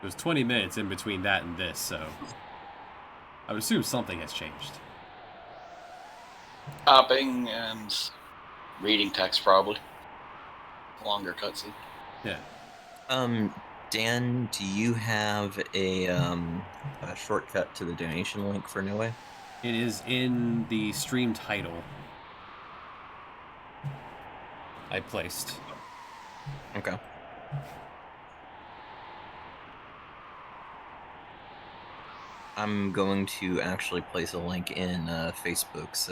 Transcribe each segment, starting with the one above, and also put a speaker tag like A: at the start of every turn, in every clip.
A: There's 20 minutes in between that and this, so I would assume something has changed.
B: Hopping and reading text, probably. Longer cutscene.
A: Yeah.
C: Dan, do you have a shortcut to the donation link for Noe?
A: It is in the stream title I placed.
C: Okay. I'm going to actually place a link in Facebook's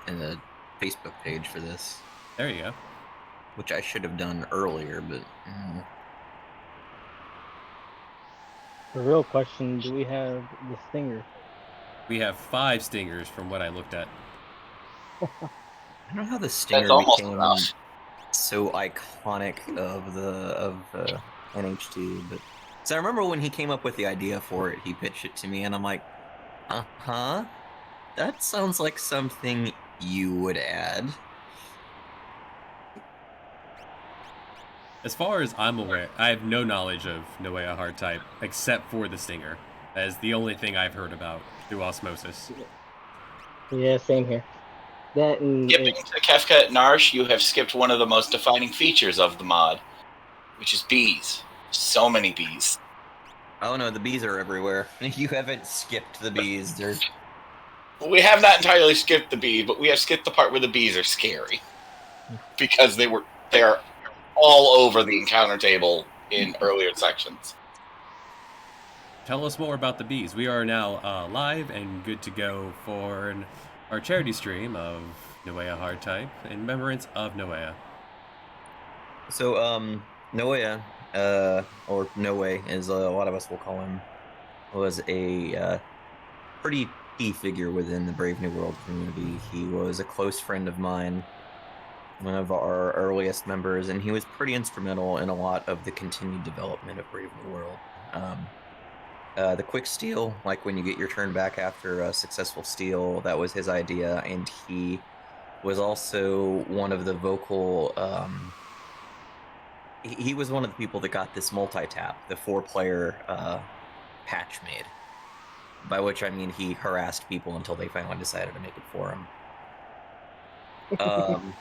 C: in the Facebook page for this.
A: There you go.
C: Which I should have done earlier, but
D: The real question, do we have the stinger?
A: We have 5 stingers from what I looked at.
C: I don't know how the stinger became so iconic of NHT, but so I remember when he came up with the idea for it, he pitched it to me, and I'm like, that sounds like something you would add.
A: As far as I'm aware, I have no knowledge of NoweaHardType except for the stinger. That is the only thing I've heard about through osmosis.
D: Yeah, same here. That and
B: Skipping to Kefka at Narsh, you have skipped one of the most defining features of the mod, which is bees. So many bees.
C: Oh no, the bees are everywhere. You haven't skipped the bees.
B: We have not entirely skipped the bees, but we have skipped the part where the bees are scary. Because they're all over the encounter table in earlier sections.
A: Tell us more about the bees. We are now live and good to go for our charity stream of NoweaHardType in remembrance of Noea.
C: So, Noea, or Noe, as a lot of us will call him, was a pretty key figure within the Brave New World community. He was a close friend of mine, one of our earliest members, and he was pretty instrumental in a lot of the continued development of Brave New World. The quick steal, like when you get your turn back after a successful steal, that was his idea, and he was also one of the vocal, he was one of the people that got this multi-tap, the 4-player patch made. By which I mean he harassed people until they finally decided to make it for him.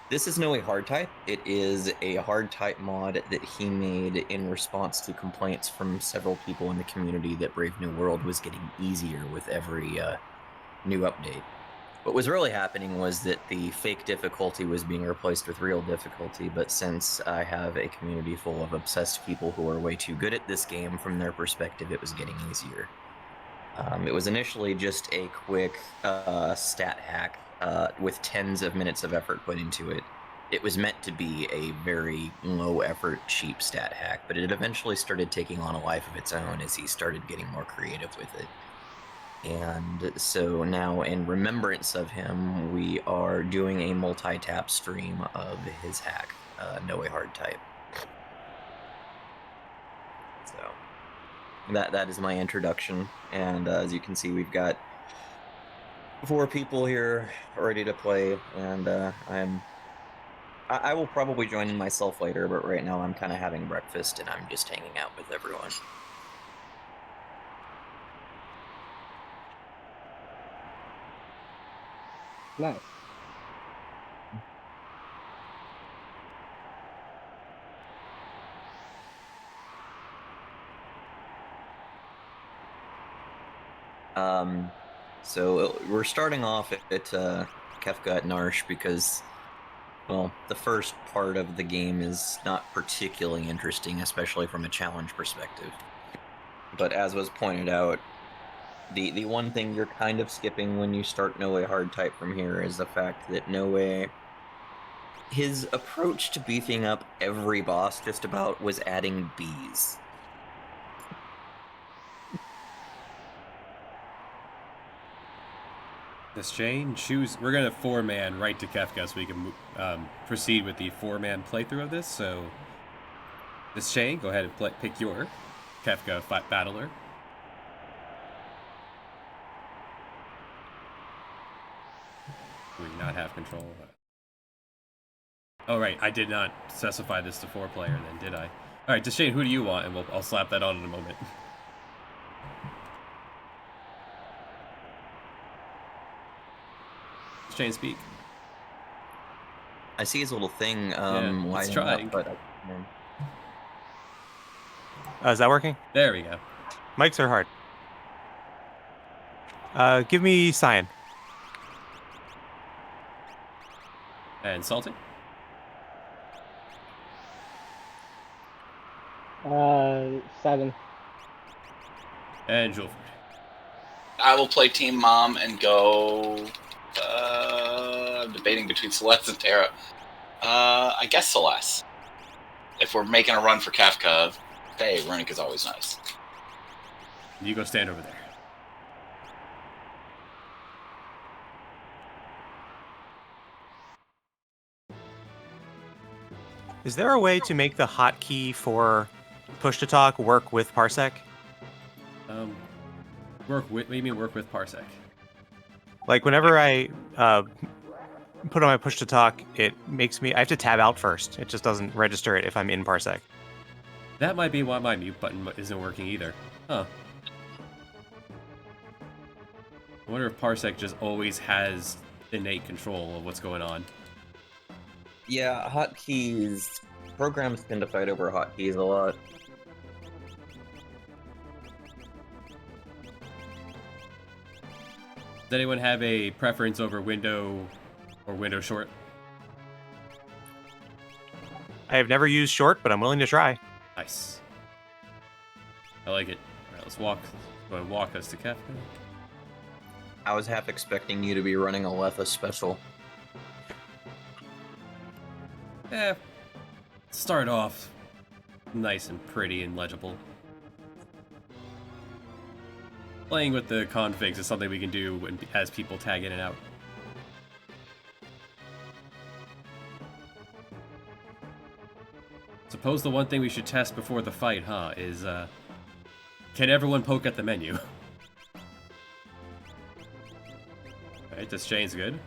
C: This is NoweaHardType. It is a hard type mod that he made in response to complaints from several people in the community that Brave New World was getting easier with every new update. What was really happening was that the fake difficulty was being replaced with real difficulty, but since I have a community full of obsessed people who are way too good at this game, from their perspective, it was getting easier. It was initially just a quick stat hack with tens of minutes of effort put into it. It was meant to be a very low-effort, cheap stat hack, but it eventually started taking on a life of its own as he started getting more creative with it. And so now, in remembrance of him, we are doing a multi-tap stream of his hack, NoweaHardType. So that is my introduction, and as you can see, we've got 4 people here ready to play, and I will probably join in myself later, but right now I'm kind of having breakfast and I'm just hanging out with everyone.
D: nice.
C: So we're starting off at Kefka at Narsh because, well, the first part of the game is not particularly interesting, especially from a challenge perspective. But as was pointed out, the one thing you're kind of skipping when you start NoweaHardType from here is the fact that Nowe, his approach to beefing up every boss just about was adding bees.
A: This chain, choose. We're gonna 4-man right to Kefka so we can proceed with the 4-man playthrough of this. So, this chain, go ahead and pick your Kefka battler. We do not have control of it. Oh right, I did not specify this to 4-player then, did I? All right, Deshane, who do you want? And I'll slap that on in a moment. Deshane, speak.
C: I see his little thing
A: Yeah, it's
C: lighting
A: trying.
C: up, but
E: Is that working?
A: There we go.
E: Mics are hard. Give me cyan.
A: And Salty?
D: 7.
A: And Julford.
B: I will play Team Mom and go. I'm debating between Celeste and Tara. I guess Celeste. If we're making a run for Kafka, hey, Runic is always nice.
A: You go stand over there.
E: Is there a way to make the hotkey for push to talk work with Parsec?
A: What do you mean work with Parsec?
E: Like whenever I put on my push to talk, it makes me. I have to tab out first. It just doesn't register it if I'm in Parsec.
A: That might be why my mute button isn't working either. Huh. I wonder if Parsec just always has innate control of what's going on.
C: yeah, hotkeys. Programs tend to fight over hotkeys a lot.
A: Does anyone have a preference over window or window short?
E: I have never used short, but I'm willing to try.
A: Nice. I like it. All right, let's walk. Go and walk us to Kefka.
C: I was half expecting you to be running a Letha special.
A: Start off nice and pretty and legible. Playing with the configs is something we can do as people tag in and out. Suppose the one thing we should test before the fight, huh, is, can everyone poke at the menu? Alright, this chain's good.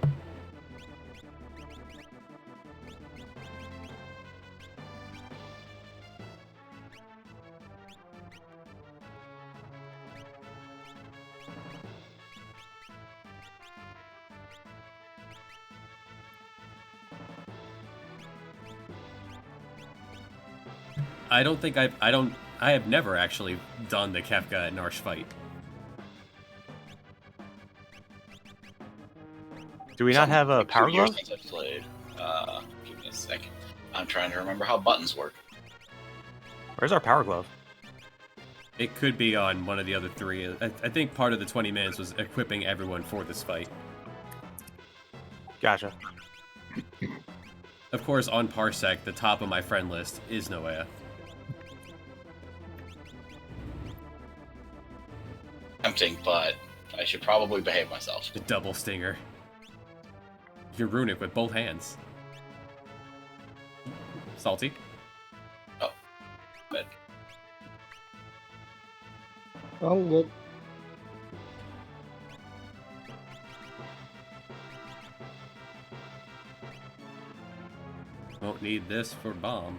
A: I don't think I have never actually done the Kefka and Narsh fight.
E: Do we not have a
B: Like 2
E: power
B: years
E: glove?
B: since I've played. Give me a second. I'm trying to remember how buttons work.
E: Where's our power glove?
A: It could be on one of the other 3. I think part of the 20 minutes was equipping everyone for this fight.
E: Gotcha.
A: Of course, on Parsec, the top of my friend list is Noea.
B: Tempting, but I should probably behave myself.
A: The double stinger. You're runic with both hands. Salty?
B: Oh, good.
D: I'm good.
A: Won't need this for bomb.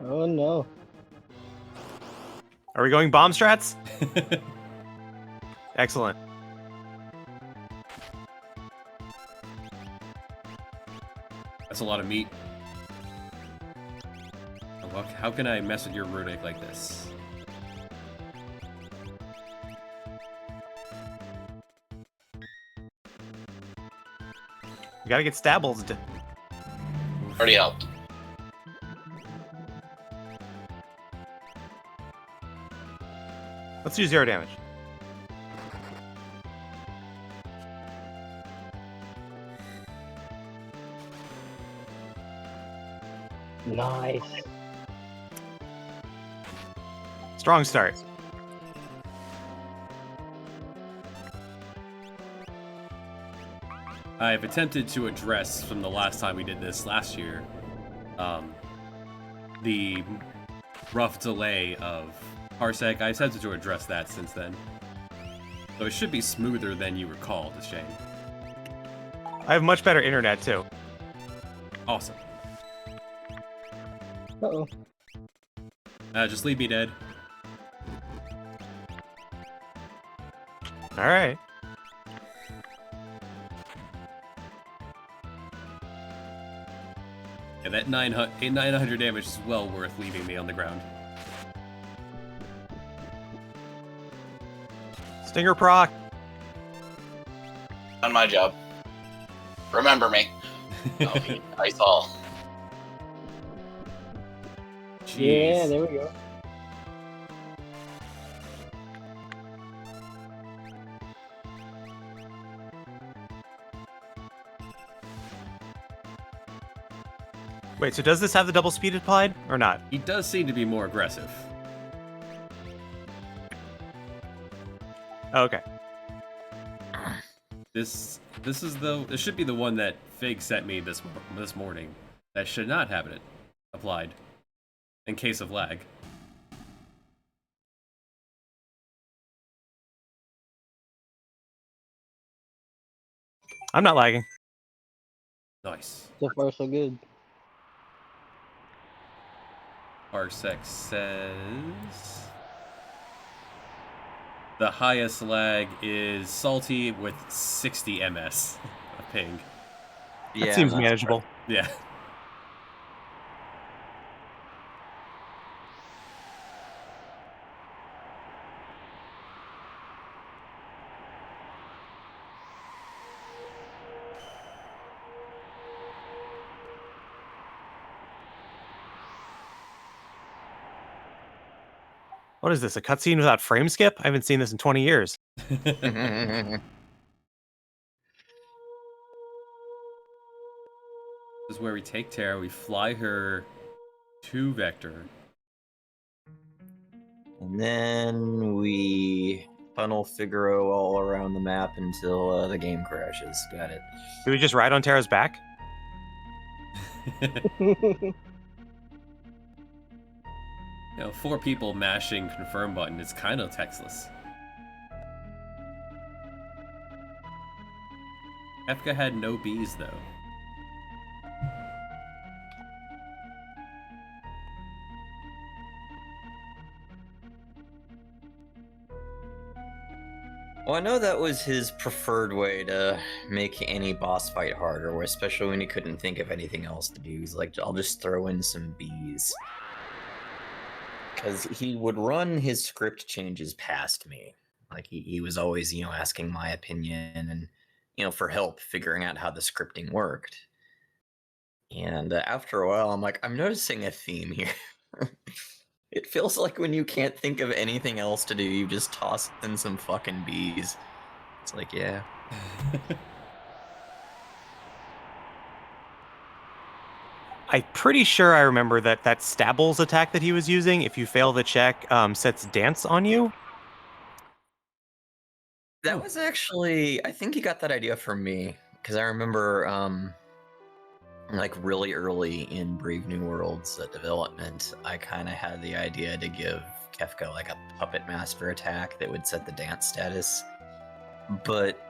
D: Oh no.
E: Are we going bomb strats? Excellent.
A: That's a lot of meat. How can I mess with your runic like this?
E: We gotta get stabbles.
B: Already helped.
E: Let's do 0 damage.
D: Nice.
E: Strong start.
A: I've attempted to address from the last time we did this last year, the rough delay of Parsec. I've attempted to address that since then. So it should be smoother than you recall, Deshane.
E: I have much better internet too.
A: Awesome.
D: Uh-oh.
A: Just leave me dead.
E: All right.
A: Yeah, that 900 damage is well worth leaving me on the ground.
E: Stinger proc.
B: On my job. Remember me. Oh, nice all.
D: Yeah,
A: Jeez.
D: there we go.
E: Wait, so does this have the double speed applied or not?
A: He does seem to be more aggressive.
E: Oh, okay.
A: This should be the one that Fig sent me this morning. That should not have it applied in case of lag.
E: I'm not lagging.
A: Nice.
D: So far, so good.
A: Parsec says the highest lag is Salty with 60 ms of ping.
E: That seems manageable.
A: Yeah.
E: What is this, a cutscene without frame skip? I haven't seen this in 20 years.
A: This is where we take Terra, we fly her to Vector.
C: And then we funnel Figaro all around the map until the game crashes. Got it.
E: Do we just ride on Terra's back?
A: You know, 4 people mashing confirm button is kind of textless. Kefka had no bees though.
C: Well, I know that was his preferred way to make any boss fight harder, especially when he couldn't think of anything else to do. He's like, I'll just throw in some bees. Because he would run his script changes past me. Like, he was always, asking my opinion and, for help figuring out how the scripting worked. And after a while, I'm like, I'm noticing a theme here. It feels like when you can't think of anything else to do, you just toss in some fucking bees. It's like, yeah.
E: I'm pretty sure I remember that Stabbles attack that he was using, if you fail the check, sets dance on you.
C: That was actually, I think he got that idea from me, because I remember, like really early in Brave New World's development, I kind of had the idea to give Kefka like a puppet master attack that would set the dance status, but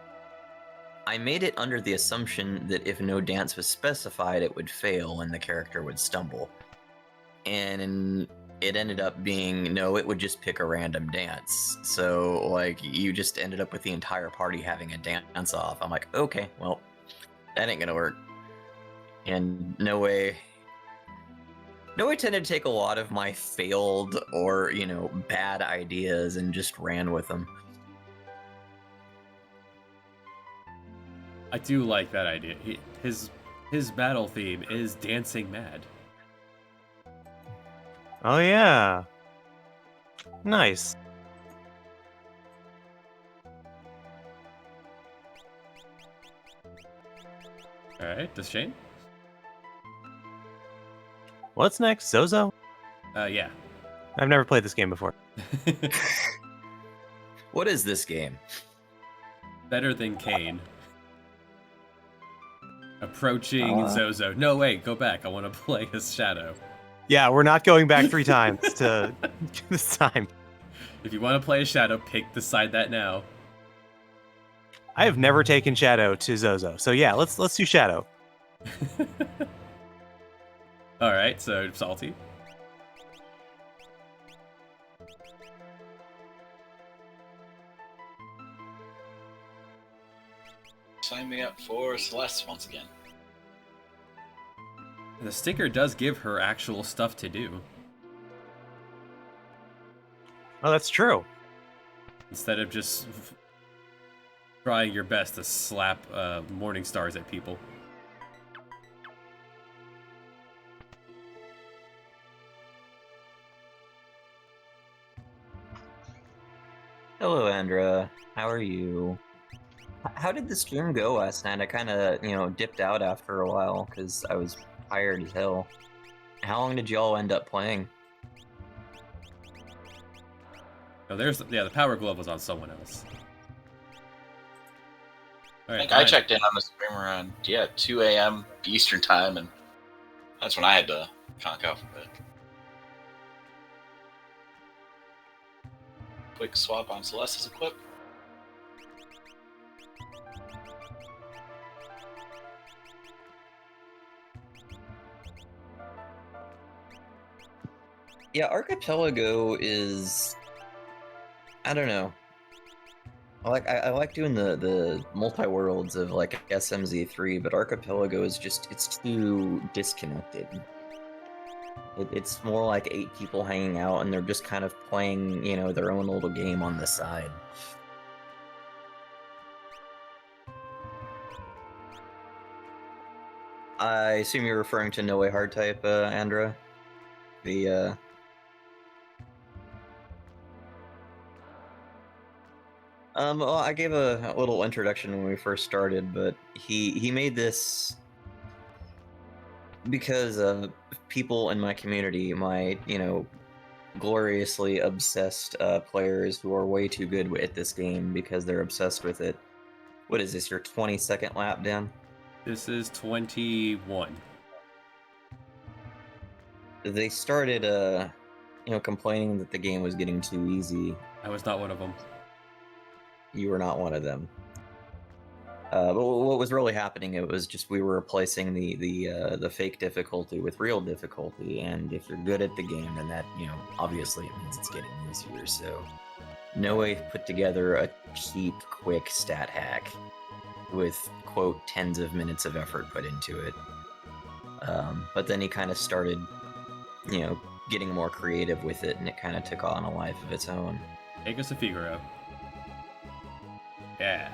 C: I made it under the assumption that if no dance was specified, it would fail and the character would stumble. And it ended up being, no, it would just pick a random dance. So, like, you just ended up with the entire party having a dance off. I'm like, okay, well, that ain't gonna work. And Noe tended to take a lot of my failed or, bad ideas and just ran with them.
A: I do like that idea. His battle theme is Dancing Mad.
E: Oh yeah. Nice.
A: Alright, does Shane?
E: What's next? Zozo?
A: Yeah.
E: I've never played this game before.
C: What is this game?
A: Better than Kane. Approaching Zozo. No, wait, go back. I want to play as Shadow.
E: Yeah, we're not going back 3 times to this time.
A: If you want to play as Shadow, decide that now.
E: I have never taken Shadow to Zozo, so yeah, let's do Shadow.
A: Alright, so Salty.
B: Sign me up for Celeste once again.
A: The stinker does give her actual stuff to do
E: Oh, that's true.
A: instead of just trying your best to slap morning stars at people.
C: Hello, Andra. How are you? How did the stream go last night? I kind of, dipped out after a while because I was tired as hell. How long did y'all end up playing?
A: Oh, the power glove was on someone else. All
B: I
A: right,
B: think I
A: fine.
B: checked in on the stream around 2 a.m. Eastern time, and that's when I had to conk out for a bit. Quick swap on Celeste's equip.
C: Yeah, Archipelago is... I don't know. I like doing the multi-worlds of like SMZ3, but Archipelago is it's too disconnected. It's more like 8 people hanging out and they're just kind of playing, their own little game on the side. I assume you're referring to NoweaHardType, Andra? Well, I gave a little introduction when we first started, but he made this because people in my community, my gloriously obsessed players who are way too good at this game because they're obsessed with it. What is this? Your 22nd lap, Dan?
A: This is 21.
C: They started complaining that the game was getting too easy.
A: I was not one of them.
C: You were not one of them. But what was really happening, it was just we were replacing the fake difficulty with real difficulty, and if you're good at the game, then that, obviously it means it's getting easier. So Noe put together a cheap, quick stat hack with, quote, tens of minutes of effort put into it. But then he kind of started, getting more creative with it, and it kind of took on a life of its own.
A: Agus a Figaro. Yeah.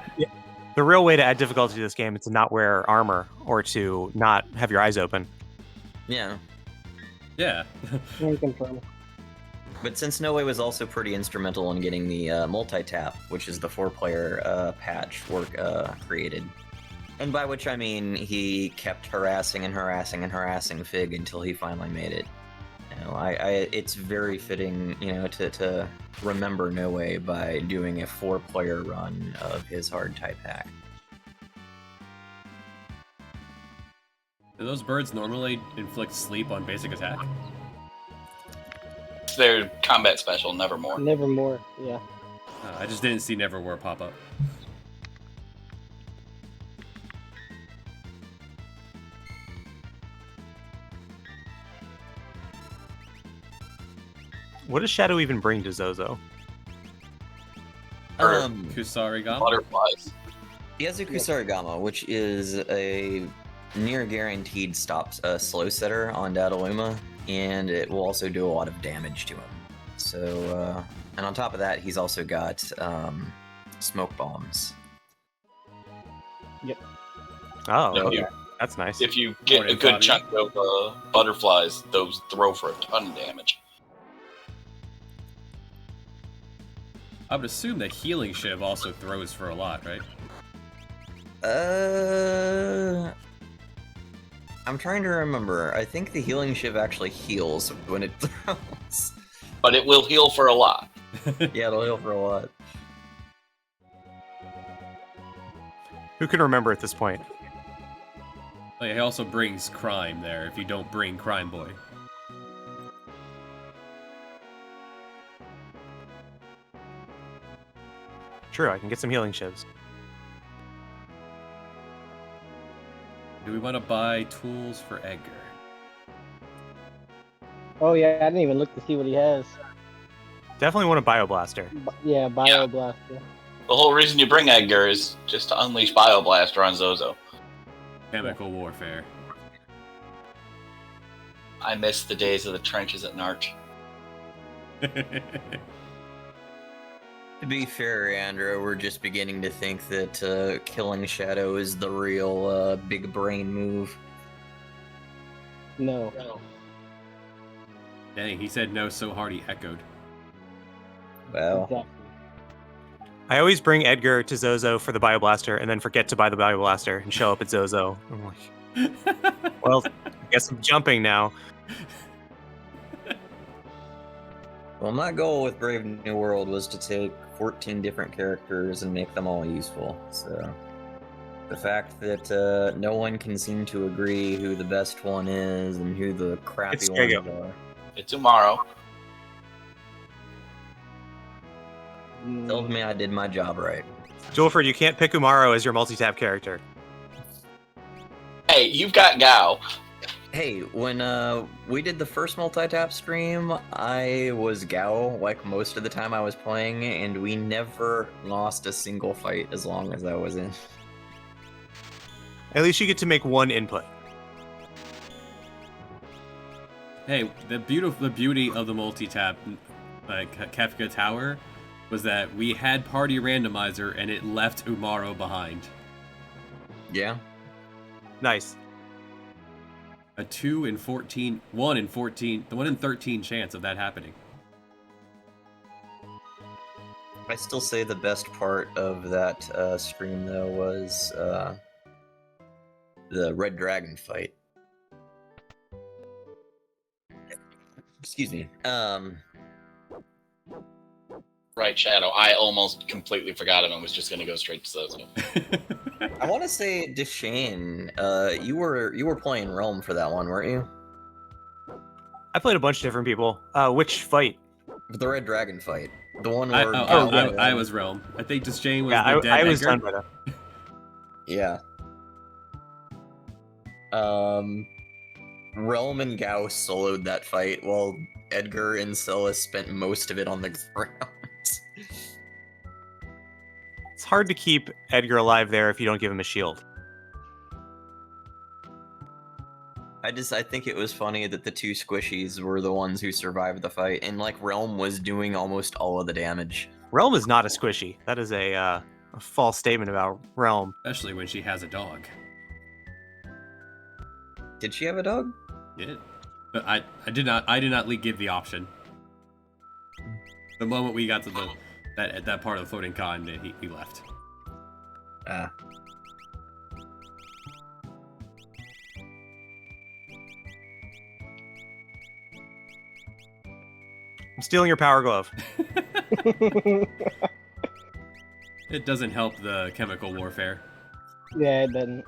E: The real way to add difficulty to this game is to not wear armor or to not have your eyes open.
C: Yeah.
A: Yeah.
D: Can confirm.
C: But since Noe was also pretty instrumental in getting the multi-tap, which is the 4-player patch, created. And by which I mean he kept harassing and harassing and harassing Fig until he finally made it. It's very fitting, to remember Noe by doing a 4-player run of his hard type hack.
A: Do those birds normally inflict sleep on basic attack?
B: It's their combat special, Nevermore.
D: Nevermore, yeah.
A: I just didn't see Neverwhere pop up.
E: What does Shadow even bring to Zozo?
A: Kusarigama?
B: Butterflies.
C: He has a Kusarigama, which is a near guaranteed slow setter on Dataluma, and it will also do a lot of damage to him. So, and on top of that, he's also got smoke bombs.
D: Yep.
E: Oh,
B: No,
E: okay.
B: you-
E: That's nice.
B: If you get a good chunk of butterflies, those throw for a ton of damage.
A: I would assume that Healing Shiv also throws for a lot, right?
C: I'm trying to remember. I think the healing shiv actually heals when it throws.
B: But it will heal for a lot.
C: Yeah, it'll heal for a lot.
E: Who can remember at this point?
A: Like, he also brings crime there if you don't bring Crime Boy.
E: True, I can get some healing shivs.
A: Do we want to buy tools for Edgar?
D: Oh yeah, I didn't even look to see what he has.
E: Definitely want a Bioblaster.
D: Yeah, Bioblaster.
B: The whole reason you bring Edgar is just to unleash Bioblaster on Zozo.
A: Chemical warfare.
B: I miss the days of the trenches at Narch.
C: To be fair, Andrew, we're just beginning to think that killing Shadow is the real big brain move.
D: No.
A: Dang, he said no so hard he echoed.
C: Well,
D: Exactly.
E: I always bring Edgar to Zozo for the Bioblaster and then forget to buy the Bioblaster and show up at Zozo. I'm like, well, I guess I'm jumping now.
C: well, my goal with Brave New World was to take 14 different characters and make them all useful. So the fact that no one can seem to agree who the best one is and who the crappy
E: It's
C: ones
E: Jago.
C: are.
B: It's tomorrow.
C: Told me I did my job right.
E: Julford, you can't pick Umaro as your multi-tap character.
B: Hey, you've got Gao.
C: Hey, when we did the first multi-tap stream, I was Gao, like most of the time I was playing, and we never lost a single fight as long as I was in.
E: At least you get to make one input.
A: Hey, the beauty of the multi-tap, like Kefka Tower, was that we had party randomizer and it left Umaro behind.
C: Yeah.
E: Nice.
A: A 2 in 14, 1 in 14, the 1 in 13 chance of that happening.
C: I still say the best part of that stream, though, was the Red Dragon fight. Excuse me.
B: Right, Shadow. I almost completely forgot him and was just going to go straight to Zozo.
C: I want to say, Deshane, you were playing Realm for that one, weren't you?
E: I played a bunch of different people. Which fight?
C: The Red Dragon fight. The one
A: I,
C: where...
A: I was Realm. I think Deshane was
E: Yeah,
A: the dead
E: I was
A: Edgar.
E: done by that.
C: Yeah. Realm and Gao soloed that fight, while Edgar and Scylla spent most of it on the ground.
E: It's hard to keep Edgar alive there if you don't give him a shield.
C: I think it was funny that the two squishies were the ones who survived the fight, and like Realm was doing almost all of the damage.
E: Realm is not a squishy. That is a false statement about Realm.
A: Especially when she has a dog.
C: Did she have a dog?
A: Yeah. But I did not give the option. The moment we got to that part of the floating con, he left.
C: Ah.
E: I'm stealing your power glove.
A: It doesn't help the chemical warfare.
D: Yeah, it doesn't.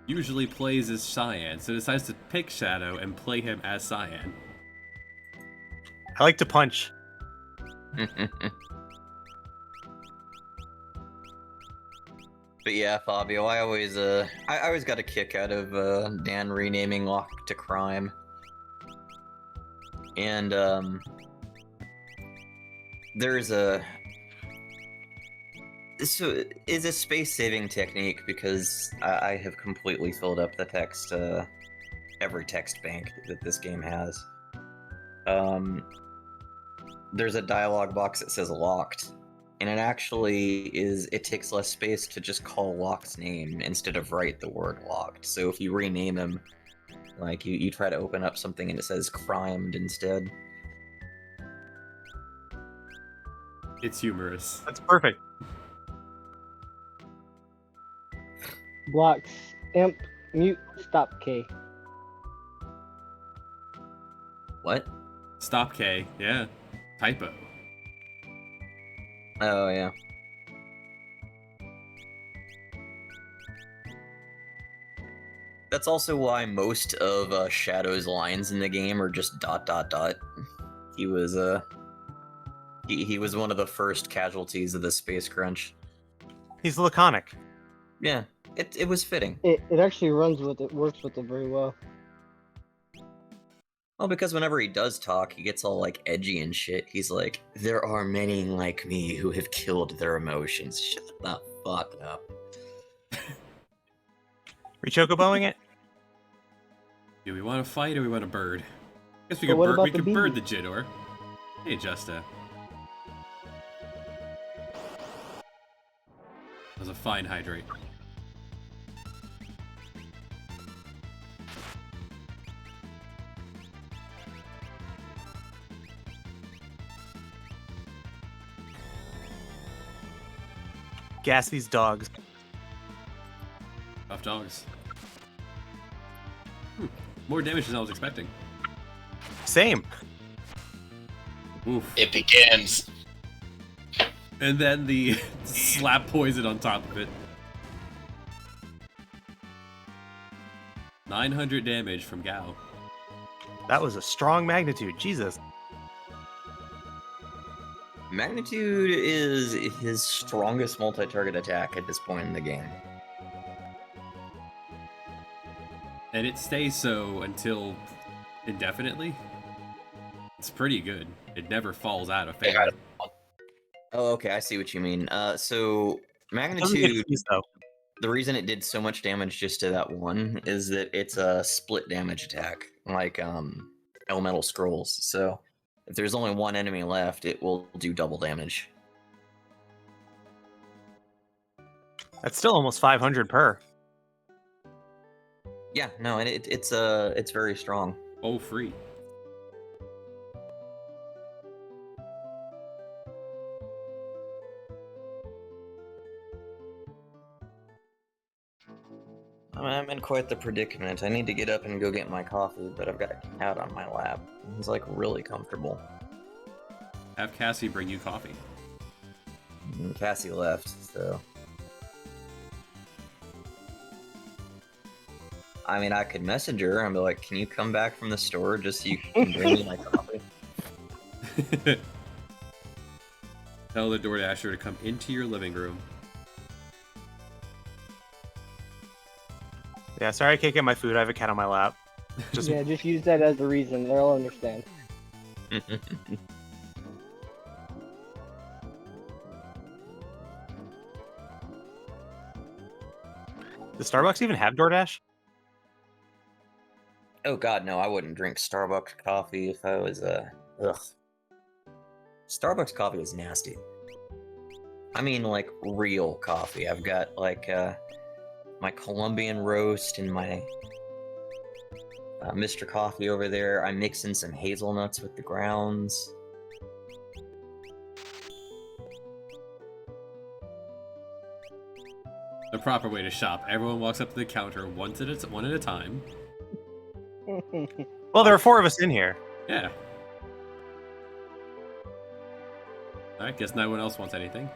A: Usually plays as Cyan, so decides to pick Shadow and play him as Cyan.
E: I like to punch.
C: But yeah, Fabio, I always got a kick out of Dan renaming Lock to Crime. And there's a so is a space-saving technique because I have completely filled up the text, every text bank that this game has. There's a dialogue box that says locked, and it actually it takes less space to just call Locked's name instead of write the word locked. So if you rename him, like you try to open up something and it says crimed instead.
A: It's humorous.
E: That's perfect.
D: Blocks. Imp. Mute. Stop K.
C: What?
A: Stop K, yeah. Typo.
C: Oh, yeah. That's also why most of Shadow's lines in the game are just ... He was he was one of the first casualties of the space crunch.
E: He's laconic.
C: Yeah, It was fitting.
D: It actually runs with it, works with it very well.
C: Well, because whenever he does talk, he gets all like edgy and shit. He's like, "There are many like me who have killed their emotions." Shut the fuck up.
E: We chocoboing it?
A: Do we want to fight or we want to bird? Guess we
D: But
A: could
D: what
A: bird.
D: about
A: We
D: the
A: could bird the
D: bee?
A: Jidor. Hey, Justa. That was a fine hydrate.
E: Gas these dogs.
A: Tough dogs. More damage than I was expecting.
E: Same.
A: Oof.
B: It begins.
A: And then the slap poison on top of it. 900 damage from Gao.
E: That was a strong magnitude. Jesus.
C: Magnitude is his strongest multi-target attack at this point in the game.
A: And it stays so until indefinitely. It's pretty good. It never falls out of favor.
C: Oh, okay, I see what you mean. So
E: Doesn't get
C: magnitude,
E: fused, though.
C: the reason it did so much damage just to that one is that it's a split damage attack, like Elemental Scrolls. So if there's only one enemy left, it will do double damage.
E: That's still almost 500 per.
C: Yeah, no, and it's very strong.
A: Oh, free.
C: I'm in quite the predicament. I need to get up and go get my coffee, but I've got a cat on my lap. He's like really comfortable.
A: Have Cassie bring you coffee.
C: And Cassie left, so. I mean, I could message her and be like, "Can you come back from the store just so you can bring me my coffee?"
A: Tell the DoorDasher to come into your living room.
E: Yeah, sorry I can't get my food. I have a cat on my lap. Just
D: Yeah, just use that as a reason. They'll understand.
E: Does Starbucks even have DoorDash?
C: Oh god, no, I wouldn't drink Starbucks coffee if I was ugh. Starbucks coffee is nasty. I mean like real coffee. I've got like my Colombian roast and my Mr. Coffee over there. I'm mixing some hazelnuts with the grounds.
A: The proper way to shop. Everyone walks up to the counter one at a time.
E: Well, there are 4 of us in here.
A: Yeah. Alright, guess no one else wants anything.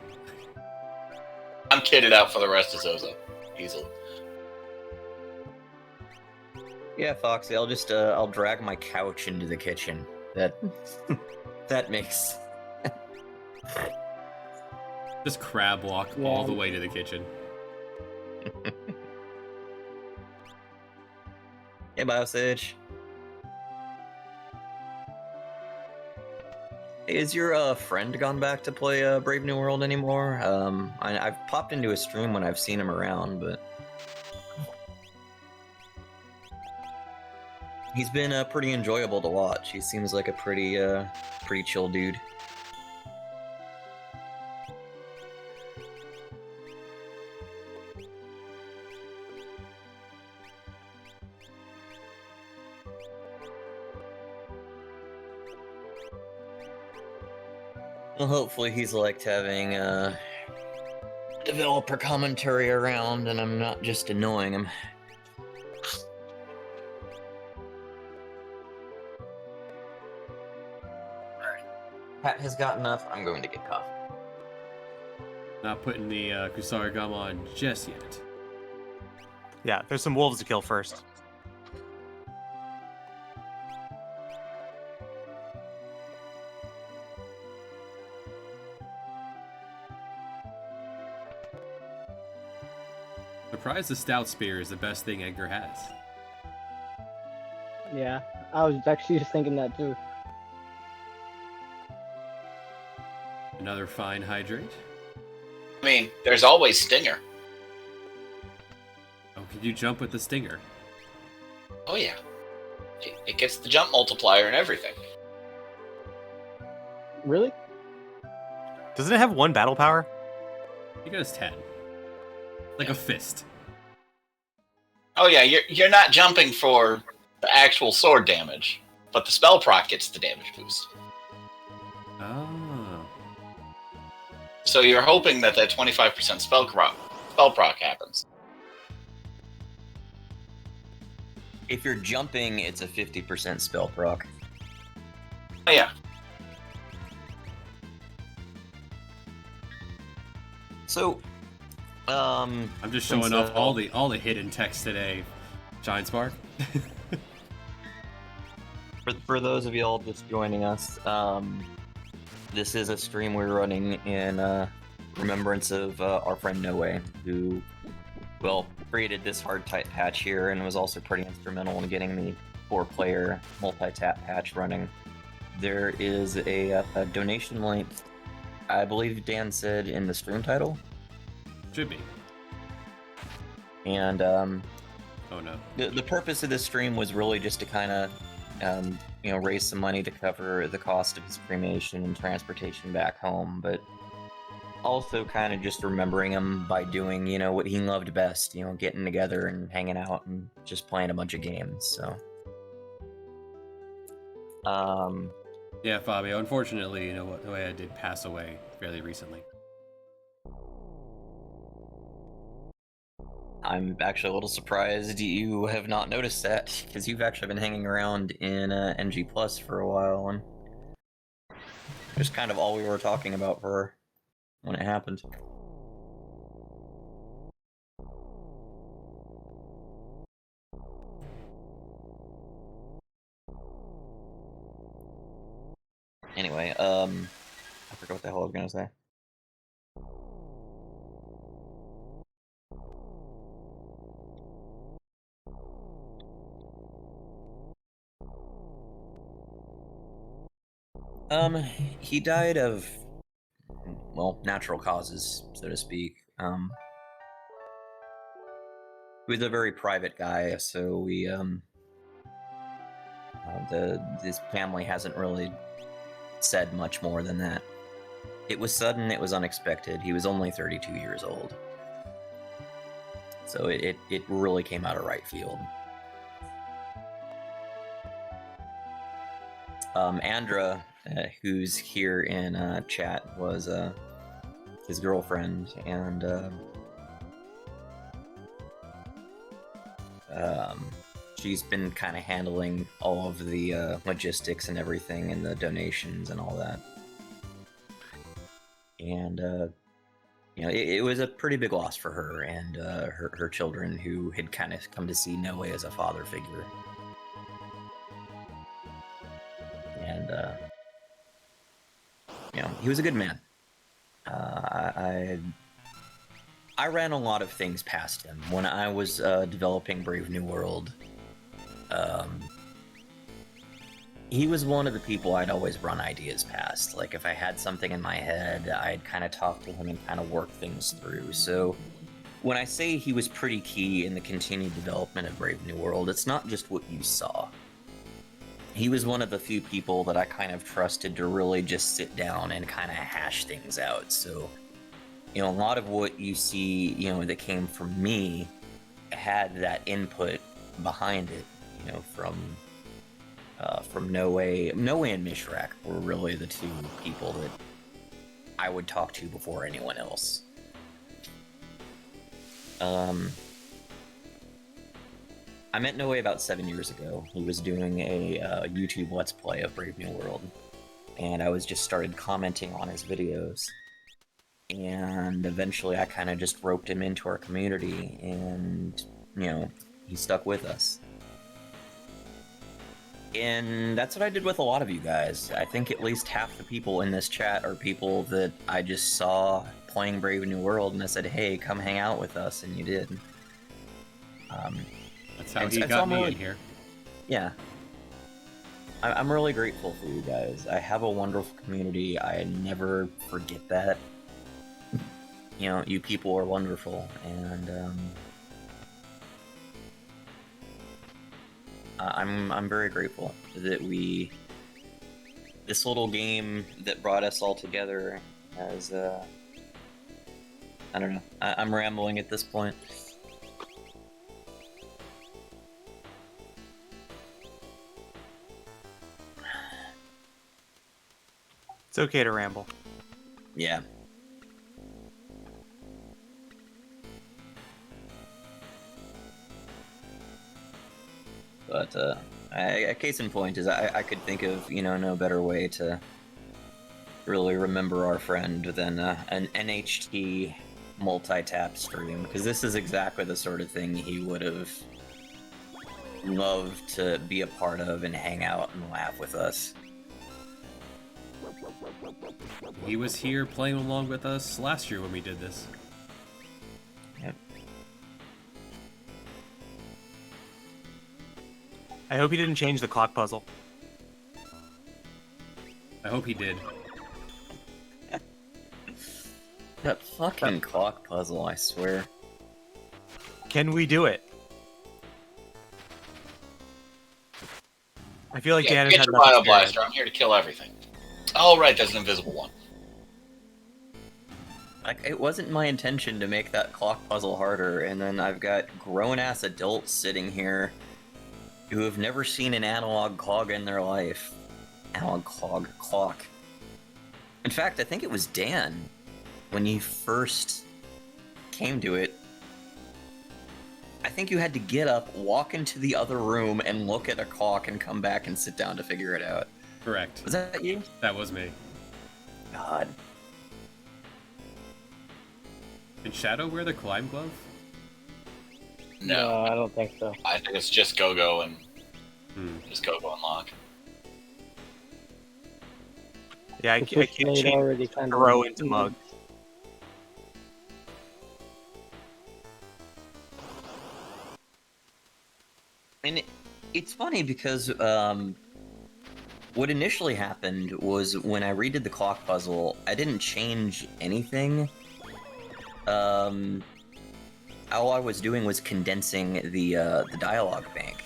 B: I'm kitted out for the rest of Zozo. Easily.
C: Yeah, Foxy, I'll drag my couch into the kitchen. That makes
A: Just crab walk
D: Yeah.
A: all the way to the kitchen.
C: Hey, Biosage. Hey, is your friend gone back to play Brave New World anymore? I've popped into his stream when I've seen him around, but he's been pretty enjoyable to watch. He seems like a pretty chill dude. Well, hopefully he's liked having developer commentary around, and I'm not just annoying him. Alright. Pat has got enough. I'm going to get coffee.
A: Not putting the Kusari gum on just yet.
E: Yeah, there's some wolves to kill first.
A: The surprised the stout spear is the best thing Edgar has.
D: Yeah, I was actually just thinking that too.
A: Another fine hydrate.
B: I mean, there's always Stinger.
A: Oh, can you jump with the stinger?
B: Oh yeah. It gets the jump multiplier and everything.
D: Really?
E: Doesn't it have one battle power?
A: He goes 10. Like a fist.
B: Oh yeah, you're not jumping for the actual sword damage, but the spell proc gets the damage boost.
A: Oh.
B: So you're hoping that 25% spell proc happens.
C: If you're jumping, it's a 50% spell proc.
B: Oh yeah.
C: So,
A: I'm just showing off all the hidden text today. Giant Spark.
C: for those of y'all just joining us, this is a stream we're running in remembrance of our friend Noe, who, well, created this hard type patch here and was also pretty instrumental in getting the 4-player multi-tap patch running. There is a donation link, I believe Dan said in the stream title.
A: Should be.
C: And
A: oh no.
C: The purpose of this stream was really just to kind of raise some money to cover the cost of his cremation and transportation back home, but also kind of just remembering him by doing, what he loved best, getting together and hanging out and just playing a bunch of games, so.
A: Yeah, Fabio, unfortunately, Noea did pass away fairly recently.
C: I'm actually a little surprised you have not noticed that, because you've actually been hanging around in NG Plus for a while, and just kind of all we were talking about for when it happened. Anyway, I forgot what the hell I was gonna say. He died of, well, natural causes, so to speak. He was a very private guy, so we, his family hasn't really said much more than that. It was sudden, it was unexpected. He was only 32 years old. So it really came out of right field. Andra, who's here in chat, was his girlfriend, and she's been kind of handling all of the logistics and everything, and the donations and all that. And it was a pretty big loss for her and her children, who had kind of come to see Noe as a father figure. And he was a good man. I ran a lot of things past him when I was developing Brave New World. He was one of the people I'd always run ideas past. Like, if I had something in my head, I'd kind of talk to him and kind of work things through. So when I say he was pretty key in the continued development of Brave New World, it's not just what you saw. He was one of the few people that I kind of trusted to really just sit down and kind of hash things out. So, a lot of what you see, that came from me had that input behind it, from Noe and Mishrak were really the two people that I would talk to before anyone else. I met Noe about 7 years ago. He was doing a YouTube Let's Play of Brave New World, and I was just started commenting on his videos. And eventually I kind of just roped him into our community, and, he stuck with us. And that's what I did with a lot of you guys. I think at least half the people in this chat are people that I just saw playing Brave New World, and I said, hey, come hang out with us, and you did.
A: That's how
C: and
A: he
C: so
A: got
C: I'm
A: me
C: really-
A: in here.
C: Yeah. I'm really grateful for you guys. I have a wonderful community. I never forget that. You know, you people are wonderful, and I'm very grateful that this little game that brought us all together has I don't know. I'm rambling at this point.
E: It's okay to ramble.
C: Yeah. But a case in point is I could think of, you know, no better way to really remember our friend than an NHT multi-tap stream, because this is exactly the sort of thing he would have loved to be a part of and hang out and laugh with us.
A: He was here playing along with us last year when we did this.
C: Yep.
E: I hope he didn't change the clock puzzle.
A: I hope he did.
C: That fucking clock puzzle, I swear.
E: Can we do it? I feel like Dan has
B: Get
E: had
B: your
E: enough
B: bio
E: experience.
B: blaster. I'm here to kill everything. Oh, right, there's an invisible one.
C: Like, it wasn't my intention to make that clock puzzle harder, and then I've got grown-ass adults sitting here who have never seen an analog clog in their life. Analog clock. In fact, I think it was Dan, when you first came to it. I think you had to get up, walk into the other room, and look at a clock and come back and sit down to figure it out.
A: Correct.
C: Was that you?
A: That was me.
C: God.
A: Did Shadow wear the climb glove?
B: No,
D: I don't think so.
B: I think it's just go-go and
A: Hmm.
B: just go-go and lock.
E: Yeah, I
D: The
E: can't
D: Switchblade
E: change
D: already kind
E: throw into mug.
C: And it's funny because what initially happened was when I redid the clock puzzle, I didn't change anything. All I was doing was condensing the dialogue bank.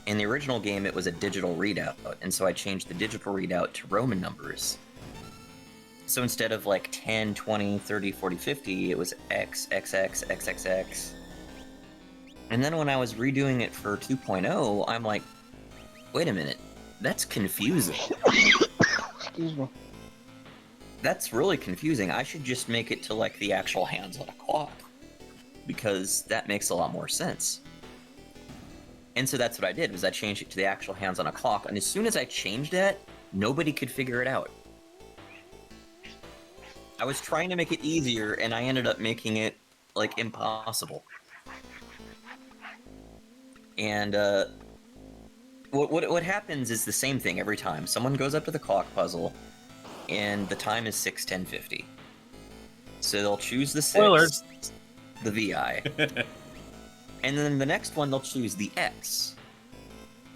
C: In the original game, it was a digital readout, and so I changed the digital readout to Roman numbers. So instead of like 10, 20, 30, 40, 50, it was X, XX, XXX. And then when I was redoing it for 2.0, I'm like, wait a minute, that's confusing.
D: Excuse me.
C: That's really confusing. I should just make it to like the actual hands on a clock, because that makes a lot more sense. And so that's what I did, was I changed it to the actual hands on a clock, and as soon as I changed that, nobody could figure it out. I was trying to make it easier, and I ended up making it, like, impossible. And, what happens is the same thing every time. Someone goes up to the clock puzzle, and the time is 6:10:50. So they'll choose the 6,
E: Spoilers.
C: the VI, and then the next one they'll choose the X.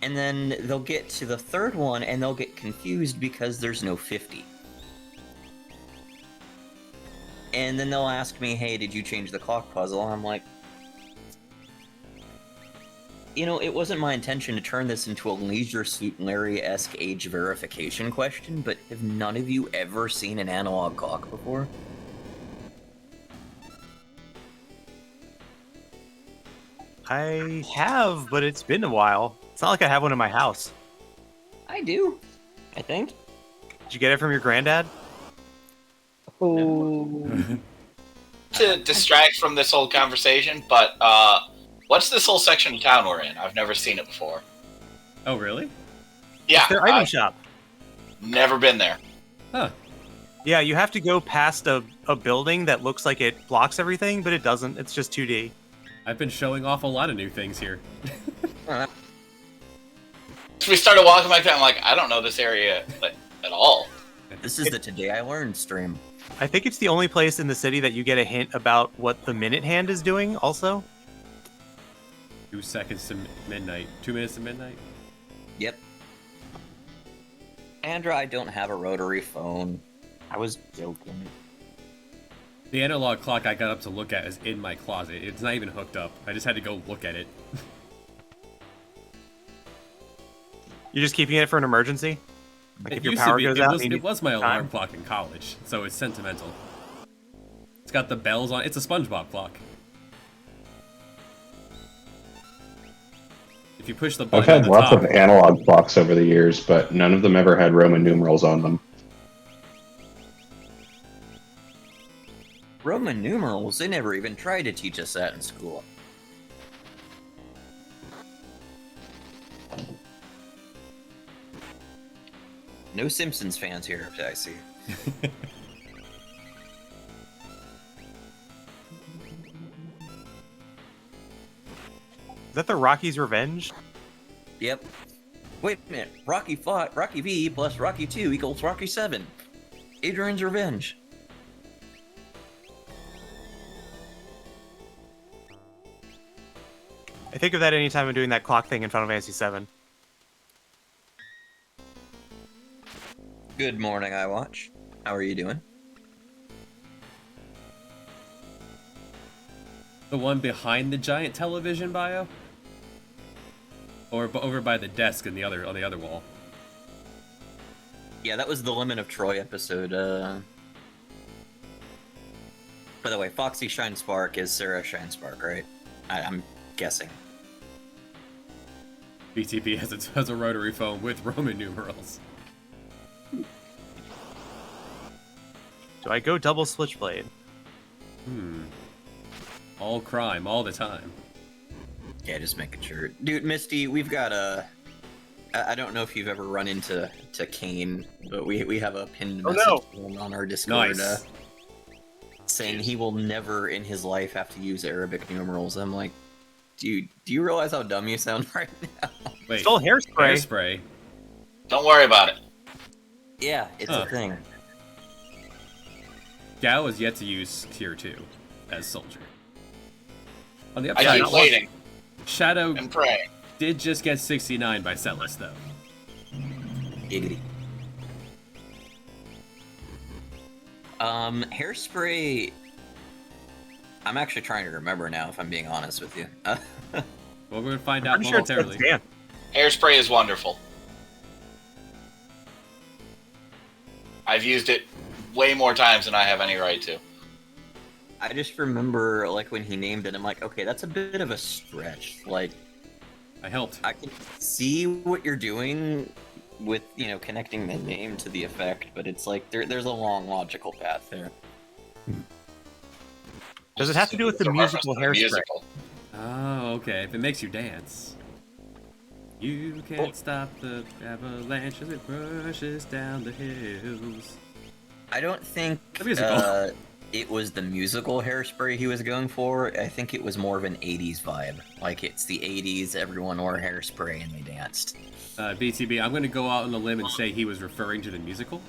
C: And then they'll get to the third one, and they'll get confused because there's no 50. And then they'll ask me, hey, did you change the clock puzzle? And I'm like, you know, it wasn't my intention to turn this into a Leisure Suit Larry-esque age verification question, but have none of you ever seen an analog clock before?
E: I have, but it's been a while. It's not like I have one in my house.
C: I do, I think.
E: Did you get it from your granddad?
D: Oh,
B: To distract from this whole conversation, but what's this whole section of town we're in? I've never seen it before.
A: Oh, really?
B: Yeah,
E: It's their item
B: I've
E: shop.
B: never been there.
A: Huh.
E: Yeah, you have to go past a building that looks like it blocks everything, but it doesn't. It's just 2D.
A: I've been showing off a lot of new things here.
B: So we started walking back there, I'm like, I don't know this area like, at all.
C: This is the Today I Learned stream.
E: I think it's the only place in the city that you get a hint about what the minute hand is doing, also.
A: 2 seconds to midnight. 2 minutes to midnight.
C: Yep. Andra, I don't have a rotary phone. I was joking.
A: The analog clock I got up to look at is in my closet. It's not even hooked up. I just had to go look at it.
E: You're just keeping it for an emergency? Like
A: It
E: if your
A: used to
E: power
A: be.
E: goes
A: It
E: out
A: was,
E: and you
A: it was my alarm
E: time?
A: clock in college, so it's sentimental. It's got the bells on. It's a SpongeBob clock. If you push the
F: I've
A: button on
F: had
A: the
F: lots
A: top,
F: of analog clocks over the years, but none of them ever had Roman numerals on them.
C: Roman numerals, they never even tried to teach us that in school. No Simpsons fans here, I see.
E: Is that the Rocky's Revenge?
C: Yep. Wait a minute. Rocky fought Rocky V plus Rocky 2 equals Rocky 7. Adrian's Revenge.
E: I think of that anytime I'm doing that clock thing in Final Fantasy VII.
C: Good morning, iWatch. How are you doing?
A: the one behind the giant television bio, or over by the desk in the other on the other wall.
C: Yeah, that was the Lemon of Troy episode. By the way, Foxy Shine Spark is Sarah Shine Spark, right? I'm guessing.
A: BTP has a rotary phone with Roman numerals.
E: Do I go double switchblade?
A: All crime, all the time.
C: Yeah, just making sure. Dude, Misty, we've got a... I don't know if you've ever run into Kane, but we have a pinned message on our Discord
A: Nice.
C: saying he will never in his life have to use Arabic numerals. I'm like, dude, do you realize how dumb you sound right now?
A: Wait,
E: Still hairspray.
A: hairspray.
B: Don't worry about it.
C: Yeah, it's a thing.
A: Gao has yet to use tier 2 as soldier. On the
B: I
A: upside,
B: keep waiting
A: Shadow
B: and praying.
A: did just get 69 by Celis, though.
C: Giggity. Hairspray... I'm actually trying to remember now, if I'm being honest with you.
A: Well, we're going to find
E: I'm
A: out
E: pretty sure it's
A: momentarily.
E: Dan.
B: Hairspray is wonderful. I've used it way more times than I have any right to.
C: I just remember, like, when he named it, I'm like, okay, that's a bit of a stretch. Like,
A: I helped.
C: I can see what you're doing with, you know, connecting the name to the effect, but it's like, there's a long logical path there.
E: Does it have to do with
B: It's
E: the
B: a reference
E: musical
B: to the
E: Hairspray?
B: musical.
A: Oh, okay. If it makes you dance. You can't stop the avalanche as it rushes down the hills.
C: I don't think
A: The musical.
C: it was the musical Hairspray he was going for. I think it was more of an 80s vibe. Like, it's the 80s, everyone wore hairspray and they danced.
A: BTB, I'm going to go out on a limb and say he was referring to the musical.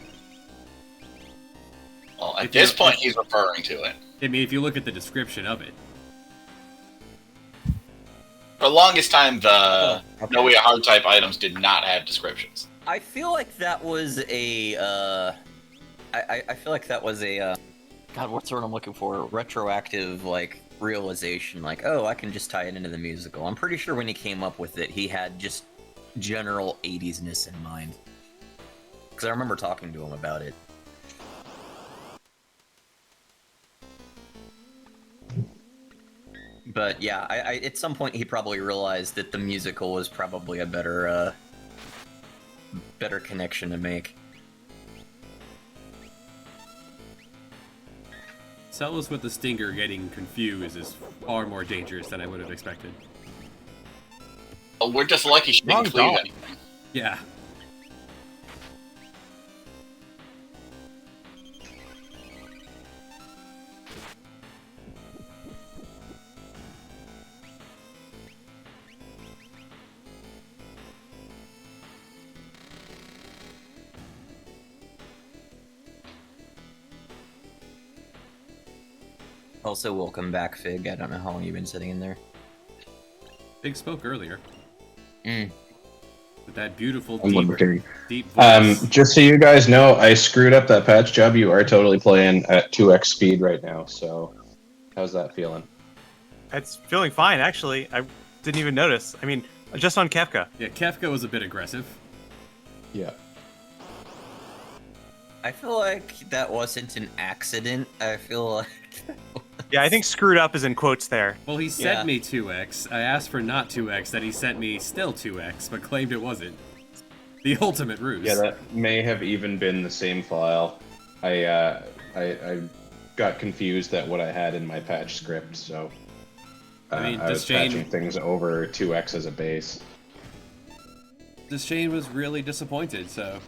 B: Well, at
A: If
B: this
A: you-
B: point, he's referring to it.
A: I mean, if you look at the description of it.
B: For the longest time, the
C: Oh, okay.
B: NoweaHardType items did not have descriptions.
C: I feel like that was a, I feel like that was a, God, what's the word I'm looking for? Retroactive, like, realization. Like, oh, I can just tie it into the musical. I'm pretty sure when he came up with it, he had just general 80s-ness in mind. Because I remember talking to him about it. But yeah, I at some point he probably realized that the musical was probably a better, better connection to make.
A: Celis with the stinger getting confused is far more dangerous than I would have expected.
B: Oh, we're just lucky she
E: Wrong
B: didn't cleave
E: dog.
B: anything.
A: Yeah.
C: Also, welcome back, Fig. I don't know how long you've been sitting in there.
A: Big spoke earlier.
C: Mm.
A: With that beautiful,
F: I'm looking.
A: deep voice.
F: Just so you guys know, I screwed up that patch job. You are totally playing at 2x speed right now. So, how's that feeling?
E: It's feeling fine, actually. I didn't even notice. I mean, just on Kefka.
A: Yeah, Kefka was a bit aggressive.
F: Yeah.
C: I feel like that wasn't an accident. I feel like
E: Yeah, I think screwed up is in quotes there.
A: Well, he sent
C: Yeah.
A: me 2x. I asked for not 2x, then he sent me still 2x, but claimed it wasn't. The ultimate ruse.
F: Yeah, that may have even been the same file. I got confused at what I had in my patch script, so
A: I mean,
F: I was patching things over 2x as a base.
A: Shane was really disappointed, so...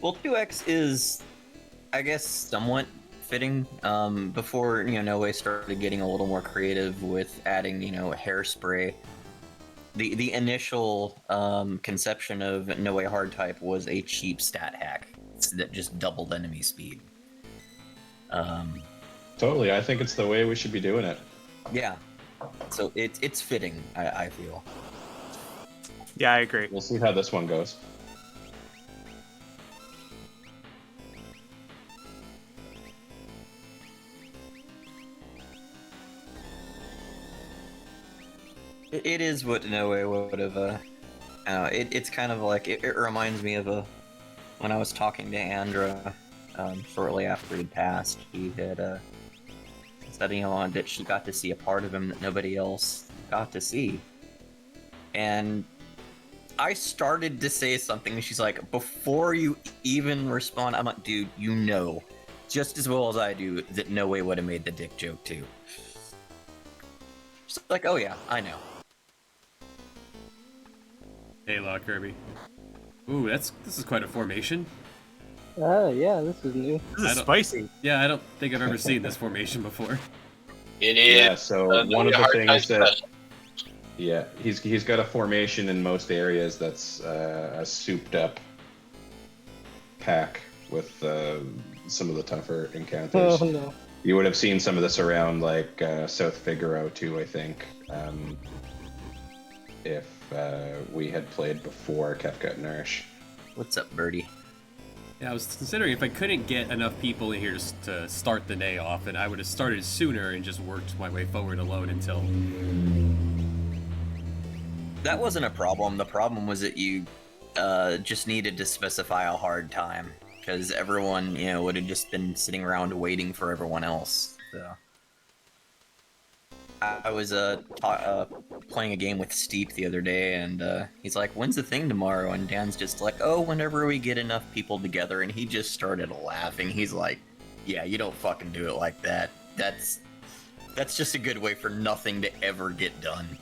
C: well, 2x is, I guess, somewhat fitting. Before Noe started getting a little more creative with adding hairspray. The initial conception of NoweaHardType was a cheap stat hack that just doubled enemy speed.
F: Totally, I think it's the way we should be doing it.
C: Yeah, so it's fitting. I feel.
E: Yeah, I agree.
F: We'll see how this one goes.
C: It is what Noe would have. It's kind of like it reminds me of when I was talking to Andra shortly after he'd passed. He had said that she got to see a part of him that nobody else got to see, and I started to say something. And she's like, "Before you even respond," I'm like, "Dude, you know, just as well as I do that Noe would have made the dick joke too." She's like, "Oh yeah, I know."
A: Hey, Law Kirby. Ooh, this is quite a formation.
D: Yeah, this is new.
E: This is spicy.
A: Yeah, I don't think I've ever seen this formation before.
B: It is.
F: Yeah, so one of the
B: NoweaHardType
F: things that
B: special.
F: yeah, he's got a formation in most areas that's a souped up pack with some of the tougher encounters.
D: Oh no.
F: You would have seen some of this around like South Figaro too, I think. If we had played before Kefka and Nourish.
C: What's up, Birdie?
A: Yeah, I was considering if I couldn't get enough people in here to start the day off, then I would have started sooner and just worked my way forward alone until...
C: That wasn't a problem. The problem was that you just needed to specify a hard time, because everyone, would have just been sitting around waiting for everyone else. So. I was playing a game with Steep the other day, and he's like, "When's the thing tomorrow?" And Dan's just like, "Oh, whenever we get enough people together." And he just started laughing. He's like, "Yeah, you don't fucking do it like that. That's just a good way for nothing to ever get done."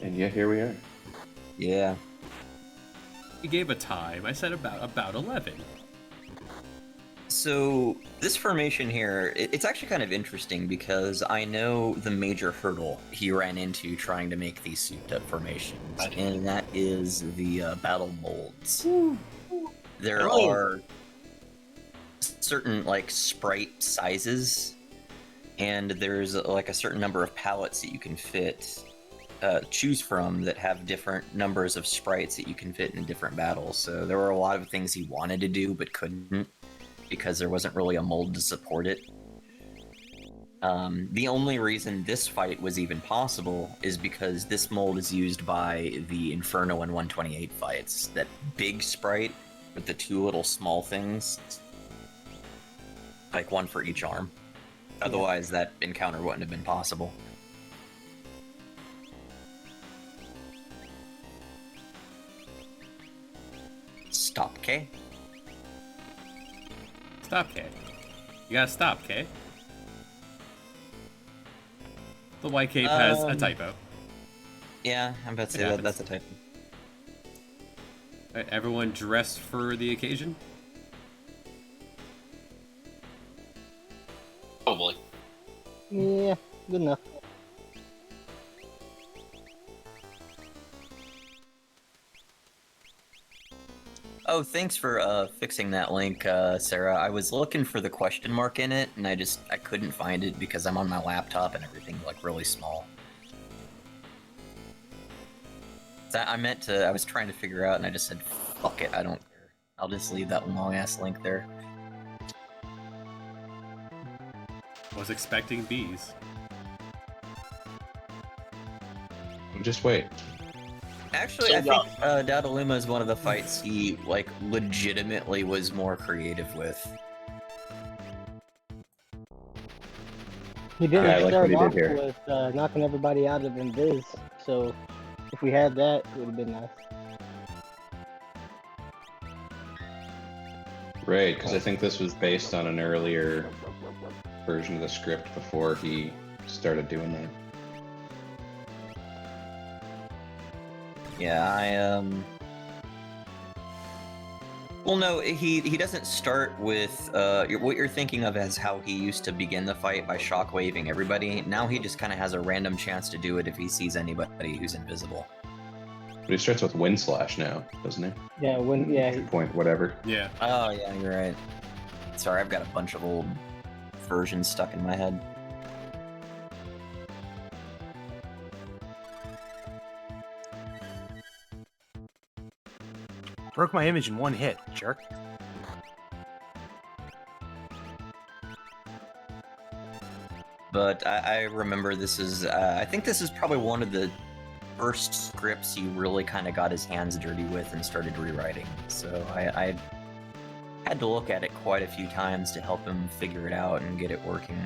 F: And yet here we are.
C: Yeah.
A: He gave a time. I said about 11.
C: So this formation here, it's actually kind of interesting because I know the major hurdle he ran into trying to make these souped up formations, and that is the battle molds. There are certain sprite sizes, and there's a certain number of palettes that you can choose from that have different numbers of sprites that you can fit in different battles. So there were a lot of things he wanted to do but couldn't, because there wasn't really a mold to support it. The only reason this fight was even possible is because this mold is used by the Inferno and 128 fights. That big sprite with the two little small things, like one for each arm. Otherwise, that encounter wouldn't have been possible. Stop, K.
A: Stop, K. You gotta stop, K. The white cape has a typo.
C: Yeah, I'm about to say
A: happens.
C: that's a typo.
A: Right, everyone dressed for the occasion?
B: Probably.
D: Yeah, good enough.
C: Oh, thanks for fixing that link, Sarah. I was looking for the question mark in it, and I couldn't find it because I'm on my laptop and everything's like really small. So I was trying to figure out, and I just said, fuck it, I don't care. I'll just leave that long-ass link there.
A: Was expecting bees.
F: Just wait.
C: Actually, I think Dadaluma is one of the fights he, like, legitimately was more creative with.
D: He didn't
F: Yeah, I like
D: start
F: what he
D: off
F: did here.
D: with knocking everybody out of Invis, so if we had that, it would have been nice.
F: Right, because I think this was based on an earlier version of the script before he started doing that.
C: Yeah, Well, no, he doesn't start with what you're thinking of as how he used to begin the fight by shockwaving everybody. Now he just kind of has a random chance to do it if he sees anybody who's invisible.
F: But he starts with Wind Slash now, doesn't he?
D: Yeah,
F: Point whatever.
A: Yeah.
C: Oh, yeah, you're right. Sorry, I've got a bunch of old versions stuck in my head.
E: Broke my image in one hit, jerk.
C: But I remember this is, I think this is probably one of the first scripts he really kind of got his hands dirty with and started rewriting. So I had to look at it quite a few times to help him figure it out and get it working.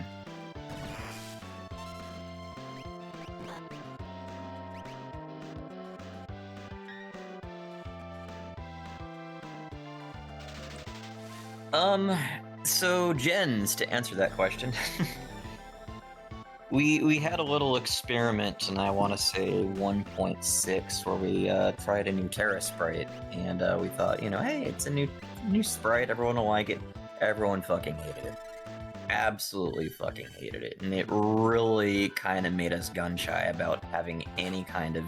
C: So Jens, to answer that question, we had a little experiment, and I want to say 1.6, where we tried a new Terra sprite, and we thought, hey, it's a new sprite, everyone will like it. Everyone fucking hated it. Absolutely fucking hated it, and it really kind of made us gun shy about having any kind of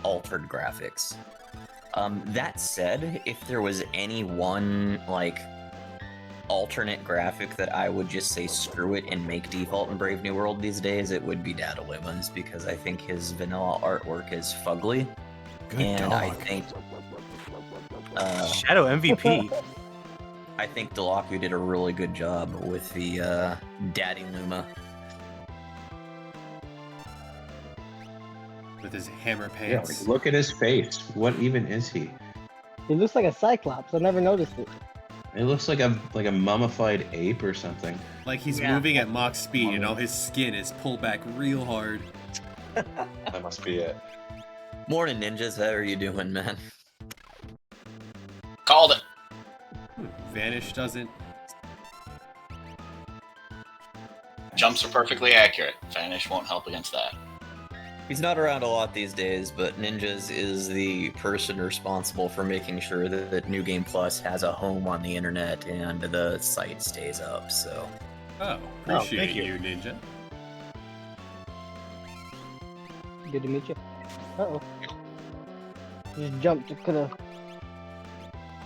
C: altered graphics. That said, if there was any one, like, alternate graphic that I would just say screw it and make default in Brave New World these days, it would be Dadaluma's, because I think his vanilla artwork is fugly.
A: Good
C: and
A: dog.
C: I think
E: Shadow MVP.
C: I think Delaku did a really good job with the Daddy Luma.
A: With his hammer
F: Yeah,
A: pants.
F: like, look at his face. What even is he?
D: He looks like a Cyclops. I never noticed it.
F: It looks like a mummified ape or something.
A: Like he's
E: Yeah.
A: moving at Mach speed and all his skin is pulled back real hard.
F: That must be it.
C: Morning, ninjas. How are you doing, man?
B: Called it.
A: Vanish doesn't.
B: Jumps are perfectly accurate. Vanish won't help against that.
C: He's not around a lot these days, but Ninjas is the person responsible for making sure that New Game Plus has a home on the internet and the site stays up, so...
A: Oh, appreciate
E: thank
A: you,
E: you.
A: Ninja.
D: Good to meet you. Uh-oh. Just jumped to put a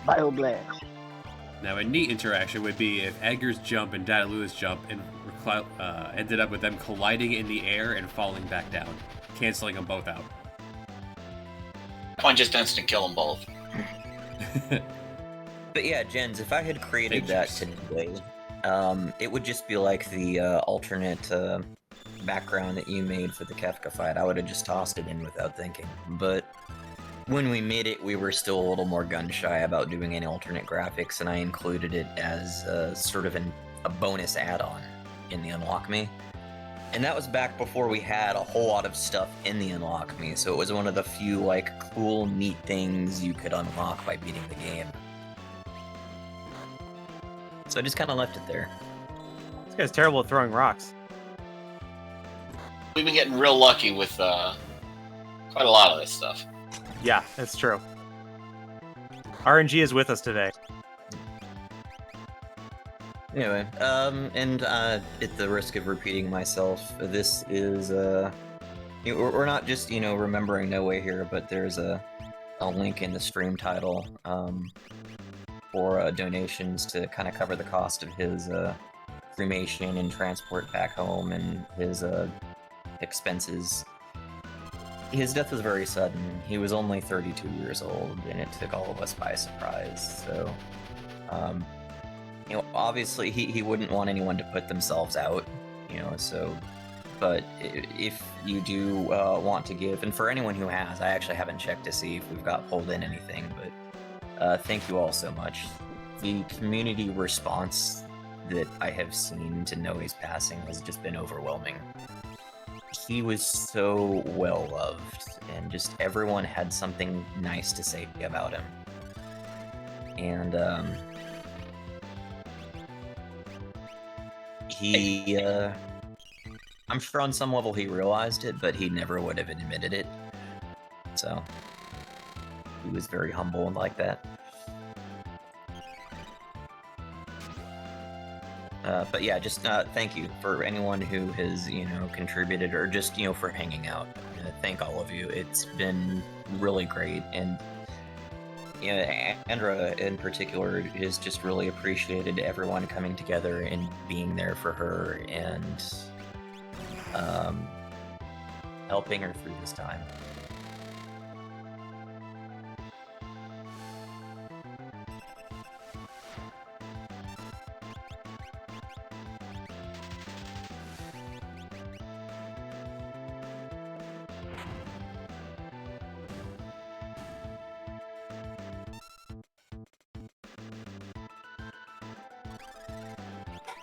D: bioblast.
A: Now, a neat interaction would be if Edgar's jump and Dadalua's jump ended up with them colliding in the air and falling back down, canceling them both out.
B: One just instant kill them both.
C: But yeah, Jens, if I had created that today, it would just be like the alternate background that you made for the Kefka fight. I would have just tossed it in without thinking. But when we made it, we were still a little more gun-shy about doing any alternate graphics, and I included it as sort of a bonus add-on in the Unlock Me. And that was back before we had a whole lot of stuff in the Unlock Me, so it was one of the few, like, cool, neat things you could unlock by beating the game. So I just kind of left it there.
E: This guy's terrible at throwing rocks.
B: We've been getting real lucky with quite a lot of this stuff.
E: Yeah, that's true. RNG is with us today.
C: Anyway, and at the risk of repeating myself, this is, we're not just, remembering No Way here, but there's a a link in the stream title for donations to kind of cover the cost of his cremation and transport back home and his expenses. His death was very sudden. He was only 32 years old, and it took all of us by surprise. So, obviously he wouldn't want anyone to put themselves out, so... But if you do want to give, and for anyone who has, I actually haven't checked to see if we've got pulled in anything, but thank you all so much. The community response that I have seen to Noe's passing has just been overwhelming. He was so well loved, and just everyone had something nice to say about him. And he... I'm sure on some level he realized it, but he never would have admitted it. So, he was very humble and like that. But yeah, just thank you for anyone who has, contributed or just, for hanging out. Thank all of you. It's been really great. And, Andra in particular has just really appreciated everyone coming together and being there for her and helping her through this time.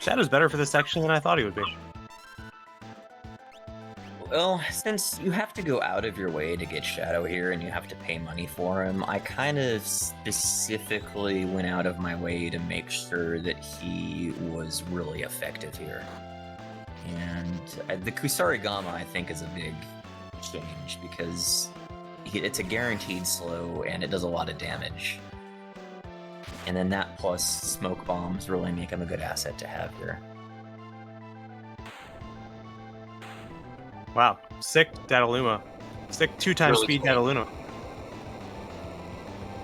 E: Shadow's better for this section than I thought he would be.
C: Well, since you have to go out of your way to get Shadow here and you have to pay money for him, I kind of specifically went out of my way to make sure that he was really effective here. And the Kusarigama, I think, is a big change because it's a guaranteed slow and it does a lot of damage. And then that plus smoke bombs really make him a good asset to have here.
E: Wow, sick Dataluma. Sick 2x
B: Really
E: speed
B: cool.
E: Dataluma.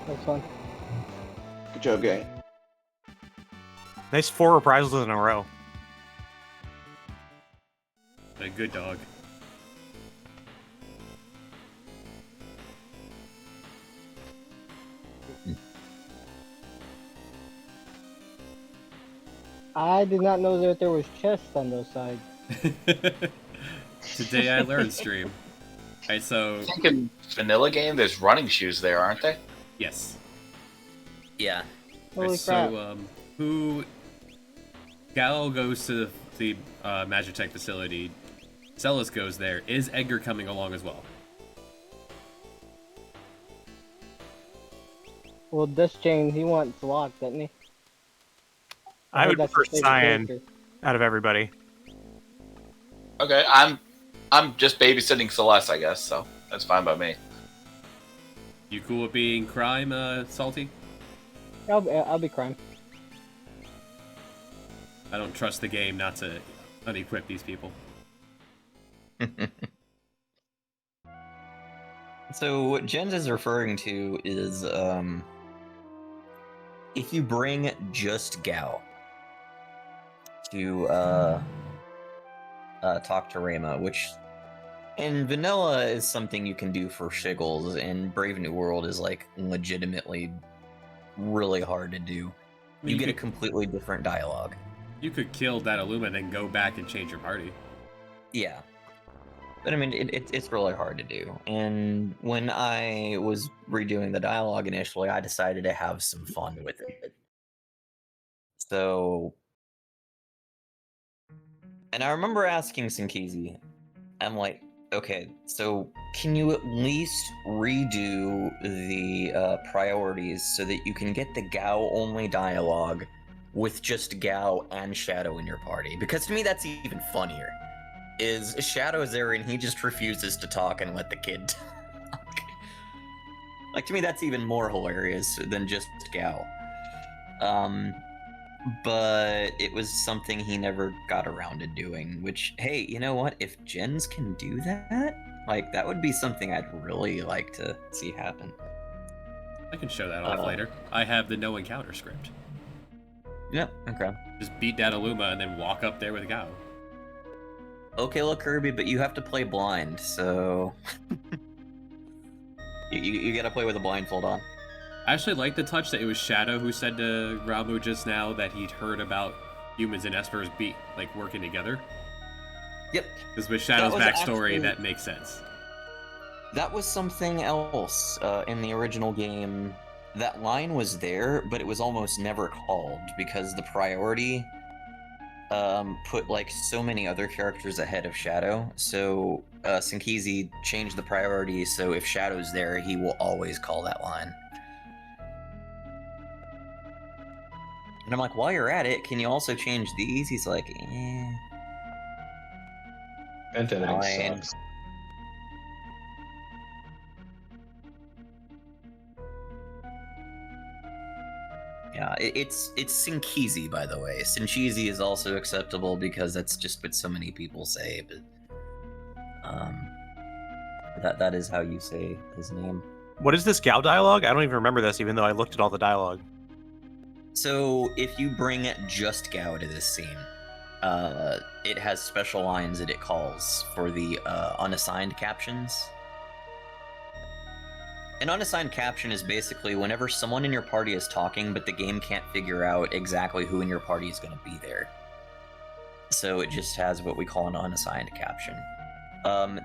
D: That's fun.
F: Good job, guy.
E: Nice 4 reprisals in a row.
A: A good dog.
D: I did not know that there was chests on those sides.
A: Today I learned stream. Alright, so
B: I think in vanilla game, there's running shoes there, aren't they?
A: yes.
C: Yeah.
D: Holy
A: Alright,
D: crap.
A: so who Gal goes to the Magitech facility. Celis goes there. Is Edgar coming along as well?
D: Well, this chain, he wants locked, doesn't he?
E: I
D: heard
E: would
D: that's
E: prefer
D: his favorite
E: Cyan
D: character.
E: out of everybody.
B: Okay, I'm just babysitting Celeste, I guess, so that's fine by me.
A: You cool with being crime, Salty?
D: I'll be crime.
A: I don't trust the game not to unequip these people.
C: So what Jens is referring to is if you bring just Gao to talk to Rayma, which in vanilla is something you can do for shiggles, and Brave New World is like legitimately really hard to do. You get a completely different dialogue.
A: You could kill Dataluma and then go back and change your party.
C: Yeah. But I mean, it's really hard to do. And when I was redoing the dialogue initially, I decided to have some fun with it. So... And I remember asking Sinkizi, I'm like, okay, so can you at least redo the priorities so that you can get the Gao-only dialogue with just Gao and Shadow in your party? Because to me, that's even funnier. Is Shadow's there and he just refuses to talk and let the kid talk. Like, to me, that's even more hilarious than just Gao. But it was something he never got around to doing, which, hey, you know what? If Jens can do that, like, that would be something I'd really like to see happen.
A: I can show that off later. I have the no encounter script.
C: Yep. Okay.
A: Just beat down a Luma and then walk up there with a Gao.
C: Okay, look, Kirby, but you have to play blind, so you gotta play with a blindfold on.
A: I actually like the touch that it was Shadow who said to Ramu just now that he'd heard about humans and Espers working together.
C: Yep.
A: Because with Shadow's backstory,
C: actually,
A: that makes sense.
C: That was something else in the original game. That line was there, but it was almost never called because the priority put like so many other characters ahead of Shadow. So Sinkizi changed the priority, so if Shadow's there, he will always call that line. And I'm like, while you're at it, can you also change these? He's like, eh.
F: Vent editing
C: Fine.
F: sucks.
C: Yeah, it's Sinkizi, by the way. Sinchizi is also acceptable because that's just what so many people say, but that is how you say his name.
E: What is this Gao dialogue? I don't even remember this, even though I looked at all the dialogue.
C: So if you bring just Gao to this scene, it has special lines that it calls for the unassigned captions. An unassigned caption is basically whenever someone in your party is talking, but the game can't figure out exactly who in your party is going to be there. So it just has what we call an unassigned caption.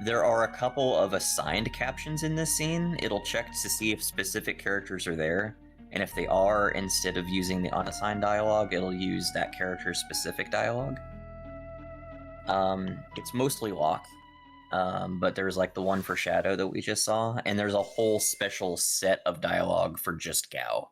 C: There are a couple of assigned captions in this scene. It'll check to see if specific characters are there, and if they are, instead of using the unassigned dialogue, it'll use that character's specific dialogue. It's mostly locked. But there's like the one for Shadow that we just saw, and there's a whole special set of dialogue for just Gao.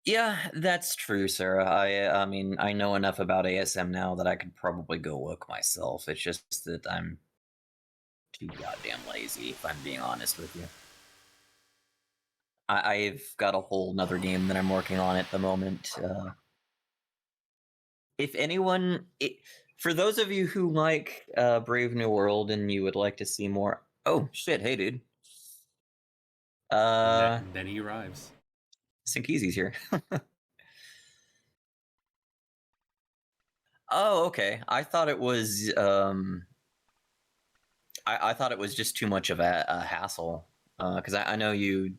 C: Yeah, that's true, Sarah. I mean, I know enough about ASM now that I could probably go look myself. It's just that I'm too goddamn lazy, if I'm being honest with you. I've got a whole nother game that I'm working on at the moment. If anyone... For those of you who like Brave New World and you would like to see more... Oh, shit, hey, dude.
A: And then he arrives.
C: Sinkizi's here. Oh, okay. I thought it was... I thought it was just too much of a hassle. Because I know you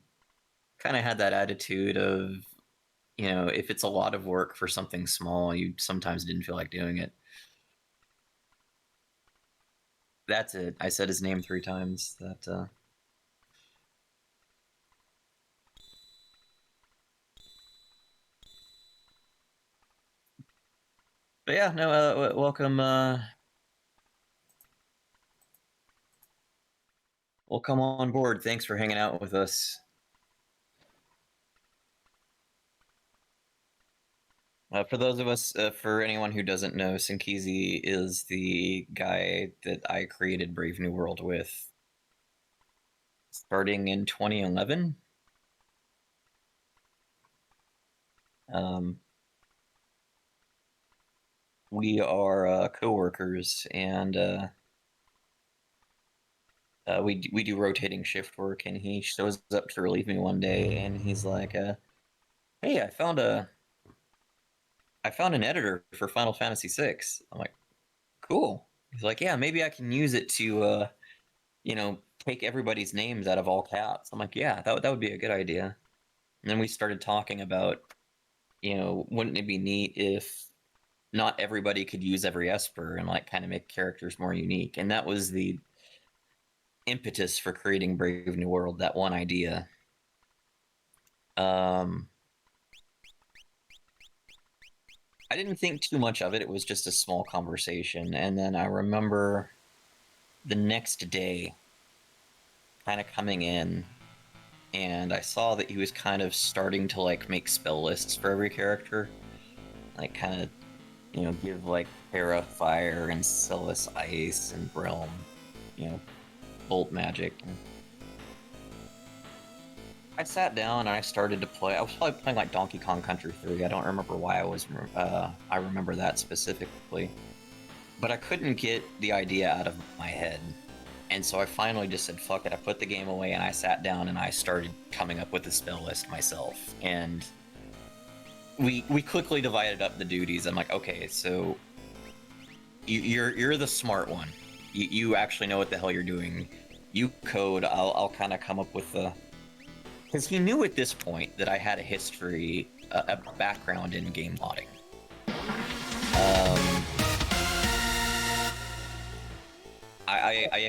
C: kind of had that attitude of, you know, if it's a lot of work for something small, you sometimes didn't feel like doing it. That's it. I said his name 3 times. That, But yeah, no, welcome, welcome on board. Thanks for hanging out with us. For those of us, for anyone who doesn't know, Sinkizi is the guy that I created Brave New World with starting in 2011. We are co-workers, and we do rotating shift work, and he shows up to relieve me one day, and he's like, hey, I found an editor for Final Fantasy VI. I'm like, cool. He's like, yeah, maybe I can use it to, you know, take everybody's names out of all caps. I'm like, yeah, that would be a good idea. And then we started talking about, you know, wouldn't it be neat if not everybody could use every Esper and like kind of make characters more unique? And that was the impetus for creating Brave New World, that one idea. I didn't think too much of it. It was just a small conversation. And then I remember the next day kind of coming in, and I saw that he was kind of starting to like make spell lists for every character. Like kind of, you know, give like Terra Fire and Celis Ice and Realm, you know, Bolt Magic. And I sat down and I started to play. I was probably playing like Donkey Kong Country 3. I don't remember why I remember that specifically. But I couldn't get the idea out of my head. And so I finally just said, fuck it. I put the game away and I sat down and I started coming up with a spell list myself. And we quickly divided up the duties. I'm like, okay, so you're the smart one. You actually know what the hell you're doing. You code. I'll kind of come up with the... Because he knew at this point that I had a history, a background in game modding.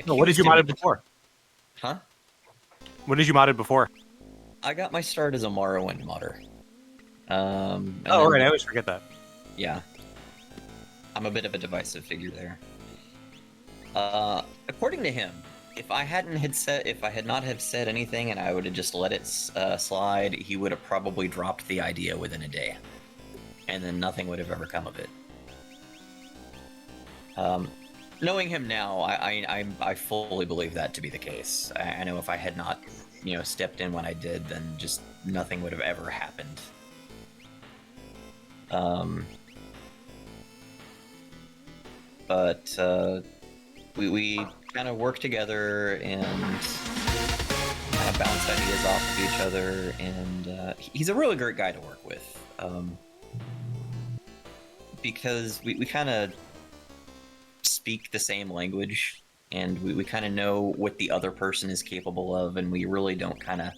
E: What did you modded before?
C: Huh?
E: What did you modded before?
C: I got my start as a Morrowind modder.
E: Oh, right. I always forget that.
C: Yeah. I'm a bit of a divisive figure there. According to him, if I had not have said anything and I would have just let it slide, he would have probably dropped the idea within a day, and then nothing would have ever come of it. Knowing him now, I fully believe that to be the case. I know if I had not, stepped in when I did, then just nothing would have ever happened. But we kind of worked together and kind of bounced ideas off of each other, and he's a really great guy to work with. Because we kind of speak the same language, and we kind of know what the other person is capable of, and we really don't kind of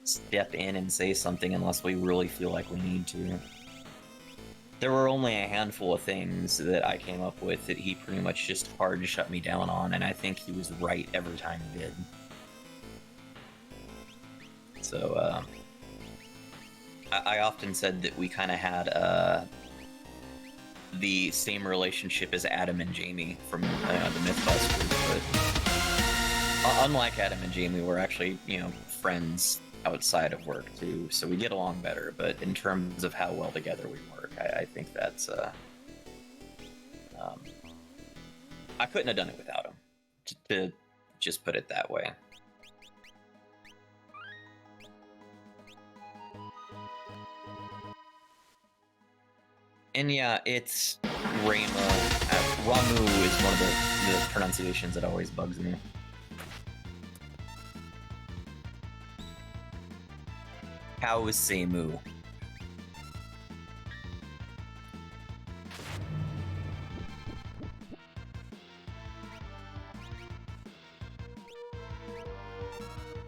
C: step in and say something unless we really feel like we need to. There were only a handful of things that I came up with that he pretty much just hard to shut me down on, and I think he was right every time he did. So, I often said that we kind of had the same relationship as Adam and Jamie from the Mythbusters, but unlike Adam and Jamie, we're actually, friends outside of work too, so we get along better. But in terms of how well together we work, I think that's I couldn't have done it without him, to just put it that way. And yeah, it's Rama. Ramu is one of the pronunciations that always bugs me. How is Seimu?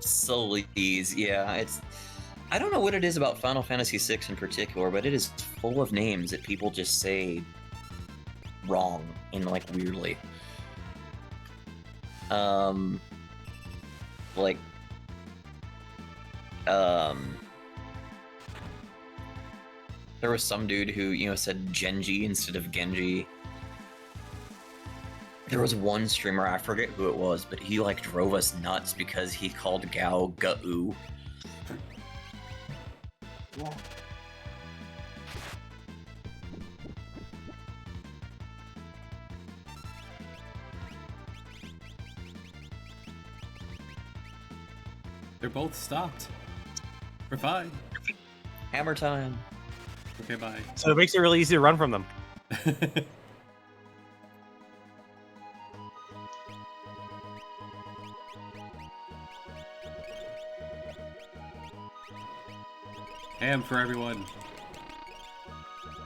C: Solis, yeah, it's... I don't know what it is about Final Fantasy VI in particular, but it is full of names that people just say wrong and, weirdly. There was some dude who, said Genji instead of Genji. There was one streamer, I forget who it was, but he, drove us nuts because he called Gao Ga'u.
D: Yeah.
A: They're both stopped. We're fine.
C: Hammer time.
A: Okay, bye.
E: So it makes it really easy to run from them.
A: Ham for everyone.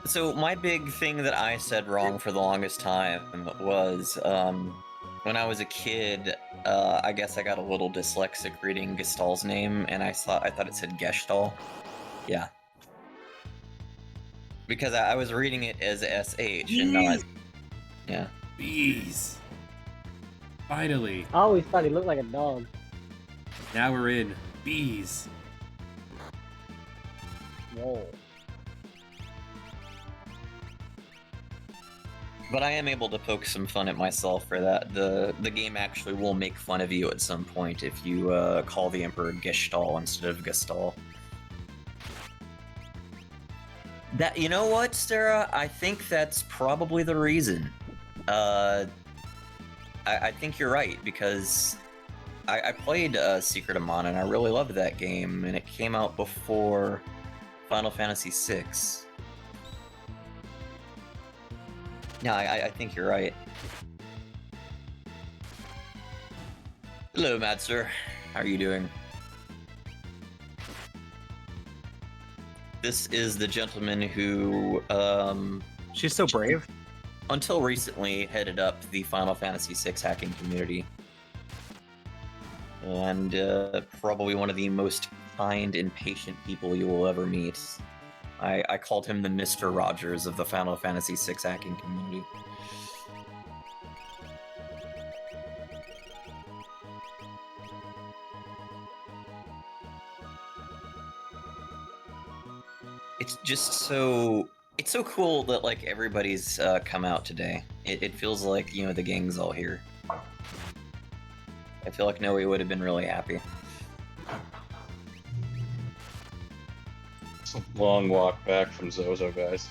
C: So my big thing that I said wrong for the longest time was when I was a kid. I guess I got a little dyslexic reading Gestal's name, and I thought it said Gestall. Yeah, because I was reading it as SH and not. Yeah.
A: Bees. Finally.
D: I always thought he looked like a dog.
A: Now we're in. Bees.
D: Whoa.
C: But I am able to poke some fun at myself for that. The game actually will make fun of you at some point if you call the Emperor Gestall instead of Gestal. That, you know what, Sarah? I think that's probably the reason. I think you're right, because I played Secret of Mana and I really loved that game, and it came out before Final Fantasy VI. Yeah, I think you're right. Hello, Mad Sir. How are you doing? This is the gentleman who,
E: She's so brave.
C: until recently, headed up the Final Fantasy VI hacking community. And probably one of the most kind and patient people you will ever meet. I called him the Mr. Rogers of the Final Fantasy VI hacking community. It's just so... It's so cool that, like, everybody's come out today. It feels like, you know, the gang's all here. I feel like Noe would have been really happy.
F: It's a long walk back from Zozo, guys.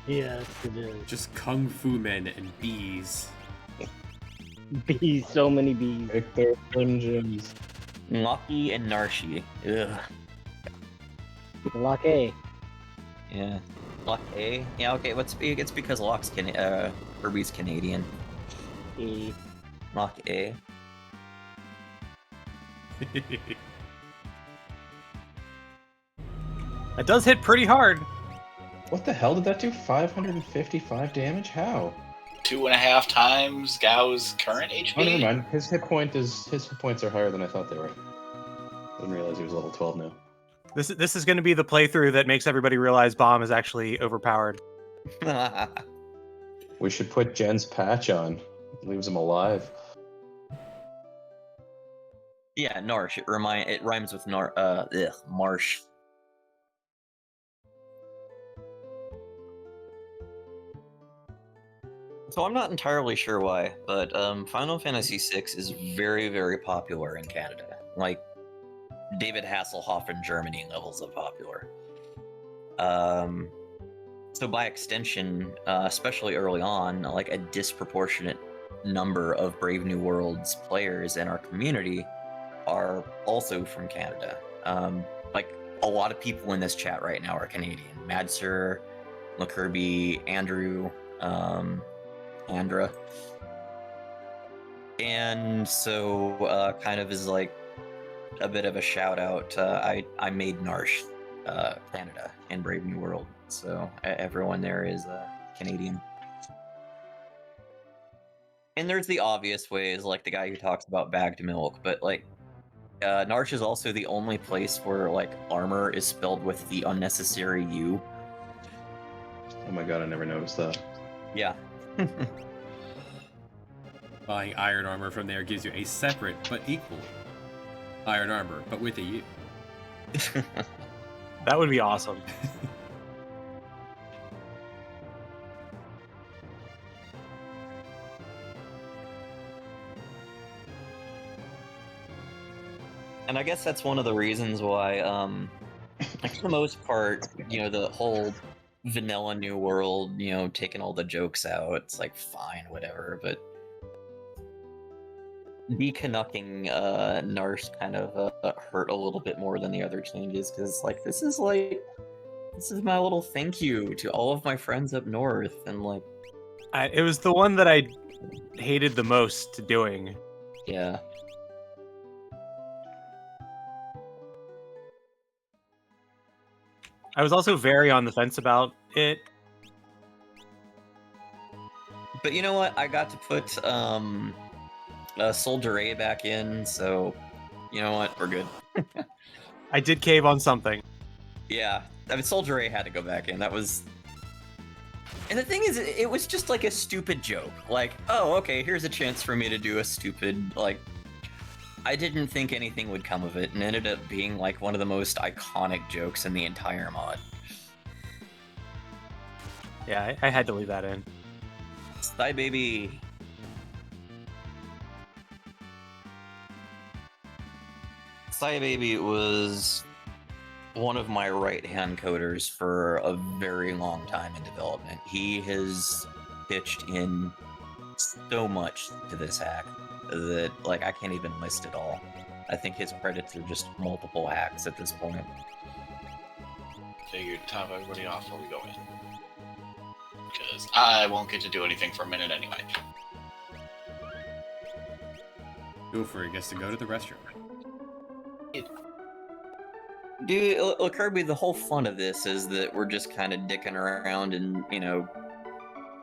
D: Yes, it is.
A: Just kung fu men and bees.
D: Bees, so many bees.
F: Pick their engines.
C: Ngaki and Narshi. Ugh.
D: Lock A.
C: Yeah. Lock A? Yeah, okay, it's because Kirby's Canadian.
D: A.
C: Lock A.
E: It does hit pretty hard.
F: What the hell did that do? 555 damage? How?
B: 2.5 times Gao's current HP.
F: Oh, never mind. His hit points are higher than I thought they were. Didn't realize he was level 12 now.
E: This is going to be the playthrough that makes everybody realize Bomb is actually overpowered.
F: We should put Jen's patch on. It leaves him alive.
C: Yeah, Narsh. It rhymes with Marsh. So I'm not entirely sure why, but Final Fantasy VI is very, very popular in Canada. Like David Hasselhoff in Germany levels of popular. So by extension, especially early on, like a disproportionate number of Brave New Worlds players in our community are also from Canada. Like a lot of people in this chat right now are Canadian. Madser, McKirby, Andrew, Andra. And so kind of is like a bit of a shout out. I made Narsh Canada and Brave New World, so everyone there is Canadian. And there's the obvious ways, like the guy who talks about bagged milk, but like Narsh is also the only place where like armor is spelled with the unnecessary U.
F: Oh my god, I never noticed that.
C: Yeah.
A: Buying iron armor from there gives you a separate but equal iron armor, but with a U.
E: That would be awesome.
C: And I guess that's one of the reasons why, like for the most part, you know, the whole vanilla New World, you know, taking all the jokes out, it's like fine, whatever. But de-canucking Narsh kind of hurt a little bit more than the other changes, because like this is my little thank you to all of my friends up north, and like
E: It was the one that I hated the most doing.
C: yeah.
E: I was also very on the fence about it.
C: But you know what? I got to put Soldier A back in, so you know what? We're good.
E: I did cave on something.
C: Yeah, I mean, Soldier A had to go back in. That was... And the thing is, it was just like a stupid joke. Like, oh, okay, here's a chance for me to do a stupid, like... I didn't think anything would come of it, and ended up being like one of the most iconic jokes in the entire mod.
E: Yeah, I had to leave that in.
C: Sty baby! Sty baby was one of my right-hand coders for a very long time in development. He has pitched in so much to this hack that, like, I can't even list it all. I think his credits are just multiple hacks at this point.
B: Figured top everybody off while we go in. Because I won't get to do anything for a minute anyway.
A: Go for it. Gets to go to the restroom.
C: Dude, look, Kirby, the whole fun of this is that we're just kind of dicking around, and, you know,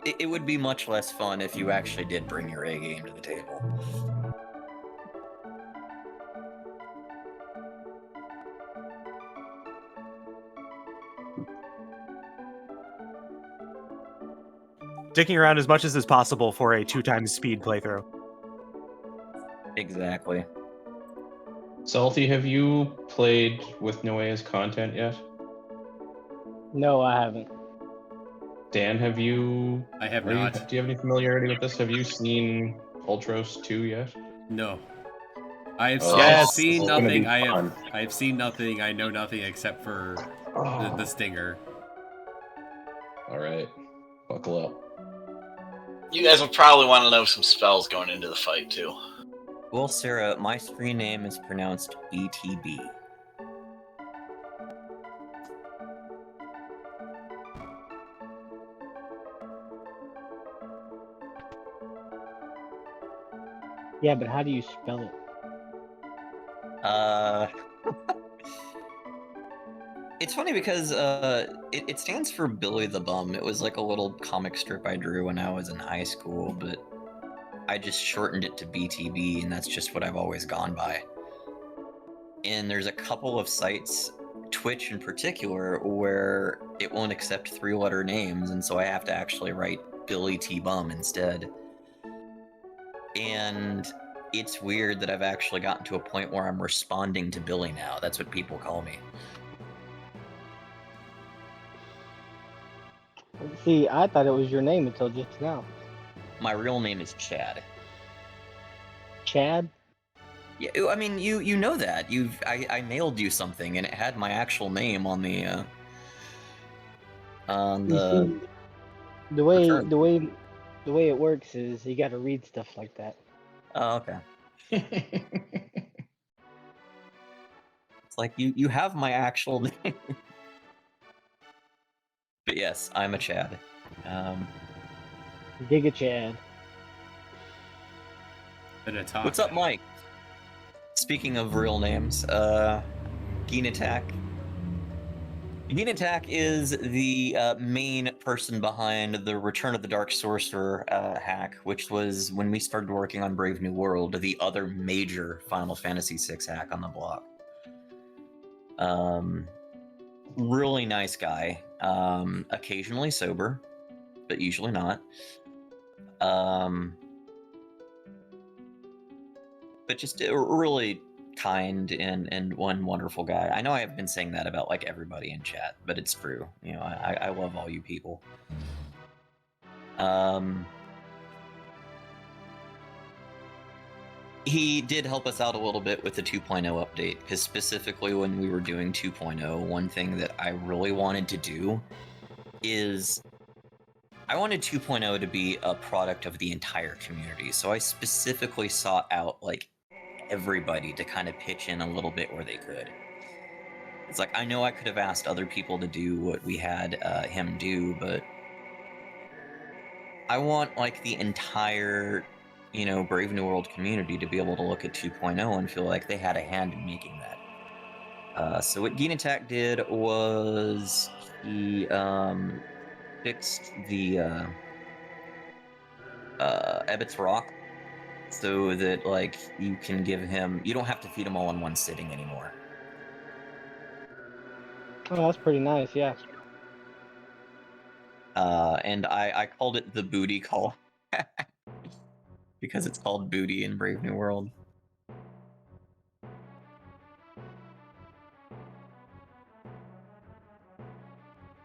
C: it would be much less fun if you actually did bring your A game to the table.
E: Dicking around as much as is possible for a 2x speed playthrough.
C: Exactly.
F: Salty, have you played with NoweaH's content yet?
D: No, I haven't.
F: Dan, have you?
A: I have
F: do you
A: not.
F: have any familiarity with this? Have you seen Ultros 2 yet?
A: No. I have
E: Yes.
A: seen
F: It's gonna
A: nothing.
F: be
A: I
F: fun.
A: have seen nothing. I know nothing except for the stinger.
F: All right, buckle up.
B: You guys will probably want to know some spells going into the fight too.
C: Well, Sarah, my screen name is pronounced BTB.
D: Yeah, but how do you spell it?
C: It's funny because it stands for Billy the Bum. It was like a little comic strip I drew when I was in high school, but I just shortened it to BTB, and that's just what I've always gone by. And there's a couple of sites, Twitch in particular, where it won't accept 3-letter names, and so I have to actually write Billy T Bum instead. And it's weird that I've actually gotten to a point where I'm responding to Billy now. That's what people call me.
D: See, I thought it was your name until just now.
C: My real name is Chad.
D: Chad?
C: Yeah, I mean, you know that. I mailed you something, and it had my actual name on the
D: You see, the
C: return.
D: way it works is you got to read stuff like that.
C: Oh, okay. It's like you have my actual name. But yes, I'm a Chad.
D: Giga Chad.
A: Been a talk.
C: What's up, Mike? Speaking of real names, Geenattack. Geenattack is the main person behind the Return of the Dark Sorcerer hack, which was, when we started working on Brave New World, the other major Final Fantasy VI hack on the block. Really nice guy. Occasionally sober, but usually not. But just a really kind and one wonderful guy. I know I have been saying that about like everybody in chat, but it's true. You know, I love all you people. He did help us out a little bit with the 2.0 update, because specifically when we were doing 2.0, one thing that I really wanted to do is I wanted 2.0 to be a product of the entire community. So I specifically sought out like everybody to kind of pitch in a little bit where they could. It's like, I know I could have asked other people to do what we had him do, but I want like the entire, you know, Brave New World community to be able to look at 2.0 and feel like they had a hand in making that. So what Geenattack did was he fixed the Ebbett's Rock, so that like you can give him, you don't have to feed him all in one sitting anymore.
D: Oh, that's pretty nice, yeah.
C: And I called it the booty call because it's called booty in Brave New World.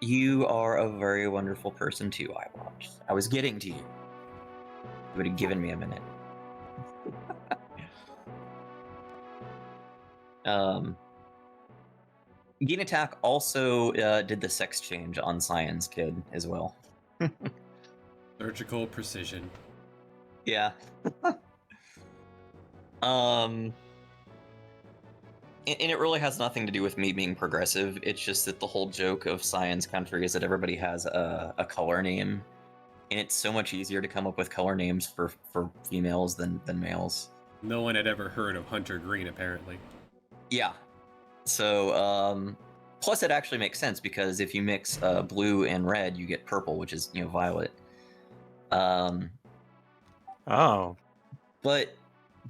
C: You are a very wonderful person too, iWatch. I was getting to you. You would have given me a minute. Geenattack also did the sex change on Cyan's kid as well.
A: Surgical precision.
C: Yeah. And it really has nothing to do with me being progressive. It's just that the whole joke of Cyan's country is that everybody has a color name, and it's so much easier to come up with color names for females than males.
A: No one had ever heard of Hunter Green, apparently.
C: Yeah. So, plus it actually makes sense because if you mix blue and red, you get purple, which is violet.
E: Oh.
C: But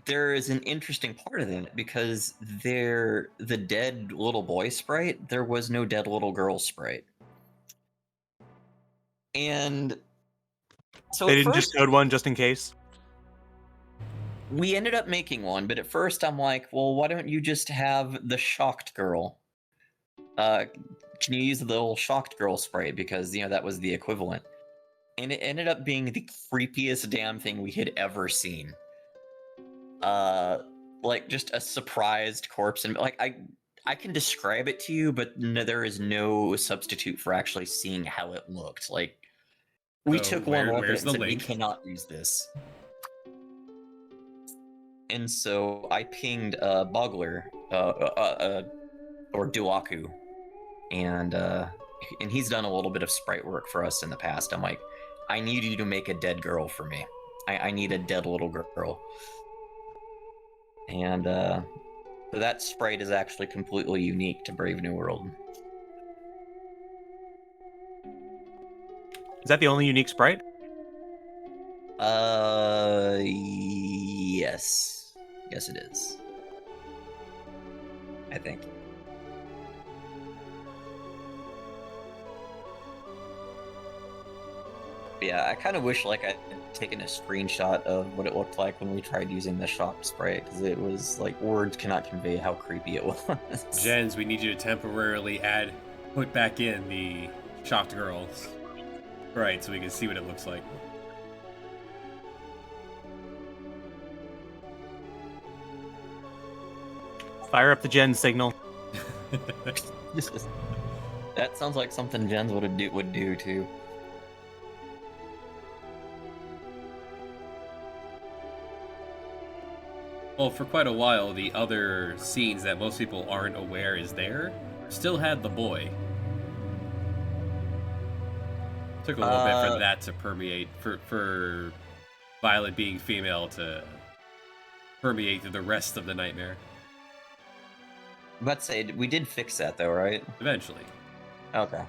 C: there is an interesting part of that because the dead little boy sprite, there was no dead little girl sprite. And so
E: They
C: at
E: didn't
C: first,
E: just code one just in case?
C: we ended up making one, but at first I'm like, well, why don't you just have the shocked girl? Can you use the little shocked girl sprite? Because, that was the equivalent. And it ended up being the creepiest damn thing we had ever seen. Like just a surprised corpse, and like I can describe it to you, but no, there is no substitute for actually seeing how it looked. Like we
A: So
C: took one look at it
A: where's
C: and
A: the
C: said we
A: link?
C: cannot use this. And so I pinged Bogler or Duaku, and he's done a little bit of sprite work for us in the past. I'm like, I need you to make a dead girl for me. I need a dead little girl. And so that sprite is actually completely unique to Brave New World.
E: Is that the only unique sprite?
C: Yes. Yes, it is. I think. Yeah, I kind of wish like I'd taken a screenshot of what it looked like when we tried using the shocked sprite, because it was like words cannot convey how creepy it was.
A: Jens, we need you to temporarily put back in the shocked girls. Right, so we can see what it looks like.
E: Fire up the gen signal.
C: That sounds like something Jens would do too.
A: Well, for quite a while, the other scenes that most people aren't aware is there still had the boy. Took a little bit for that to permeate, for Violet being female to permeate through the rest of the nightmare.
C: I'm about to say, we did fix that though, right?
A: Eventually.
C: Okay.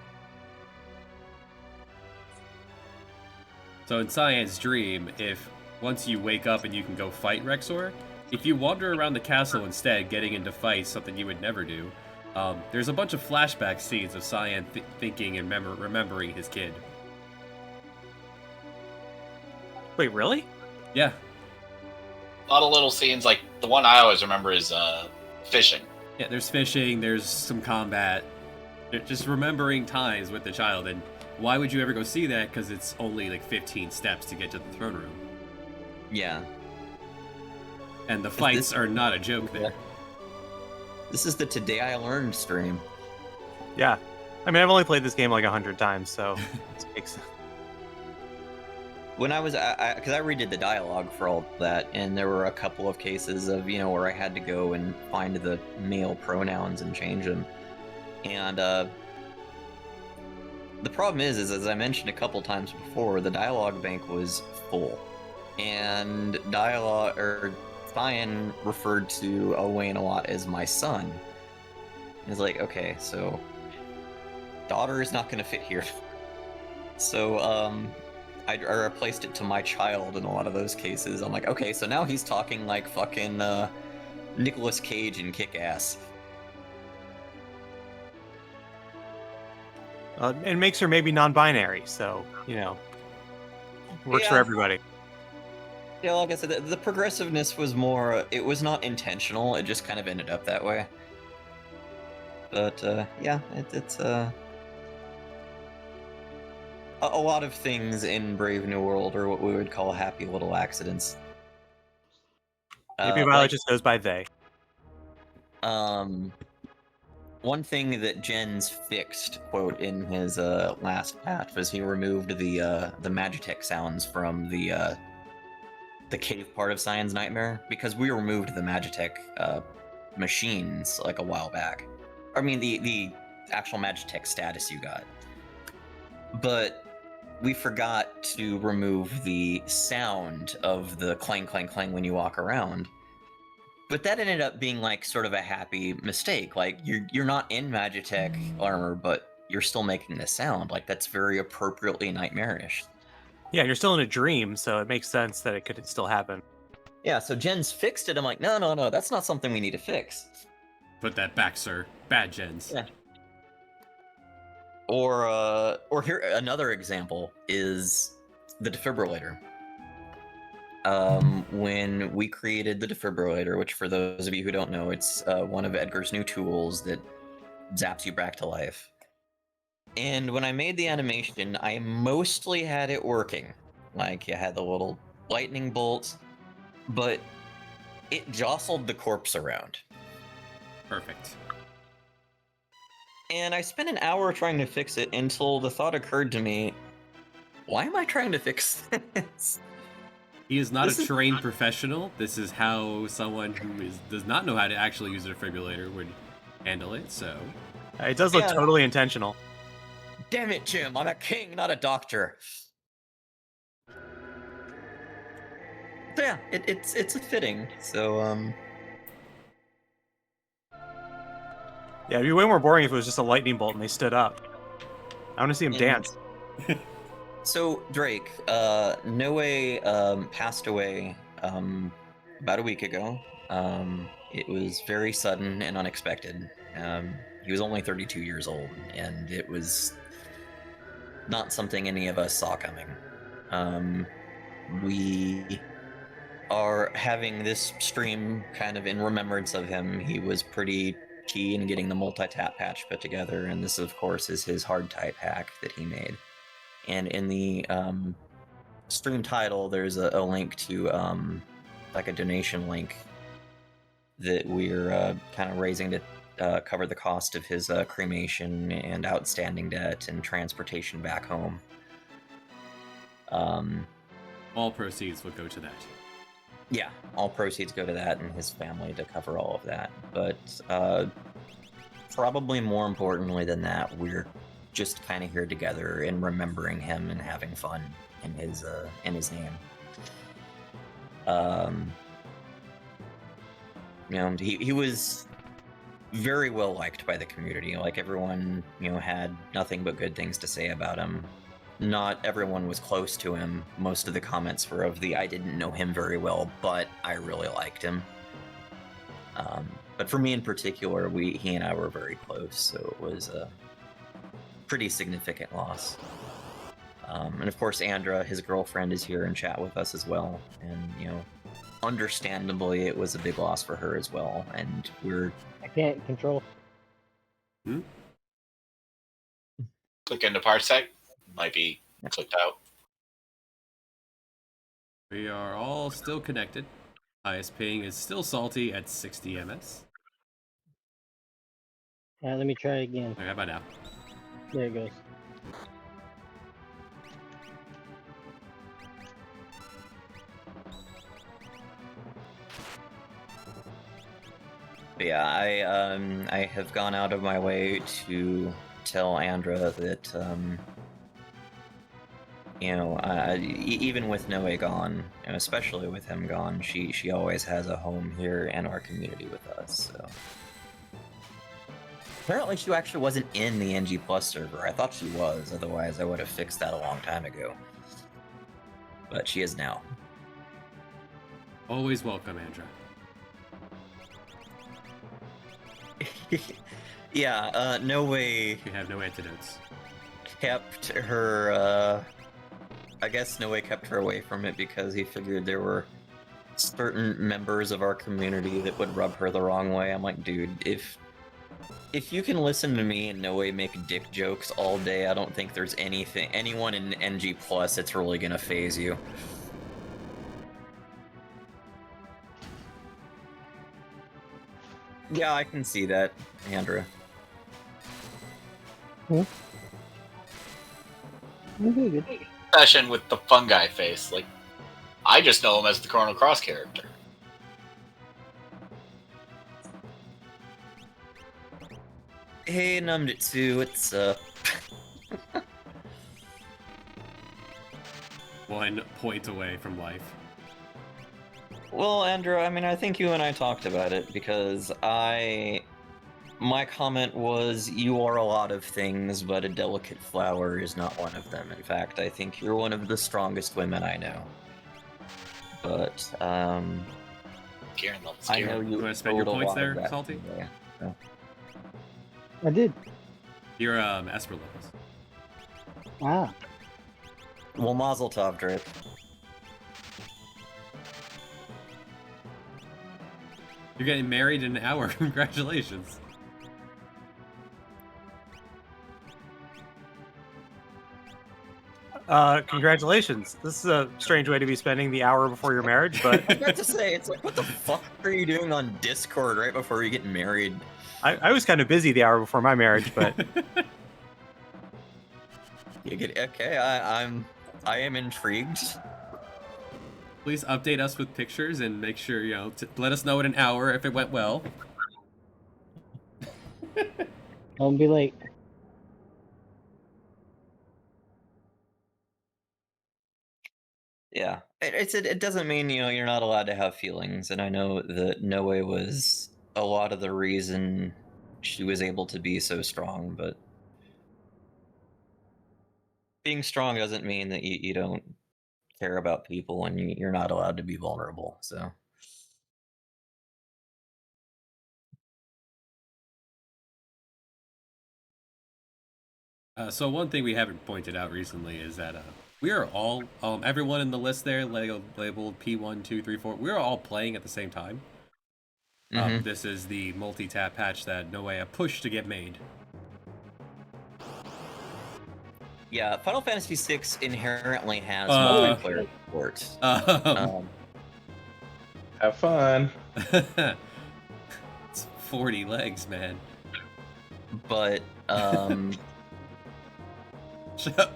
A: So in Cyan's dream, if once you wake up and you can go fight Rexor, if you wander around the castle instead, getting into fights, something you would never do, there's a bunch of flashback scenes of Cyan thinking and remembering his kid.
E: Wait, really?
A: Yeah.
B: A lot of little scenes, like the one I always remember is fishing.
A: Yeah, there's fishing, there's some combat. Just remembering times with the child. And why would you ever go see that? Because it's only like 15 steps to get to the throne room.
C: Yeah.
A: And the fights are not a joke there.
C: This is the Today I Learned stream.
E: Yeah. I mean, I've only played this game like 100 times, so it makes
C: When I was, because I redid the dialogue for all that, and there were a couple of cases of, where I had to go and find the male pronouns and change them. And the problem is as I mentioned a couple times before, the dialogue bank was full. And Cyan referred to Owain a lot as my son. It's like, okay, so daughter is not going to fit here. So, I replaced it to my child in a lot of those cases. I'm like, okay, so now he's talking like fucking Nicolas Cage in Kick-Ass.
E: it makes her maybe non-binary, so, works for everybody.
C: Yeah, like I said, the progressiveness was more, it was not intentional, it just kind of ended up that way. But, yeah, it's a lot of things in Brave New World are what we would call happy little accidents.
E: Maybe Violet just goes by they.
C: One thing that Jens fixed, quote, in his last patch was he removed the Magitech sounds from the cave part of Cyan's Nightmare, because we removed the Magitech machines like a while back. I mean, the actual Magitech status you got. But we forgot to remove the sound of the clang, clang, clang when you walk around. But that ended up being like sort of a happy mistake. Like you're not in Magitech armor, but you're still making this sound. Like that's very appropriately nightmarish.
E: Yeah, you're still in a dream, so it makes sense that it could still happen.
C: Yeah, so Jen's fixed it. I'm like, no, that's not something we need to fix.
A: Put that back, sir. Bad gens.
C: Yeah. Or here another example is the defibrillator. When we created the defibrillator, which for those of you who don't know, it's one of Edgar's new tools that zaps you back to life. And when I made the animation, I mostly had it working. Like, you had the little lightning bolts, but it jostled the corpse around.
A: Perfect.
C: And I spent an hour trying to fix it until the thought occurred to me, why am I trying to fix this?
A: He is not a trained professional. This is how someone who does not know how to actually use a defibrillator would handle it, so...
E: It does look
C: Yeah.
E: totally intentional.
C: Damn it, Jim, I'm a king, not a doctor. So yeah, it's a fitting. So
E: Yeah, it'd be way more boring if it was just a lightning bolt and they stood up. I want to see him dance.
C: So Drake, Noe passed away about a week ago. It was very sudden and unexpected. He was only 32 years old, and it was not something any of us saw coming. We are having this stream kind of in remembrance of him. He was pretty key in getting the multi-tap patch put together, and this, of course, is his hard type hack that he made. And in the stream title, there's a link to like a donation link that we're kind of raising to cover the cost of his cremation and outstanding debt and transportation back home.
A: All proceeds would go to that.
C: Yeah, all proceeds go to that and his family to cover all of that. But probably more importantly than that, we're just kind of here together and remembering him and having fun in his name. You know, he was very well liked by the community. Like everyone, you know, had nothing but good things to say about him. Not everyone was close to him. Most of the comments were of the I didn't know him very well, but I really liked him. But for me in particular, he and I were very close, so it was a pretty significant loss. And of course, Andra, his girlfriend, is here and chat with us as well. And, you know, understandably, it was a big loss for her as well. And we're...
D: I can't control.
B: Click into Parsec. Might be clicked out.
A: We are all still connected. Highest ping is still salty at 60 ms.
D: Let me try again.
A: Okay, how about now?
D: There it goes.
C: But yeah, I have gone out of my way to tell Andra that, you know, even with Noe gone, you know, especially with him gone, she always has a home here and our community with us, so... Apparently she actually wasn't in the NG Plus server. I thought she was, otherwise I would have fixed that a long time ago. But she is now.
A: Always welcome, Andra.
C: Yeah, Noe
A: We have no antidotes.
C: kept her, I guess Noe kept her away from it because he figured there were certain members of our community that would rub her the wrong way. I'm like, dude, if you can listen to me and Noe make dick jokes all day, I don't think there's anyone in NG Plus that's really gonna phase you. Yeah, I can see that, Andra.
D: I'm good.
B: Session with the fungi face. Like, I just know him as the Chrono Cross character.
C: Hey, Numjitsu, what's up?
A: 1 point away from life.
C: Well, Andrew, I mean, I think you and I talked about it because my comment was you are a lot of things, but a delicate flower is not one of them. In fact, I think you're one of the strongest women I know. But,
B: Kieran levels.
C: I know
B: Kieran.
C: you
A: You wanna spend your
C: owed a
A: points
C: lot of
A: there,
C: that
A: Salty?
C: to me, so.
D: I did.
A: Your Esper levels.
D: Ah.
C: Well, Mazel Tov, Drake.
A: You're getting married in an hour. Congratulations.
E: Congratulations. This is a strange way to be spending the hour before your marriage, but
C: I was about to say, it's like, what the fuck are you doing on Discord right before you get married?
E: I was kind of busy the hour before my marriage, but
C: You get okay. I am intrigued.
A: Please update us with pictures and make sure, let us know in an hour if it went well.
D: Don't be late.
C: Yeah, it doesn't mean you're not allowed to have feelings, and I know that Noe was a lot of the reason she was able to be so strong, but being strong doesn't mean that you don't care about people and you're not allowed to be vulnerable. So
A: So one thing we haven't pointed out recently is that we are all, everyone in the list there, labeled P1, 2, 3, 4, we're all playing at the same time.
C: Mhm.
A: This is the multi-tap patch that Noea pushed to get made.
C: yeah, Final Fantasy VI inherently has
A: Uh,
C: multiplayer support.
F: Have fun.
A: It's 40 legs, man.
C: But
A: Shut up.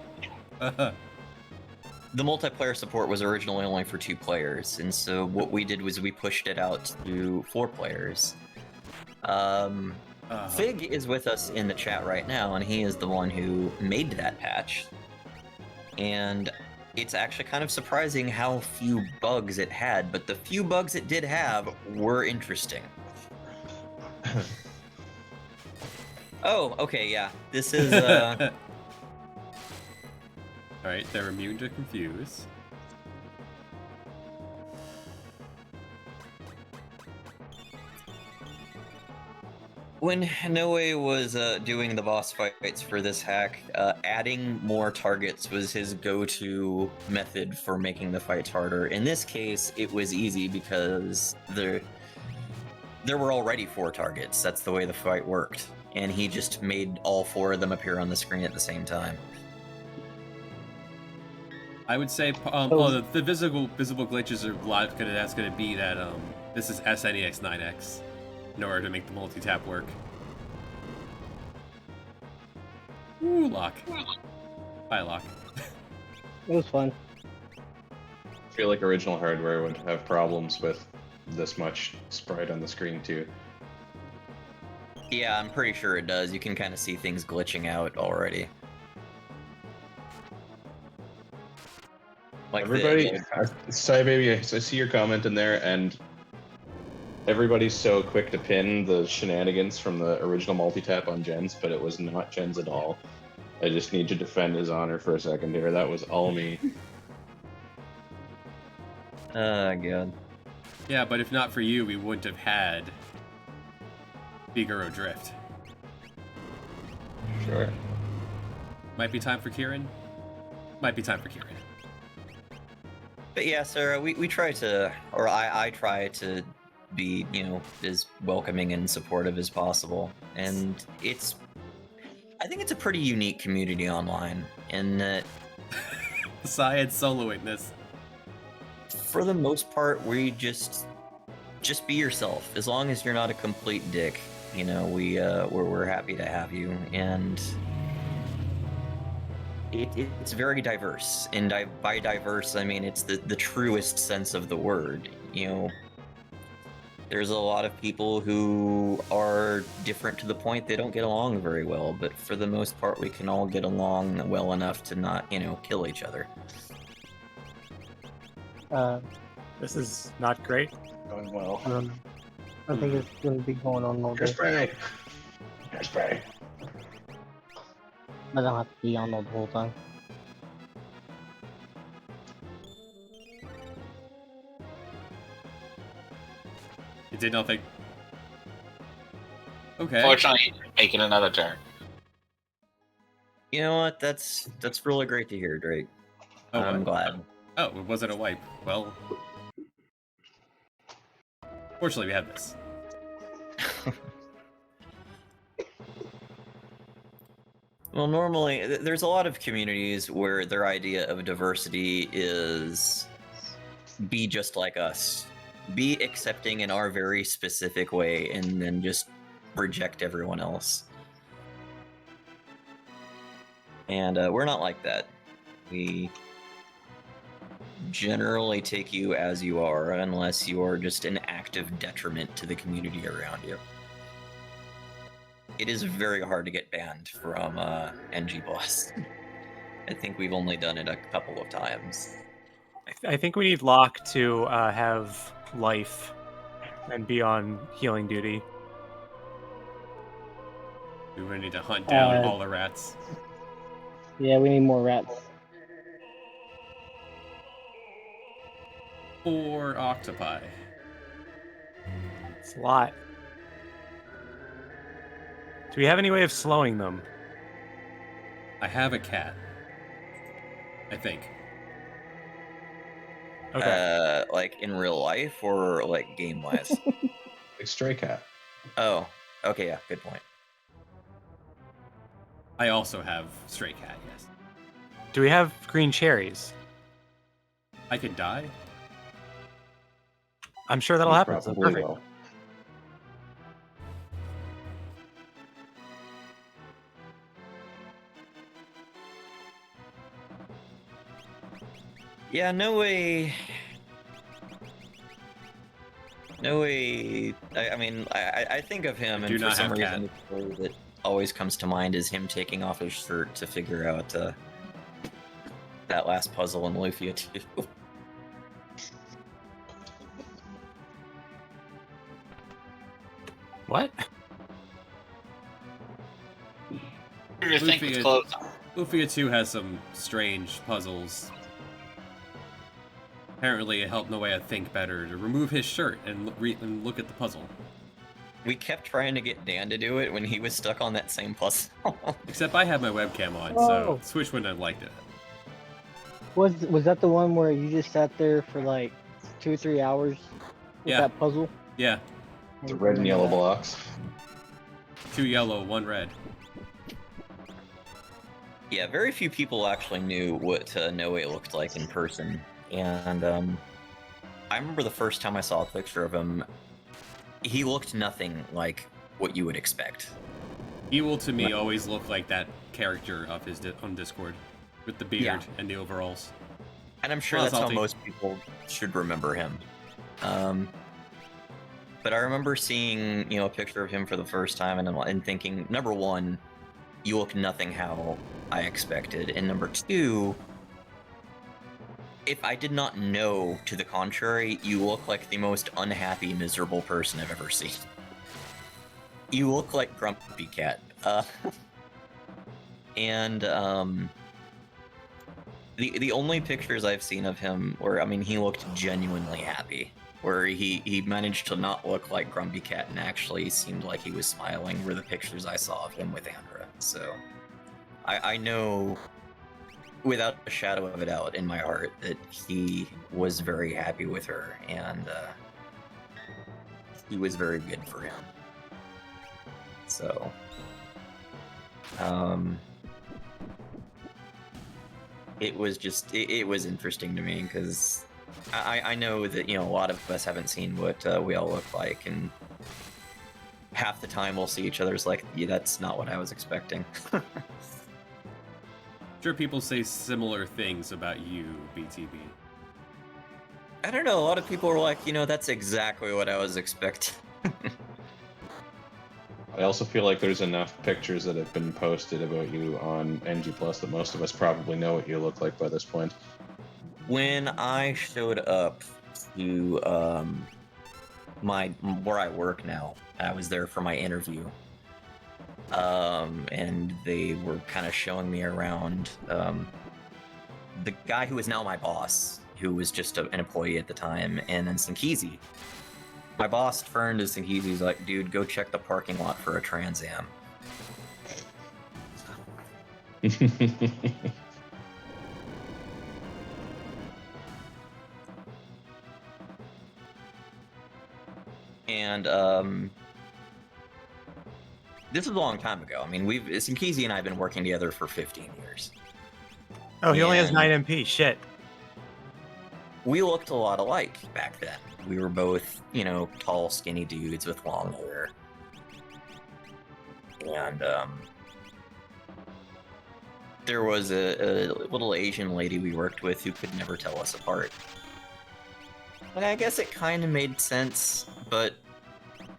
C: the multiplayer support was originally only for 2 players, and so what we did was we pushed it out to 4 players. Fig is with us in the chat right now, and he is the one who made that patch. And it's actually kind of surprising how few bugs it had, but the few bugs it did have were interesting. Oh, okay, yeah. This is
A: Alright, they're immune to confuse.
C: when Noe was doing the boss fights for this hack, adding more targets was his go-to method for making the fights harder. In this case, it was easy because there were already 4 targets. That's the way the fight worked. And he just made all 4 of them appear on the screen at the same time.
A: I would say, the visible glitches are live because that's going to be that this is SNEX 9X in order to make the multi-tap work. Ooh, lock. Bye, lock.
D: It was fun.
F: I feel like original hardware would have problems with this much sprite on the screen too.
C: Yeah, I'm pretty sure it does. You can kind of see things glitching out already. Like
F: Everybody, sorry, baby. I see your comment in there, and everybody's so quick to pin the shenanigans from the original multi-tap on Jens, but it was not Jens at all. I just need to defend his honor for a second here. That was all me.
C: God.
A: Yeah, but if not for you, we wouldn't have had Figaro Drift.
C: Sure.
A: Might be time for Kieran. Might be time for Kieran.
C: But yeah, Sarah, we try to, or I try to be, as welcoming and supportive as possible. And I think it's a pretty unique community online in that
A: Syed soloing this.
C: for the most part, we just be yourself. As long as you're not a complete dick, we're happy to have you. And it's very diverse, and by diverse I mean it's the truest sense of the word. There's a lot of people who are different to the point they don't get along very well, but for the most part we can all get along well enough to not kill each other.
E: This is not great.
F: Going well.
D: I think it's gonna be going on all day.
F: Hairspray. Hairspray.
D: I don't have to be on all the whole time.
A: It did nothing. Okay.
B: Fortunately, making another turn.
C: You know what? That's really great to hear, Drake.
A: Oh,
C: I'm
A: what?
C: glad.
A: Oh, it wasn't a wipe. Well, fortunately, we have this.
C: Well, normally, there's a lot of communities where their idea of diversity is be just like us. Be accepting in our very specific way, and then just reject everyone else. And we're not like that. We generally take you as you are, unless you are just an active detriment to the community around you. It is very hard to get banned from NG Plus. I think we've only done it a couple of times.
E: I think we need Locke to have life and be on healing duty.
A: We would need to hunt down
D: Uh,
A: all the rats.
D: Yeah, we need more rats.
A: Or octopi.
E: It's a lot. Do we have any way of slowing them?
A: I have a cat. I think.
E: Okay.
C: Like in real life or like game wise?
F: Like Stray Cat.
C: Oh, okay, yeah, good point.
A: I also have stray cat, yes.
E: Do we have green cherries?
A: I could die?
E: I'm sure that'll
F: You
E: happen. So
F: probably
E: perfect.
F: will.
C: Yeah, no way. I mean, I think of him,
A: I
C: and
A: do
C: for
A: not
C: some
A: have
C: reason, the story that always comes to mind is him taking off his shirt to figure out that last puzzle in Lufia 2.
E: What?
B: You think it's
A: Lufia-
B: close.
A: Lufia 2 has some strange puzzles. Apparently, it helped Noea think better to remove his shirt and look at the puzzle.
C: We kept trying to get Dan to do it when he was stuck on that same puzzle.
A: Except I have my webcam on,
D: Oh.
A: so Switch wouldn't have liked it.
D: Was that the one where you just sat there for like 2 or 3 hours with
A: Yeah.
D: that puzzle?
A: Yeah,
F: The red and yellow blocks.
A: 2 yellow, 1 red.
C: Yeah, very few people actually knew what Noe looked like in person. And I remember the first time I saw a picture of him, he looked nothing like what you would expect.
A: He will, to me, always look like that character of his on Discord, with the beard
C: Yeah.
A: and the overalls.
C: And I'm sure
A: Well,
C: that's how
A: salty.
C: most people should remember him. But I remember seeing, a picture of him for the first time and thinking, number one, you look nothing how I expected, and number two, if I did not know to the contrary, you look like the most unhappy, miserable person I've ever seen. You look like Grumpy Cat. And the only pictures I've seen of him where, he looked genuinely happy. Where he managed to not look like Grumpy Cat and actually seemed like he was smiling were the pictures I saw of him with Andra. So I know without a shadow of a doubt in my heart that he was very happy with her, and he was very good for him. So it was just it was interesting to me because I know that a lot of us haven't seen what we all look like, and half the time we'll see each other's like, yeah, that's not what I was expecting.
A: Sure, people say similar things about you, BTB.
C: I don't know, a lot of people are like, that's exactly what I was expecting.
F: I also feel like there's enough pictures that have been posted about you on NG Plus that most of us probably know what you look like by this point.
C: When I showed up to where I work now. I was there for my interview. And they were kind of showing me around. The guy who is now my boss, who was just an employee at the time, and then Sinkizi. My boss turned to Sinkizi, he's like, dude, go check the parking lot for a Trans Am. And this is a long time ago. I mean, Sinkizi and I have been working together for 15 years.
E: Oh, he only has
C: And
E: 9 MP. Shit.
C: we looked a lot alike back then. We were both, tall, skinny dudes with long hair. And there was a little Asian lady we worked with who could never tell us apart. And I guess it kind of made sense, but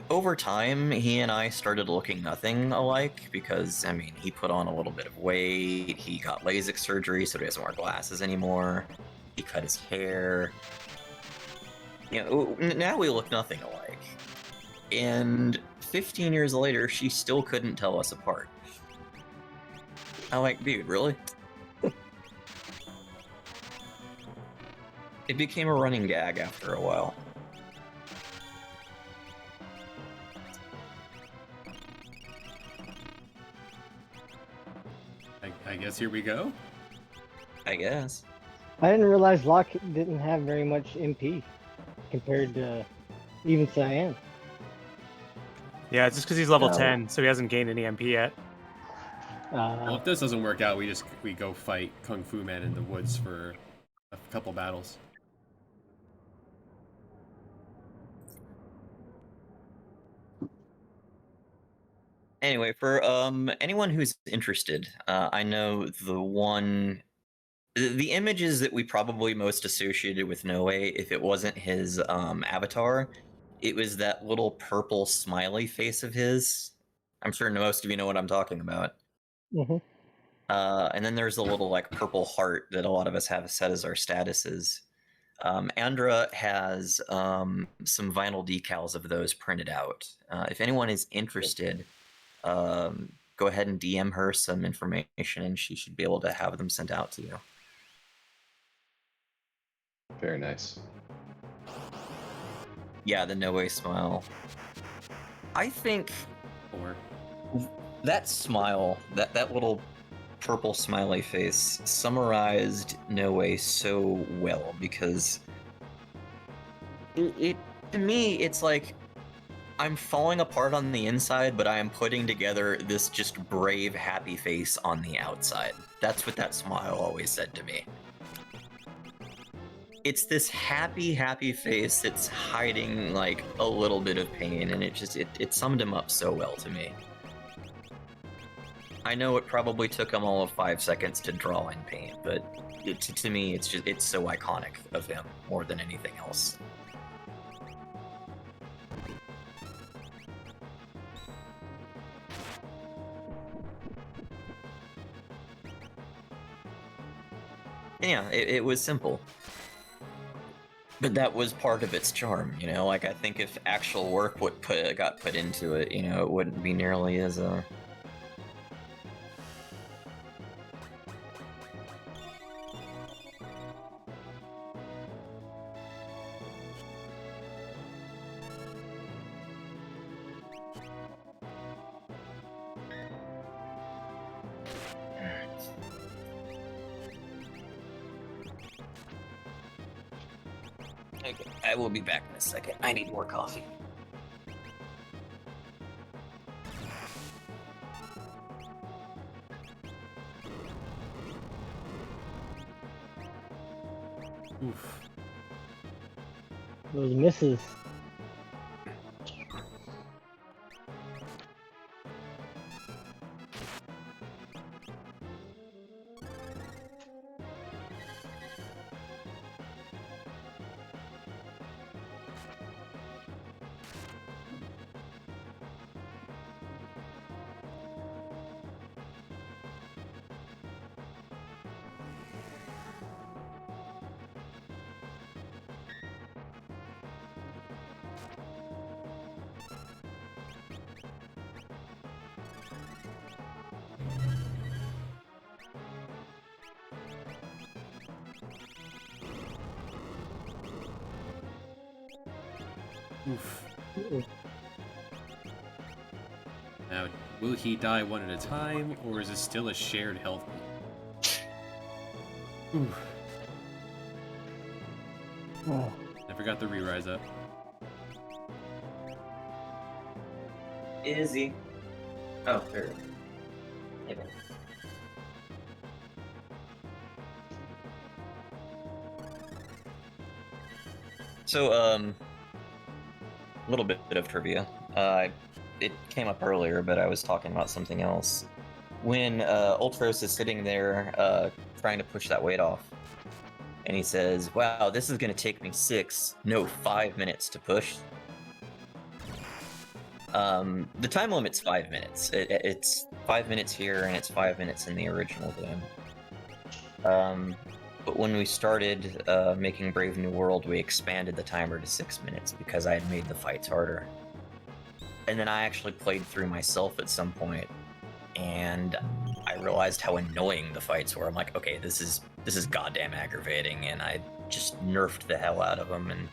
C: over time, he and I started looking nothing alike because, I mean, he put on a little bit of weight, he got LASIK surgery, so he doesn't wear glasses anymore, he cut his hair. Now we look nothing alike. And 15 years later, she still couldn't tell us apart. I'm like, dude, really? It became a running gag after a while.
A: I guess here we go.
C: I guess.
D: I didn't realize Locke didn't have very much MP compared to even Cyan.
E: Yeah, it's just because he's level
C: No.
E: 10, so he hasn't gained any MP yet.
A: Well, if this doesn't work out, we go fight Kung Fu Man in the woods for a couple battles.
C: Anyway, for anyone who's interested, I know the images that we probably most associated with Noe, if it wasn't his avatar, it was that little purple smiley face of his. I'm sure most of you know what I'm talking about.
D: Mm-hmm.
C: And then there's a little like purple heart that a lot of us have set as our statuses. Andra has some vinyl decals of those printed out. If anyone is interested, go ahead and DM her some information and she should be able to have them sent out to you.
F: Very nice.
C: Yeah, the Noe smile. I think
A: Or
C: that smile, that little purple smiley face, summarized Noe so well because it to me, it's like I'm falling apart on the inside, but I am putting together this just brave, happy face on the outside. That's what that smile always said to me. It's this happy, happy face that's hiding like a little bit of pain, and it summed him up so well to me. I know it probably took him all of 5 seconds to draw in paint, but to me, it's so iconic of him more than anything else. Yeah, it was simple. But that was part of its charm, Like, I think if actual work got put into it, it wouldn't be nearly as Okay, I will be back in a second. I need more coffee.
A: oof.
D: Those misses.
A: Oof. Now, will he die one at a time, or is it still a shared health pool? Oof.
D: Oh.
A: Never got the re-rise up.
C: Is he? Oh, there. Hey, bud. So, a little bit of trivia. It came up earlier, but I was talking about something else. When Ultros is sitting there trying to push that weight off, and he says, "Wow, this is going to take me 5 minutes to push." The time limit's 5 minutes. It's 5 minutes here, and it's 5 minutes in the original game. But when we started making Brave New World, we expanded the timer to 6 minutes because I had made the fights harder. And then I actually played through myself at some point, and I realized how annoying the fights were. I'm like, okay, this is goddamn aggravating, and I just nerfed the hell out of them. And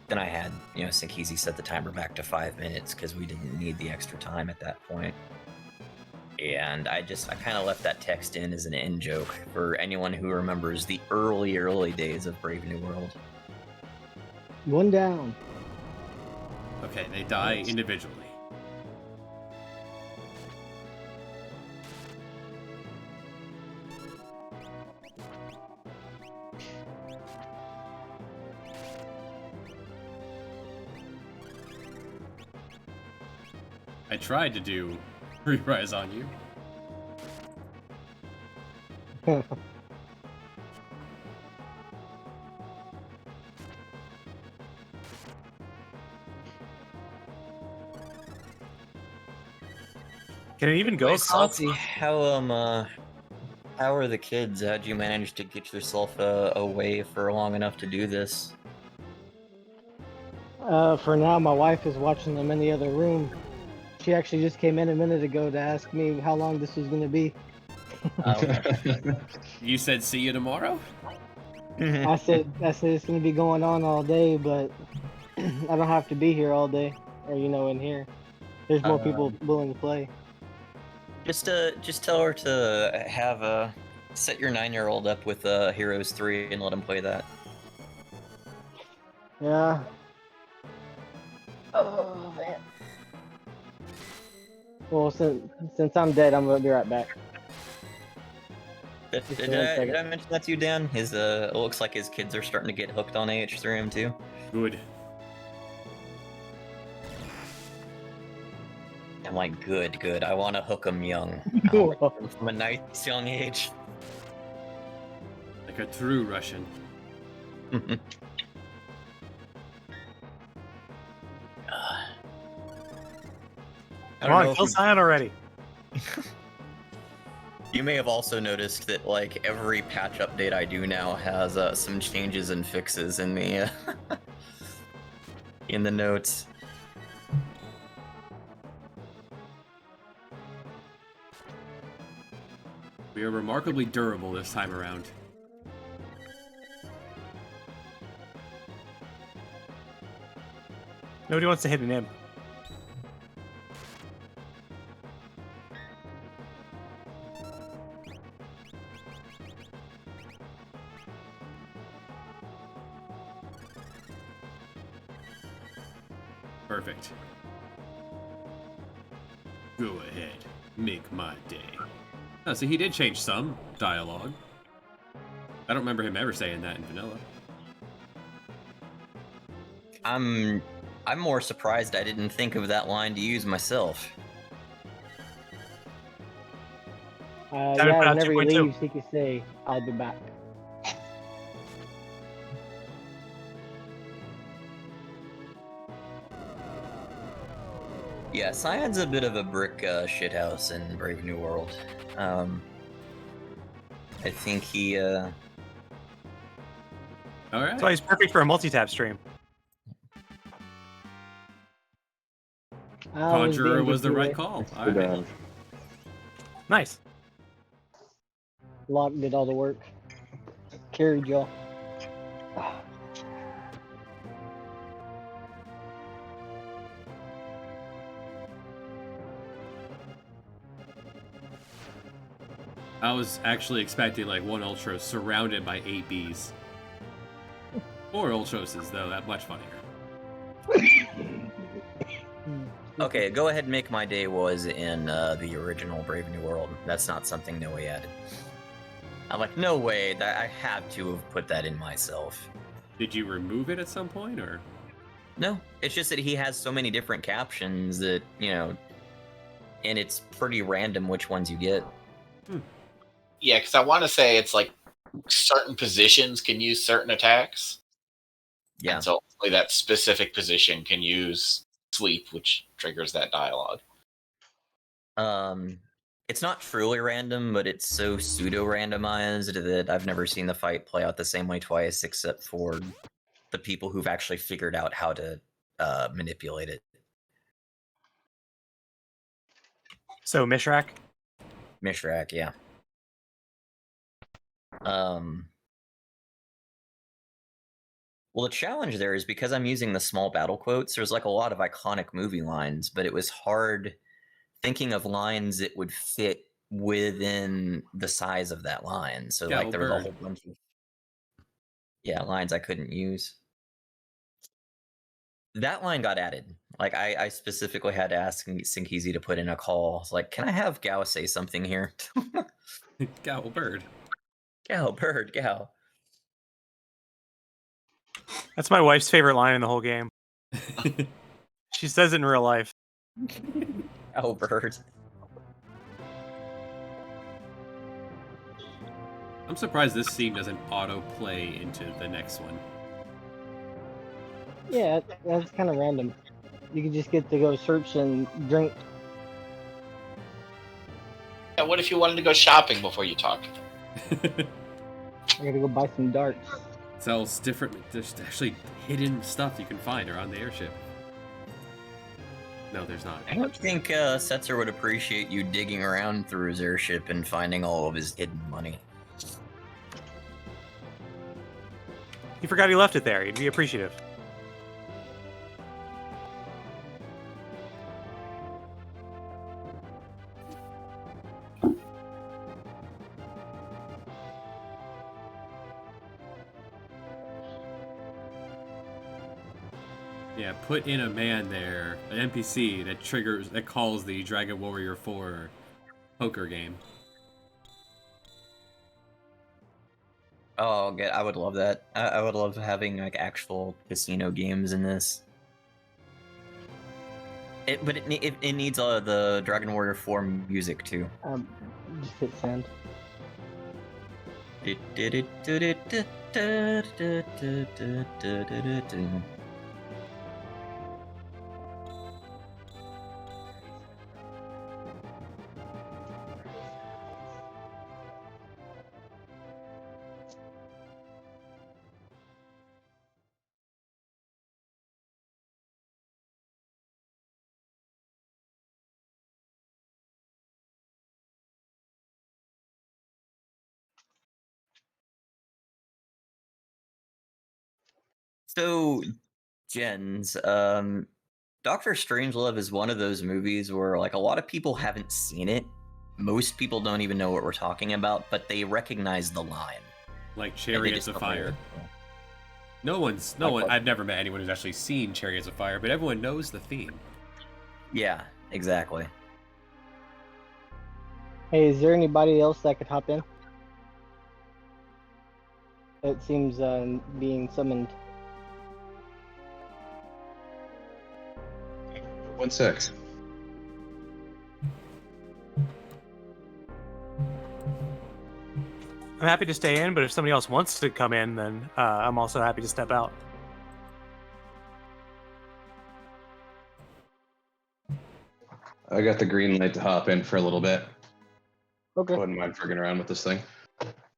C: then I had, Sinkizi set the timer back to 5 minutes because we didn't need the extra time at that point. And I kind of left that text in as an in joke for anyone who remembers the early days of Brave New World.
D: One down.
A: Okay, they die individually. I tried to do re-rise on you.
E: Can it even go
C: Wait,
E: across?
C: Salty, how are the kids? How'd you manage to get yourself away for long enough to do this?
D: For now, my wife is watching them in the other room. She actually just came in a minute ago to ask me how long this was going to be.
A: You said see you tomorrow?
D: I said it's going to be going on all day, but I don't have to be here all day, or in here. There's more people willing to play.
C: Just tell her to have set your 9-year-old up with Heroes 3 and let him play that.
D: Yeah. Oh man. Well, since I'm dead, I'm gonna be right back.
C: Did I mention that to you, Dan? It looks like his kids are starting to get hooked on AH3M too.
A: Good.
C: I'm like, good. I want to hook them young. I wanna hook 'em from a nice young age.
A: Like a true Russian.
E: Come on, kill Cyan already.
C: You may have also noticed that like every patch update I do now has some changes and fixes in the in the notes.
A: We are remarkably durable this time around.
E: Nobody wants to hit an imp.
A: Perfect. Go ahead. Make my day. Oh, so he did change some dialogue. I don't remember him ever saying that in vanilla.
C: I'm more surprised I didn't think of that line to use myself.
E: Time to put out
D: whenever he
E: 2.2.
D: leaves, he can say, "I'll be back."
C: Yeah, Cyan's a bit of a brick shithouse in Brave New World. I think he
A: All right.
E: That's why he's perfect for a multi-tap stream.
A: Conjurer was the right call. All right.
E: Nice.
D: Locke did all the work. Carried y'all.
A: I was actually expecting like one Ultros surrounded by 8 bees. 4 Ultroses, though, that much funnier.
C: Okay, go ahead and make my day was in the original Brave New World. That's not something No Way added. I'm like, no way, that I have to have put that in myself.
A: Did you remove it at some point, or?
C: No, it's just that he has so many different captions that, you know, and it's pretty random which ones you get.
B: Yeah, because I want to say it's like certain positions can use certain attacks.
C: Yeah.
B: And so only that specific position can use sleep, which triggers that dialogue.
C: It's not truly random, but it's so pseudo-randomized that I've never seen the fight play out the same way twice, except for the people who've actually figured out how to manipulate it.
E: So Mishrak?
C: Mishrak, yeah. Well, the challenge there is because I'm using the small battle quotes, there's like a lot of iconic movie lines, but it was hard thinking of lines that would fit within the size of that line. So like there was a whole bunch of lines I couldn't use. That line got added. Like I specifically had to ask Sinkizi to put in a call. It's like, can I have Gao say something here?
A: Gao bird.
C: Gao bird, Gao.
E: That's my wife's favorite line in the whole game. She says it in real life.
C: Gao bird.
A: I'm surprised this scene doesn't auto-play into the next one.
D: Yeah, that's kind of random. You can just get to go search and drink.
B: Yeah, what if you wanted to go shopping before you talk?
D: I gotta go buy some darts.
A: Sells different. There's actually hidden stuff you can find around the airship. No, there's not.
C: I don't think Setzer would appreciate you digging around through his airship and finding all of his hidden money.
E: He forgot he left it there. He'd be appreciative.
A: Yeah, put in a man there, an NPC that calls the Dragon Warrior 4 poker game.
C: Oh, I would love that. I would love having like actual casino games in this. But it needs the Dragon Warrior 4 music too.
D: Just hit send.
C: So, Jens, Doctor Strangelove is one of those movies where like a lot of people haven't seen it. Most people don't even know what we're talking about, but they recognize the line.
A: Like Chariots of Fire. I've never met anyone who's actually seen Chariots of Fire, but everyone knows the theme.
C: Yeah, exactly.
D: Hey, is there anybody else that could hop in? It seems being summoned.
F: 1 sec.
E: I'm happy to stay in, but if somebody else wants to come in, then I'm also happy to step out.
F: I got the green light to hop in for a little bit.
D: Okay.
F: Wouldn't mind frigging around with this thing.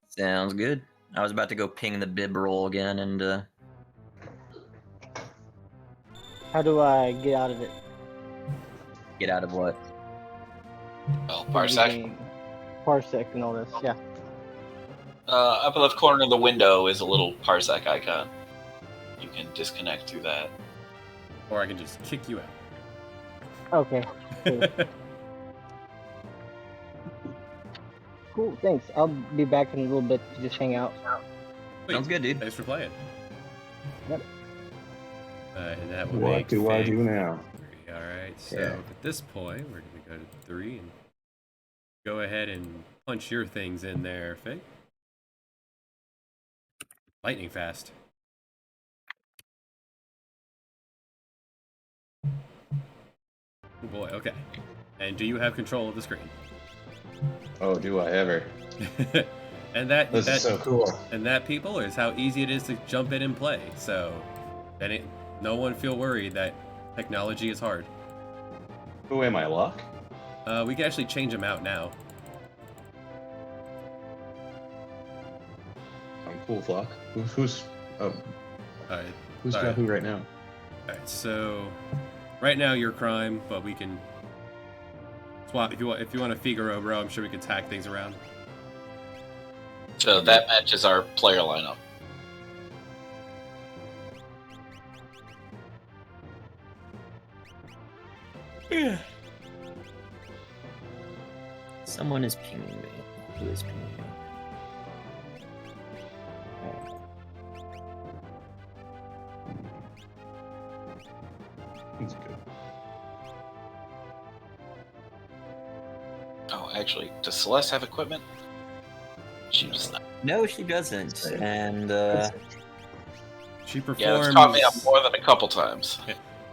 C: Sounds good. I was about to go ping the bib roll again and
D: How do I get out of it?
C: get out of what?
B: Well, Parsec.
D: Parsec and all this, yeah.
B: Upper left corner of the window is a little Parsec icon. You can disconnect through that.
A: Or I can just kick you out.
D: Okay. Cool. Cool, thanks. I'll be back in a little bit to just hang out.
A: Sweet.
C: Sounds good, dude.
A: Thanks for playing.
D: Yep.
A: And that would
F: What
A: make
F: do I
A: Fig
F: do now?
A: 3. All right. So
F: Yeah.
A: at this point, we're gonna go to 3 and go ahead and punch your things in there, Fig. Lightning fast. Oh boy. Okay. And do you have control of the screen?
F: Oh, do I ever?
A: And that
F: This is so cool.
A: and that, people, is how easy it is to jump in and play. So, no one feel worried that technology is hard.
F: Who am I, Luck?
A: We can actually change them out now.
F: I'm cool, Flock. Who's
A: All right.
F: who's
A: All
F: got
A: right.
F: who right now?
A: All right. So, right now you're crime, but we can swap if you want. If you want to Figaro, bro, I'm sure we could tag things around.
B: So that matches our player lineup.
C: Someone is pinging me. Who is pinging me?
F: He's good.
B: Oh, actually, does Celeste have equipment? She does not.
C: No, she doesn't. And
A: She performs.
B: Yeah, that's caught me up more than a couple times.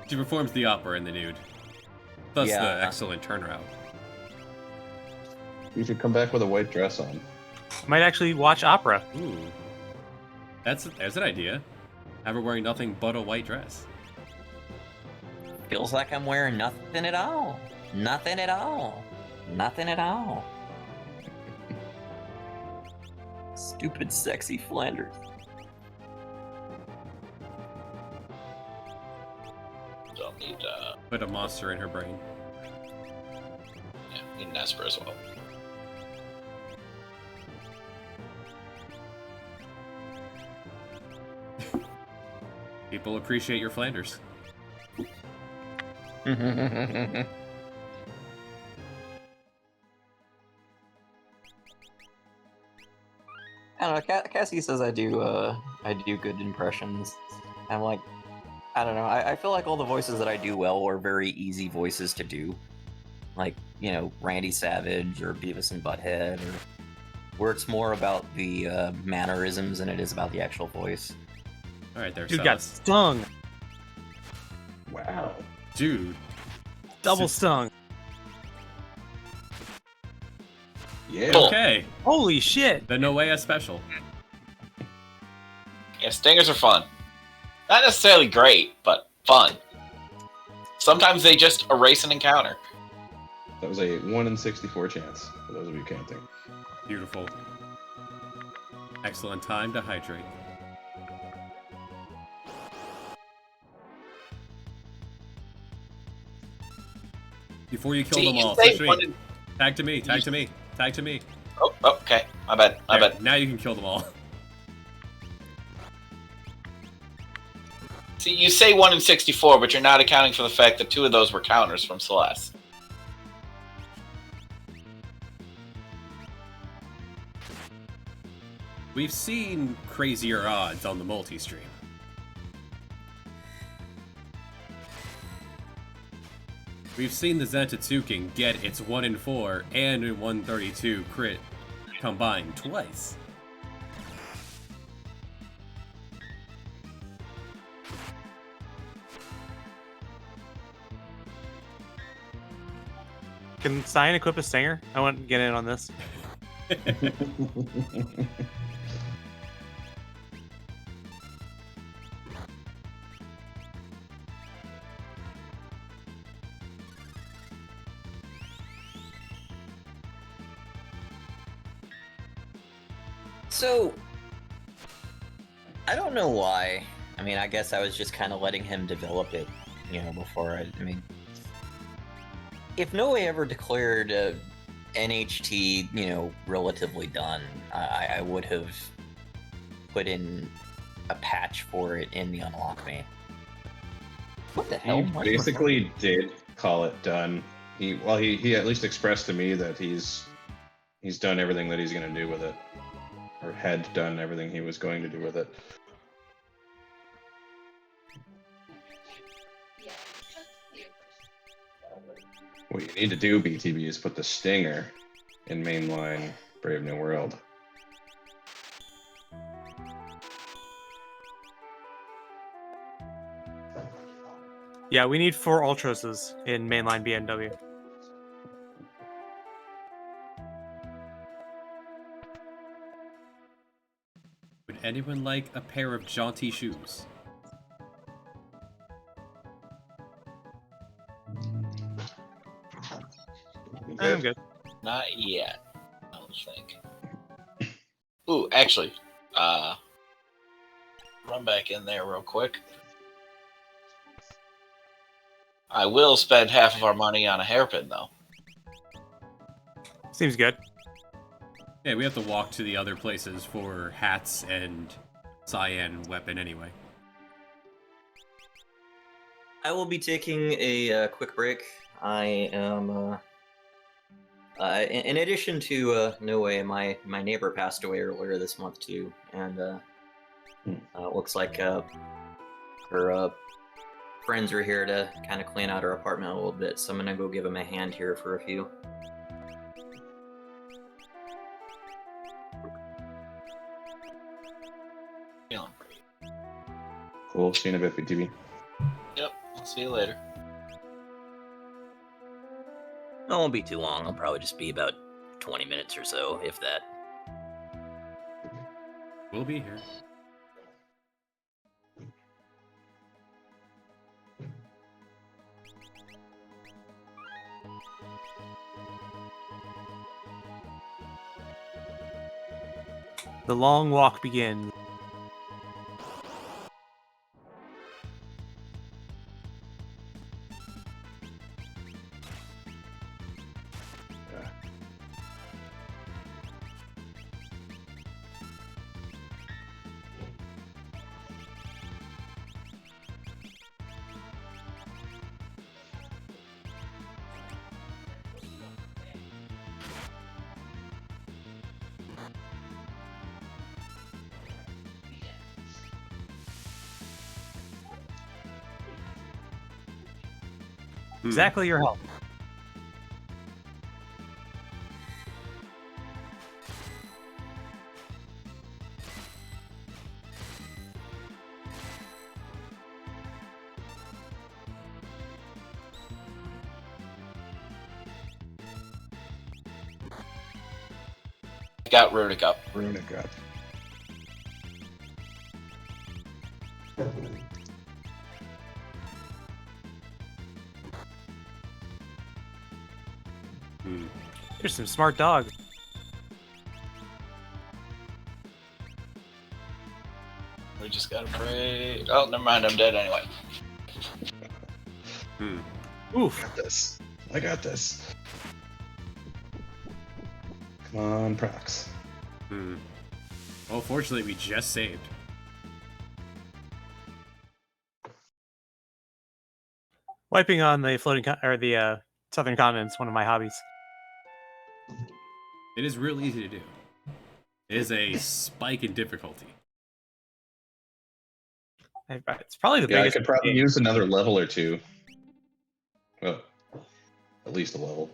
A: She performs the opera in the nude. Thus
C: Yeah.
A: the excellent turnaround.
F: You should come back with a white dress on.
E: Might actually watch opera.
A: Ooh, there's an idea. Have her wearing nothing but a white dress.
C: feels like I'm wearing nothing at all. Nothing at all. Nothing at all. Stupid, sexy Flanders.
B: Don't need,
A: Put a monster in her brain.
B: yeah, need an Esper as well.
A: People appreciate your Flanders.
C: I don't know. Cassie says I do good impressions. I'm like, I don't know. I feel like all the voices that I do well are very easy voices to do, like Randy Savage or Beavis and Butthead, or where it's more about the mannerisms than it is about the actual voice.
A: All right, there.
E: Dude got
A: Celeste.
E: stung.
F: Wow.
A: Dude.
E: Double stung.
F: Yeah.
B: Cool.
A: Okay.
E: Holy shit.
A: The Noea special.
B: Yeah, stingers are fun. Not necessarily great, but fun. Sometimes they just erase an encounter.
F: That was a 1 in 64 chance, for those of you counting.
A: Beautiful. Excellent time to hydrate. Before you kill
B: See,
A: them
B: you
A: all,
B: say
A: switch me.
B: one in-
A: Tag to me, tag to me, tag to me.
B: Oh, okay. My bad. My
A: There,
B: bad.
A: now you can kill them all.
B: See, you say 1 in 64, but you're not accounting for the fact that 2 of those were counters from Celeste.
A: We've seen crazier odds on the multi-stream. We've seen the Zentatsuken get its 1 in 4 and a 132 crit combined twice.
E: Can Cyan equip a stinger? I want to get in on this.
C: So, I don't know why. I mean, I guess I was just kind of letting him develop it, before I mean, if Noe ever declared NHT, relatively done, I would have put in a patch for it in the Unlock Me. What the hell?
F: He basically did call it done. He at least expressed to me that he's He's done everything that he's going to do with it. Or had done everything he was going to do with it. What you need to do, BTB, is put the Stinger in mainline Brave New World.
E: Yeah, we need 4 Ultroses in mainline BMW.
A: Would anyone like a pair of jaunty shoes?
E: I'm good.
B: Not yet. I don't think. Ooh, actually, run back in there real quick. I will spend half of our money on a hairpin, though.
E: Seems good.
A: Yeah, we have to walk to the other places for hats and cyan weapon anyway.
C: I will be taking a quick break. I am, in addition to No Way, my neighbor passed away earlier this month too, and looks like her friends are here to kind of clean out her apartment a little bit, so I'm gonna go give them a hand here for a few.
B: Feeling great.
F: Cool. See you in a bit, BTB.
B: Yep. I'll see you later.
C: It won't be too long. I'll probably just be about 20 minutes or so, if that.
A: We'll be here.
E: The long walk begins. Exactly your health.
B: Got Runic up.
F: Runic up.
E: There's some smart dogs.
B: We just gotta pray. Oh, never mind. I'm dead anyway.
E: Oof.
F: I got this. I got this. Come on, Prox.
A: Well, fortunately, we just saved.
E: Wiping on the the southern continent's one of my hobbies.
A: It is real easy to do. It is a spike in difficulty.
E: It's probably the
F: Yeah, I
E: biggest.
F: could probably use another level or two. Well, at least a level.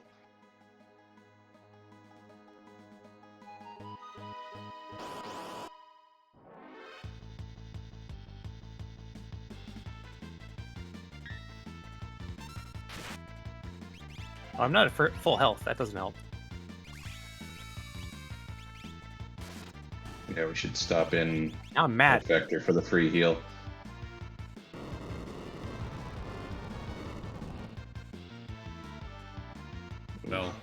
E: Oh, I'm not at full health. That doesn't help.
F: Yeah, we should stop in
E: Now I'm mad.
F: Vector for the free heal.
A: Well,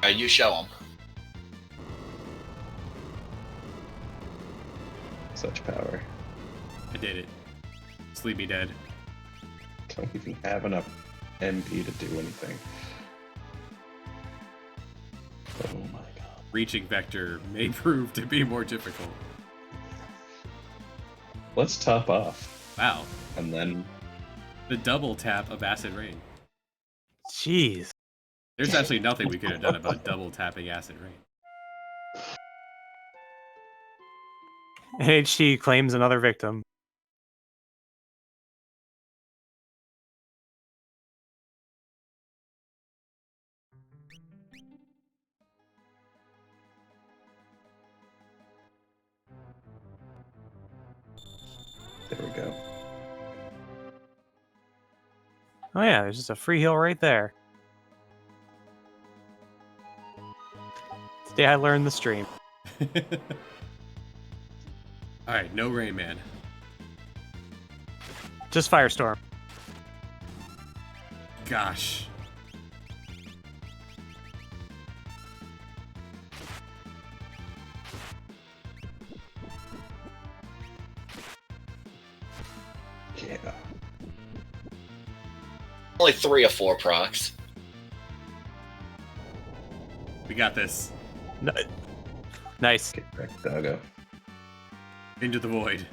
B: You show them.
F: Such power.
A: I did it. Sleep me dead.
F: Don't even have enough MP to do anything. Oh my god.
A: Reaching Vector may prove to be more difficult.
F: Let's top off.
A: Wow.
F: And then
A: The double tap of Acid Rain.
E: Jeez.
A: There's actually nothing we could have done about double tapping acid rain.
E: NHT claims another victim.
F: There we go.
E: Oh yeah, there's just a free heal right there. Today I learned the stream.
A: Alright, no Rain Man.
E: Just Firestorm.
A: Gosh.
F: Yeah.
B: Only 3 or 4 procs.
A: We got this.
E: Nice.
F: Get back, doggo.
A: Into the void.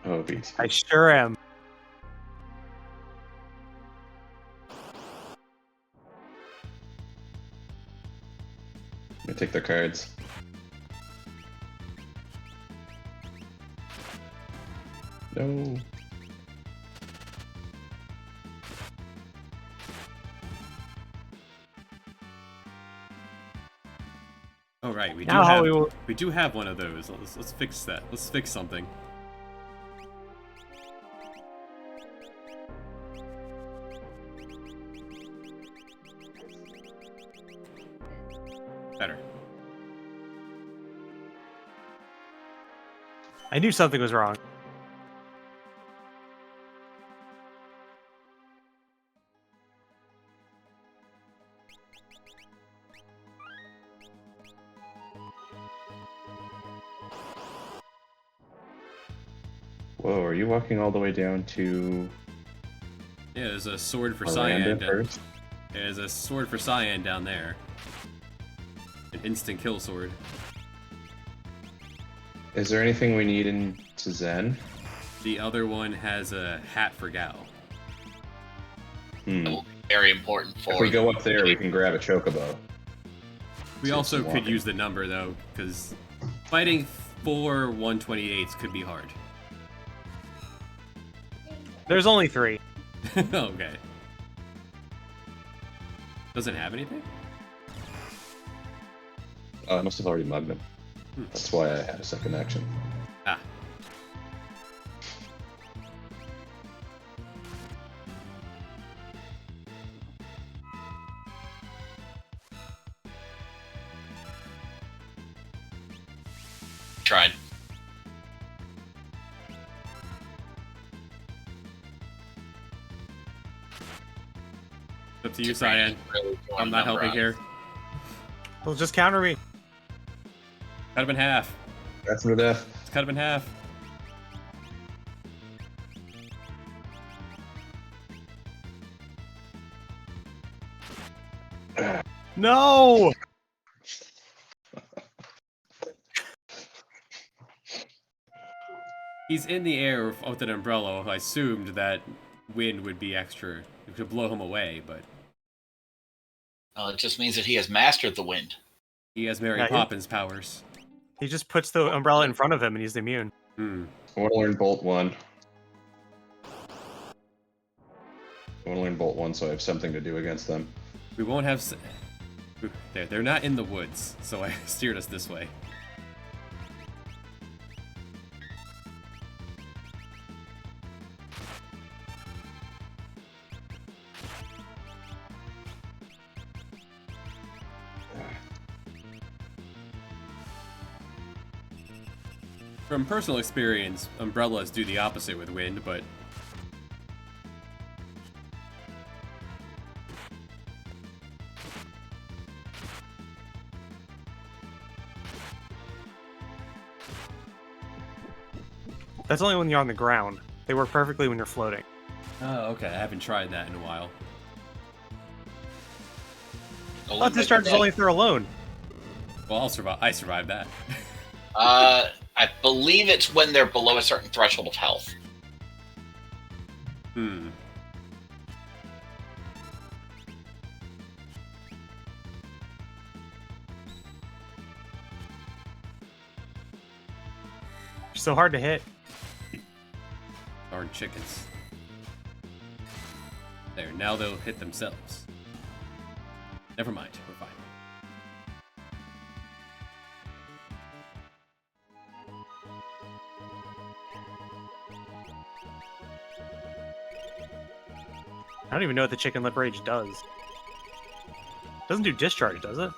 F: Oh, BT.
E: I sure am.
F: Let me take their cards. No.
A: Oh right,
E: Now
A: we do have one of those. Let's fix that. Let's fix something. Better.
E: I knew something was wrong.
F: Whoa, are you walking all the way down to
A: Yeah, there's a sword for
F: Miranda
A: Cyan.
F: first?
A: There's a sword for Cyan down there. An instant kill sword.
F: Is there anything we need in Zen?
A: The other one has a hat for Gal.
F: Hmm.
B: Very important for.
F: If we go up there, we can grab a chocobo.
A: We
F: So
A: also
F: it's
A: could
F: walking.
A: use the number though, because fighting 4 128s could be hard.
E: There's only 3.
A: Okay. Does it have anything?
F: Oh, I must have already mugged him.
A: Hmm.
F: That's why I had a second action.
A: Ah.
B: Tried.
A: Up to you, Cyan.
B: Really
A: I'm not helping here.
E: Well, just counter me.
A: Cut him in half.
F: That's him to death.
A: Let's cut him in half.
E: No!
A: He's in the air with an umbrella. I assumed that wind would be extra. It could blow him away, but
B: It just means that he has mastered the wind.
A: he has Mary
E: Yeah, he-
A: Poppins powers.
E: He just puts the umbrella in front of him and he's immune.
A: Hmm.
F: I want to learn Bolt 1. I want to learn Bolt 1 so I have something to do against them.
A: We won't have... They're not in the woods, so I steered us this way. From personal experience, umbrellas do the opposite with wind, but...
E: That's only when you're on the ground. They work perfectly when you're floating.
A: Oh, okay. I haven't tried that in a while.
E: Oh, discharge is only if they're alone.
A: Well, I'll survive. I survived that.
B: I believe it's when they're below a certain threshold of health.
A: Hmm.
E: They're so hard to hit.
A: Darn chickens. There, now they'll hit themselves. Never mind, we're fine.
E: I don't even know what the chicken lip rage does. Doesn't do discharge, does it?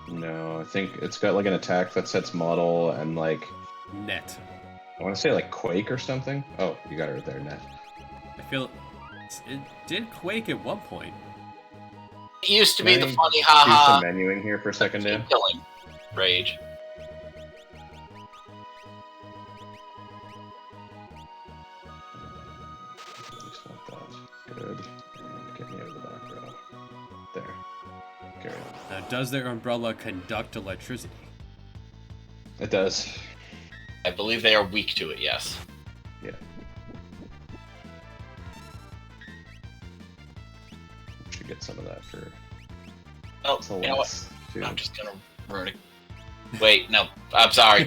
F: No, I think it's got like an attack that sets model and like
A: Net.
F: I want to say like Quake or something. Oh, you got it right there, Net.
A: I feel it did Quake at one point.
B: It used to be the
F: Can I
B: funny
F: use
B: haha
F: the menuing here for a second, Dan.
B: killing rage.
F: I just want that. Good. And get me out of the back row. There. Carry on.
A: Now, does their umbrella conduct electricity?
F: It does.
B: I believe they are weak to it, yes.
F: Yeah. Should get some of that for
B: Oh, you know what?
F: Celeste, too.
B: I'm just gonna ruin it. Wait, no, I'm sorry.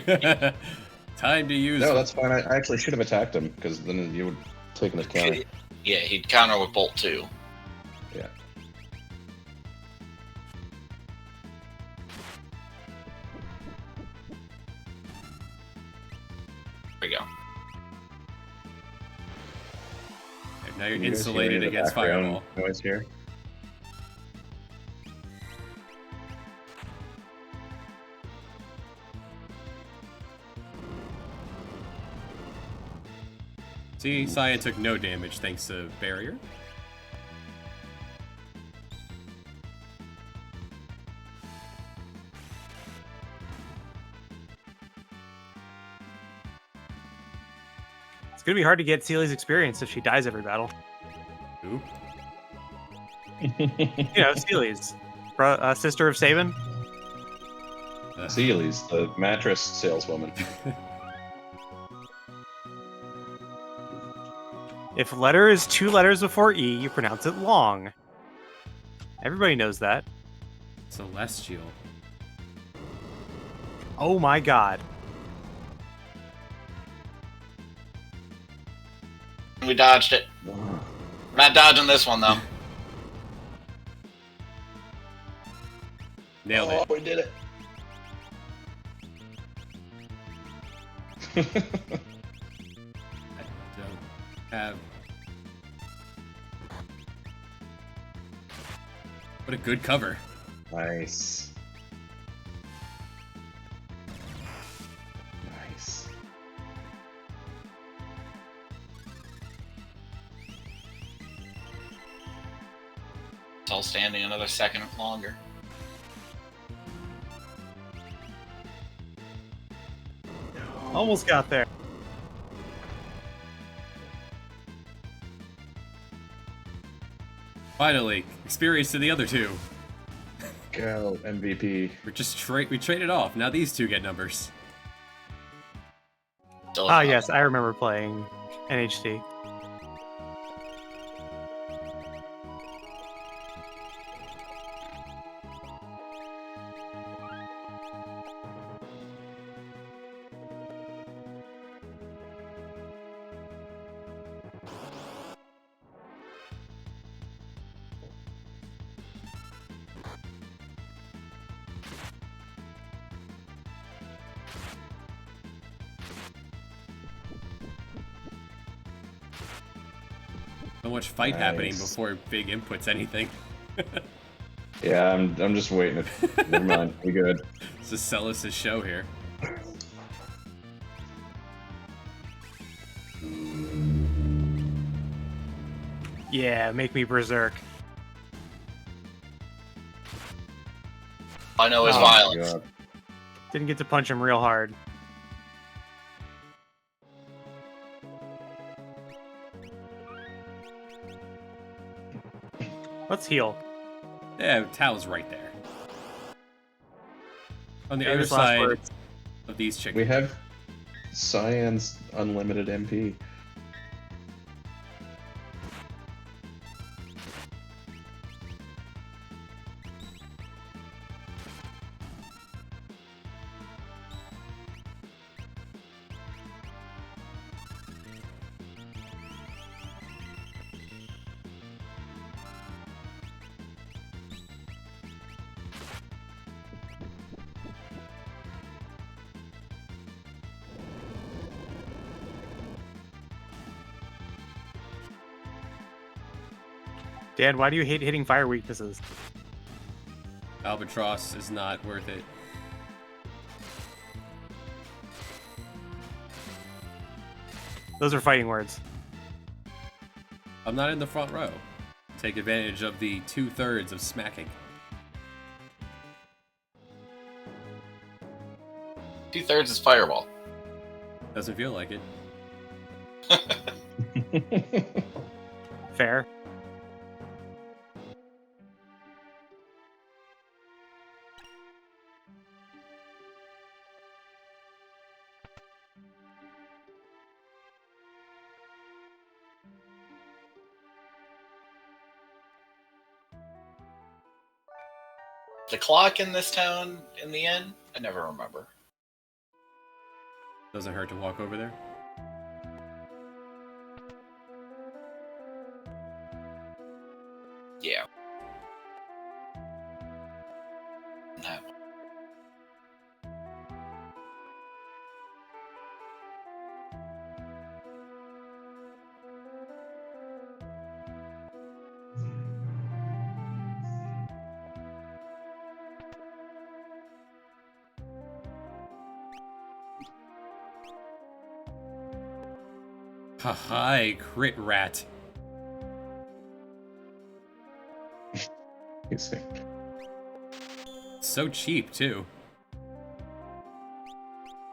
A: Time to use.
F: No, that's fine. I actually should have attacked him because then you would take his counter.
B: Yeah, he'd counter with Bolt 2.
F: Yeah.
B: There we go.
A: Now you're
F: Can you guys hear
A: insulated
F: any of the
A: against
F: background
A: fireball.
F: noise here.
A: See, Cyan took no damage thanks to barrier.
E: It's gonna be hard to get Celie's experience if she dies every battle.
A: Ooh.
E: You know, Celie's sister of Sabin.
F: Seely's the mattress saleswoman.
E: If letter is 2 letters before E, you pronounce it long. Everybody knows that.
A: Celestial.
E: Oh my god.
B: We dodged it. We're not dodging this one, though.
A: Nailed it.
F: we did it.
A: I don't have. What a good cover.
F: Nice. Nice.
B: It's all standing another second longer.
E: Almost got there.
A: Finally, experience to the other two.
F: Go, MVP.
A: We're just we traded off. Now these two get numbers.
B: Still
E: Ah, yes, I remember playing NHT.
A: So much fight happening
F: Nice.
A: before Big inputs anything.
F: Yeah, I'm just waiting. Never mind. We good.
A: This is Celis' show here.
E: Yeah, make me berserk.
B: I know his
E: Oh,
B: violence.
F: God.
E: Didn't get to punch him real hard. Let's heal.
A: Yeah, Tao's right there. On the other
E: Famous last
A: side
E: words.
A: of these chickens.
F: We have Cyan's unlimited MP.
E: Dan, why do you hate hitting fire weaknesses?
A: Albatross is not worth it.
E: Those are fighting words.
A: I'm not in the front row. Take advantage of the 2/3 of smacking.
B: 2/3 is fireball.
A: Doesn't feel like it.
E: Fair.
B: The clock in this town in the inn? I never remember.
A: Doesn't hurt to walk over there.
B: Yeah. No.
A: Hi, crit rat.
F: You see.
A: So cheap, too.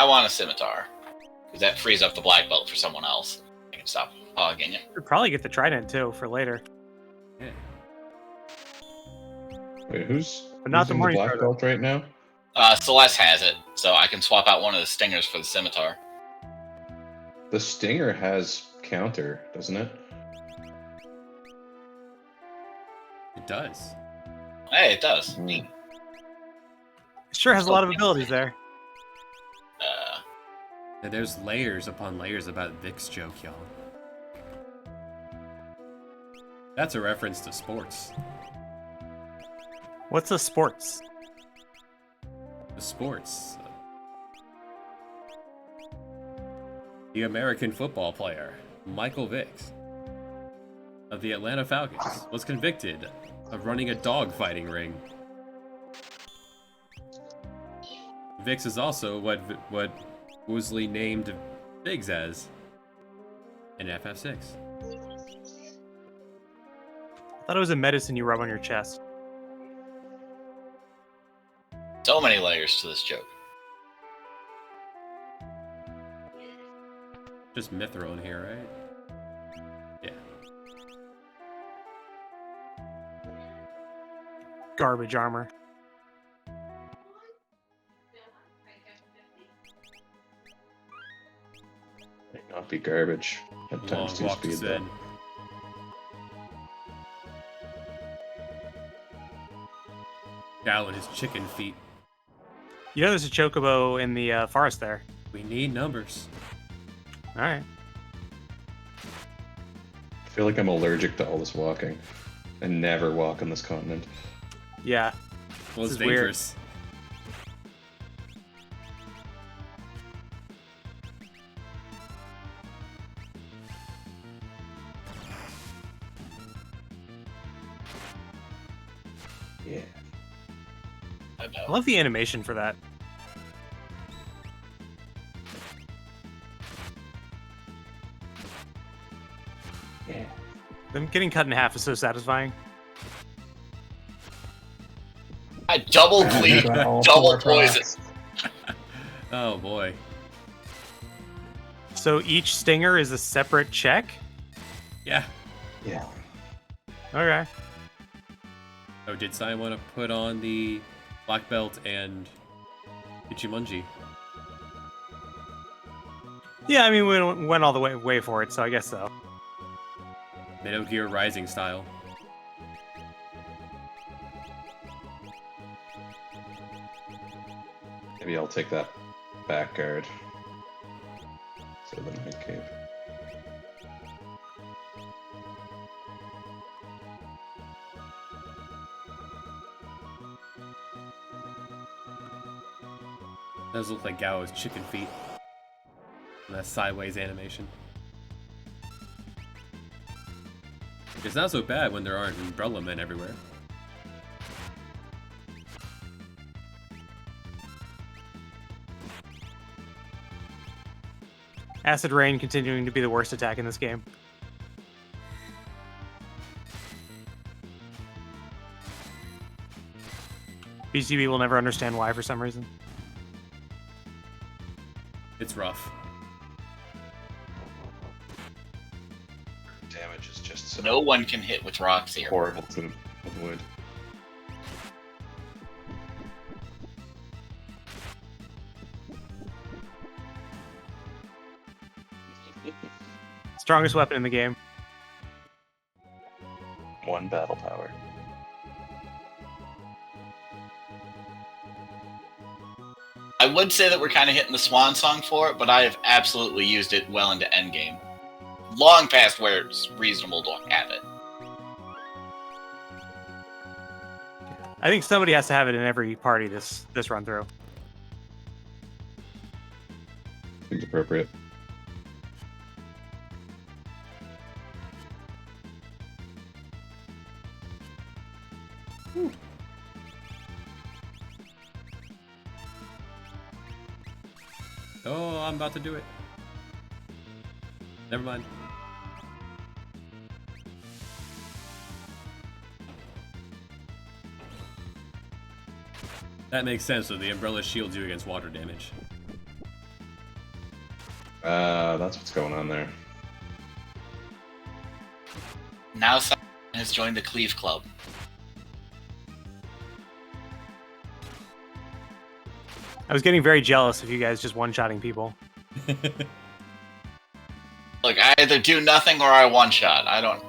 B: I want a scimitar. Because that frees up the black belt for someone else. I can stop hogging it.
E: Could probably get the trident too for later.
A: Yeah.
F: Wait, who's
E: But not
F: who's
E: the
F: in
E: Morning
F: black
E: Star,
F: belt right now?
B: Celeste has it, so I can swap out one of the stingers for the scimitar.
F: The Stinger has counter, doesn't it?
A: It does.
B: Hey, it does.
F: Hmm.
B: Neat.
E: It sure has a lot of abilities there.
A: And there's layers upon layers about Vic's joke, y'all. That's a reference to sports.
E: What's the sports?
A: The sports. The American football player, Michael Vick, of the Atlanta Falcons, was convicted of running a dog-fighting ring. Vicks is also what Woosley named Biggs as in FF6.
E: I thought it was a medicine you rub on your chest.
B: So many layers to this joke.
A: Just mithril in here, right? Yeah.
E: Garbage armor.
F: May not be garbage. At
A: Long
F: times 2
A: walk to
F: speed though.
A: Zen. Gal and his chicken feet.
E: You know there's a chocobo in the forest there.
A: We need numbers.
E: Alright.
F: I feel like I'm allergic to all this walking. I never walk on this continent.
E: Yeah.
A: Well,
E: This
A: it's
E: is weird.
A: dangerous.
F: Yeah.
B: I
E: I
B: know.
E: love the animation for that.
F: Yeah.
E: Them getting cut in half is so satisfying.
B: I double bleed, double poison.
A: Oh boy.
E: So each stinger is a separate check?
A: Yeah.
F: Yeah.
E: Okay.
A: Oh, did Sai want to put on the black belt and Ichimonji?
E: Yeah, I mean, we went all the way for it, so I guess so.
A: Metal Gear Rising style.
F: Maybe I'll take that back guard. So the night cape.
A: Does look like Gao's chicken feet. And that sideways animation. It's not so bad when there aren't umbrella men everywhere.
E: Acid Rain continuing to be the worst attack in this game. BCB will never understand why for some reason.
A: It's rough.
F: Damage is just so
B: No one can hit with rocks here.
F: horrible to avoid.
E: Strongest weapon in the game.
F: One battle power.
B: I would say that we're kind of hitting the swan song for it, but I have absolutely used it well into endgame. Long past where it's reasonable to have it.
E: I think somebody has to have it in every party this run through.
F: Seems appropriate.
A: Oh, I'm about to do it. Never mind. That makes sense, so the umbrella shields you against water damage.
F: That's what's going on there.
B: Now someone has joined the Cleave Club.
E: I was getting very jealous of you guys just one-shotting people.
B: Look, I either do nothing or I one-shot. I don't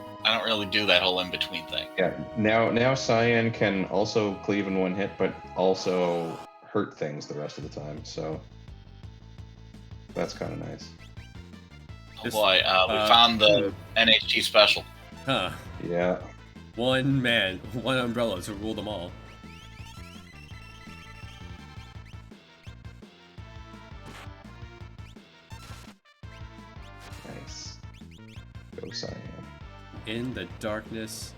B: really do that whole in-between thing.
F: Yeah, now Cyan can also cleave in one hit, but also hurt things the rest of the time, so that's kind of nice.
B: Oh boy, we found the NHG special.
A: Huh.
F: Yeah.
A: One man, one umbrella to rule them all.
F: Nice. Go Cyan.
A: In the darkness.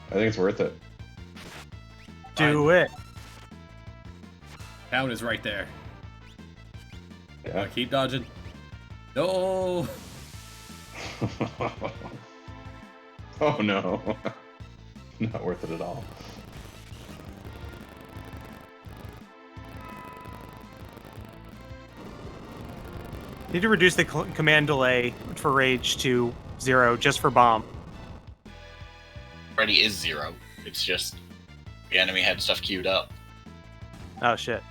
F: I think it's worth it.
E: Do it.
A: Town is right there.
F: Yeah.
A: Keep dodging. No.
F: Oh no. Not worth it at all.
E: Need to reduce the command delay for Rage to 0 just for Bomb.
B: Already is 0. It's just the enemy had stuff queued up.
E: Oh shit.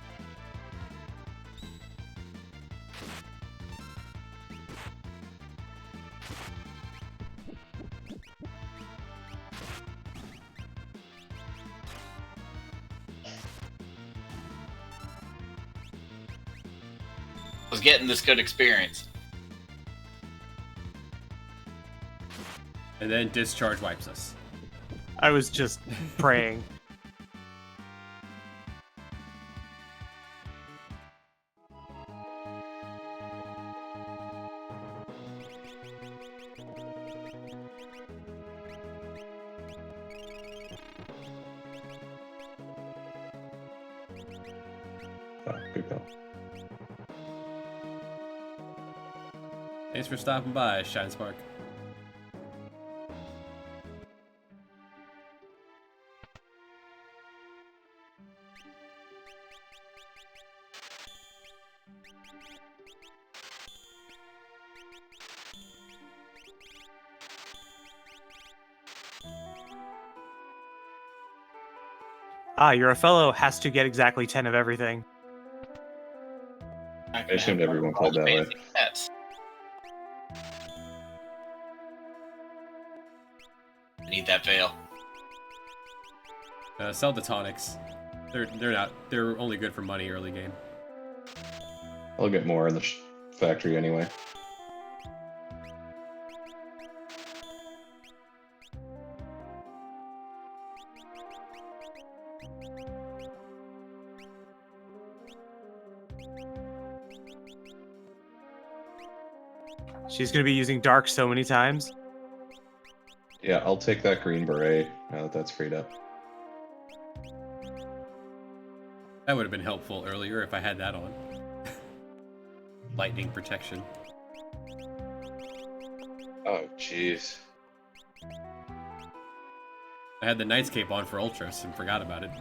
B: I was getting this good experience.
A: And then discharge wipes us.
E: I was just praying.
F: Oh, good call.
A: Thanks for stopping by, Shine Spark.
E: Your fellow has to get exactly 10 of everything.
B: I
F: assumed everyone played that way.
B: I need that veil.
A: Sell the tonics. They're only good for money early game.
F: I'll get more in the factory anyway.
E: She's going to be using dark so many times.
F: Yeah, I'll take that green beret now that that's freed up.
A: That would have been helpful earlier if I had that on. Lightning protection.
F: Oh, jeez.
A: I had the Knight's Cape on for Ultras and forgot about it.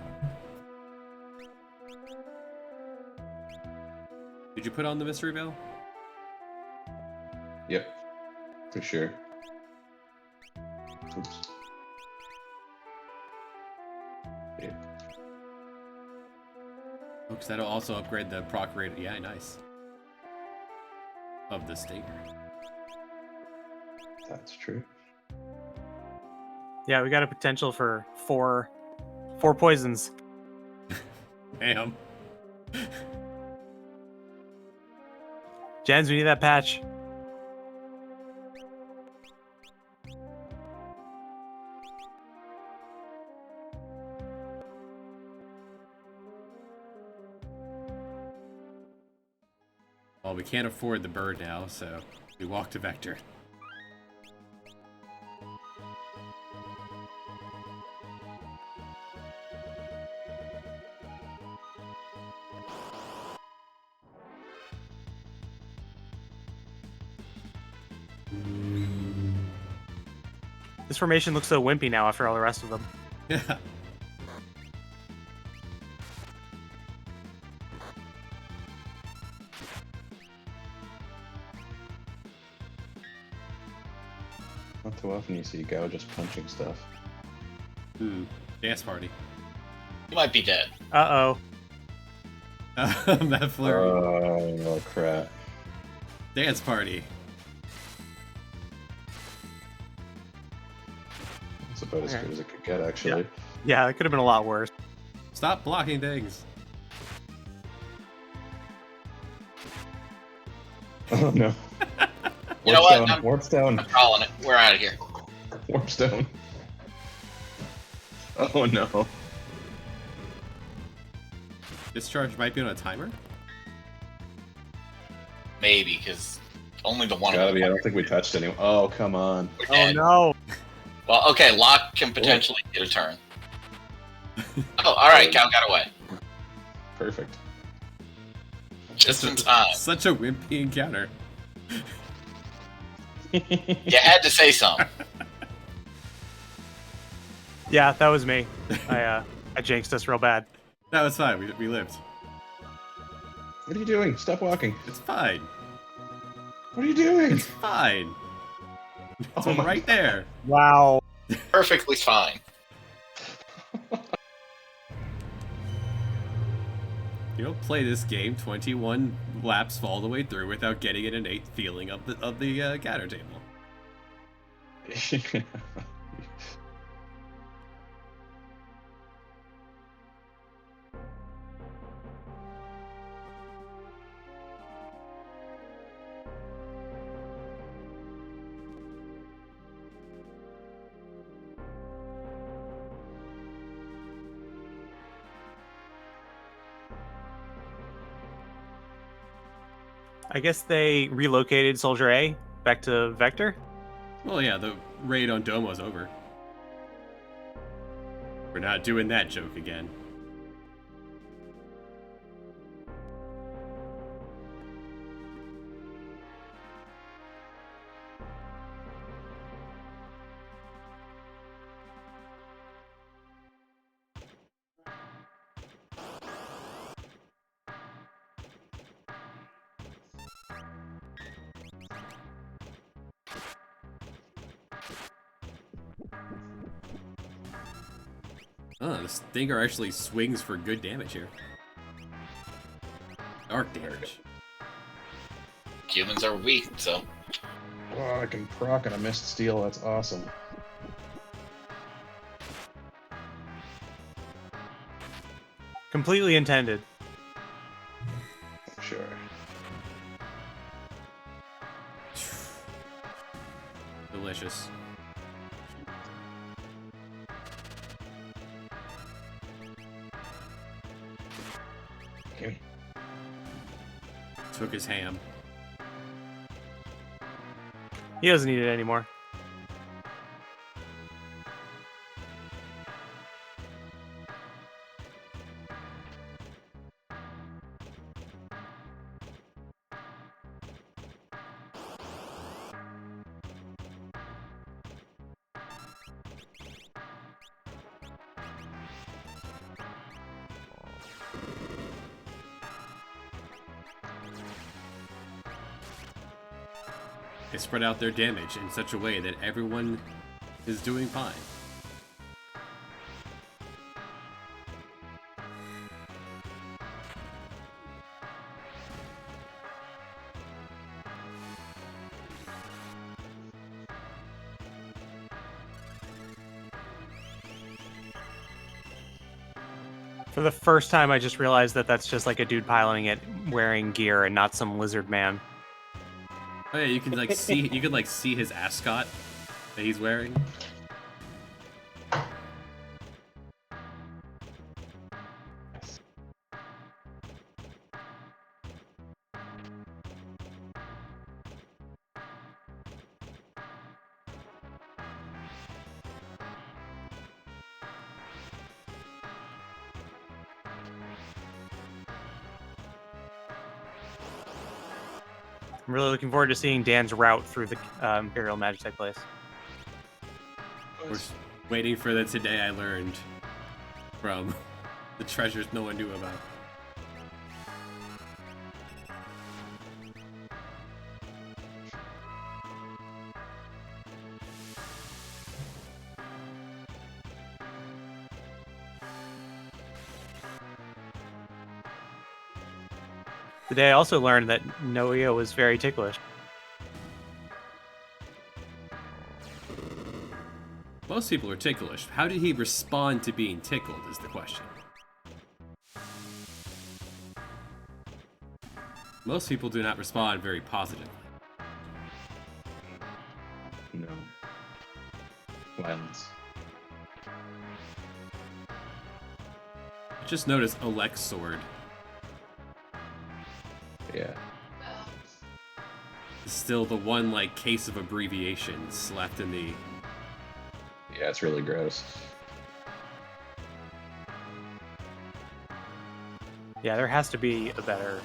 A: Did you put on the Mystery Veil?
F: Yep, for sure. Oops. Yeah.
A: Oh, because that'll also upgrade the proc rate. Yeah, nice. Of the Staker.
F: That's true.
E: Yeah, we got a potential for four poisons.
A: Damn.
E: Jens, we need that patch.
A: Well, we can't afford the bird now, so we walk to Vector.
E: This formation looks so wimpy now after all the rest of them.
A: Yeah.
F: Not too often you see Gao just punching stuff.
A: Dance party.
B: You might be dead.
E: Uh-oh.
A: That flurry.
F: Oh, crap.
A: Dance party.
F: That's about as good as it could get, actually.
E: Yeah, it could have been a lot worse.
A: Stop blocking things.
F: Oh, no.
B: You know what?
F: Warp stone.
B: I'm calling it. We're out of here.
F: Warp stone. Oh, no.
A: Discharge might be on a timer?
B: Maybe, because only the one.
F: Gotta be. I don't think we touched anyone. Oh, come on.
B: We're
E: Oh
B: dead.
E: no.
B: Well, okay, Locke can potentially get a turn. Oh, alright, Cal got away.
F: Perfect.
B: Just in time.
A: Such a wimpy encounter.
B: You had to say something.
E: Yeah, that was me. I jinxed us real bad.
A: That was fine. We lived.
F: What are you doing? Stop walking.
A: It's fine.
F: What are you doing?
A: It's fine. It's
F: Oh my
A: right there.
E: Wow.
B: Perfectly fine.
A: You don't play this game 21 laps all the way through without getting an innate feeling of the counter table.
E: I guess they relocated Soldier A back to Vector.
A: Well, yeah, the raid on Domo's over. We're not doing that joke again. Oh, the Stinger actually swings for good damage here. Dark damage.
B: Humans are weak, so
F: Oh, I can proc on a missed steel. That's awesome.
E: Completely intended.
F: Sure.
A: Delicious.
F: Okay.
A: Took his ham.
E: He doesn't need it anymore.
A: They spread out their damage in such a way that everyone is doing fine.
E: For the first time, I just realized that that's just like a dude piloting it, wearing gear, and not some lizard man.
A: Oh yeah, you can like see see his ascot that he's wearing.
E: I'm really looking forward to seeing Dan's route through the Imperial Magitech place.
A: We're waiting for the today I learned from the treasures no one knew about.
E: Today I also learned that Noea was very ticklish.
A: Most people are ticklish. How did he respond to being tickled is the question. Most people do not respond very positively.
F: No. Violence.
A: I just noticed Alek's sword
F: Yeah.
A: is still the one like case of abbreviations left in the.
F: Yeah, it's really gross.
E: Yeah, there has to be a better.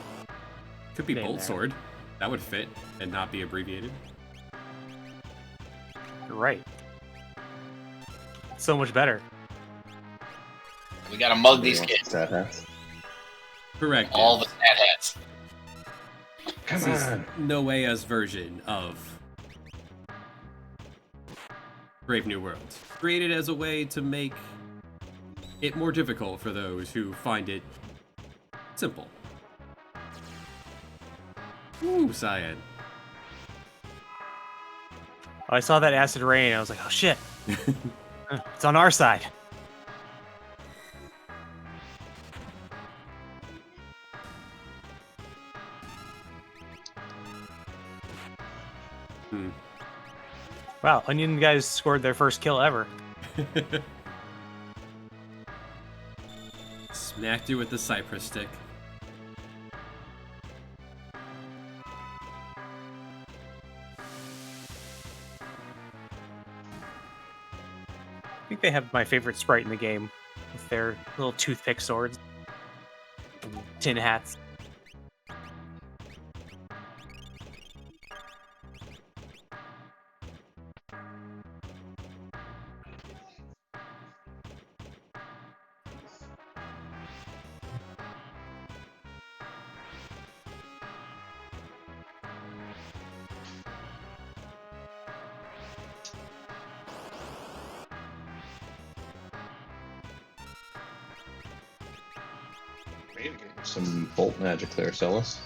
A: Could be
E: Name
A: bolt
E: there.
A: sword. That would fit and not be abbreviated.
E: You're right. So much better.
B: we gotta mug
F: Nobody
B: these
F: wants
B: kids.
F: stat hats.
A: Correct.
B: All the stat hats.
F: Come
A: This is
F: on.
A: Noea's version of Brave New World, created as a way to make it more difficult for those who find it simple. Ooh, Cyan.
E: Oh, I saw that acid rain, and I was like, oh shit. It's on our side.
A: Hmm.
E: Wow, Onion guys scored their first kill ever.
A: Smacked you with the cypress stick.
E: I think they have my favorite sprite in the game with their little toothpick swords and tin hats.
F: some bolt magic there, Celis.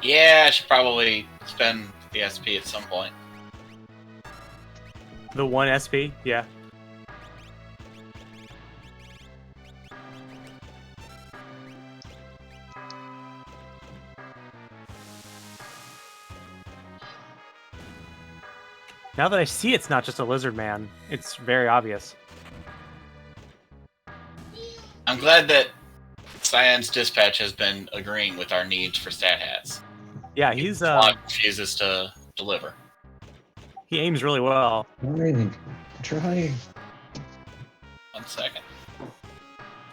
B: Yeah, I should probably spend the SP at some point.
E: The 1 SP, yeah. Now that I see it's not just a lizard man, it's very obvious.
B: I'm glad that Cyan's dispatch has been agreeing with our needs for stat hats.
E: Yeah, he's
B: refuses to deliver.
E: he aims really well.
F: Trying.
B: 1 second.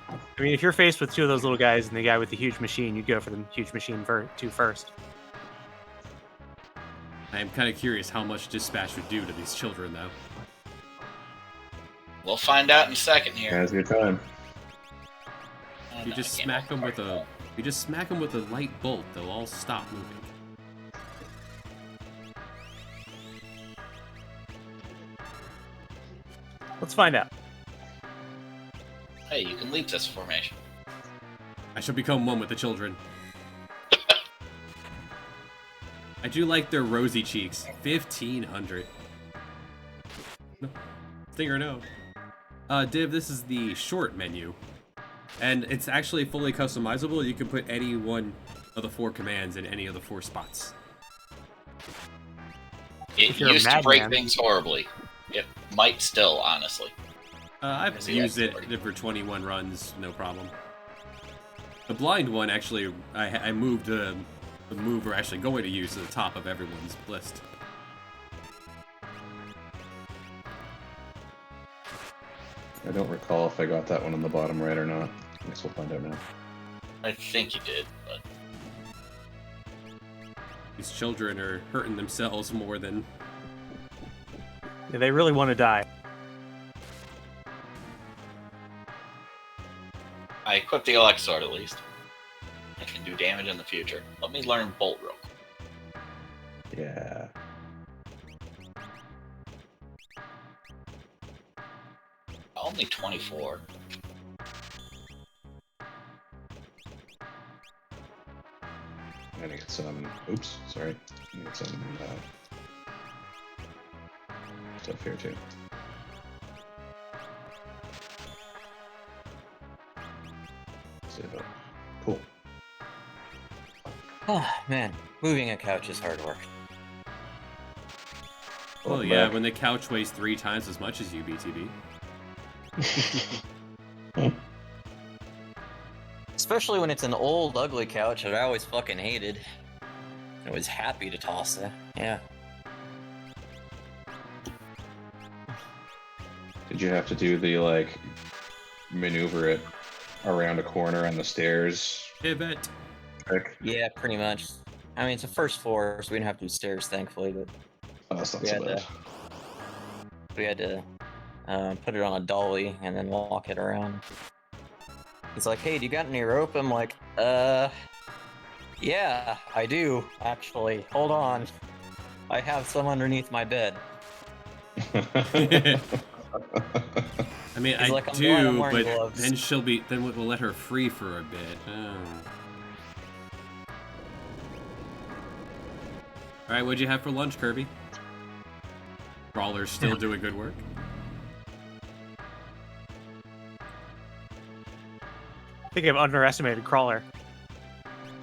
E: I mean, if you're faced with two of those little guys and the guy with the huge machine, you'd go for the huge machine first.
A: I am kind of curious how much dispatch would do to these children, though.
B: We'll find out in a second here.
F: Now's your time.
B: Oh,
A: You
B: no,
A: just
B: I can't
A: smack them with
B: mark
A: a light bolt, they'll all stop moving.
E: Let's find out.
B: Hey, you can leap this formation.
A: I shall become one with the children. I do like their rosy cheeks. 1,500. No. Thing or no? Div, this is the short menu. And it's actually fully customizable. You can put any one of the 4 commands in any of the 4 spots.
B: It
E: you're a
B: used to break
E: madman.
B: things horribly. It might still, honestly.
A: I've
B: As a
A: used it
B: expert.
A: for 21 runs, no problem. The blind one, actually, I moved the move we're actually going to use to the top of everyone's list.
F: I don't recall if I got that one on the bottom right or not. I guess we'll find out now.
B: I think you did, but
A: These children are hurting themselves more than...
E: Yeah, they really want to die.
B: I equipped the Elect Sword at least. I can do damage in the future. Let me learn Bolt real quick.
F: Yeah.
B: Only 24.
F: I'm gonna get some. Oops, sorry. I'm gonna get some stuff here too. Save up. Cool.
C: Oh, man, moving a couch is hard work.
A: Well,
F: Welcome
A: yeah,
F: back.
A: when the couch weighs 3 times as much as you, BTB.
C: Especially when it's an old, ugly couch that I always fucking hated. I was happy to toss it. Yeah.
F: Did you have to do the like maneuver it around a corner on the stairs
A: Pivot.
F: trick?
C: Yeah, pretty much. I mean, it's a first floor, so we didn't have to do stairs, thankfully, but
F: Oh, that's not
C: We
F: so
C: had
F: bad.
C: we had to put it on a dolly and then walk it around. He's like, hey, do you got any rope? I'm like, yeah, I do, actually. Hold on. I have some underneath my bed.
A: I mean,
C: He's
A: I
C: like, I'm
A: do,
C: glad I'm wearing
A: but
C: gloves.
A: then we'll let her free for a bit. Oh. Alright, what'd you have for lunch, Kirby? Crawler's still doing good work.
E: I think I've underestimated Crawler.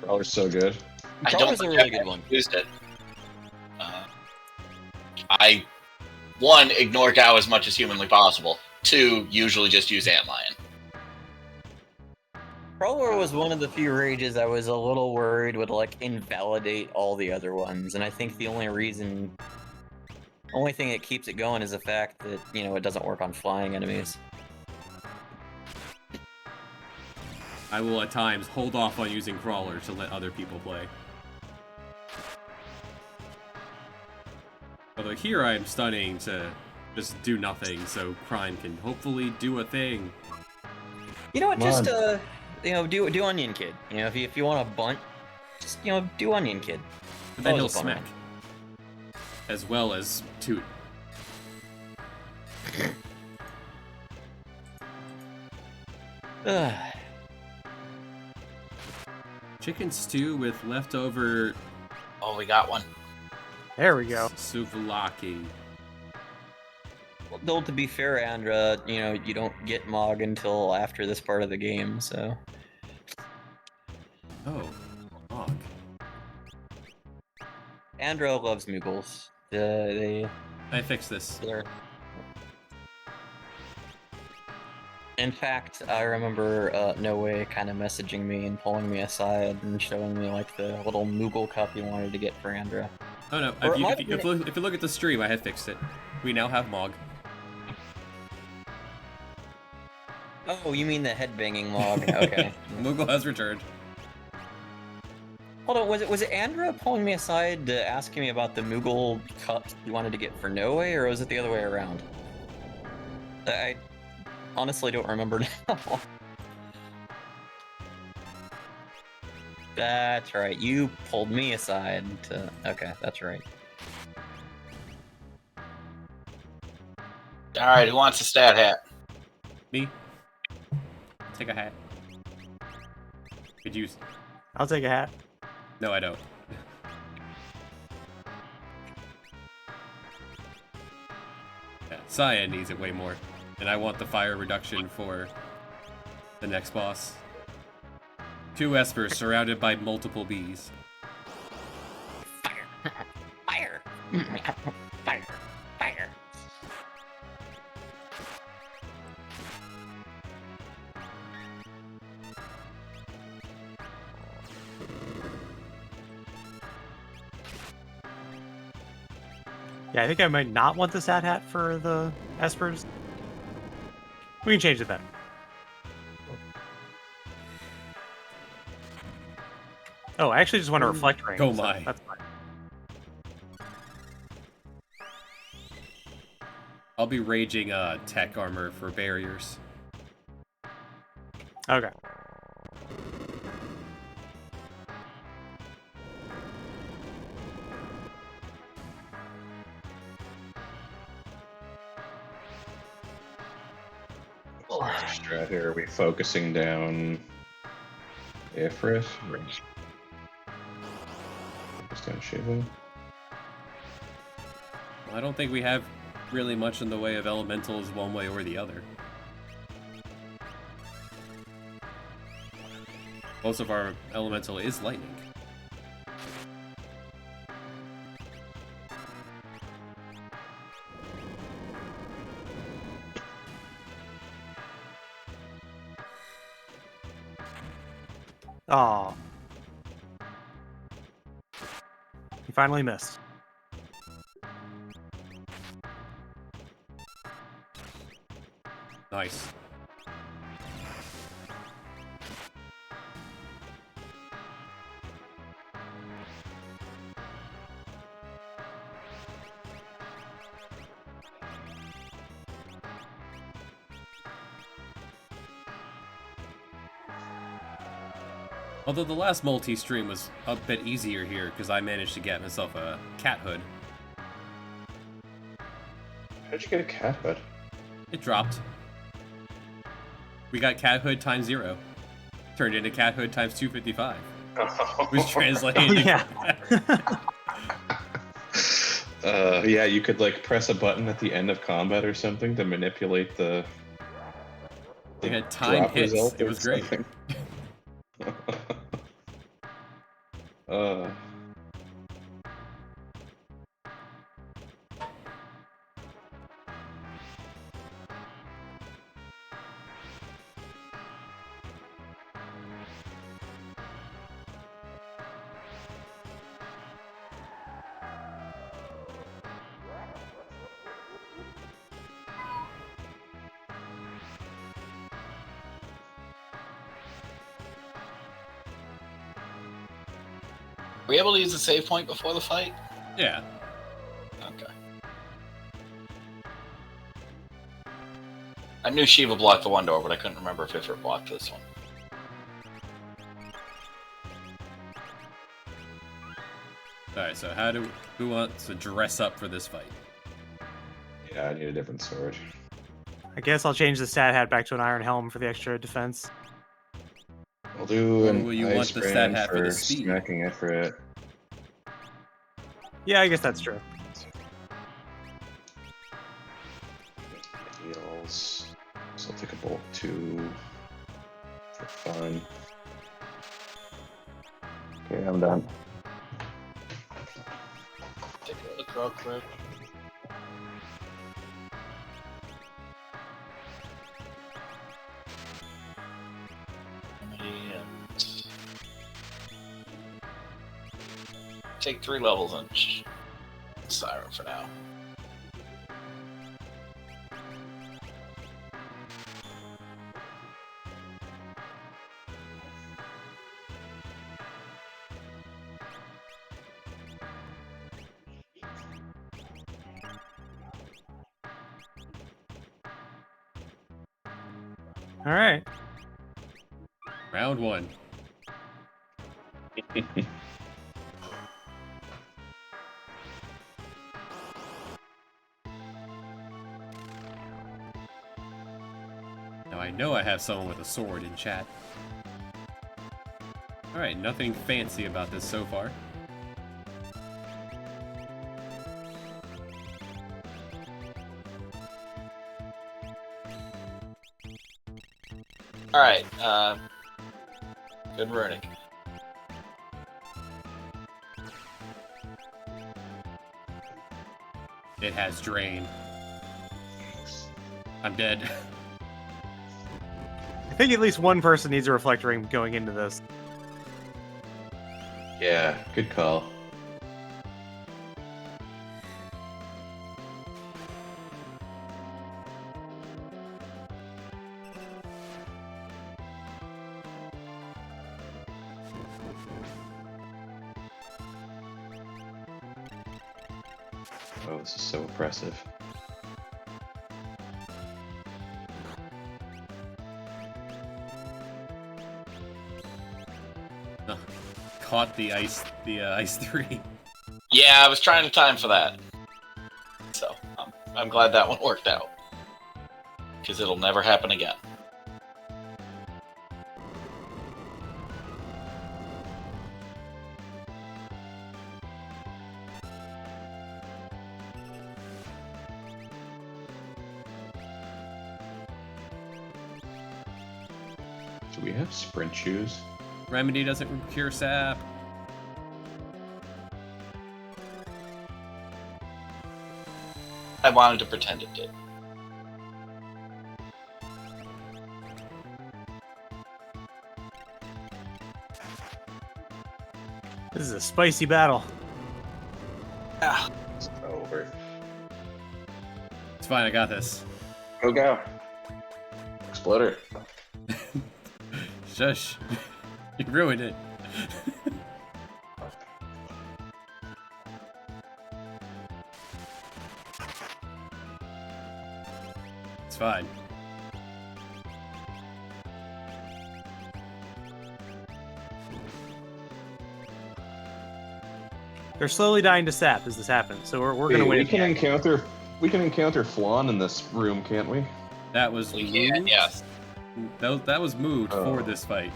F: Crawler's so good.
B: I don't
C: Crawler's a
B: think
C: really
B: I've
C: good one.
B: used it. I, 1, ignore Gao as much as humanly possible. 2, usually just use Antlion.
C: Crawler was one of the few rages I was a little worried would like invalidate all the other ones, and I think the only thing that keeps it going is the fact that, you know, it doesn't work on flying enemies.
A: I will at times hold off on using Crawler to let other people play. Although here I am stunning to just do nothing, so Crime can hopefully do a thing.
C: You know what?
F: Come
C: Just
F: on.
C: you know, do Onion Kid. You know, if you want to bunt, just do Onion Kid.
A: But then he'll
C: Always a fun
A: smack. As well as toot.
C: Ugh.
A: chicken stew with leftover
B: Oh, we got one.
E: There we go.
A: souvlaki.
C: Well, though, to be fair, Andra, you don't get Mog until after this part of the game, so.
A: Oh, Mog.
C: Andra loves Moogles.
A: I fixed this.
C: They're... In fact, I remember Noe kind of messaging me and pulling me aside and showing me like the little Moogle cup he wanted to get for Andra.
A: Oh no,
C: Or
A: if
C: it might have
A: you
C: been-
A: if you look at the stream, I had fixed it. We now have Mog.
C: Oh, you mean the headbanging Mog? Okay.
A: Moogle has returned.
C: Hold on, was it Andra pulling me aside to asking me about the Moogle cup he wanted to get for Noe, or was it the other way around? I honestly don't remember now. That's right, you pulled me aside to... Okay, that's right.
B: Alright, who wants a stat hat?
A: Me. Take a hat. Could use.
E: I'll take a hat.
A: No, I don't. Yeah, Cyan needs it way more. And I want the fire reduction for the next boss. 2 espers surrounded by multiple bees.
C: Fire! Fire! Fire! Fire!
E: Yeah, I think I might not want the Sat Hat for the Espers. We can change it then. Oh, I actually just want a reflect ring.
A: Oh
E: so
A: my.
E: That's fine.
A: I'll be raging tech armor for barriers.
E: Okay.
F: Strat here. Are we focusing down Ifrit? Focus down Shiva.
A: I don't think we have really much in the way of elementals one way or the other. Most of our elemental is lightning.
E: Oh. You finally missed.
A: Nice. Although the last multi-stream was a bit easier here because I managed to get myself a cat hood.
F: How'd you get a cat hood?
A: It dropped. We got cat hood times 0. Turned into cat hood times 255. Which translated.
E: Oh, yeah.
F: Yeah, you could like press a button at the end of combat or something to manipulate the.
A: They had time
F: drop
A: hits.
F: result
A: It
F: or
A: was great.
F: something.
B: Were we able to use a save point before the fight?
A: Yeah.
B: Okay. I knew Shiva blocked the one door, but I couldn't remember if Ifrit blocked this one.
A: Alright, so who wants to dress up for this fight?
F: Yeah, I need a different sword.
E: I guess I'll change the Sat Hat back to an Iron Helm for the extra defense.
F: Well, do
A: Or
F: an
A: will you want
F: ice
A: the stat
F: brand
A: half for the
F: for
A: speed?
F: smacking Ifrit.
E: Yeah, I guess that's true.
F: Heals. So I'll take a bolt 2 for fun. Okay, I'm done.
B: Take a look real quick. And take 3 levels on Siren for now.
E: All right.
A: Round 1. Now I know I have someone with a sword in chat. Alright, nothing fancy about this so far.
B: Alright, good running.
A: It has drain. I'm dead.
E: I think at least one person needs a reflect ring going into this.
F: Yeah, good call. Oh, this is so oppressive.
A: Caught the ice 3.
B: Yeah, I was trying to time for that. So, I'm glad that one worked out. Because it'll never happen again.
F: Do we have sprint shoes?
A: Remedy doesn't cure sap.
B: I wanted to pretend it did.
E: This is a spicy battle.
F: It's over.
A: It's fine, I got this.
F: Go. Exploder.
A: Shush. You ruined it. It's fine.
E: They're slowly dying to sap as this happens, so we're gonna win.
F: We can encounter Flan in this room, can't we?
A: That was
B: We
A: moved.
B: can, yes.
A: That was moved for
F: Oh.
A: this fight.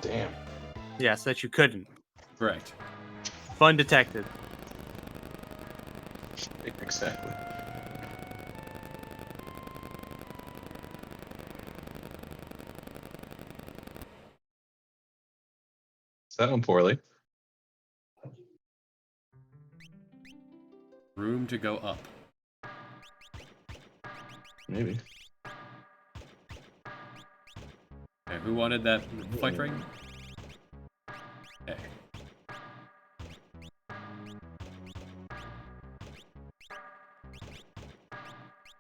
F: Damn.
E: Yes, that you couldn't.
A: Correct.
E: Fun detected.
F: Exactly. Is that one poorly?
A: Room to go up.
F: Maybe.
A: Okay, who wanted that reflect ring? Okay.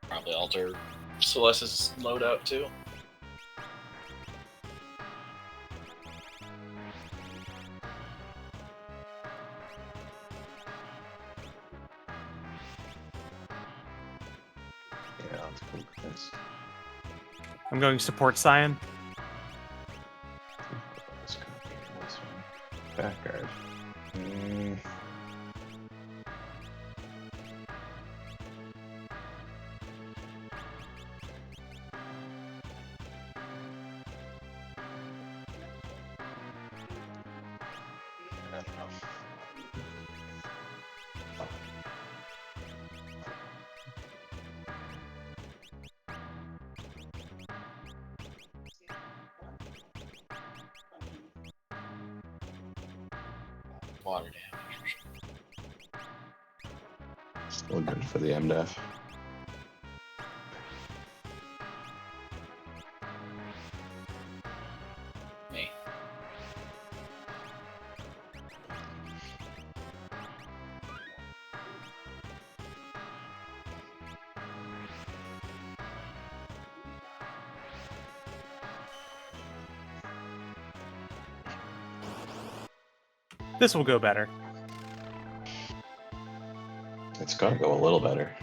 B: Probably alter Celeste's loadout too.
F: Yeah, let's go with this.
E: I'm going support Cyan.
F: Let's copy this one. Back guard.
B: water damage.
F: Still good for the MDF.
B: Me.
E: This will go better.
F: It's gotta go a little better.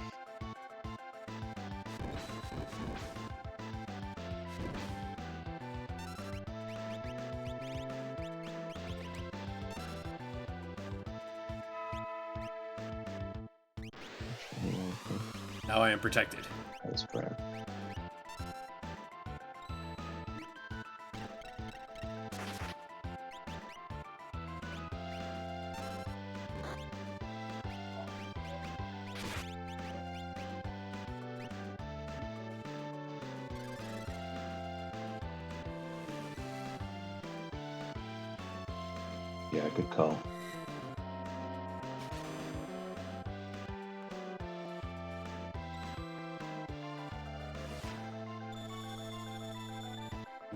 A: Now I am protected.
F: That's crap. Yeah, good call.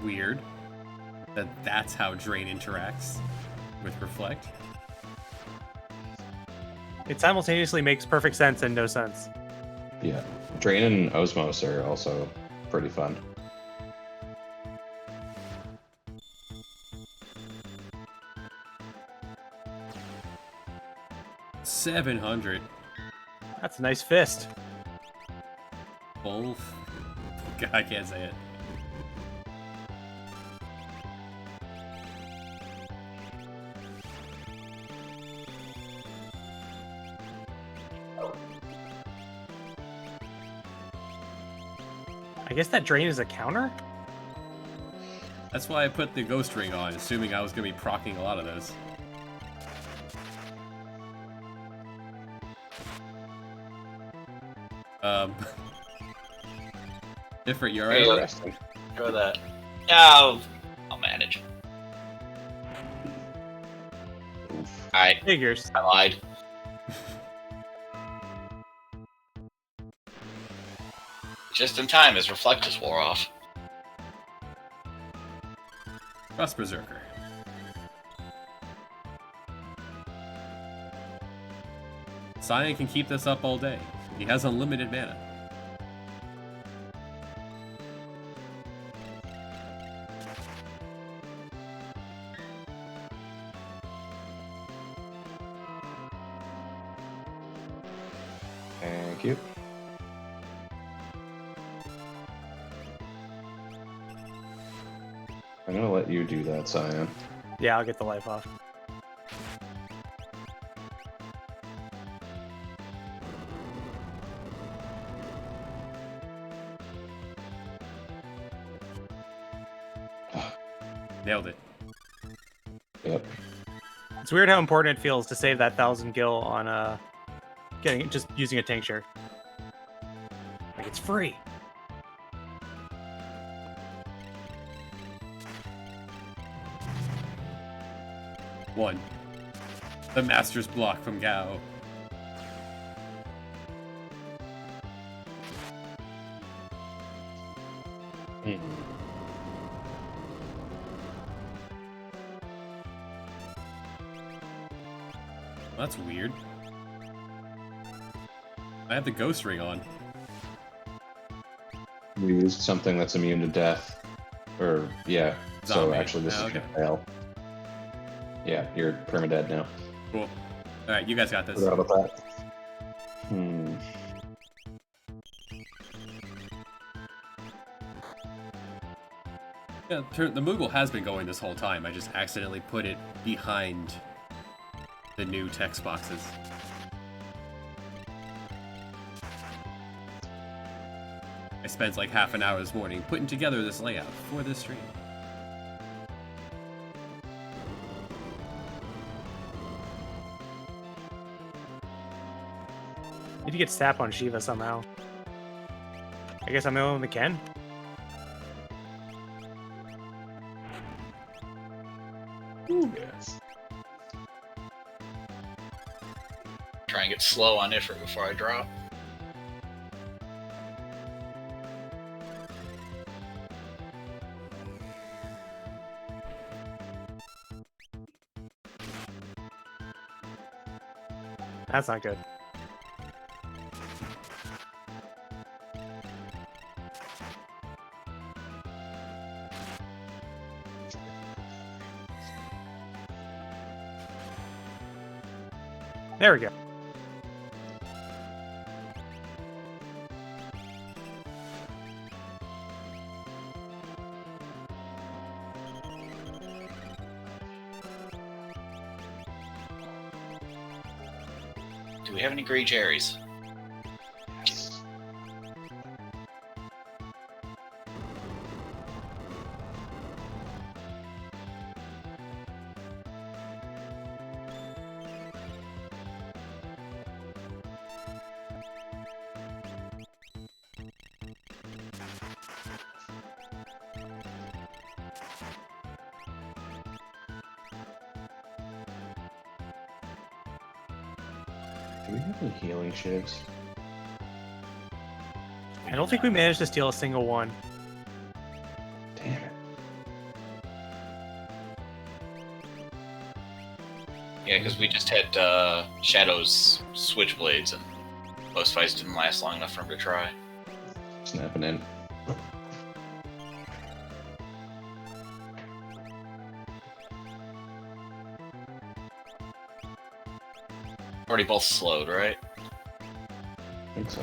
A: Weird. That's how Drain interacts with Reflect.
E: It simultaneously makes perfect sense and no sense.
F: Yeah. Drain and Osmos are also pretty fun.
A: $700.
E: That's a nice fist.
A: Both. God, I can't say it.
E: I guess that drain is a counter?
A: That's why I put the Ghost Ring on, assuming I was going to be proccing a lot of those. Different, you alright?
B: Hey,
F: Interesting.
B: Throw that. Yeah, I'll manage.
F: Oof.
E: Figures.
B: I lied. Just in time as Reflectus wore off.
A: Rust Berserker. Cyan can keep this up all day. He has unlimited mana.
F: Thank you. I'm gonna let you do that, Cyan.
E: Yeah, I'll get the life off.
A: Nailed it.
F: Yep.
E: It's weird how important it feels to save that 1,000 gil on just using a tincture. Like it's free.
A: One. The Master's Block from Gao. That's weird. I have the Ghost Ring on.
F: We used something that's immune to death. Or, yeah. So
A: Zombie.
F: actually this
A: Oh,
F: is
A: okay.
F: gonna fail. Yeah, you're permadead now.
A: Cool. Alright, you guys got this.
F: Forgot about that.
A: Yeah, the Moogle has been going this whole time. I just accidentally put it behind the new text boxes. I spent like half an hour this morning putting together this layout for this stream.
E: Need to get Sap on Shiva somehow. I guess I'm the only one that can.
F: Yes.
B: try and get slow on Ifrit before I drop.
E: That's not good. There we go.
B: Do we have any gray cherries?
F: Do we have any healing shivs?
E: I don't think we managed to steal a single one.
F: Damn it.
B: Yeah, because we just had Shadow's switchblades, and most fights didn't last long enough for him to try.
F: Snapping in.
B: Already both slowed, right?
F: I think so.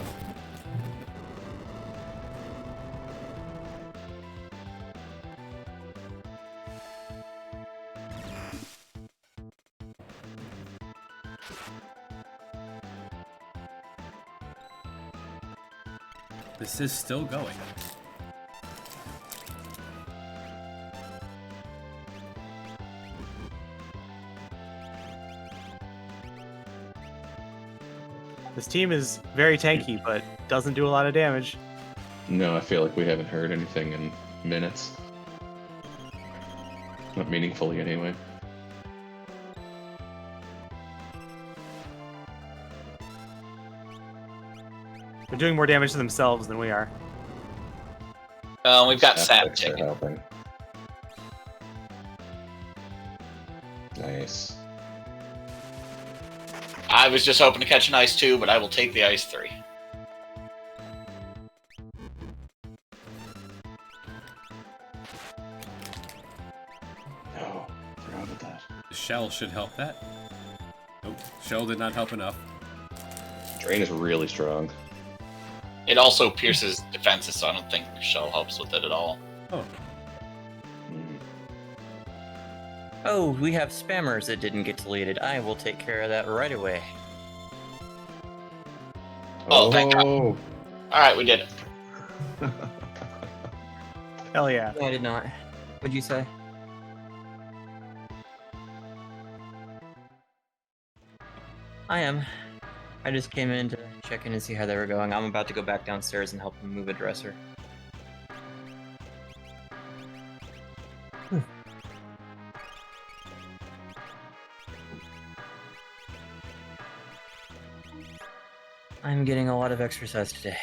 A: This is still going.
E: This team is very tanky, but doesn't do a lot of damage.
F: No, I feel like we haven't heard anything in minutes. Not meaningfully, anyway.
E: They're doing more damage to themselves than we are.
B: We've got Sap
F: Aspects are
B: ticking.
F: helping. Nice.
B: I was just hoping to catch an Ice 2, but I will take the Ice 3.
F: No, forgot about that.
A: The shell should help that. Nope, shell did not help enough.
F: Drain is really strong.
B: It also pierces defenses, so I don't think Shell helps with it at all.
A: Oh,
F: Mm.
C: Oh, we have spammers that didn't get deleted. I will take care of that right away.
B: Oh, thank God.
F: Oh.
B: Alright, we did it.
E: Hell yeah.
C: No, I did not. What'd you say? I am. I just came in to check in and see how they were going. I'm about to go back downstairs and help him move a dresser. I'm getting a lot of exercise today.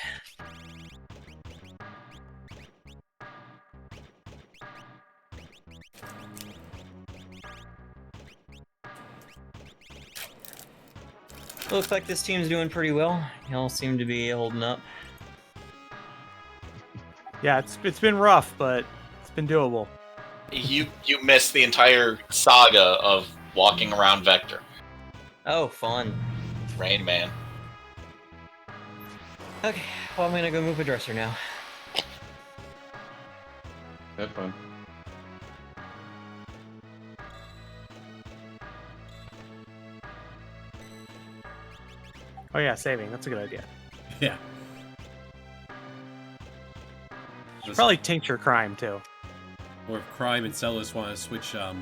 C: Looks like this team's doing pretty well. Y'all seem to be holding up.
E: Yeah, it's been rough, but it's been doable.
B: You missed the entire saga of walking around Vector.
C: Oh, fun.
B: Rain Man.
C: Okay, well, I'm gonna go move a dresser now.
F: Have fun.
E: Oh yeah, saving. That's a good idea.
A: yeah.
E: Should probably tincture crime too.
A: Or if Crime and Celos want to switch their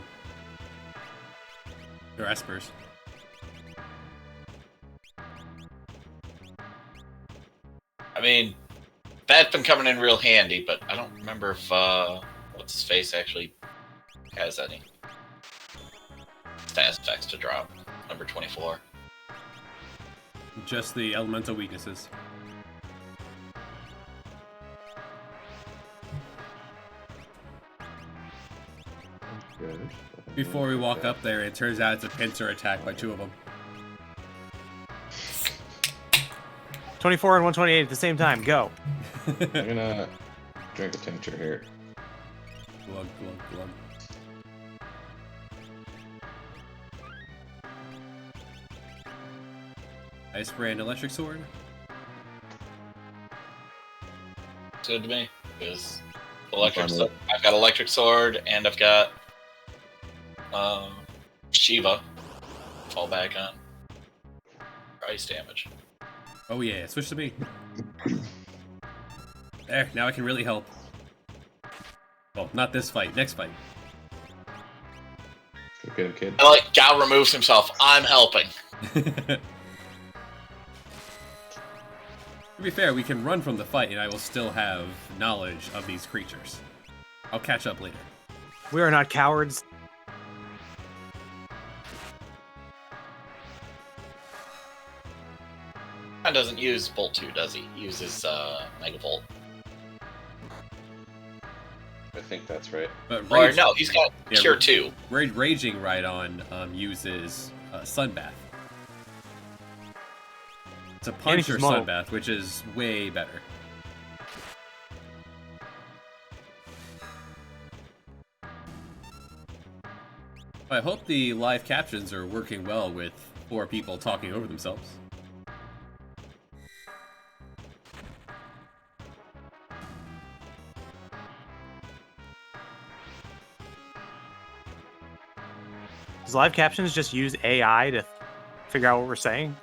A: espers.
B: I mean, that's been coming in real handy, but I don't remember if what's his face actually has any stat effects to drop. Number 24.
A: Just the elemental weaknesses.
F: Good.
A: Before we walk up there, it turns out it's a pincer attack by 2 of them.
E: 24 and 128 at the same time. Go.
F: I'm gonna drink a tincture here.
A: Glug, glug, glug. Ice brand electric sword.
B: It's good to me. Because I've got electric sword and I've got Shiva. Fall back on. Ice damage.
A: Oh yeah, switch to me. There, now I can really help. Well, not this fight, next fight.
F: Good kid.
B: I like Gao removes himself. I'm helping.
A: To be fair, we can run from the fight and I will still have knowledge of these creatures. I'll catch up later.
E: We are not cowards.
B: He doesn't use Bolt 2, does he? He uses Mega Bolt.
F: I think that's right.
A: But
B: Or no, he's got Cure 2.
A: Raging Rhydon uses Sunbath. It's a puncher Sunbath, which is way better. I hope the live captions are working well with 4 people talking over themselves.
E: Does live captions just use AI to figure out what we're saying?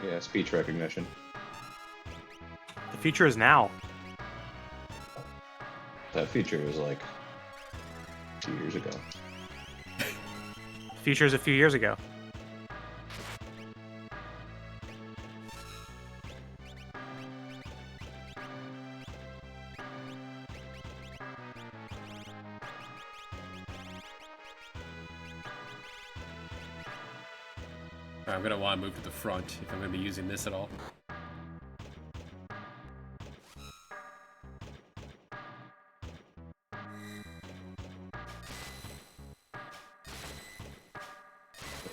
F: Yeah, speech recognition.
E: The future is now.
F: That feature was like 2 years ago.
E: The future is a few years ago.
A: I'm gonna want to move to the front if I'm gonna be using this at all.
F: I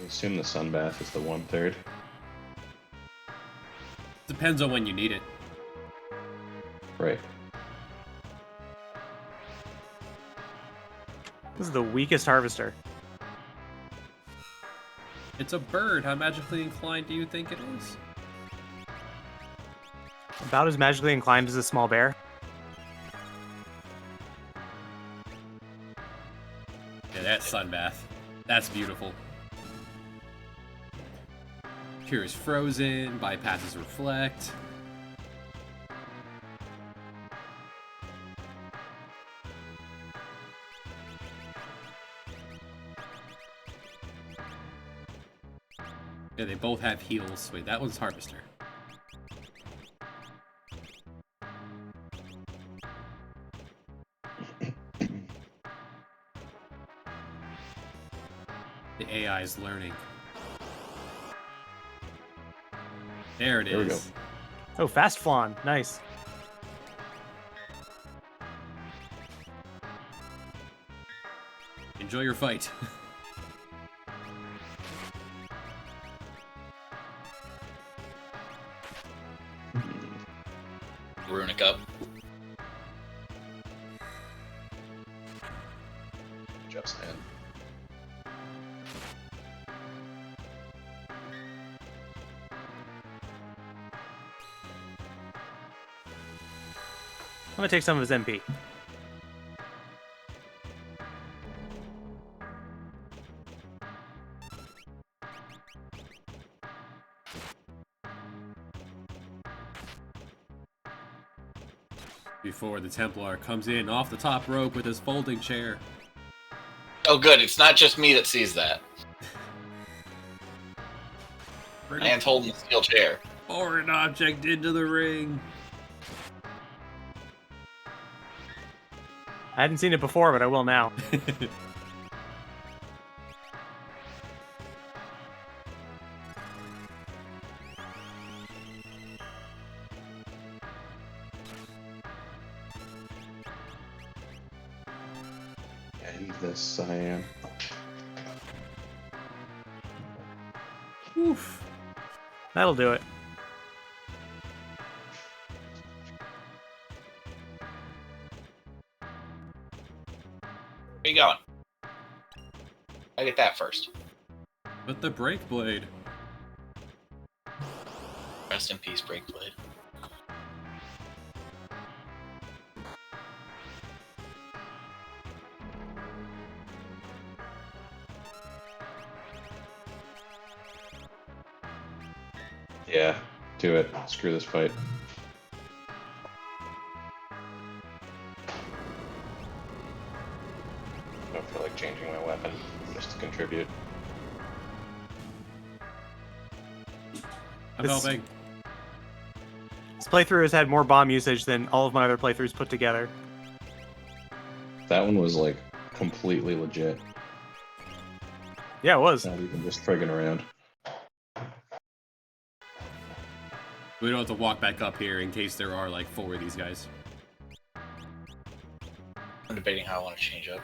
F: assume the sunbath is the 1/3.
A: Depends on when you need it.
F: Right.
E: This is the weakest harvester.
A: It's a bird. How magically inclined do you think it is?
E: About as magically inclined as a small bear.
A: Yeah, that's Sunbath. That's beautiful. Cures Frozen, bypasses Reflect. Yeah, they both have heals. Wait, that one's Harvester. The AI is learning. There it is.
F: There we go.
E: Oh, fast flan. Nice.
A: Enjoy your fight.
B: Runic up.
F: Just in.
E: I'm gonna take some of his MP.
A: Before the Templar comes in off the top rope with his folding chair.
B: Oh, good. It's not just me that sees that. Man's holding the steel chair.
A: Foreign object into the ring.
E: I hadn't seen it before, but I will now.
F: End this, Cyan.
A: Oof.
E: That'll do it.
B: Where you going? I get that first.
A: But the break blade.
B: Rest in peace, Breakblade.
F: Yeah, do it. Screw this fight. I don't feel like changing my weapon just to contribute.
A: I'm
E: This-
A: helping.
E: This playthrough has had more bomb usage than all of my other playthroughs put together.
F: That one was like completely legit.
E: Yeah, it was.
F: Not even just friggin' around.
A: We don't have to walk back up here in case there are like 4 of these guys.
B: I'm debating how I want to change up.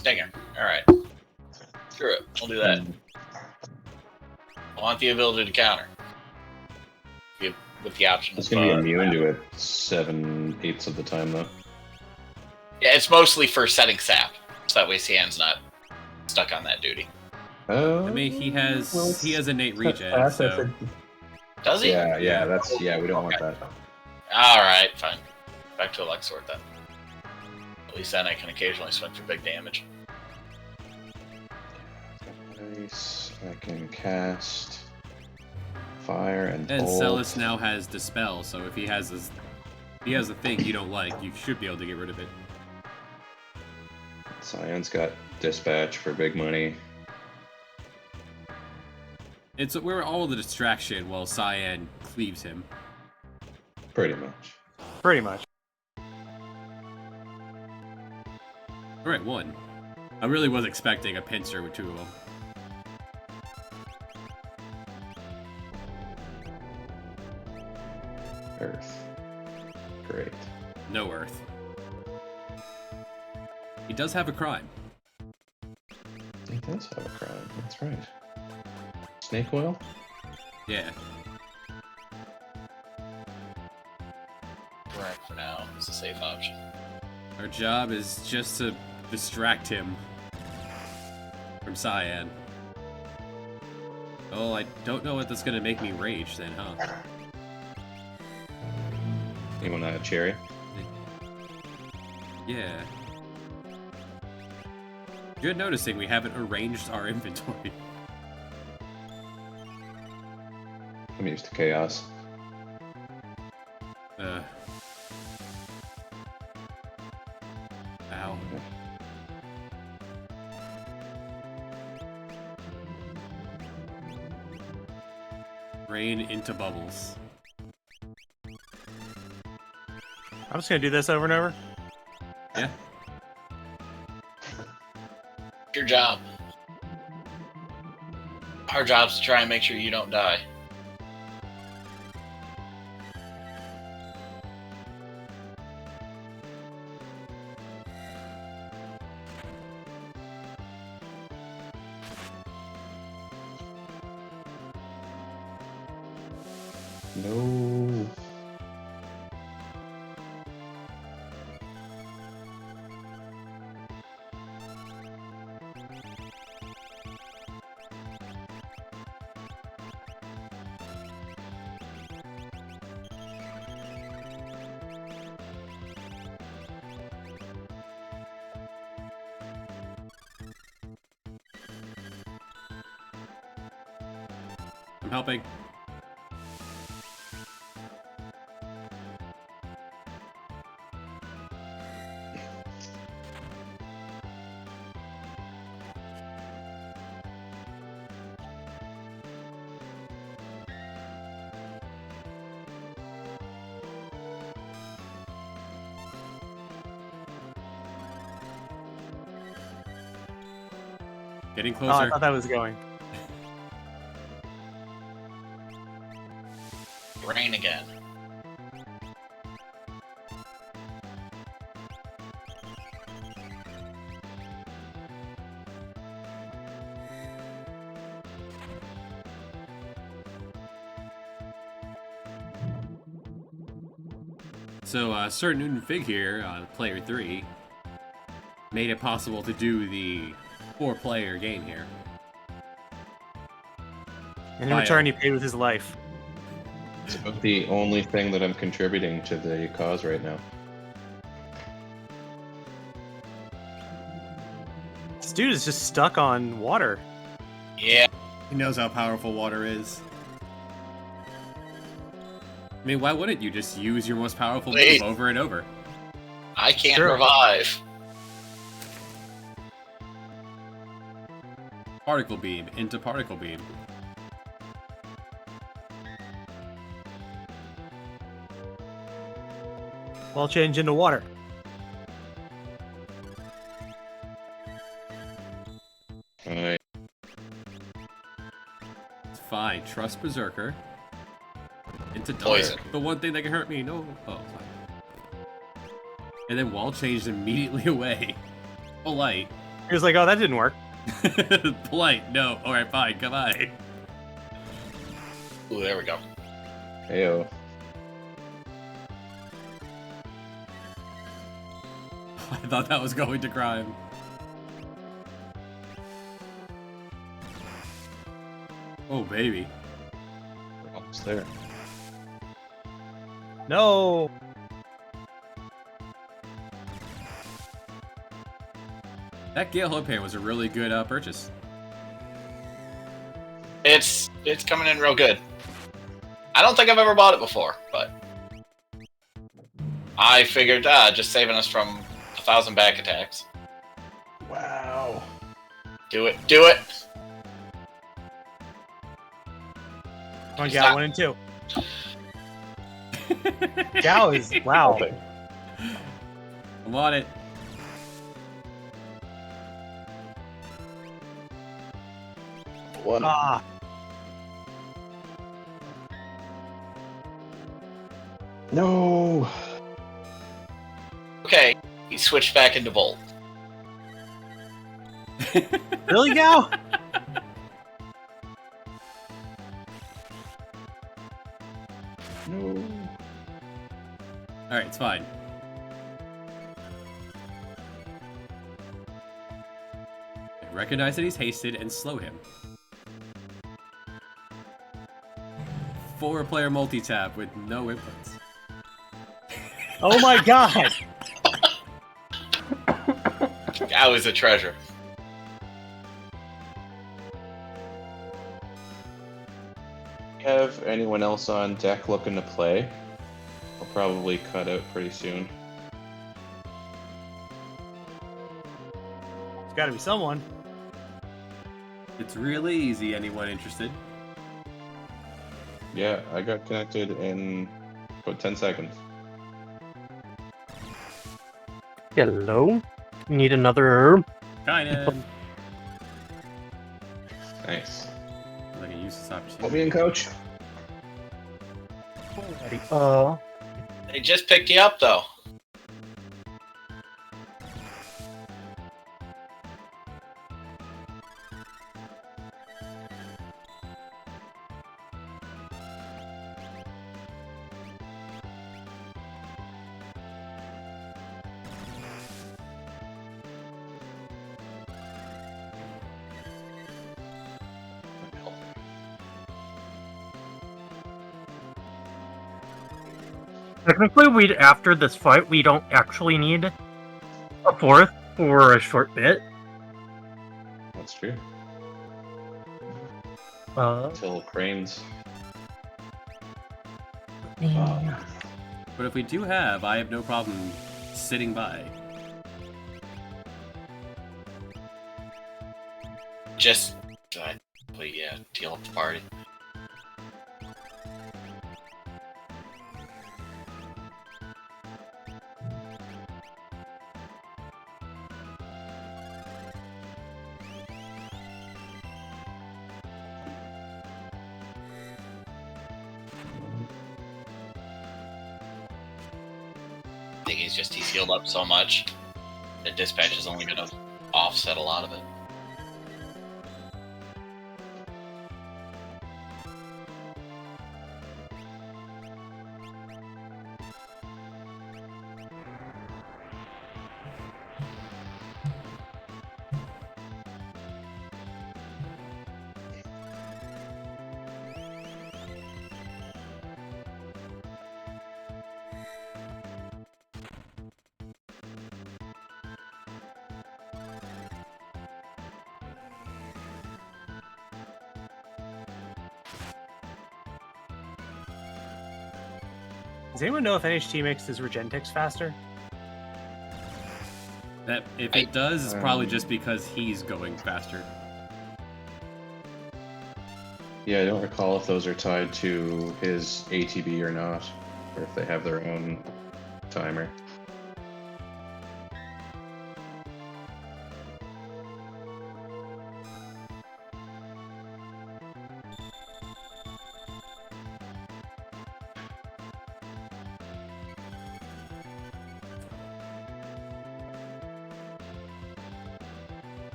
B: Stinger. Alright. Screw it. I'll do that. I want the ability to counter. With the option
F: It's
B: of...
F: gonna be immune to it 7/8 of the time, though.
B: Yeah, it's mostly for setting sap. So that way Cyan's not stuck on that duty.
F: Oh,
A: I mean, he has innate regen,
F: that's
A: so
B: Does he?
F: yeah, that's we don't want that.
B: Alright, fine. Back to Elexort then. At least then I can occasionally swing for big damage.
F: Nice. I can cast fire and
A: and
F: bolt.
A: Celis now has Dispel, so if he has a thing you don't like, you should be able to get rid of it.
F: Cyan's got dispatch for big money.
A: We're all the distraction while Cyan cleaves him.
F: Pretty much.
E: Pretty much.
A: Alright, 1. I really was expecting a pincer with 2 of them.
F: Earth. Great.
A: No Earth. He does have a crime.
F: He does have a crime. That's right. Snake oil?
A: Yeah.
B: Right for now. It's a safe option.
A: Our job is just to distract him from Cyan. Oh, I don't know what that's gonna make me rage then, huh?
F: You want a cherry?
A: Yeah. Good noticing we haven't arranged our inventory.
F: I'm used to chaos.
A: Ow. Rain into bubbles.
E: I'm just gonna do this over and over.
A: Yeah.
B: Your job. Our job's to try and make sure you don't die.
F: No.
A: I'm helping. Getting
E: Oh, I
A: closer.
E: thought that was going.
B: Rain again.
A: So, Sir Newton Fig here, player 3, made it possible to do the 4-player game here.
E: And in return, he paid with his life.
F: It's about the only thing that I'm contributing to the cause right now.
E: This dude is just stuck on water.
B: Yeah.
A: He knows how powerful water is. I mean, why wouldn't you just use your most powerful
B: Wait.
A: move over and over?
B: I can't
E: Sure.
B: revive.
A: Particle beam into particle beam.
E: Well, change into water.
F: Alright.
A: It's fine. Trust Berserker. Into dark.
B: Poison.
A: The one thing that can hurt me. No. Oh, fine. And then wall changed immediately away. Polite.
E: He was like, oh, that didn't work.
A: Polite. No. Alright, fine. Come on.
B: Ooh, there we go.
F: Heyo.
A: I thought that was going to crime. Oh, baby.
F: We're almost there.
E: No.
A: That Gale Hood Pan was a really good purchase.
B: It's coming in real good. I don't think I've ever bought it before, but I figured just saving us from 1,000 back attacks.
F: Wow.
B: Do it. Do it.
E: Come on,
B: He's
E: Gal,
B: not-
E: 1 and 2. Gal is, wow.
F: Okay.
A: I'm on it.
F: One.
E: Ah,
F: No.
B: Okay, he switched back into Volt.
E: really, Gal?
F: No.
A: Alright, it's fine. Recognize that he's hasted and slow him. 4-player multi-tap with no inputs.
E: Oh my god.
B: That was a treasure.
F: Have anyone else on deck looking to play? I'll probably cut out pretty soon.
E: There's gotta be someone.
A: It's really easy, anyone interested?
F: Yeah, I got connected in about 10 seconds.
G: Hello? Need another herb?
A: Kinda.
F: Nice.
A: Like a useless
F: Put
A: opportunity.
F: me in, coach.
B: They just picked you up, though.
G: Technically, after this fight, we don't actually need a fourth for a short bit.
F: That's true.
G: Uh,
F: Until Cranes.
A: But if we do have, I have no problem sitting by.
B: Just, yeah, deal up the party. I think he's healed up so much that dispatch is only going to offset a lot of it.
E: Does anyone know if NHT makes his Regentix faster?
A: That if it does, it's probably just because he's going faster.
F: Yeah, I don't recall if those are tied to his ATB or not, or if they have their own timer.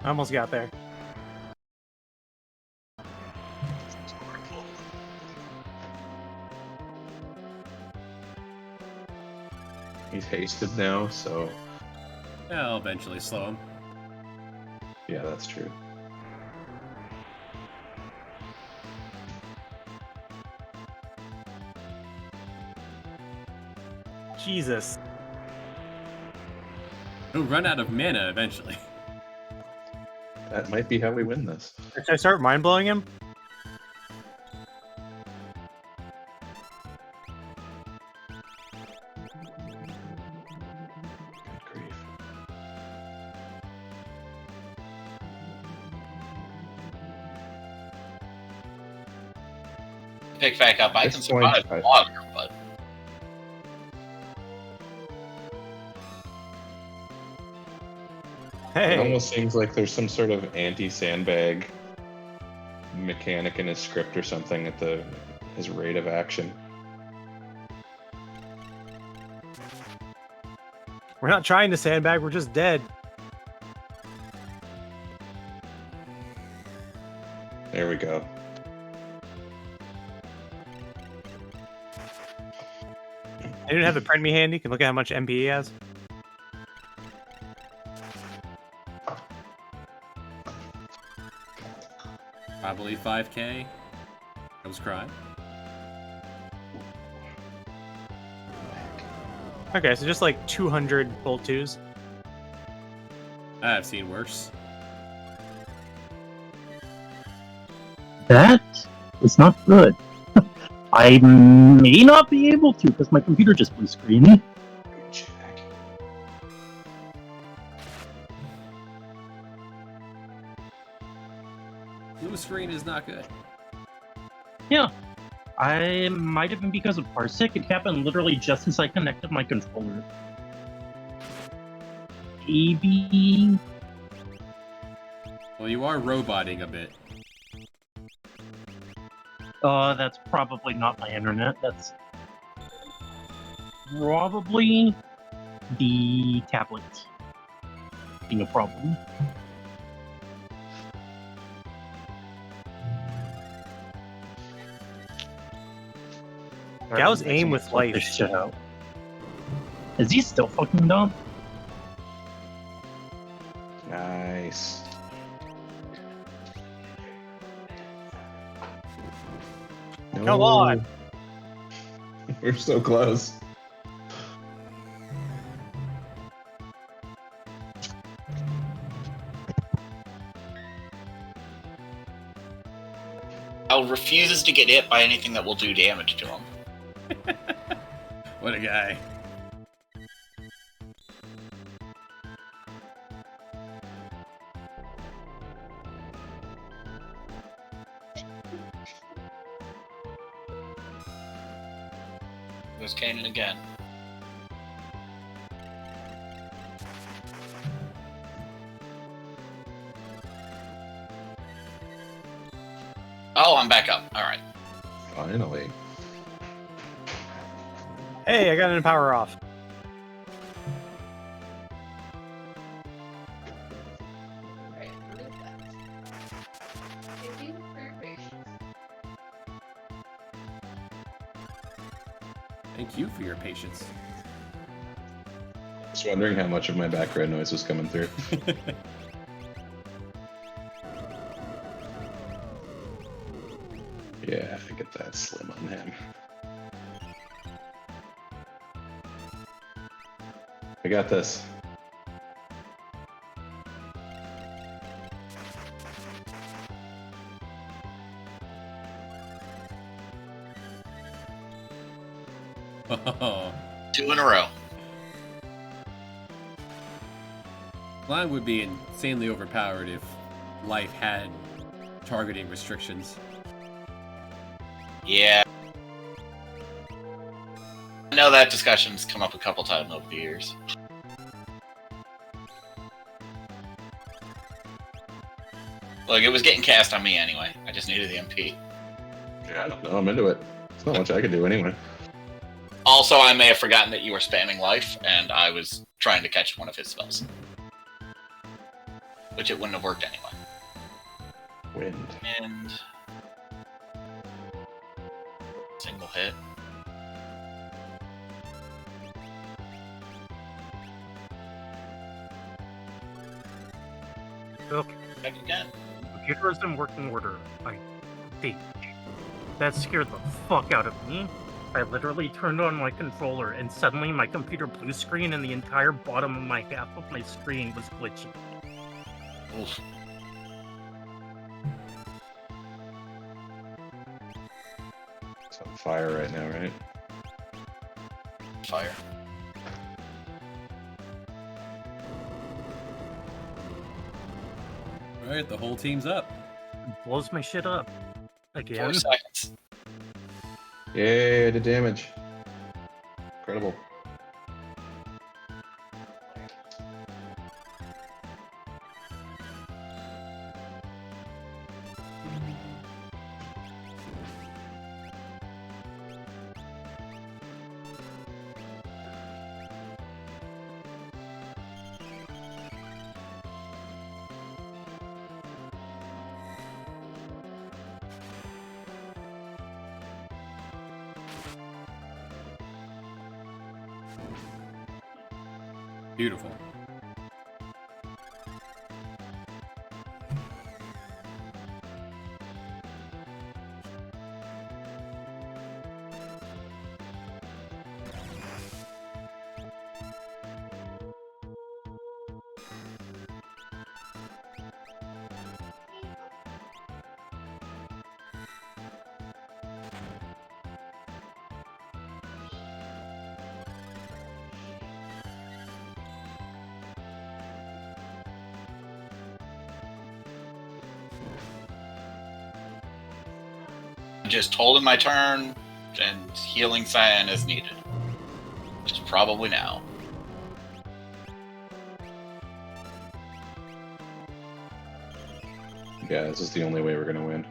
E: I almost got there.
F: He's hasted now, so
A: Yeah, I'll eventually slow him.
F: yeah, that's true.
E: Jesus.
A: He'll run out of mana eventually.
F: That might be how we win this.
E: Should I start mind blowing him?
F: Good grief.
B: Pick back up. I
F: This
B: can survive
F: point,
B: water, but
E: Hey.
F: It almost seems like there's some sort of anti-sandbag mechanic in his script or something at his rate of action.
E: We're not trying to sandbag, we're just dead.
F: There we go.
E: I didn't have the print me handy. You can look at how much MP he has.
A: Probably 5k. I was crying.
E: Okay, so just like 200 bolt 2s.
A: I've seen worse.
G: That is not good. I may not be able to because my computer just blue screened.
F: Good check.
A: Blue screen is not good.
G: Yeah. I might have been because of Parsec. It happened literally just as I connected my controller. Maybe.
A: Well, you are roboting a bit.
G: That's probably not my internet. That's probably the tablet being a problem.
E: Gao's aim with life.
G: This shit out. Is he still fucking dumb?
F: Nice.
E: Come on.
F: We're so close.
B: Al refuses to get hit by anything that will do damage to him.
A: What a guy.
B: There's Kanan again. Oh, I'm back up. Alright.
F: Finally.
E: Hey, I got an empower off.
A: Thank you for your patience.
F: was wondering how much of my background noise was coming through. Yeah, I get that slim on him. I got this.
A: Oh.
B: 2 in a row.
A: Mine would be insanely overpowered if life had targeting restrictions.
B: Yeah. I know that discussion's come up a couple times over the years. Look, it was getting cast on me anyway. I just needed the MP.
F: Yeah, I don't know. I'm into it. There's not much I can do anyway.
B: Also, I may have forgotten that you were spamming life, and I was trying to catch one of his spells. Which it wouldn't have worked anyway.
F: Wind.
B: And... single hit.
G: Okay.
B: Back again.
G: Computer is in working order. I think. That scared the fuck out of me. I literally turned on my controller and suddenly my computer blue screen and the entire bottom of my half of my screen was glitching.
B: Oof.
F: It's on fire right now, right?
B: Fire.
A: Alright, the whole team's up.
G: It blows my shit up.
B: 4
G: Again.
B: seconds.
F: Yay, the damage. Incredible.
A: Beautiful.
B: Just holding my turn and healing Cyan as needed. Which is probably now.
F: Yeah, this is the only way we're gonna win.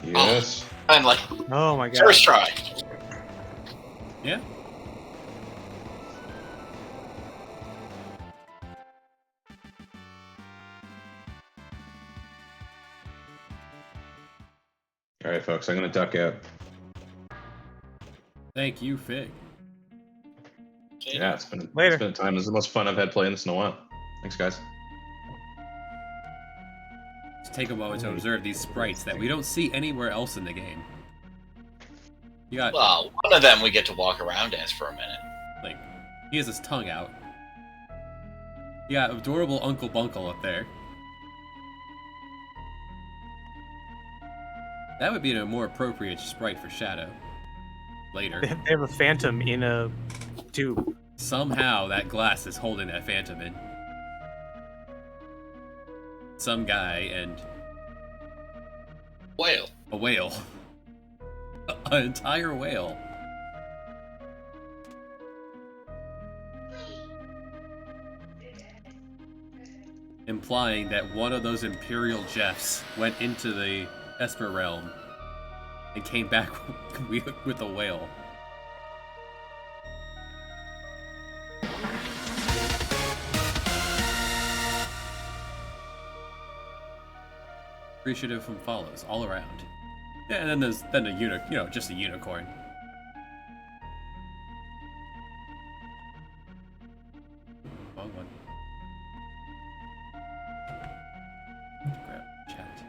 F: Yes.
B: Finally.
E: Oh my god.
B: First try.
A: Yeah.
F: All right, folks. I'm gonna duck out.
A: Thank you, Fig.
B: Okay.
F: Yeah, it's been
E: Later.
F: a time. This is the most fun I've had playing this in a while. Thanks, guys.
A: Just take a moment to observe these sprites that we don't see anywhere else in the game. You got,
B: Well, one of them we get to walk around as for a minute.
A: like, he has his tongue out. You got adorable Uncle Bunkle up there. That would be a more appropriate sprite for Shadow. Later.
E: They have a phantom in a tube.
A: Somehow that glass is holding that phantom in. Some guy and
B: Whale.
A: a whale. An entire whale. Implying that one of those Imperial Jeffs went into the Esper realm and came back with a whale. Appreciative from follows all around. Yeah, and then there's just a unicorn. Wrong one. Grab chat.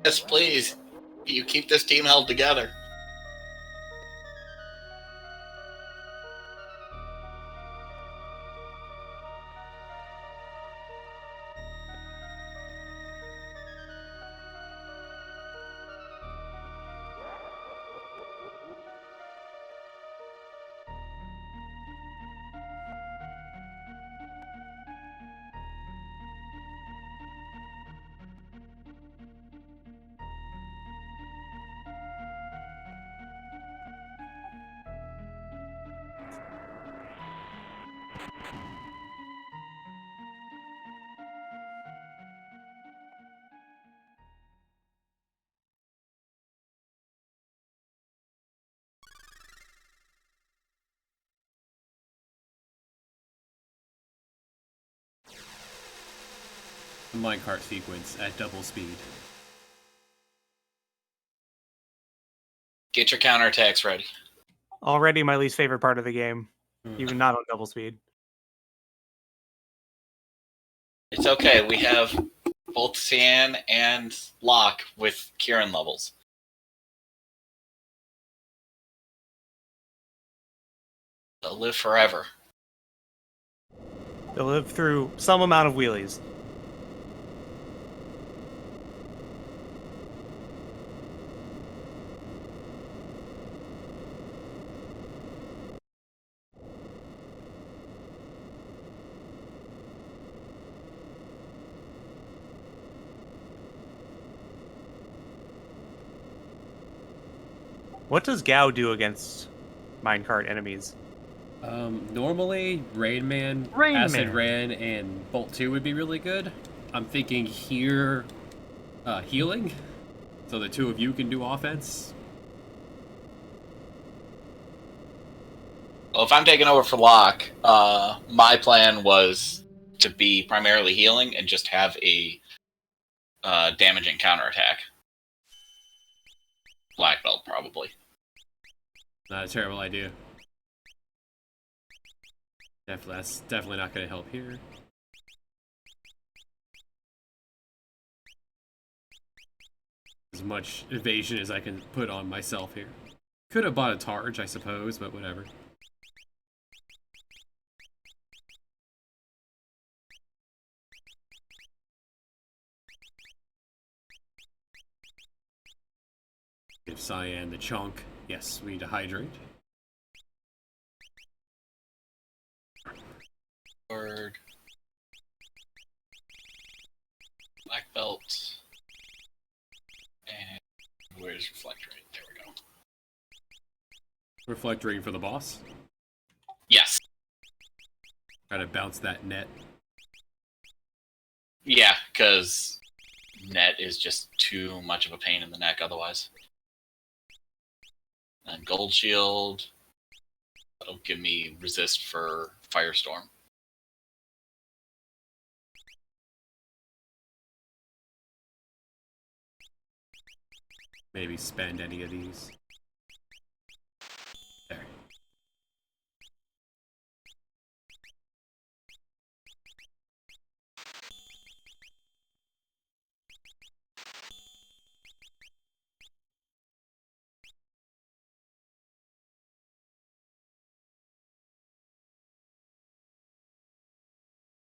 B: Yes, please. You keep this team held together.
A: The minecart sequence at double speed.
B: Get your counterattacks ready.
E: Already my least favorite part of the game, even not on double speed.
B: It's okay. We have both Cyan and Locke with Kieran levels. They'll live forever.
E: They'll live through some amount of wheelies. What does Gao do against minecart enemies?
A: Normally, Rain Man,
G: Rain
A: Acid
G: Man.
A: Ran, and Bolt 2 would be really good. I'm thinking here, healing, so the two of you can do offense.
B: Well, if I'm taking over for Locke, my plan was to be primarily healing and just have a damaging counterattack. Black belt, probably.
A: Not a terrible idea. That's definitely not going to help here. As much evasion as I can put on myself here. Could have bought a Targe, I suppose, but whatever. Give Cyan the chunk. Yes, we need to hydrate.
B: Word. Black belt. And where's Reflect Rate? There we go.
A: Reflect ring for the boss.
B: Yes.
A: Try to bounce that net.
B: Yeah, because net is just too much of a pain in the neck otherwise. And Gold Shield. That'll give me resist for Firestorm.
A: Maybe spend any of these. There.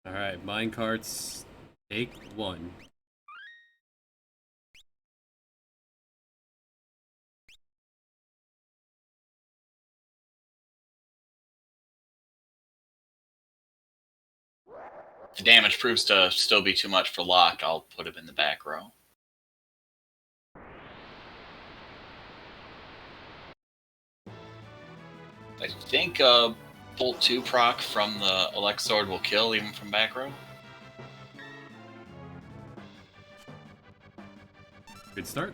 A: Alright, minecarts. Take one.
B: If the damage proves to still be too much for Locke, I'll put him in the back row. I think Bolt 2 proc from the Elect Sword will kill even from back row.
A: Good start.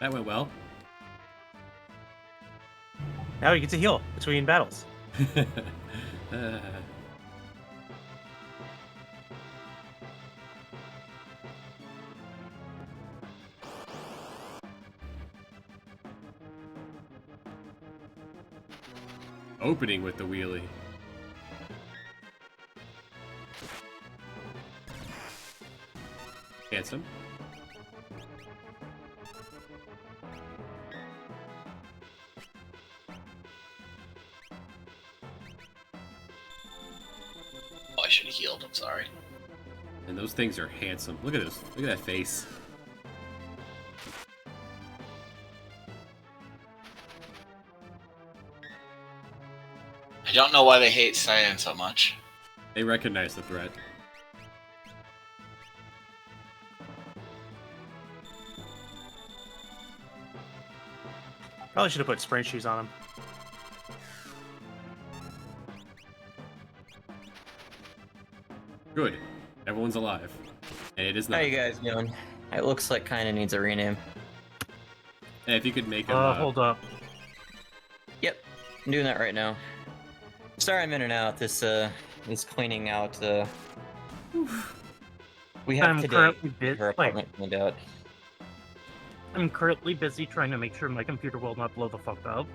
A: That went well.
E: Now you get to heal between battles.
A: Opening with the wheelie. Handsome.
B: Oh, I should have healed. I'm sorry.
A: And those things are handsome. Look at those. Look at that face.
B: I don't know why they hate Cyan so much.
A: They recognize the threat.
E: Probably should have put sprint shoes on him.
A: Good. Everyone's alive. And it is
C: How
A: not.
C: you guys doing? It looks like kind of needs a rename.
A: And if you could make him.
G: Hold up.
C: Yep, I'm doing that right now. Sorry I'm in and out. This is cleaning out. We have
G: I'm
C: today
G: currently
C: her apartment cleaned out.
G: I'm currently busy trying to make sure my computer will not blow the fuck up.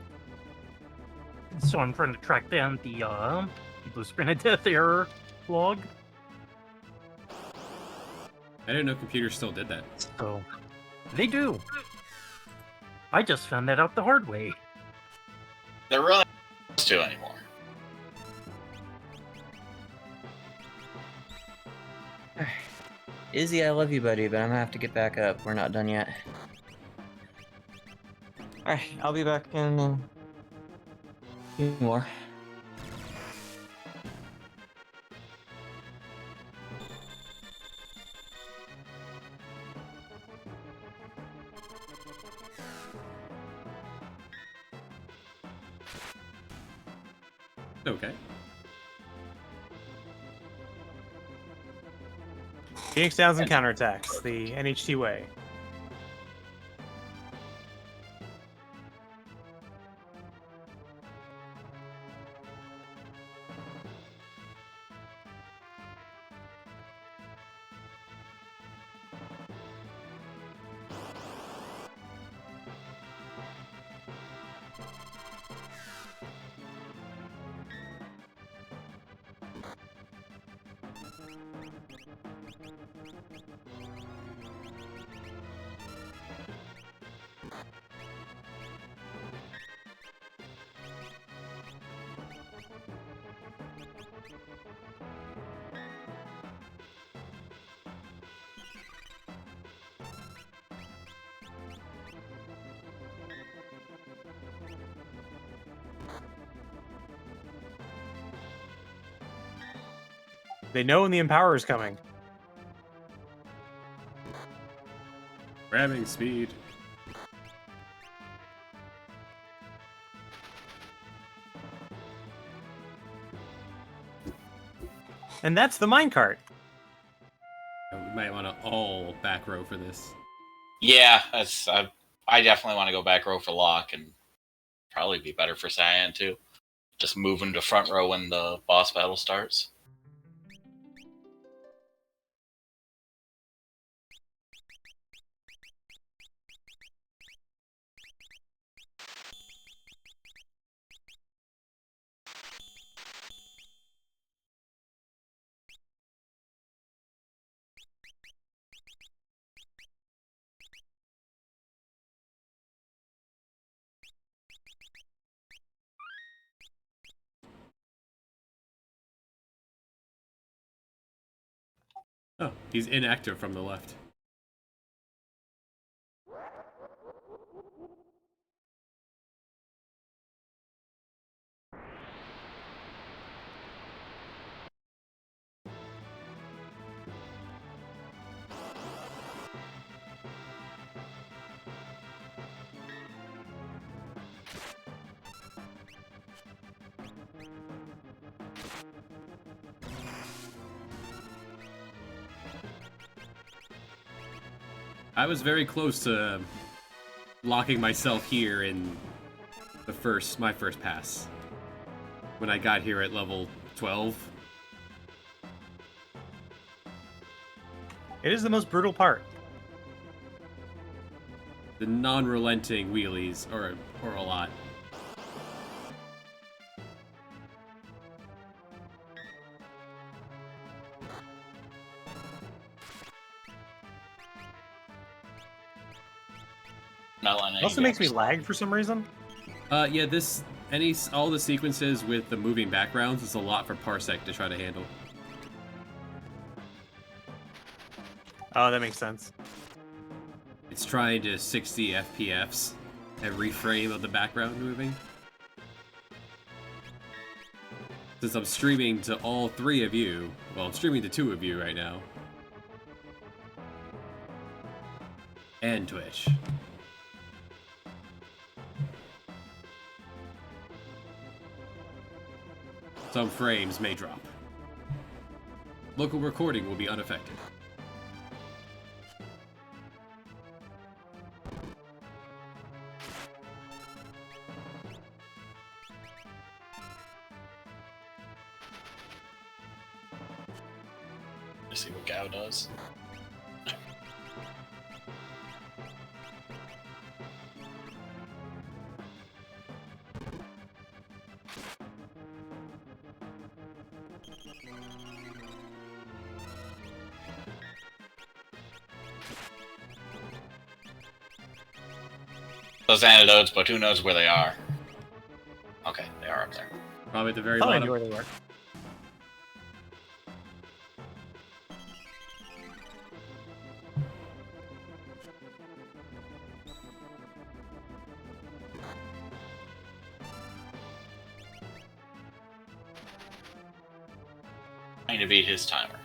G: So I'm trying to track down the blue screen of death error log.
A: I didn't know computers still did that.
G: So they do. I just found that out the hard way.
B: They're really not supposed to anymore.
C: Izzy, I love you, buddy, but I'm gonna have to get back up. We're not done yet. Alright, I'll be back in a few more.
A: Okay.
E: Phoenix Downs and counterattacks, the NHT way. They know when the Empower is coming.
A: Grabbing speed.
E: And that's the minecart.
A: We might want to all back row for this.
B: Yeah, that's. I definitely want to go back row for Locke, and probably be better for Cyan too. Just move him to front row when the boss battle starts.
A: Oh, he's inactive from the left. I was very close to locking myself here in my first pass. When I got here at level 12.
E: It is the most brutal part.
A: The non-relenting wheelies are a lot.
E: It also makes me lag for some reason.
A: Yeah, all the sequences with the moving backgrounds is a lot for Parsec to try to handle.
E: Oh, that makes sense.
A: It's trying to 60 FPFs every frame of the background moving. Since I'm streaming to all 3 of you, well, I'm streaming to 2 of you right now. And Twitch. Some frames may drop. Local recording will be unaffected.
B: Let's see what Gao does. Those antidotes, but who knows where they are? Okay, they are up there.
A: Probably at the very
E: Probably
A: bottom.
E: knew where they were.
B: Trying to beat his timer.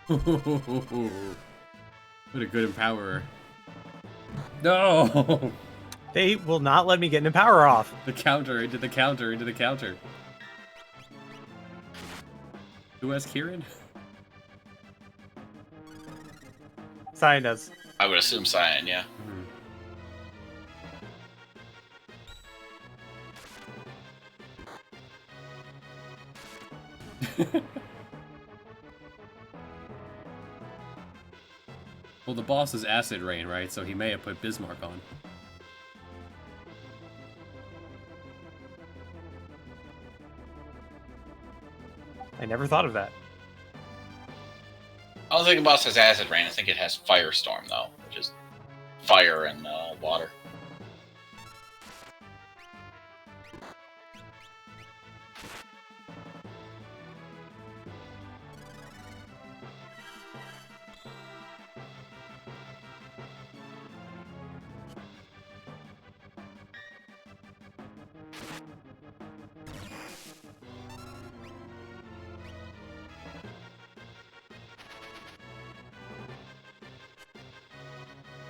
A: What a good empowerer. No!
E: They will not let me get an empower off.
A: The counter, into the counter, into the counter. Who has Kieran?
E: Cyan does.
B: I would assume Cyan, yeah.
A: Well, the boss is Acid Rain, right? So he may have put Bismarck on.
E: I never thought of that.
B: I don't think the boss has Acid Rain. I think it has Firestorm, though, which is fire and water.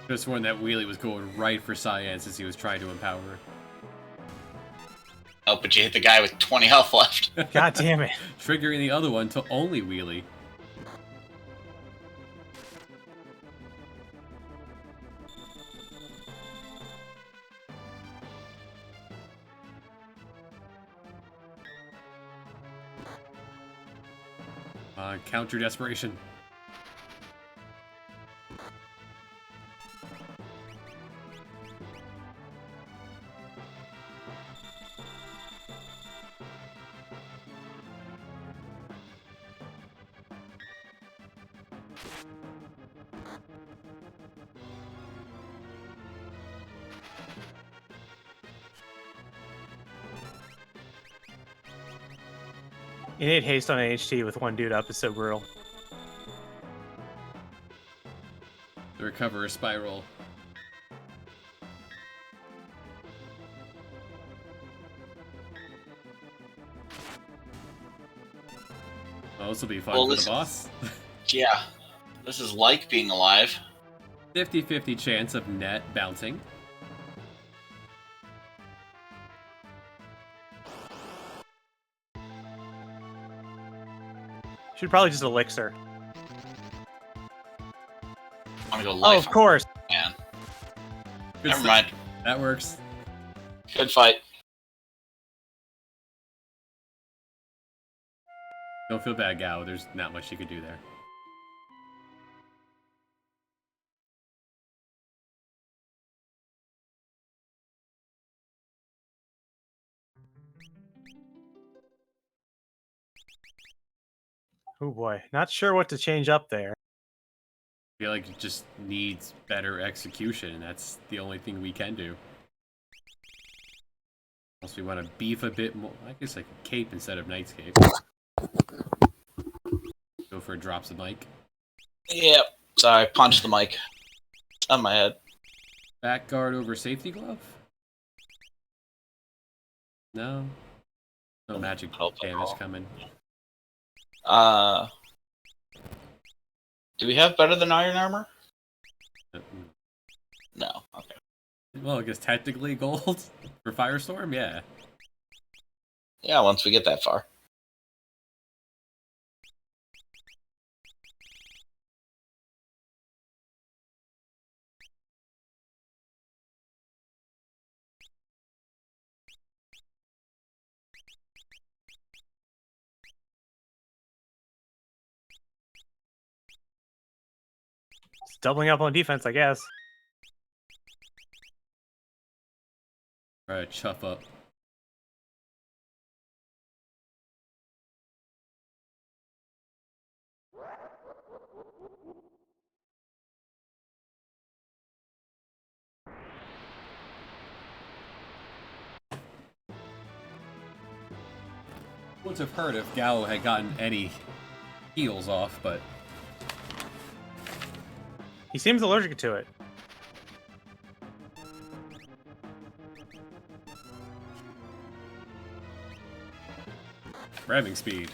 A: Just sworn that Wheelie was going right for Cyan as he was trying to empower.
B: Oh, but you hit the guy with 20 health left.
E: God damn it.
A: Triggering the other one to only Wheelie. Counter desperation.
E: Innate haste on AHT with one dude up is so brutal.
A: The recover a spiral. Oh, this will be fun for the boss.
B: Yeah. This is like being alive.
A: 50-50 chance of net bouncing.
E: Should probably just elixir.
B: I'm gonna go
E: Oh,
B: life.
E: of course.
B: Man.
A: Good
B: Never
A: stuff.
B: mind.
A: That works.
B: Good fight.
A: Don't feel bad, Gao. There's not much you could do there.
E: Oh boy. Not sure what to change up there.
A: I feel like it just needs better execution, and that's the only thing we can do. Unless we want to beef a bit more. I guess like a cape instead of Nightscape. Go for a drops of mic.
B: Yep. Sorry, punched the mic on my head.
A: Back guard over safety glove? No. No magic damage coming.
B: Do we have better than iron armor? No. Okay.
A: Well, I guess technically gold for Firestorm, yeah.
B: Yeah, once we get that far.
E: It's doubling up on defense, I guess.
A: Alright, chuff up. Wouldn't have heard if Gallo had gotten any heals off, but
E: He seems allergic to it.
A: revving speed.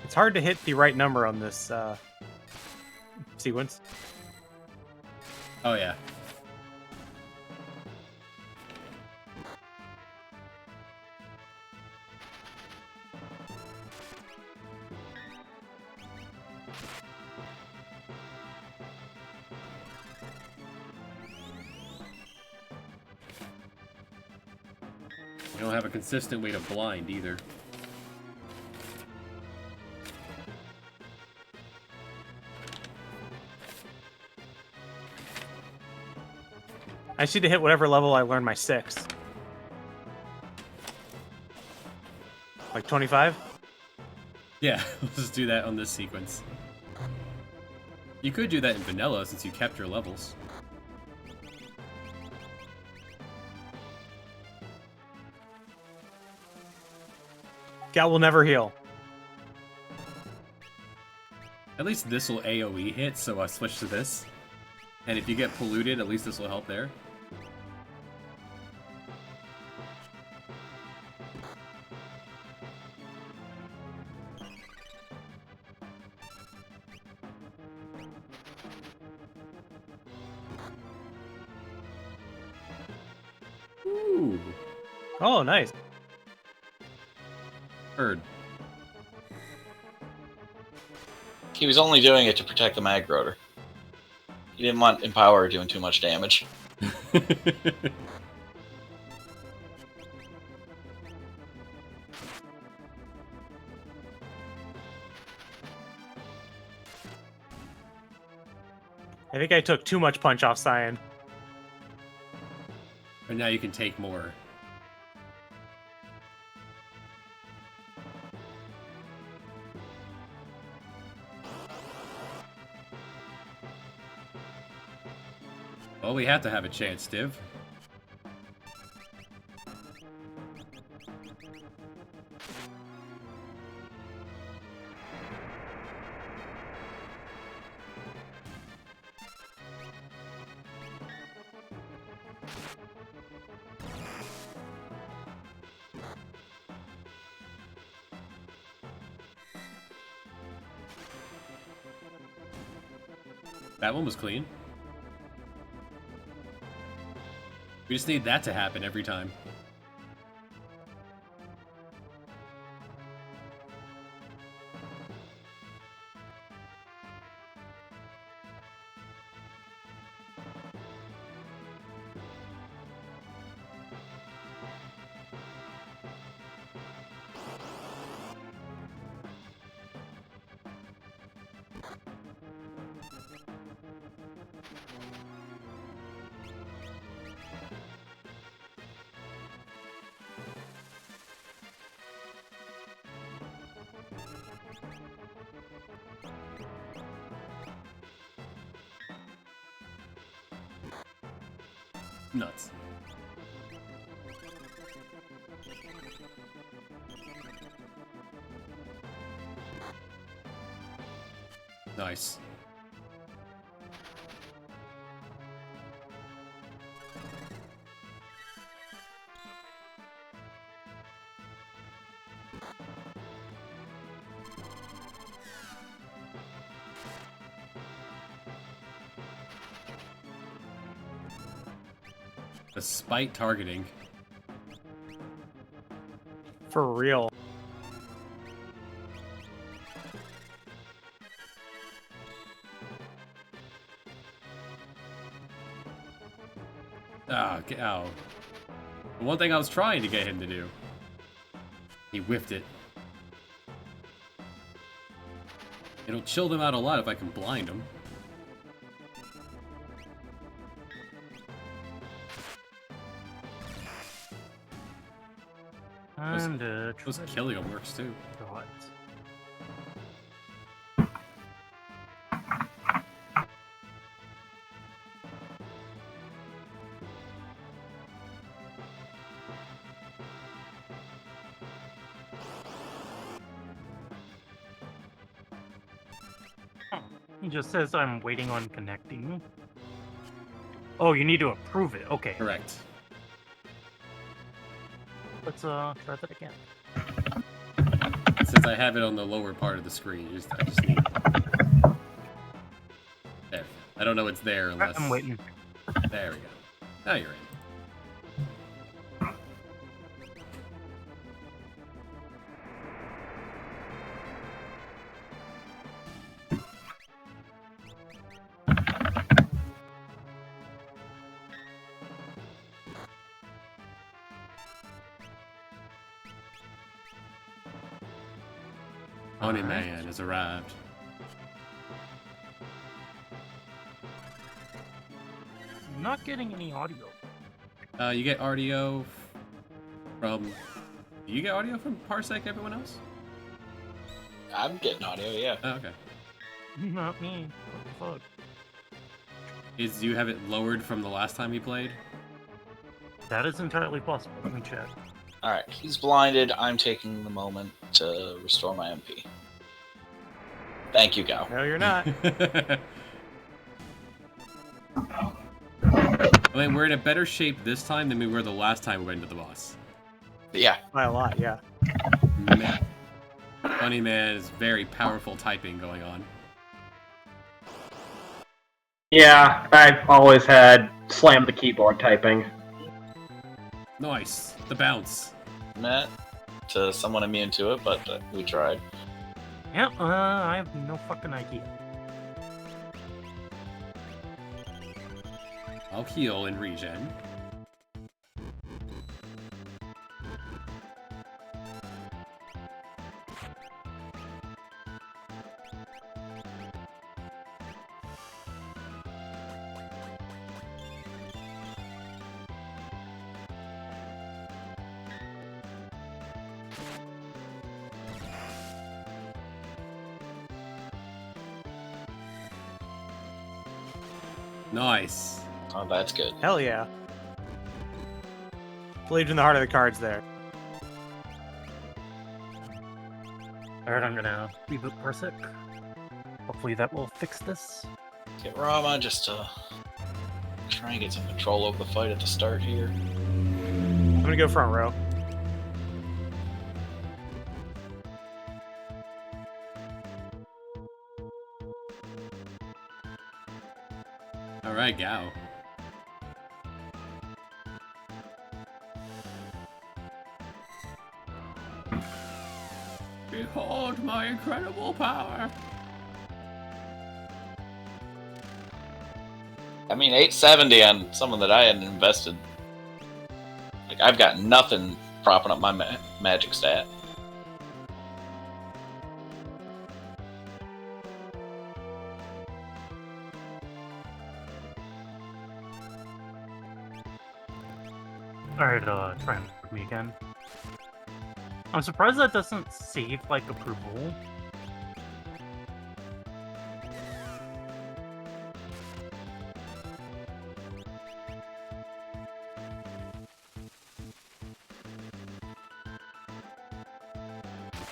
E: It's hard to hit the right number on this sequence.
A: Oh yeah. We don't have a consistent way to blind either.
E: I just need to hit whatever level I learn my 6. Like 25?
A: Yeah, let's just do that on this sequence. You could do that in vanilla since you kept your levels.
E: Gal will never heal.
A: At least this will AoE hit, so I switch to this. And if you get polluted, at least this will help there. Ooh.
E: Oh, nice.
A: Heard.
B: He was only doing it to protect the mag rotor. He didn't want Empower doing too much damage.
E: I think I took too much punch off Cyan.
A: But now you can take more. Well, we have to have a chance, Div. That one was clean. We just need that to happen every time. Nuts. Nice. Despite targeting.
E: For real.
A: Ah, ow. The one thing I was trying to get him to do. He whiffed it. It'll chill them out a lot if I can blind them. Those killing them works too.
G: God. He just says I'm waiting on connecting. Oh, you need to approve it. Okay.
A: Correct.
G: Let's try that again.
A: Since I have it on the lower part of the screen, I just need... There. I don't know it's there unless...
G: I'm waiting.
A: There we go. Now you're in. Honey Man has arrived.
G: I'm not getting any audio.
A: You get audio from... Do you get audio from Parsec, everyone else?
B: I'm getting audio, yeah.
A: Oh, okay.
G: Not me. What the fuck?
A: Do you have it lowered from the last time you played?
G: That is entirely possible. Let me check.
B: Alright, he's blinded. I'm taking the moment to restore my MP. Thank you, Gao.
E: No, you're not.
A: I mean, we're in a better shape this time than we were the last time we went to the boss.
B: Yeah.
E: By a lot, yeah.
A: Man. Funny Man is very powerful typing going on.
H: Yeah, I've always had slam the keyboard typing.
A: Nice. The bounce.
B: Met to someone immune to it, but we tried.
G: Yeah, I have no fucking idea.
A: I'll heal and regen. Nice.
B: Oh, that's good.
E: Hell yeah. Believed in the heart of the cards there.
G: Alright, I'm gonna reboot for a sec. Hopefully that will fix this.
B: Get Rama just to try and get some control over the fight at the start here.
E: I'm gonna go front row.
A: Alright, Gao. Behold my incredible power!
B: I mean, 870 on someone that I hadn't invested. Like, I've got nothing propping up my magic stat.
G: Alright, try and move me again. I'm surprised that doesn't save, like, approval.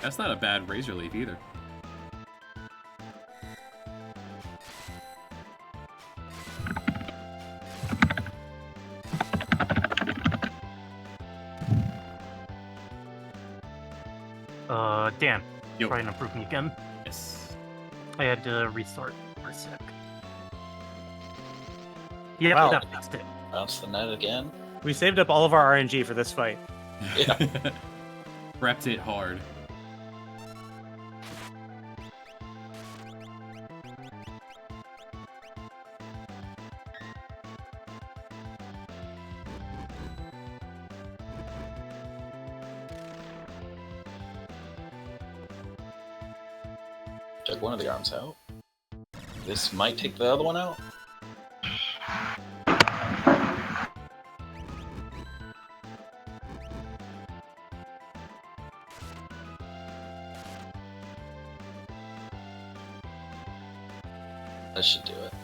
A: That's not a bad razor leaf either.
G: Dan,
A: Yo.
G: try and improve me again.
A: Yes.
G: I had to restart for a sec. Yeah,
E: Wow.
G: that fixed it.
B: Bounce the net again.
E: We saved up all of our RNG for this fight.
B: Yeah.
A: Prepped it hard.
B: Took one of the arms out. This might take the other one out. That should do it.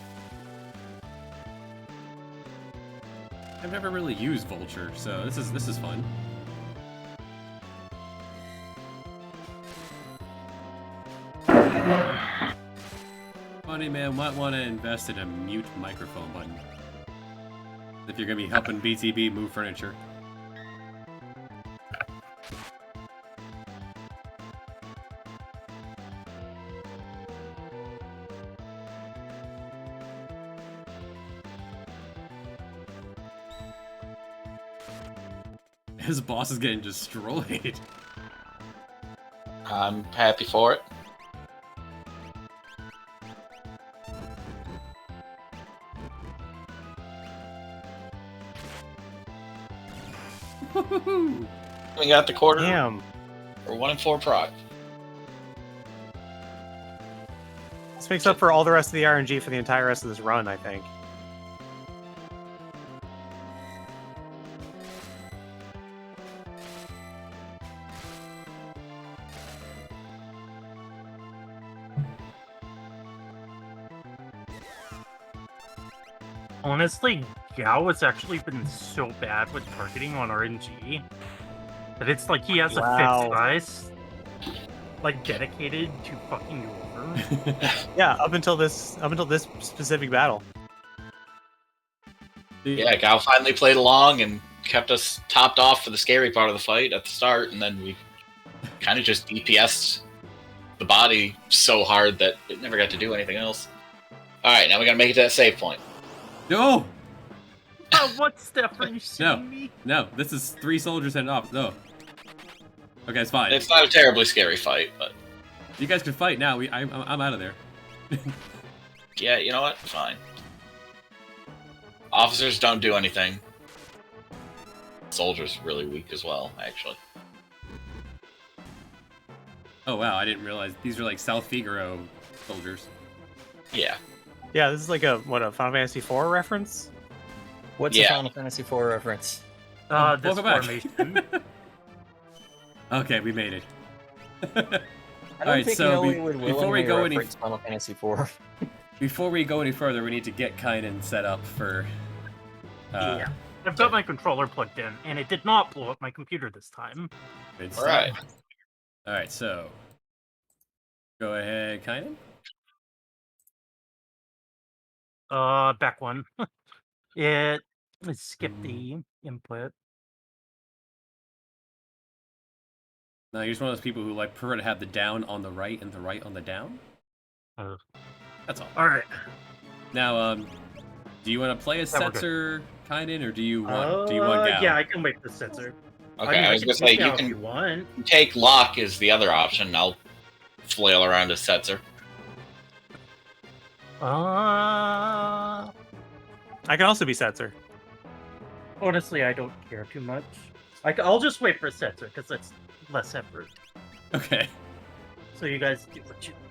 A: I've never really used Vulture, so this is fun. Funny Man might want to invest in a mute microphone button if you're gonna be helping BTB move furniture. His boss is getting destroyed.
B: I'm happy for it. We got the quarter.
E: Damn.
B: We're 1-4 proc.
E: This makes up for all the rest of the RNG for the entire rest of this run, I think.
G: Honestly, Gao has actually been so bad with targeting on RNG that it's like he has
E: Wow.
G: a fixed size. like dedicated to fucking you over.
E: Yeah, up until this specific battle.
B: Yeah, Gal finally played along and kept us topped off for the scary part of the fight at the start, and then we kind of just DPS'd the body so hard that it never got to do anything else. Alright, now we gotta make it to that save point.
A: No!
G: What step are you seeing me?
A: No, this is 3 soldiers and an ops. No. Okay, it's fine.
B: It's not a terribly scary fight, but
A: You guys can fight now. I'm out of there.
B: yeah, you know what? Fine. Officers don't do anything. Soldiers really weak as well, actually.
A: Oh wow, I didn't realize these are like South Figaro soldiers.
B: Yeah.
E: Yeah, this is like a Final Fantasy IV reference?
C: What's a Final Fantasy IV reference?
G: This
A: Welcome back.
G: formation.
A: Okay, we made it.
C: I don't
A: Alright,
C: think
A: so
C: Noe would
A: before we
C: willingly
A: go any
C: reference Final Fantasy IV.
A: before we go any further, we need to get Kynan set up for.
G: Yeah. I've got my controller plugged in, and it did not blow up my computer this time.
A: Good stuff.
B: Alright.
A: Alright, so go ahead, Kynan.
G: Back one. It skipped the input.
A: No, you're just one of those people who like prefer to have the down on the right and the right on the down. That's all.
G: All right.
A: Now, do you want to play as
G: Yeah, we're good.
A: Setzer, Kynan, or do you want Gal?
G: Yeah, I can wait for the sensor.
B: Okay, I was gonna say, you
G: if
B: can
G: you want.
B: take Locke as the other option. I'll flail around as Setzer.
E: I can also be Setzer.
G: Honestly, I don't care too much. I'll just wait for a sensor because that's less effort.
A: Okay.
G: So you guys do what you want.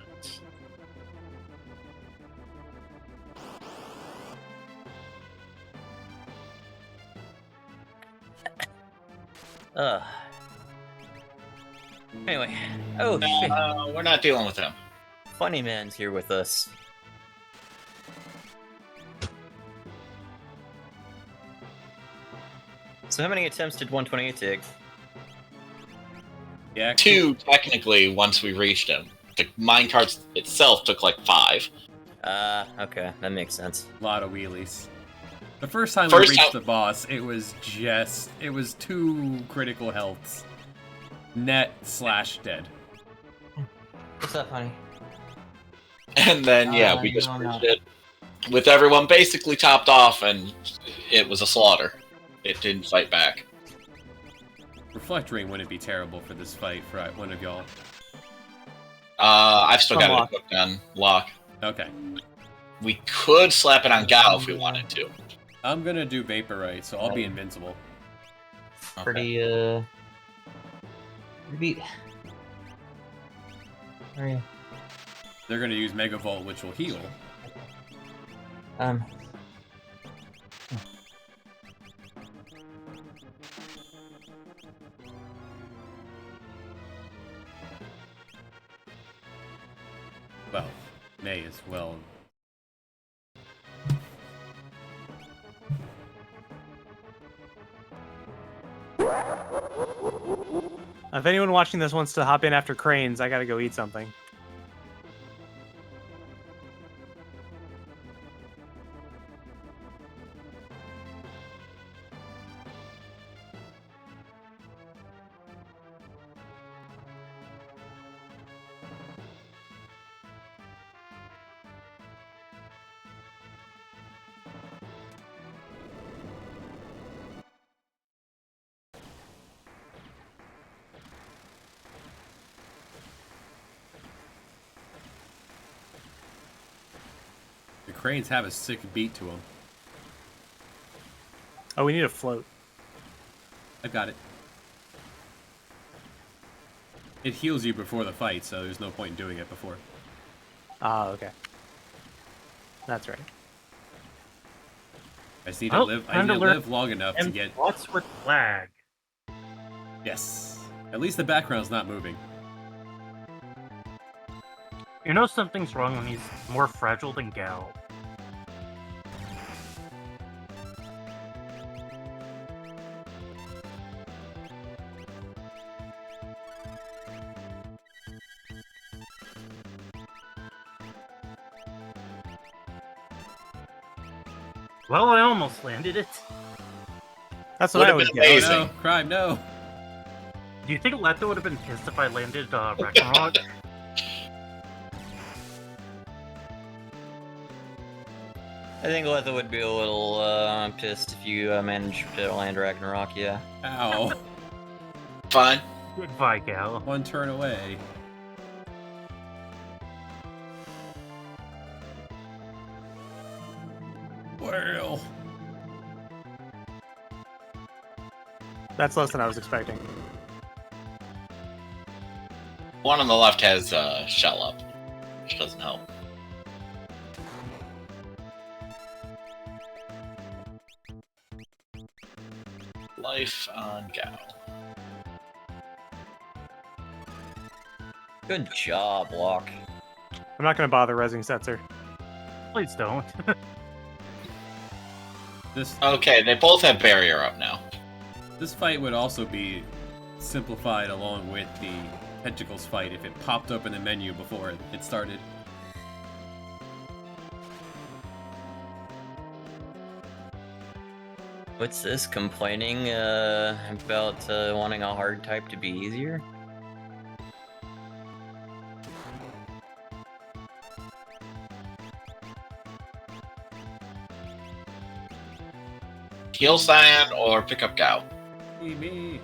C: Anyway. Oh, shit.
B: No, we're not dealing with him.
C: Funny Man's here with us. So how many attempts did 128 take?
A: Yeah.
B: 2, technically, once we reached him. The minecart itself took like 5.
C: Okay, that makes sense.
A: A lot of wheelies. The first time we reached the boss, it was 2 critical healths. Net/dead.
C: What's up, honey?
B: And then, yeah, we just reached it with everyone basically topped off, and it was a slaughter. It didn't fight back.
A: Reflect Ring wouldn't be terrible for this fight for one of y'all.
B: I've still got
E: Locke.
B: it equipped on Locke.
A: Okay.
B: We could slap it on Gao if we wanted to.
A: I'm gonna do Vaporite, so I'll be invincible.
B: Okay.
C: Pretty, Where are you?
A: They're gonna use Megavolt, which will heal. Well, may as well.
E: If anyone watching this wants to hop in after Cranes, I gotta go eat something.
A: The cranes have a sick beat to them.
E: Oh, we need a float.
A: I've got it. It heals you before the fight, so there's no point in doing it before.
E: Ah, okay. That's right.
A: I just need to live. I need to live long enough to
G: And
A: get.
G: what's with lag?
A: Yes. At least the background's not moving.
G: You know something's wrong when he's more fragile than Gal. Well, I almost landed it.
E: That's what I
B: Would've
E: was
B: been
E: getting.
A: Oh
B: amazing.
A: no, crime, no.
G: Do you think Leto would have been pissed if I landed Ragnarok?
C: I think Letha would be a little pissed if you managed to land Ragnarok, yeah.
A: Ow.
B: Fine.
G: Goodbye, gal.
A: One turn away. Well.
E: That's less than I was expecting.
B: One on the left has shell up, which doesn't help. Life on Gao.
C: Good job, Locke.
E: I'm not going to bother resing Setzer.
G: Please don't.
A: This
B: Okay, they both have barrier up now.
A: this fight would also be simplified along with the Tentacles fight if it popped up in the menu before it started.
C: What's this? Complaining about wanting a hard type to be easier?
B: Heal Cyan or pick up Gao.
A: Me.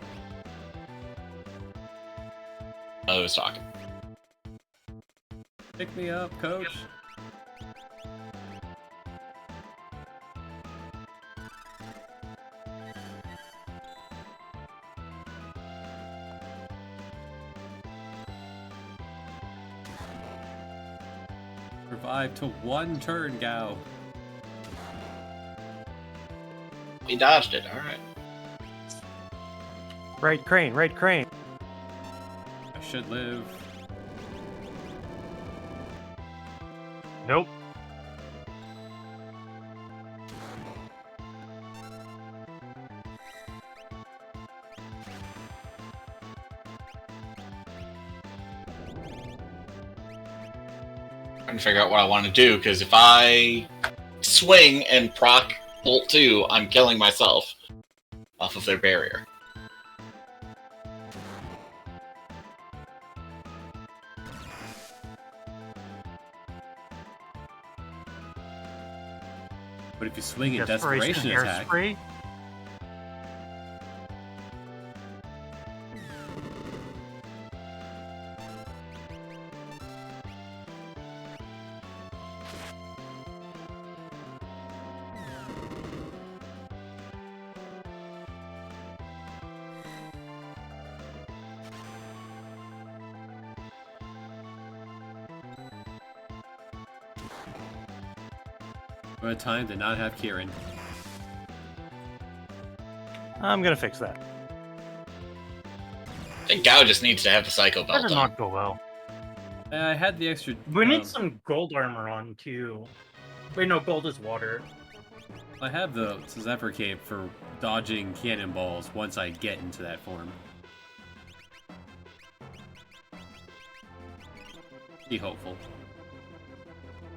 B: I was talking.
A: Pick me up, coach. Survive to one turn, Gao.
B: We dodged it, alright.
E: Right crane, right crane.
A: I should live.
G: Nope.
B: Trying to figure out what I want to do, because if I swing and proc Bolt 2, I'm killing myself off of their barrier.
A: But if you swing a desperation attack,
G: hairspray.
A: what a time to not have Kieran.
E: I'm going to fix that.
B: I think Gao just needs to have the Psycho
G: That
B: Belt
G: did
B: on.
G: not go well.
A: I had the extra.
G: We need some gold armor on too. Wait, no, gold is water.
A: I have the Zephyr Cape for dodging cannonballs once I get into that form. Be hopeful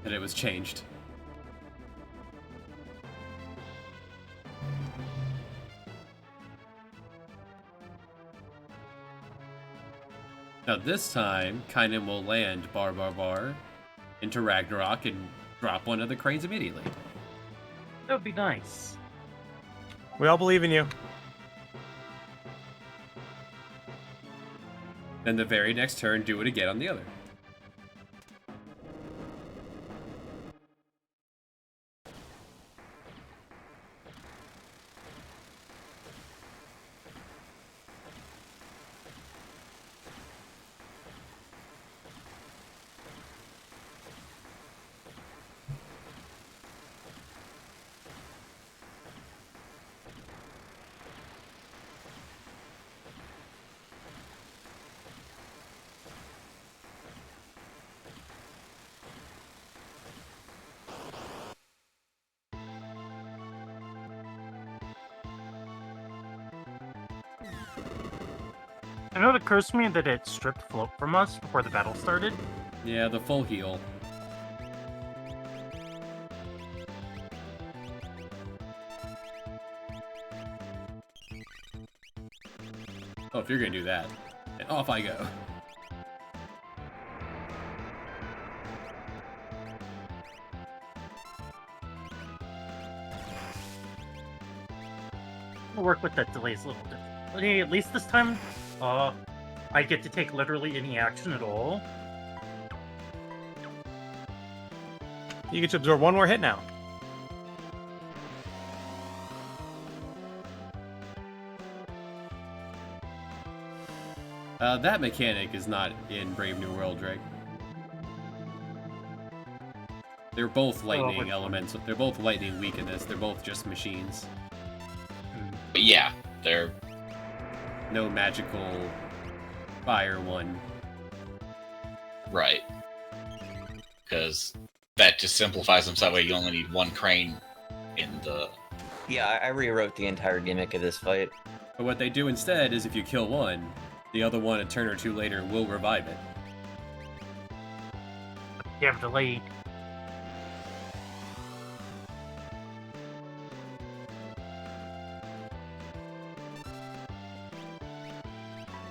A: that it was changed. Now this time, Kynan will land bar into Ragnarok and drop one of the cranes immediately.
G: That would be nice.
E: We all believe in you.
A: Then the very next turn, do it again on the other.
G: I know it occurs to me that it stripped float from us before the battle started.
A: Yeah, the full heal. Oh, if you're gonna do that, then off I go.
G: I'll work with that delays a little bit. But hey, at least this time, I get to take literally any action at all.
E: You get to absorb one more hit now.
A: That mechanic is not in Brave New World, Drake. They're both lightning elements. They're both lightning weak in this. They're both just machines.
B: But yeah, they're
A: No magical fire one.
B: right. Because that just simplifies them so that way you only need one crane in the...
C: Yeah, I rewrote the entire gimmick of this fight.
A: But what they do instead is if you kill one, the other one a turn or two later will revive it.
G: Damn delayed.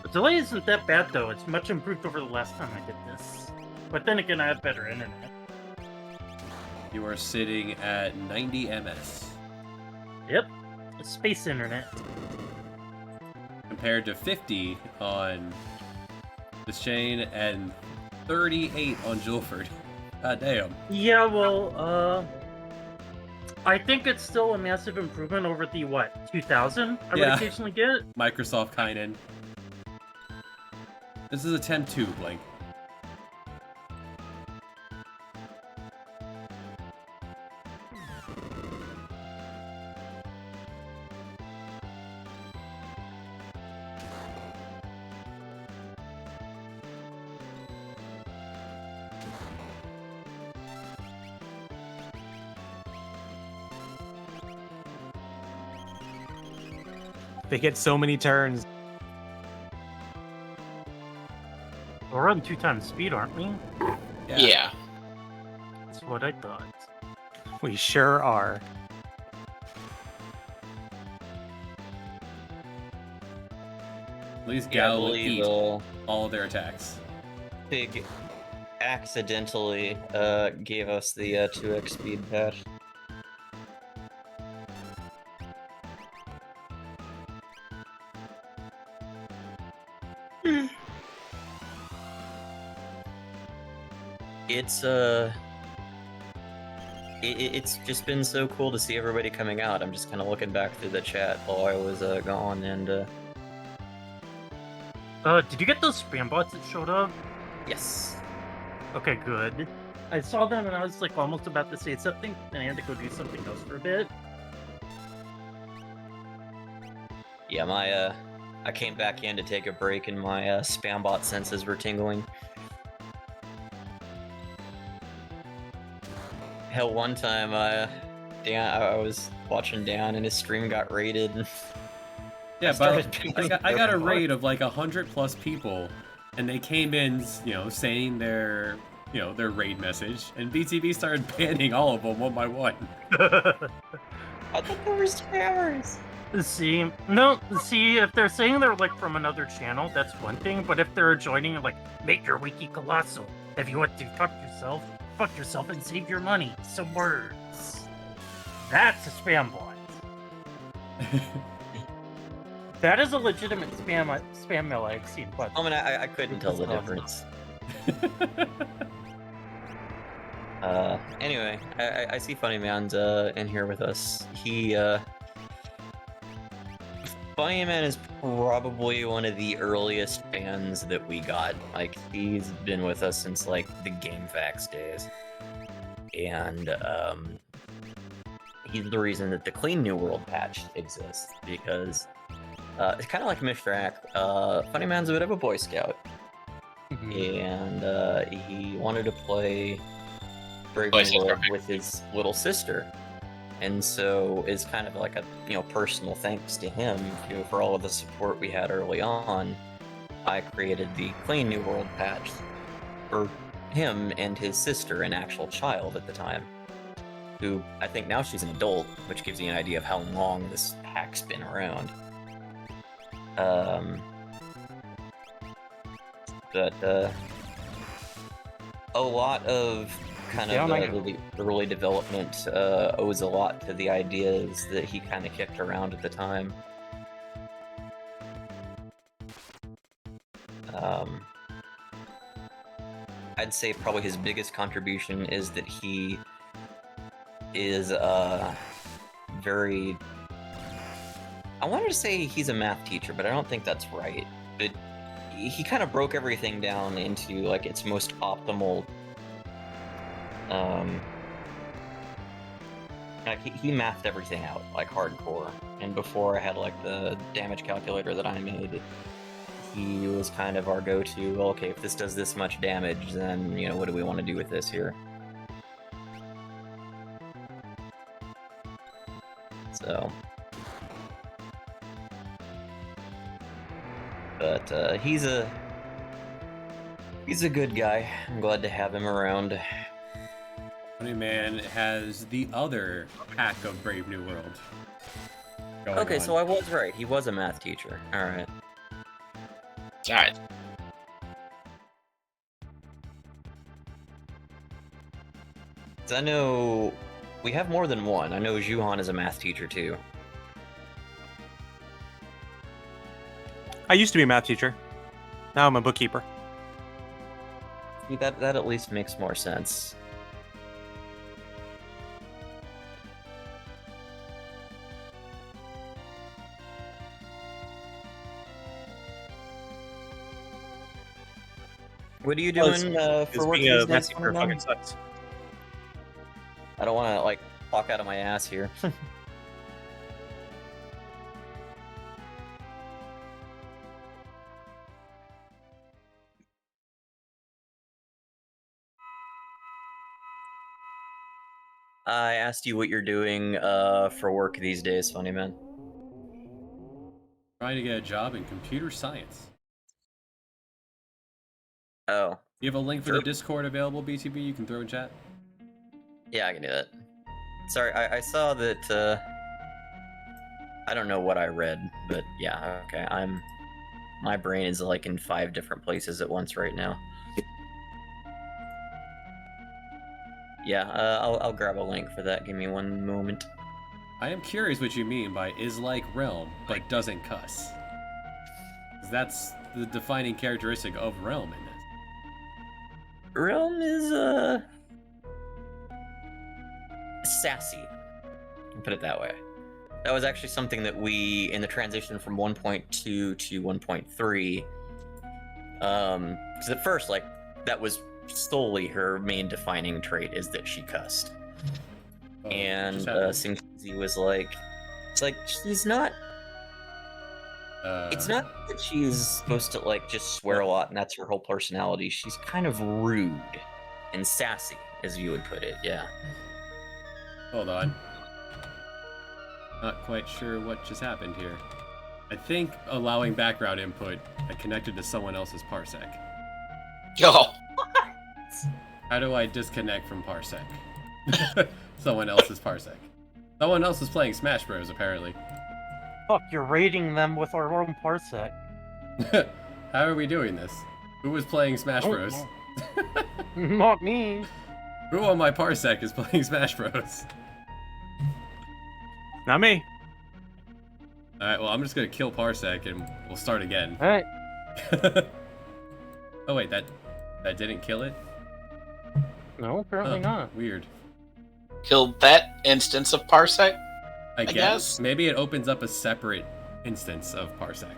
G: The delay isn't that bad though. It's much improved over the last time I did this. But then again, I have better internet.
A: You are sitting at 90 ms.
G: Yep. Space internet.
A: Compared to 50 on this chain and 38 on Julford. God damn.
G: Yeah, well, I think it's still a massive improvement over the, 2000 I would
A: Yeah.
G: occasionally get?
A: Microsoft Kynan. This is attempt 2, Blink.
E: They get so many turns.
G: We're on 2 times speed, aren't we?
B: Yeah.
G: That's what I thought.
E: We sure are.
A: At least
C: Yeah, I
A: Gal will
C: believe
A: eat all their attacks.
C: Pig accidentally gave us the 2x speed patch. It's just been so cool to see everybody coming out. I'm just kind of looking back through the chat while I was gone, and
G: Did you get those spam bots that showed up?
C: yes.
G: Okay, good. I saw them and I was like almost about to say something, and I had to go do something else for a bit.
C: Yeah, I came back in to take a break, and my spam bot senses were tingling. Hell, one time, I was watching Dan, and his stream got raided. And
A: Yeah,
C: started
A: but
C: pinging
A: I got a
C: everyone.
A: raid of like 100+ people, and they came in, saying their raid message, and BTB started banning all of them one by one.
C: I thought they were spammers.
G: See, if they're saying they're like from another channel, that's one thing, but if they're joining like, make your wiki colossal, if you want to fuck yourself and save your money, some words. That's a spam bot. That is a legitimate spam mail I've seen, but
C: I mean, I couldn't tell the difference. Anyway, I see Funny Man's in here with us. Funny Man is probably one of the earliest fans that we got. Like, he's been with us since, like, the GameFAQs days. And, he's the reason that the Clean New World patch exists, because, it's kind of like Mishrak. Funny Man's a bit of a Boy Scout. And, he wanted to play Brave New World with his little sister. And so it's kind of like a personal thanks to him for all of the support we had early on. I created the Clean New World patch for him and his sister, an actual child at the time, who I think now she's an adult, which gives you an idea of how long this hack's been around. But a lot of kind
G: Yeah,
C: of
G: I know.
C: the early development owes a lot to the ideas that he kind of kicked around at the time. I'd say probably his biggest contribution is that he is very... I wanted to say he's a math teacher, but I don't think that's right. But he kind of broke everything down into like its most optimal. Like he mathed everything out like hardcore. And before I had like the damage calculator that I made, he was kind of our go-to. Well, okay, if this does this much damage, then you know what do we want to do with this here? So. But he's a good guy. I'm glad to have him around.
A: Honeyman has the other hack of Brave New World.
C: Okay, so I was right. He was a math teacher. All right.
B: Alright.
C: I know we have more than one. I know Juhan is a math teacher too.
E: I used to be a math teacher. Now I'm a bookkeeper.
C: See, that at least makes more sense. What are you doing for work
E: Being a
C: these
E: math
C: days?
E: teacher fucking sucks.
C: I don't want to like talk out of my ass here. I asked you what you're doing for work these days, funny man.
A: Trying to get a job in computer science.
C: Oh.
A: You have a link for
C: Sure.
A: the Discord available, BTB? You can throw in chat.
C: Yeah, I can do that. Sorry, I saw that, I don't know what I read, but yeah, okay, my brain is like in 5 different places at once right now. Yeah, I'll grab a link for that, give me one moment.
A: I am curious what you mean by is like Realm, but doesn't cuss. 'Cause that's the defining characteristic of Realm in this.
C: Realm is, sassy. I'll put it that way. That was actually something that we, in the transition from 1.2 to 1.3, because at first, like, that was solely her main defining trait, is that she cussed.
A: Oh,
C: And
A: just happened.
C: Singzi was like, it's like, she's not, it's not that she's supposed to, like, just swear a lot and that's her whole personality. She's kind of rude and sassy, as you would put it, yeah.
A: Hold on. Not quite sure what just happened here. I think allowing background input, I connected to someone else's parsec.
B: Yo.
A: How do I disconnect from parsec? Someone else's parsec. Someone else is playing Smash Bros. Apparently.
G: Fuck, you're raiding them with our own parsec.
A: How are we doing this? Who was playing Smash
G: Oh,
A: Bros?
G: Not me.
A: Who on my parsec is playing Smash Bros?
E: Not me.
A: Alright, well I'm just gonna kill parsec and we'll start again.
G: Alright.
A: Oh wait, that didn't kill it?
G: No, apparently not.
A: Weird.
B: Killed that instance of Parsec?
A: I guess.
B: guess.
A: Maybe it opens up a separate instance of parsec.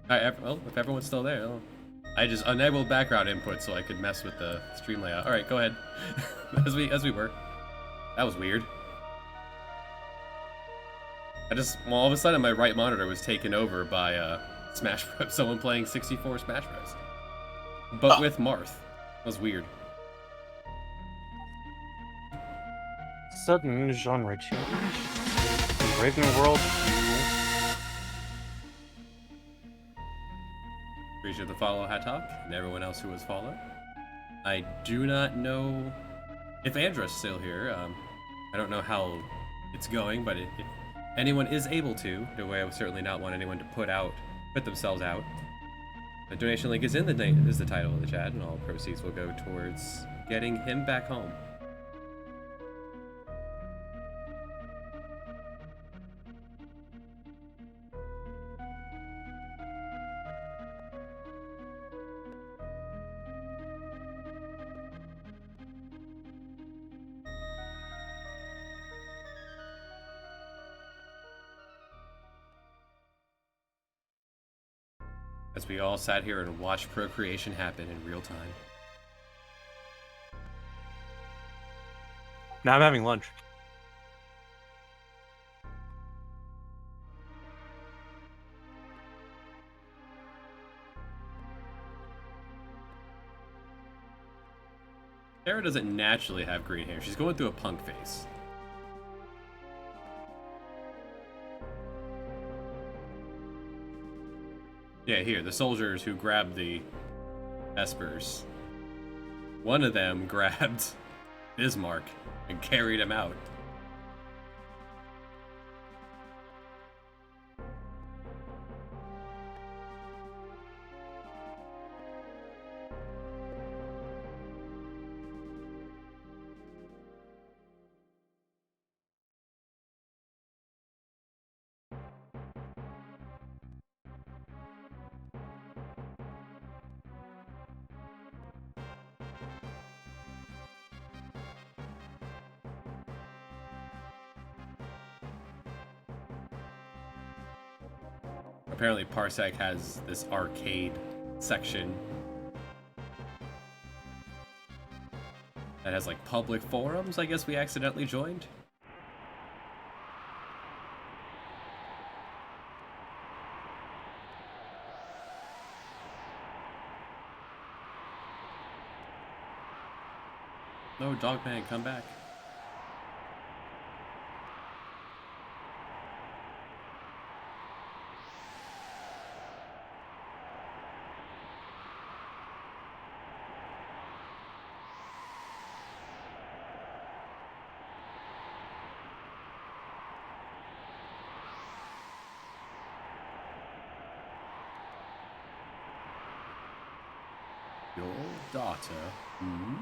A: Alright, well, if everyone's still there, I just enabled background input so I could mess with the stream layout. Alright, go ahead. as we were. That was weird. All of a sudden my right monitor was taken over by Smash Bros. Someone playing 64 Smash Bros. But with Marth. That was weird.
G: Sudden genre change. In Brave New World,
A: Appreciate the follow, Hat Talk, and everyone else who has followed. I do not know if Andra's still here. I don't know how it's going, but if anyone is able to, the way I would certainly not want anyone to put themselves out. The donation link is in the title of the chat, and all proceeds will go towards getting him back home. As we all sat here and watched procreation happen in real time.
E: Now I'm having lunch.
A: Sarah doesn't naturally have green hair. She's going through a punk phase. Yeah, here, the soldiers who grabbed the espers. One of them grabbed Bismarck and carried him out. Apparently Parsec has this arcade section that has like public forums, I guess we accidentally joined. No, Dogman, come back. Your daughter? Hmm?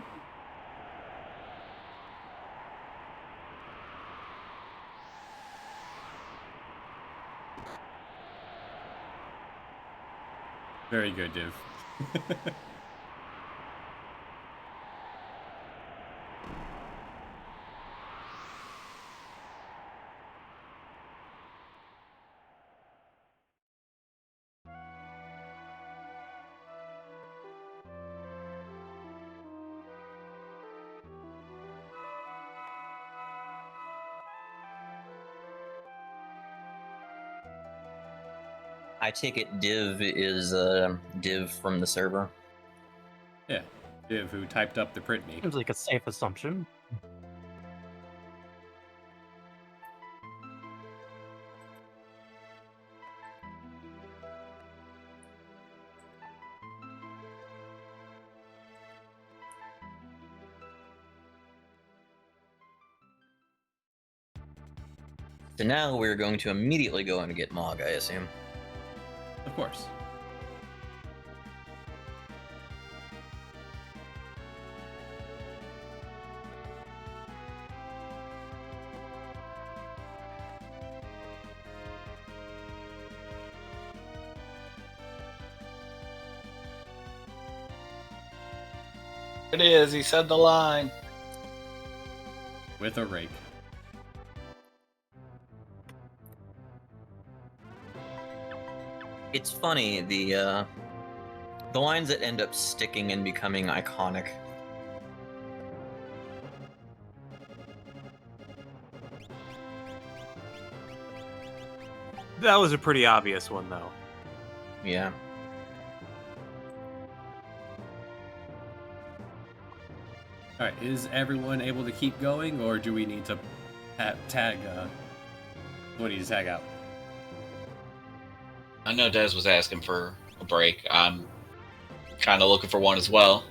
A: Very good, Div.
C: I take it Div is Div from the server.
A: Yeah, Div, who typed up the print me.
G: Seems like a safe assumption.
C: So now we're going to immediately go in and get Mog, I assume.
A: Of course.
B: It is. He said the line.
A: With a rake.
C: It's funny, the lines that end up sticking and becoming iconic.
E: That was a pretty obvious one, though.
C: Yeah.
A: Alright, is everyone able to keep going, or do we need to tag, what do you tag out?
B: I know Des was asking for a break. I'm kind of looking for one as well.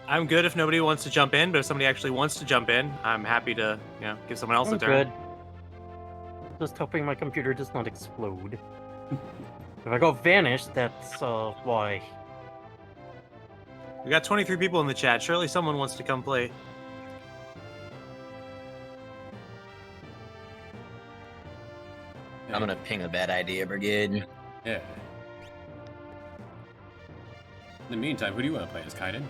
E: I'm good if nobody wants to jump in, but if somebody actually wants to jump in, I'm happy to, give someone else a
G: I'm
E: turn.
G: good. Just hoping my computer does not explode. If I go vanish, that's why.
E: We got 23 people in the chat. Surely someone wants to come play.
C: I'm gonna ping a bad idea brigade.
A: Yeah. In the meantime, who do you want to play as, Kaiden?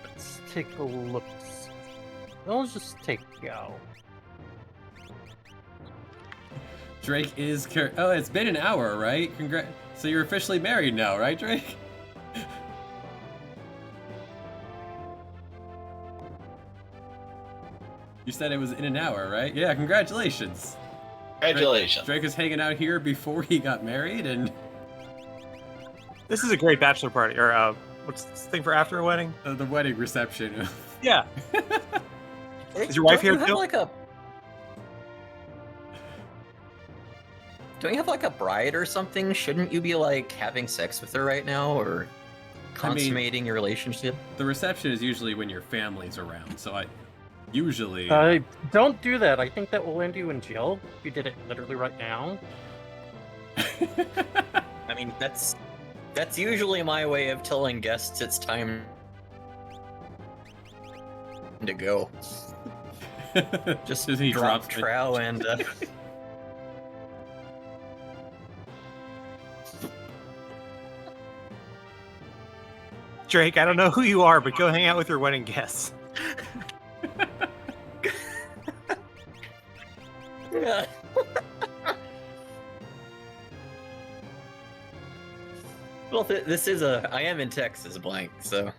G: Let's take a look. Let's just take Yao.
A: Drake is... Oh, it's been an hour, right? So you're officially married now, right, Drake? You said it was in an hour, right? Yeah, congratulations.
B: Congratulations.
A: Drake was hanging out here before he got married, and...
E: This is a great bachelor party, or what's this thing for after a wedding?
A: The wedding reception.
E: Yeah. Is your wife here too?
C: Don't you have like a bride or something? Shouldn't you be like having sex with her right now, or consummating your relationship?
A: The reception is usually when your family's around, so I usually...
G: Don't do that. I think that will land you in jail. If you did it literally right now.
C: I mean, that's usually my way of telling guests it's time to go. Just
A: he
C: drop
A: drops
C: trow and...
E: Drake, I don't know who you are, but go hang out with your wedding guests.
C: Yeah. Well, this is I am in Texas, blank, so...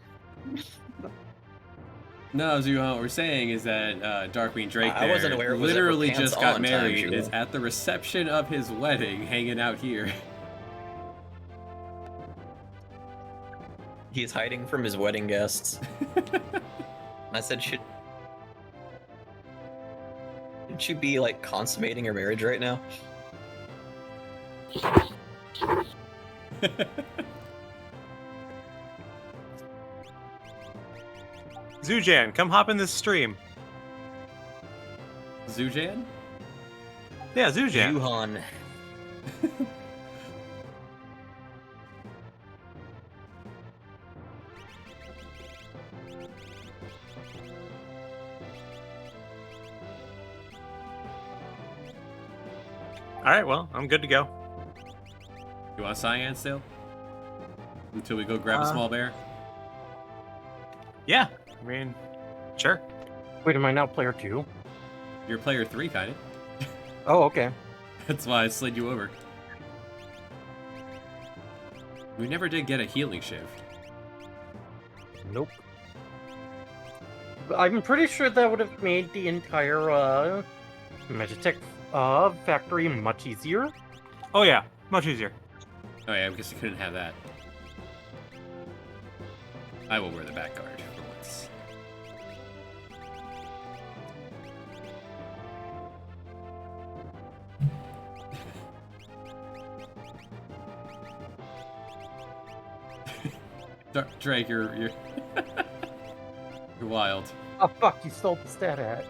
A: No, Zuhan, what we're saying is that Darkwing Drake
C: I wasn't aware it was
A: literally
C: ever
A: just
C: pants
A: got
C: on
A: married,
C: time,
A: is at the reception of his wedding, hanging out here.
C: He's hiding from his wedding guests. I said, should you be, like, consummating your marriage right now?
E: Zujan, come hop in this stream.
A: Zujan?
E: Yeah, Zujan.
C: Zuhan.
E: Alright, well, I'm good to go.
A: You want cyan still? Until we go grab a small bear?
E: Yeah, I mean, sure.
G: Wait, am I now player 2?
A: You're player 3, kind of.
G: Oh, okay.
A: That's why I slid you over. We never did get a healing shift.
G: Nope. I'm pretty sure that would have made the entire Magitech factory much easier.
E: Oh yeah, much easier.
A: Oh yeah, I guess you couldn't have that. I will wear the back guard for once. Drake, you're you're wild.
G: Oh fuck, you stole the stat hat.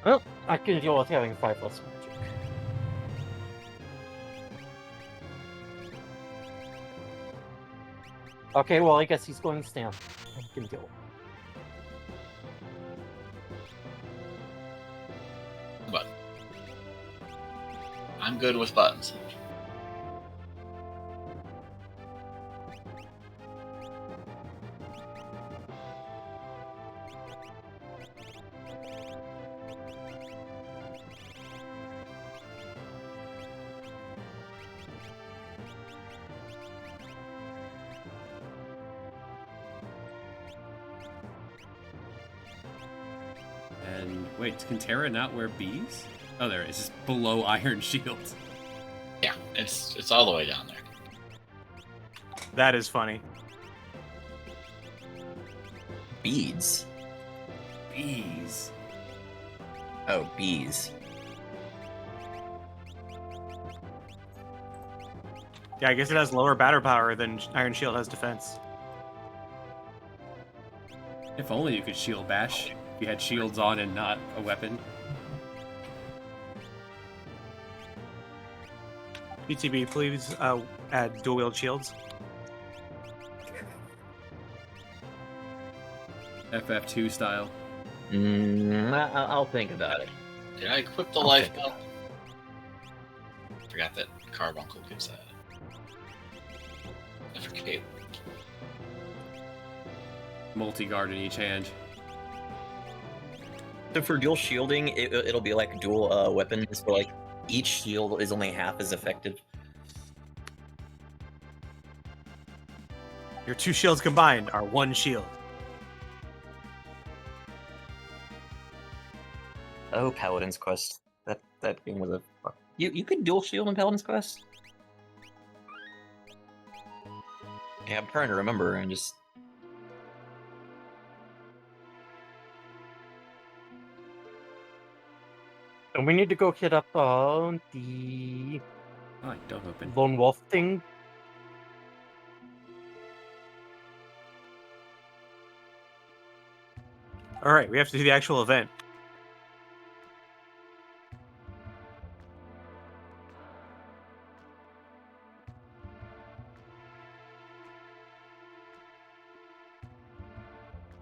G: Well, I can deal with having 5 less magic. Okay, well, I guess he's going to stand. I can deal.
B: But I'm good with buttons.
A: And wait, can Terra not wear bees? Oh, there it is. It's below Iron Shield.
B: Yeah, it's all the way down there.
E: That is funny.
C: Beads.
A: Bees.
C: Oh, bees.
E: Yeah, I guess it has lower batter power than Iron Shield has defense.
A: If only you could shield bash. If you had shields on and not a weapon.
E: BTB, please add dual wield shields.
A: FF2 style.
C: I'll think about it.
B: Did I equip the
C: I'll
B: life
C: think
B: belt?
C: about
B: Forgot that Carbuncle gives that. I forget.
A: Multi-guard in each hand.
C: So for dual shielding, it'll be like dual weapons, where like each shield is only half as effective.
E: Your 2 shields combined are 1 shield.
C: Oh, Paladin's Quest. That game was a fuck. You could dual shield in Paladin's Quest? Yeah, I'm trying to remember and just.
G: And we need to go hit up the
A: Oh, don't open.
G: Lone Wolf thing.
E: All right, we have to do the actual event.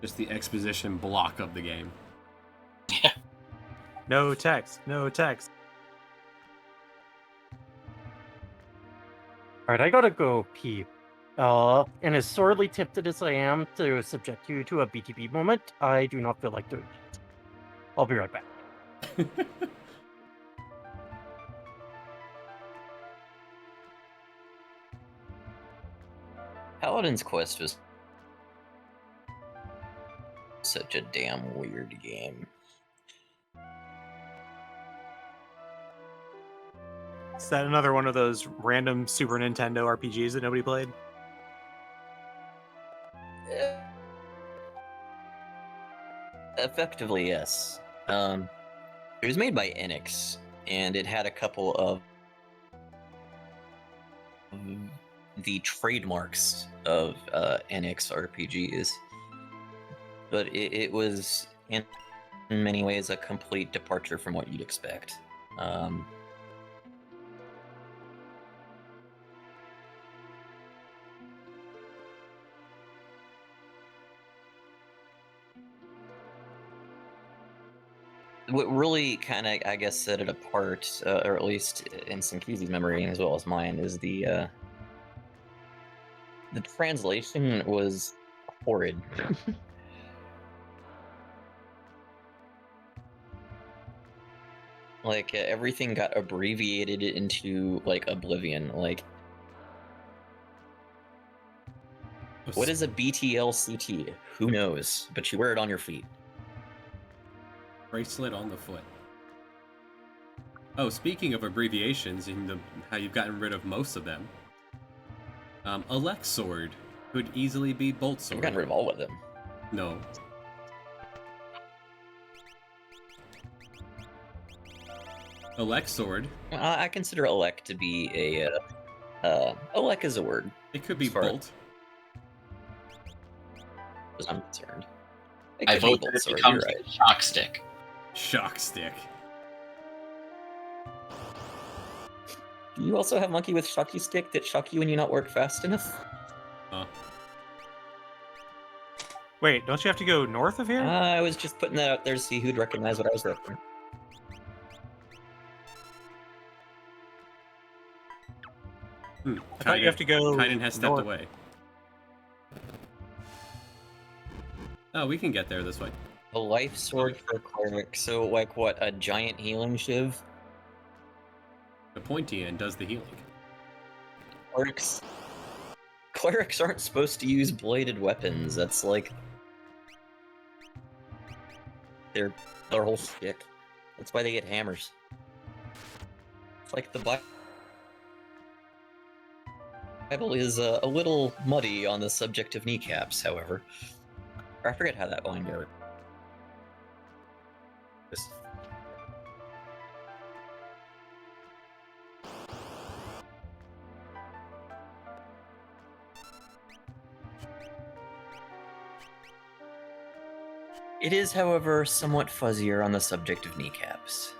A: Just the exposition block of the game.
E: No text. No text.
G: Alright, I gotta go pee. And as sorely tempted as I am to subject you to a BTB moment, I do not feel like doing it. I'll be right back.
C: Paladin's Quest was such a damn weird game.
E: Is that another one of those random Super Nintendo RPGs that nobody played?
C: Effectively, yes. It was made by Enix, and it had a couple of the trademarks of Enix RPGs. But it was, in many ways, a complete departure from what you'd expect. What really kind of, I guess, set it apart, or at least in Sinkizi's memory as well as mine, is the translation was horrid. Like everything got abbreviated into like oblivion. Like, what is a BTLCT? Who knows? But you wear it on your feet.
A: Bracelet on the foot. Oh, speaking of abbreviations and how you've gotten rid of most of them, Elect Sword could easily be Bolt
C: I've
A: Sword.
C: gotten rid of all of them.
A: No. Elect Sword.
C: I consider Elect to be a Elect is a word.
A: It could be
C: As far
A: Bolt.
C: as I'm concerned. It
B: I
C: could be
B: vote
C: Bolt
B: that it
C: Sword,
B: becomes
C: you're right.
B: a shock stick.
A: Shock Stick.
C: Do you also have Monkey with Shocky Stick that shock you when you not work fast enough?
A: Huh.
E: Wait, don't you have to go north of here?
C: I was just putting that out there to see who'd recognize what I was looking.
E: I thought you have to go
A: Kainen has stepped
E: north.
A: away. Oh, we can get there this way.
C: A life sword for a cleric. So, like, what? A giant healing shiv?
A: The pointy end does the healing.
C: Clerics aren't supposed to use bladed weapons. That's like their whole shtick. That's why they get hammers. It's like the Bible is a little muddy on the subject of kneecaps, however. I forget how that line goes. It is, however, somewhat fuzzier on the subject of kneecaps.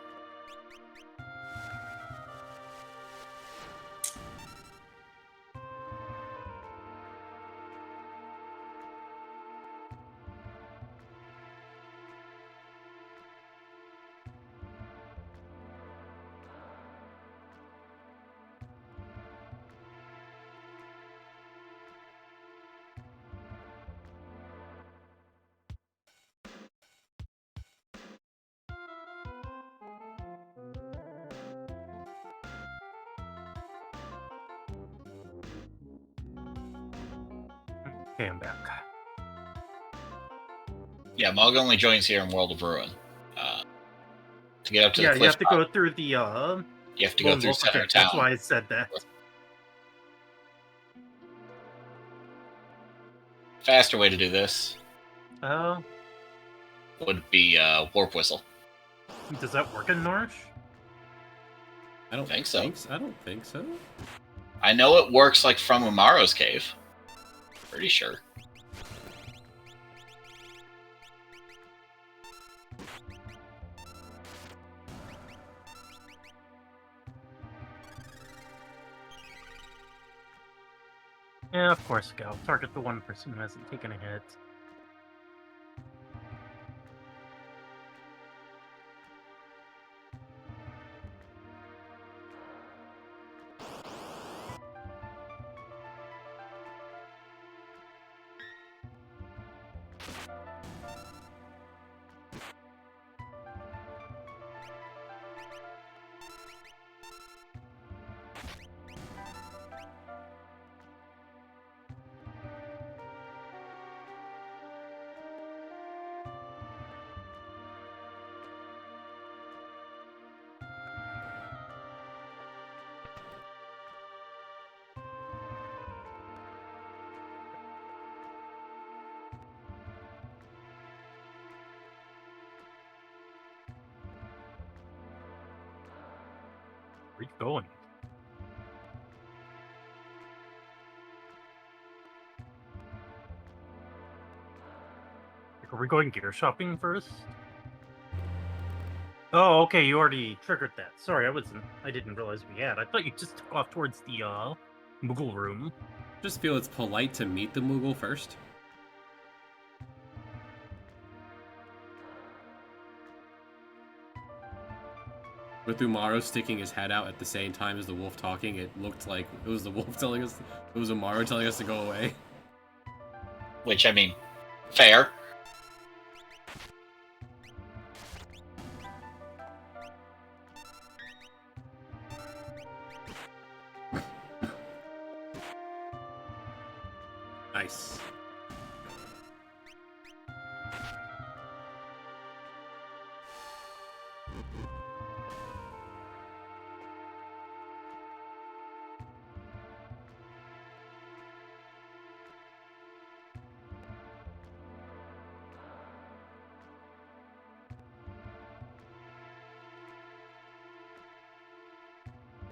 G: Okay, I'm back.
B: Yeah, Mog only joins here in World of Ruin. To get up to the
G: Yeah,
B: cliff
G: you have to
B: top,
G: go through the
B: you have to go
G: Lone
B: through
G: Wolf
B: center
G: effect.
B: town.
G: That's why I said that.
B: Faster way to do this
G: Uh,
B: would be Warp Whistle.
G: does that work in Nourish?
A: I don't
B: Think so.
A: I don't think so.
B: I know it works like from Umaro's cave. Pretty sure.
G: Yeah, of course, Gal. Target the one person who hasn't taken a hit. Where you going? Like, are we going gear shopping first? Oh, okay, you already triggered that. Sorry, I didn't realize we had. I thought you just took off towards the, Moogle room.
A: Just feel it's polite to meet the Moogle first. With Umaro sticking his head out at the same time as the wolf talking, it looked like it was the wolf telling us, it was Umaro telling us to go away.
B: Which, I mean, fair.
A: Nice.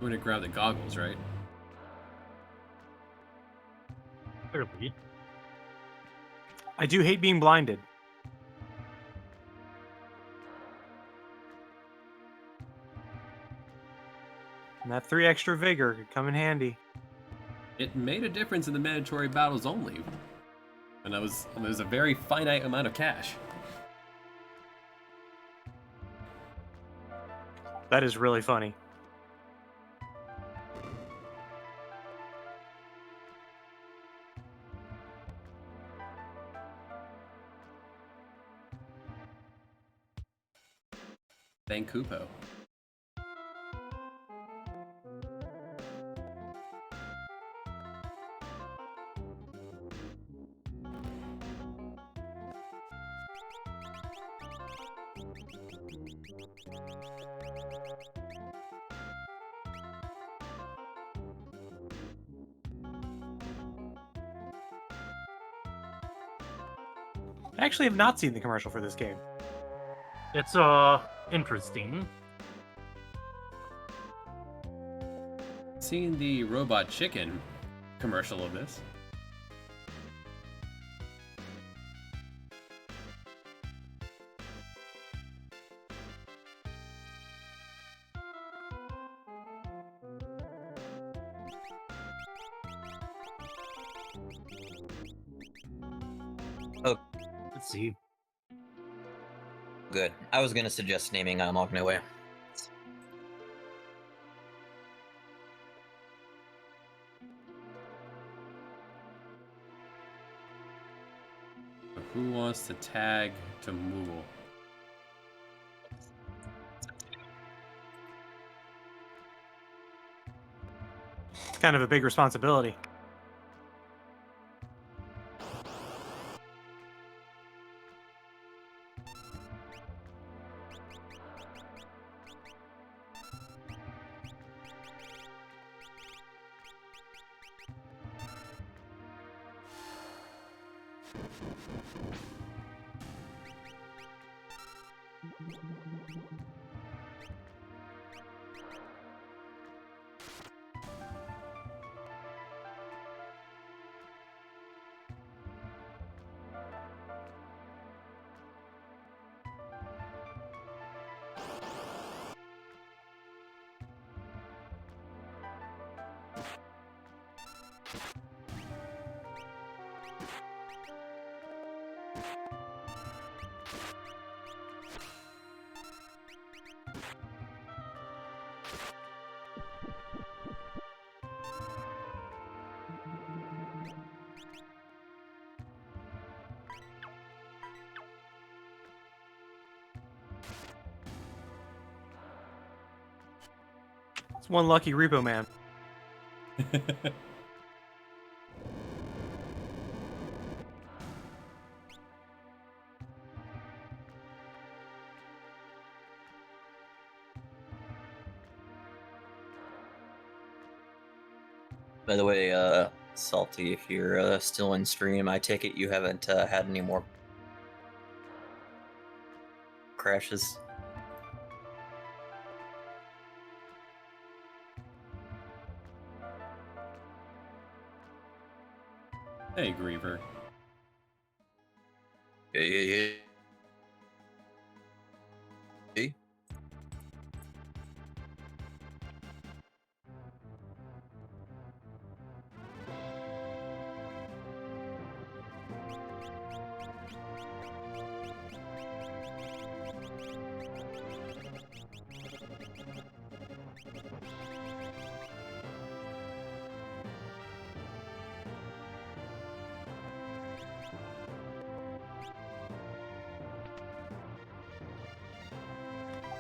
A: I'm gonna grab the goggles, right?
G: Clearly.
E: I do hate being blinded. And that 3 extra vigor could come in handy.
A: It made a difference in the mandatory battles only. And it was a very finite amount of cash.
E: That is really funny.
A: Thank Kupo.
E: I actually have not seen the commercial for this game.
G: It's, interesting.
A: Seeing the robot chicken commercial of this.
G: see.
C: Good. I was gonna suggest naming Amok Noe.
A: Who wants to tag to Moogle?
E: It's kind of a big responsibility. It's one lucky repo man.
C: By the way, Salty, if you're still in stream, I take it you haven't had any more crashes.
A: Hey, Griever.
C: Yeah. Hey.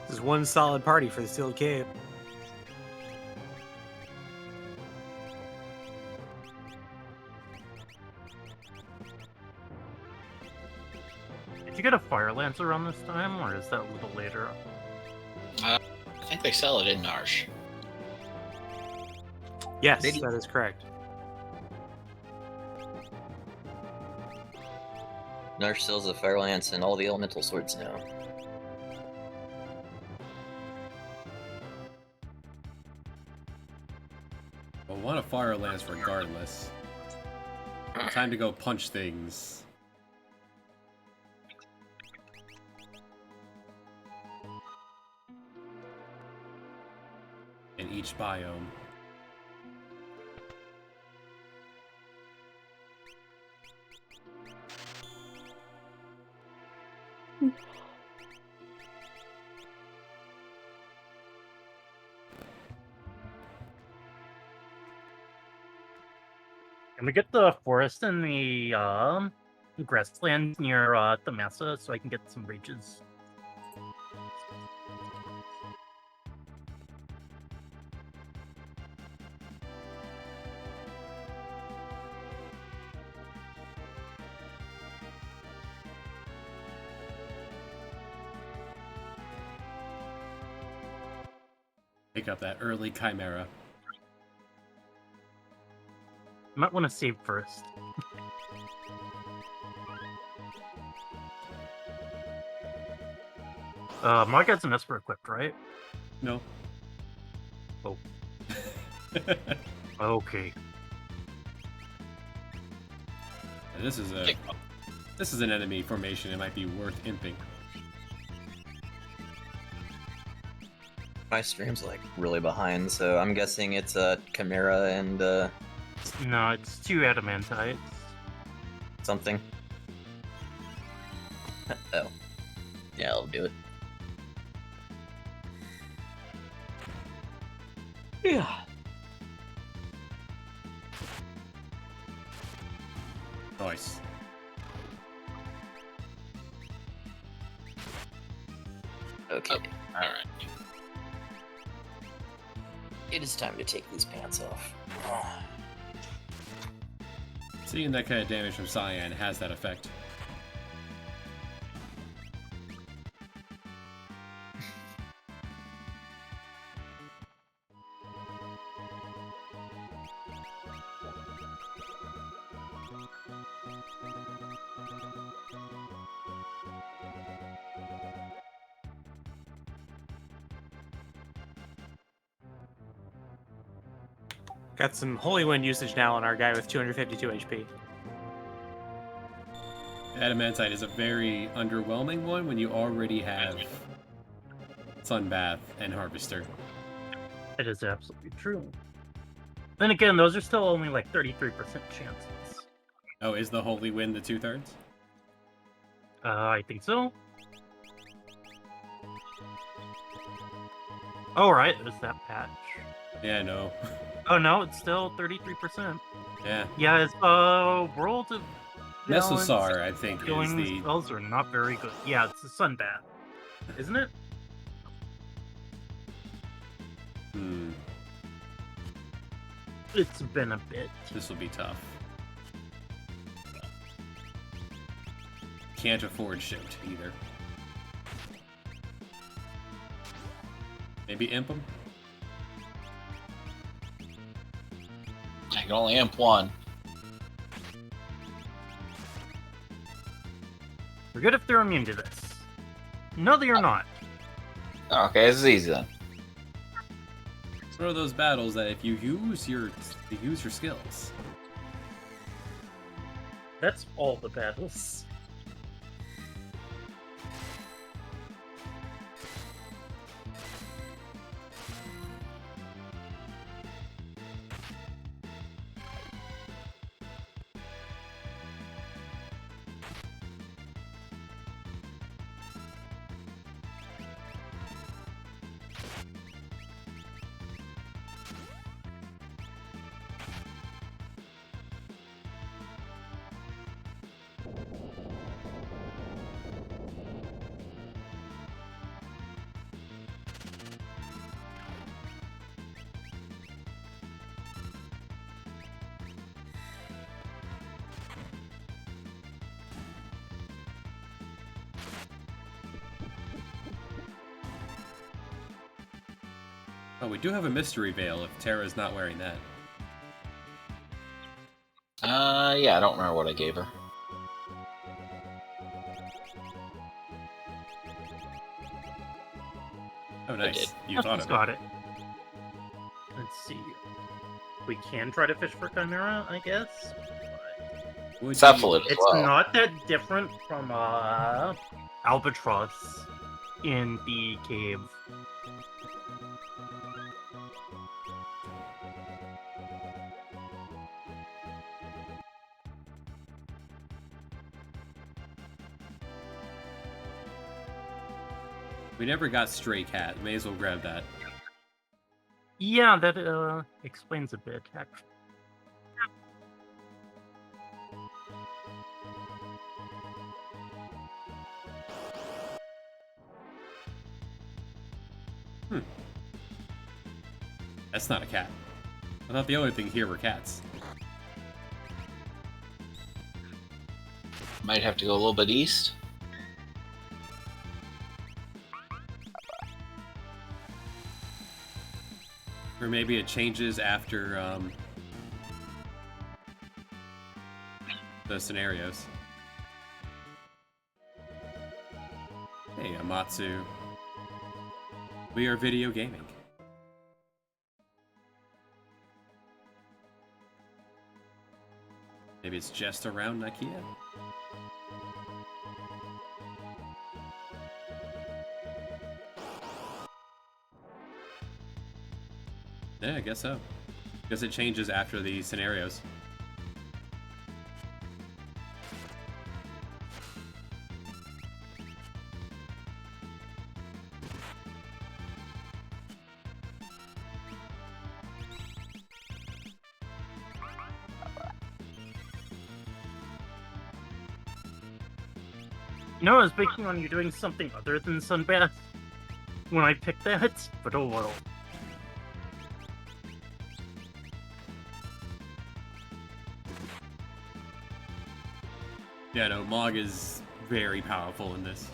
E: This is one solid party for the sealed cave.
G: Did you get a Fire Lance around this time, or is that a little later?
B: I think they sell it in Narsh.
E: Yes,
C: Did he-
E: that is correct.
C: Narsh sells a Fire Lance and all the elemental swords now.
A: I want a fire lance regardless. Time to go punch things. In each biome.
G: Can we get the forest and the grassland near the Mesa so I can get some rages?
A: Pick up that early Chimera.
G: Might want to save first. Margad's an Esper equipped, right?
A: No.
G: Oh. Okay.
A: This is an enemy formation. It might be worth imping.
C: My stream's like really behind, so I'm guessing it's a Chimera and
G: No, it's 2 Adamantites.
C: something. Oh. Yeah, I'll do it. Yeah.
A: Nice.
C: Okay.
B: All right.
C: It is time to take these pants off.
A: Seeing that kind of damage from Cyan has that effect.
E: Got some Holy Wind usage now on our guy with 252 HP.
A: Adamantite is a very underwhelming one when you already have Sunbath and Harvester.
G: It is absolutely true. Then again, those are still only like 33% chances.
A: Oh, is the Holy Wind the 2/3?
G: I think so. All right, there's that patch.
A: Yeah, no.
G: Oh no, it's still 33%.
A: Yeah.
G: Yeah, it's World of
A: Mesosar, I think, is
G: killing
A: the...
G: spells are not very good. Yeah, it's the Sunbath, isn't it?
A: Hmm.
G: It's been a bit.
A: This will be tough. Can't afford Shout either. Maybe Imp him?
B: I can only imp one.
G: Forget if they're immune to this. No, they are not.
B: Okay, this is easy then.
A: It's one of those battles that if you use your skills.
G: That's all the battles.
A: Oh, we do have a mystery veil if Terra's not wearing that.
B: Yeah, I don't remember what I gave her.
A: Oh, nice.
B: did.
A: You thought
G: She's
A: of it.
G: got it. Let's see. We can try to fish for Chimera, I guess.
A: Would
B: Cephalid as
G: It's
B: well.
G: not that different from Albatross in the cave.
A: We never got Stray Cat. May as well grab that.
G: Yeah, that explains a bit, actually.
A: That's not a cat. I thought the only thing here were cats.
B: Might have to go a little bit east.
A: Or maybe it changes after the scenarios. Hey, Amatsu. We are video gaming. Maybe it's just around Nakia? Yeah, I guess so. Because it changes after the scenarios.
G: No, I was banking on you doing something other than sunbath when I picked that, but oh well.
A: Yeah, no, Mog is very powerful in this.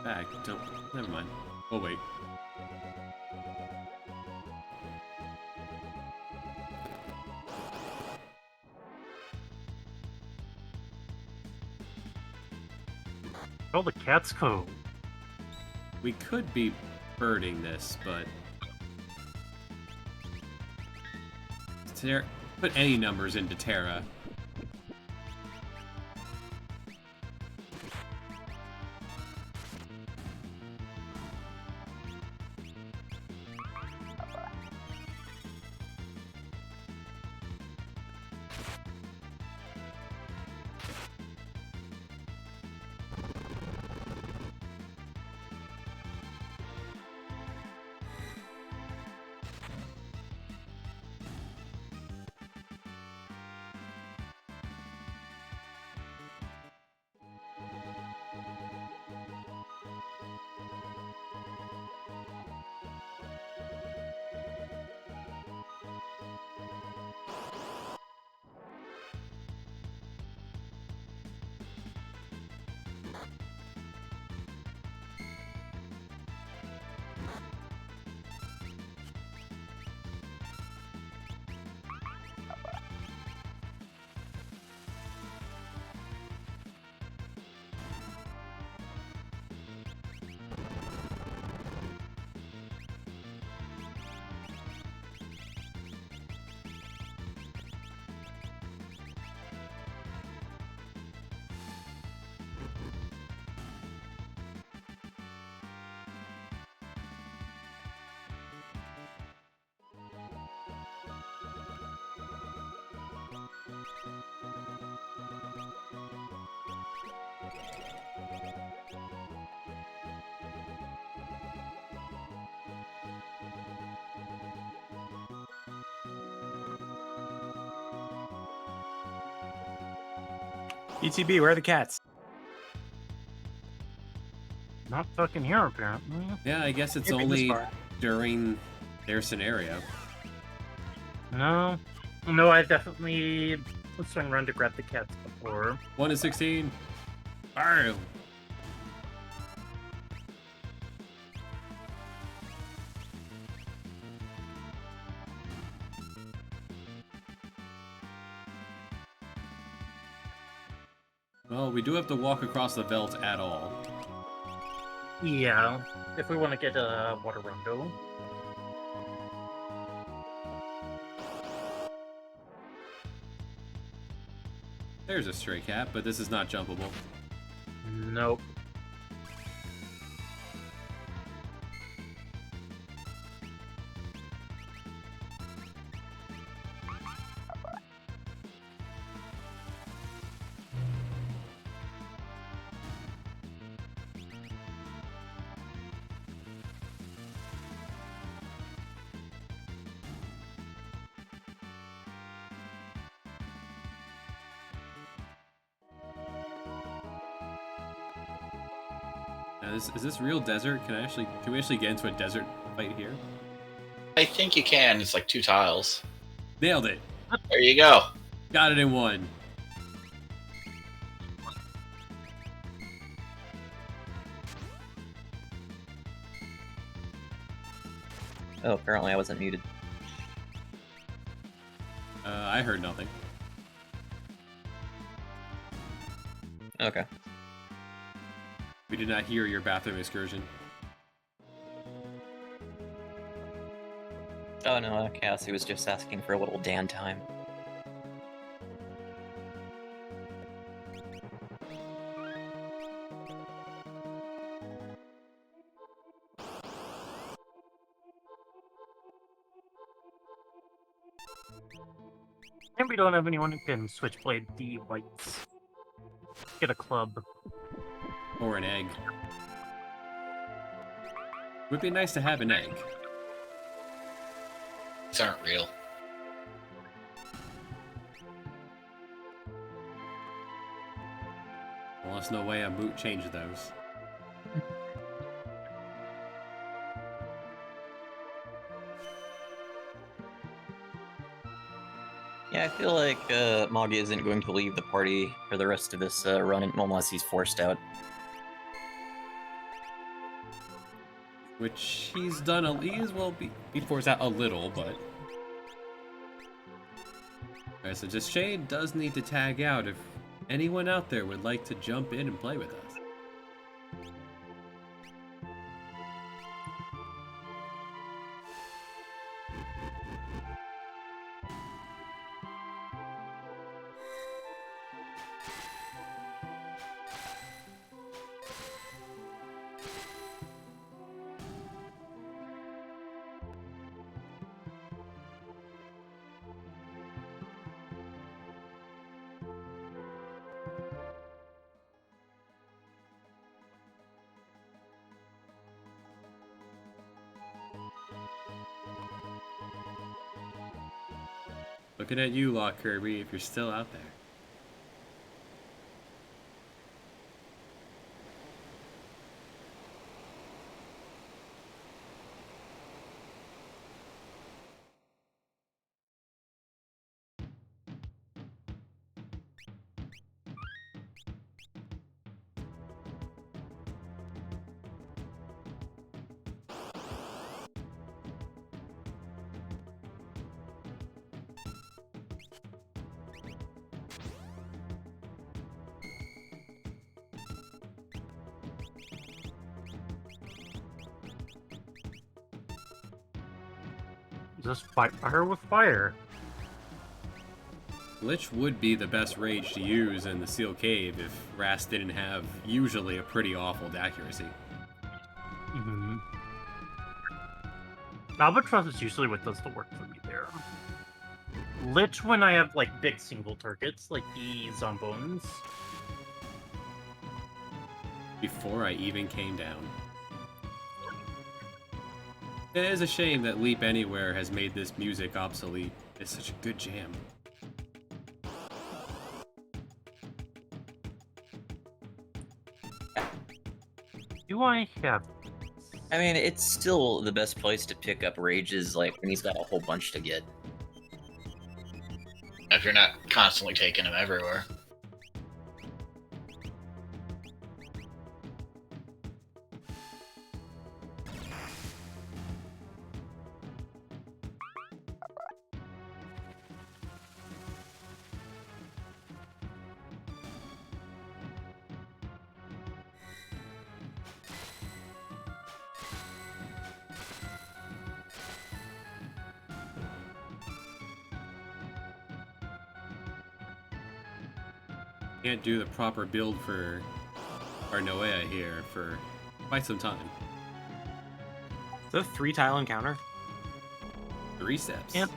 A: Back, don't. Never mind. Oh, wait.
G: Oh, the cat's coat.
A: We could be birding this, but put any numbers into Terra.
E: ETB, where are the cats?
G: Not fucking here, apparently.
A: Yeah, I guess it's
E: You've been this
A: only
E: far.
A: during their scenario.
G: No. No, I definitely swung around to grab the cats before.
A: 1 to 16. Arr! Well, we do have to walk across the veldt at all.
G: Yeah, if we want to get a water rondo.
A: There's a stray cat, but this is not jumpable.
G: Nope.
A: Now, is this real desert? Can we actually get into a desert fight here?
B: I think you can. It's like 2 tiles.
A: Nailed it.
B: There you go.
A: Got it in 1.
C: Oh, apparently I wasn't muted.
A: I heard nothing.
C: Okay.
A: We did not hear your bathroom excursion.
C: Oh no, Cassie was just asking for a little Dan time.
G: And we don't have anyone who can switchblade the whites. Get a club.
A: Or an egg. Would be nice to have an egg.
B: These aren't real.
A: Well, there's no way a moot changed those.
C: Yeah, I feel like Mog isn't going to leave the party for the rest of this run unless he's forced out.
A: Which he's done he as well be forced out a little, but... Alright, so just Shade does need to tag out if anyone out there would like to jump in and play with us. Looking at you, Lock Kirby, if you're still out there.
G: Just fight fire with fire.
A: Lich would be the best rage to use in the Seal Cave if Rast didn't have usually a pretty awful accuracy.
G: Mm-hmm. Albatross is usually what does the work for me there. Lich when I have like big single targets, like the Zombones.
A: Before I even came down. It is a shame that Leap Anywhere has made this music obsolete. It's such a good jam.
G: Do I have...
C: I mean, it's still the best place to pick up rages, like, when he's got a whole bunch to get.
B: If you're not constantly taking them everywhere.
A: Can't do the proper build for our Noea here for quite some time.
E: Is that a 3-tile encounter?
A: 3 steps.
G: Yep.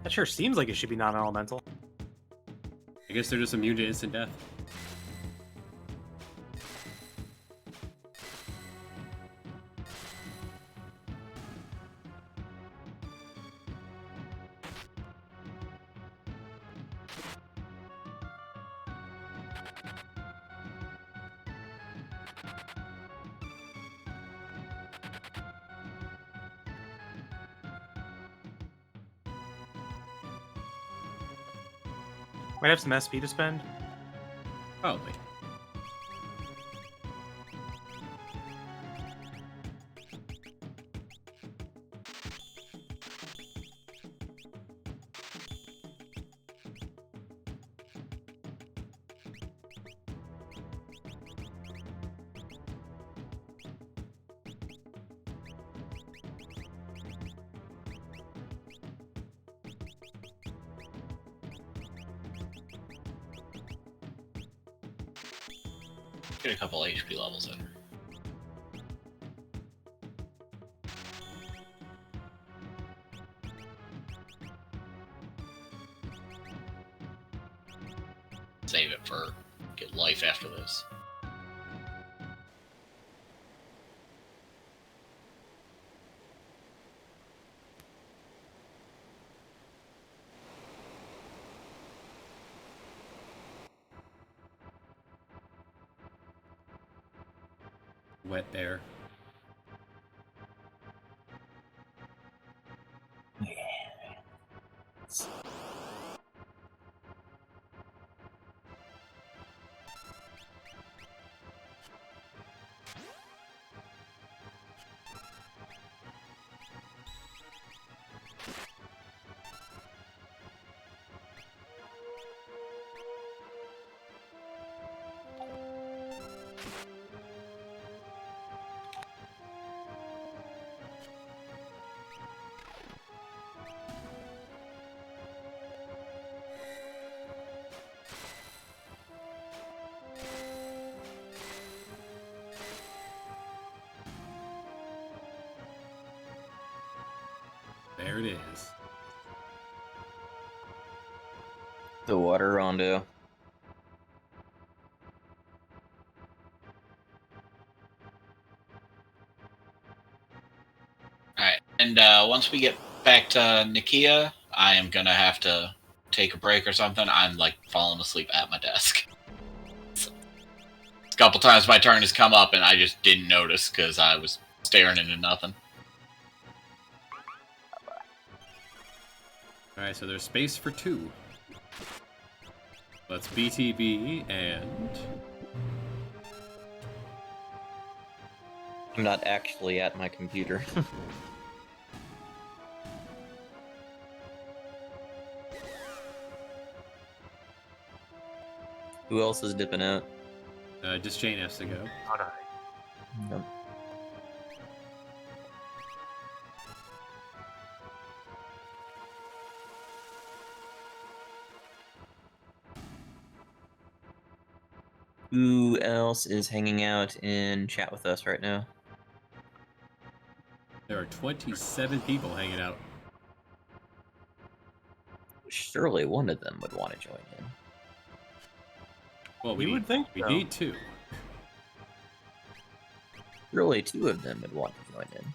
E: That sure seems like it should be non-elemental.
A: I guess they're just immune to instant death.
E: Might have some SP to spend.
A: Probably.
B: Get a couple HP levels in her. Save it for get life after this.
A: Wet bear. There it is.
C: The water rondo.
B: Alright, and once we get back to Nikia, I am gonna have to take a break or something. I'm like falling asleep at my desk. So, a couple times my turn has come up and I just didn't notice because I was staring into nothing.
A: Alright, so there's space for 2. Let's BTB and...
C: I'm not actually at my computer. Who else is dipping out?
A: Just Jane has to go.
G: Not I.
C: Yep. Who else is hanging out in chat with us right now?
A: There are 27 people hanging out.
C: Surely one of them would want to join in.
A: Well,
E: You would think
A: we
E: so.
A: need 2.
C: Surely 2 of them would want to join in.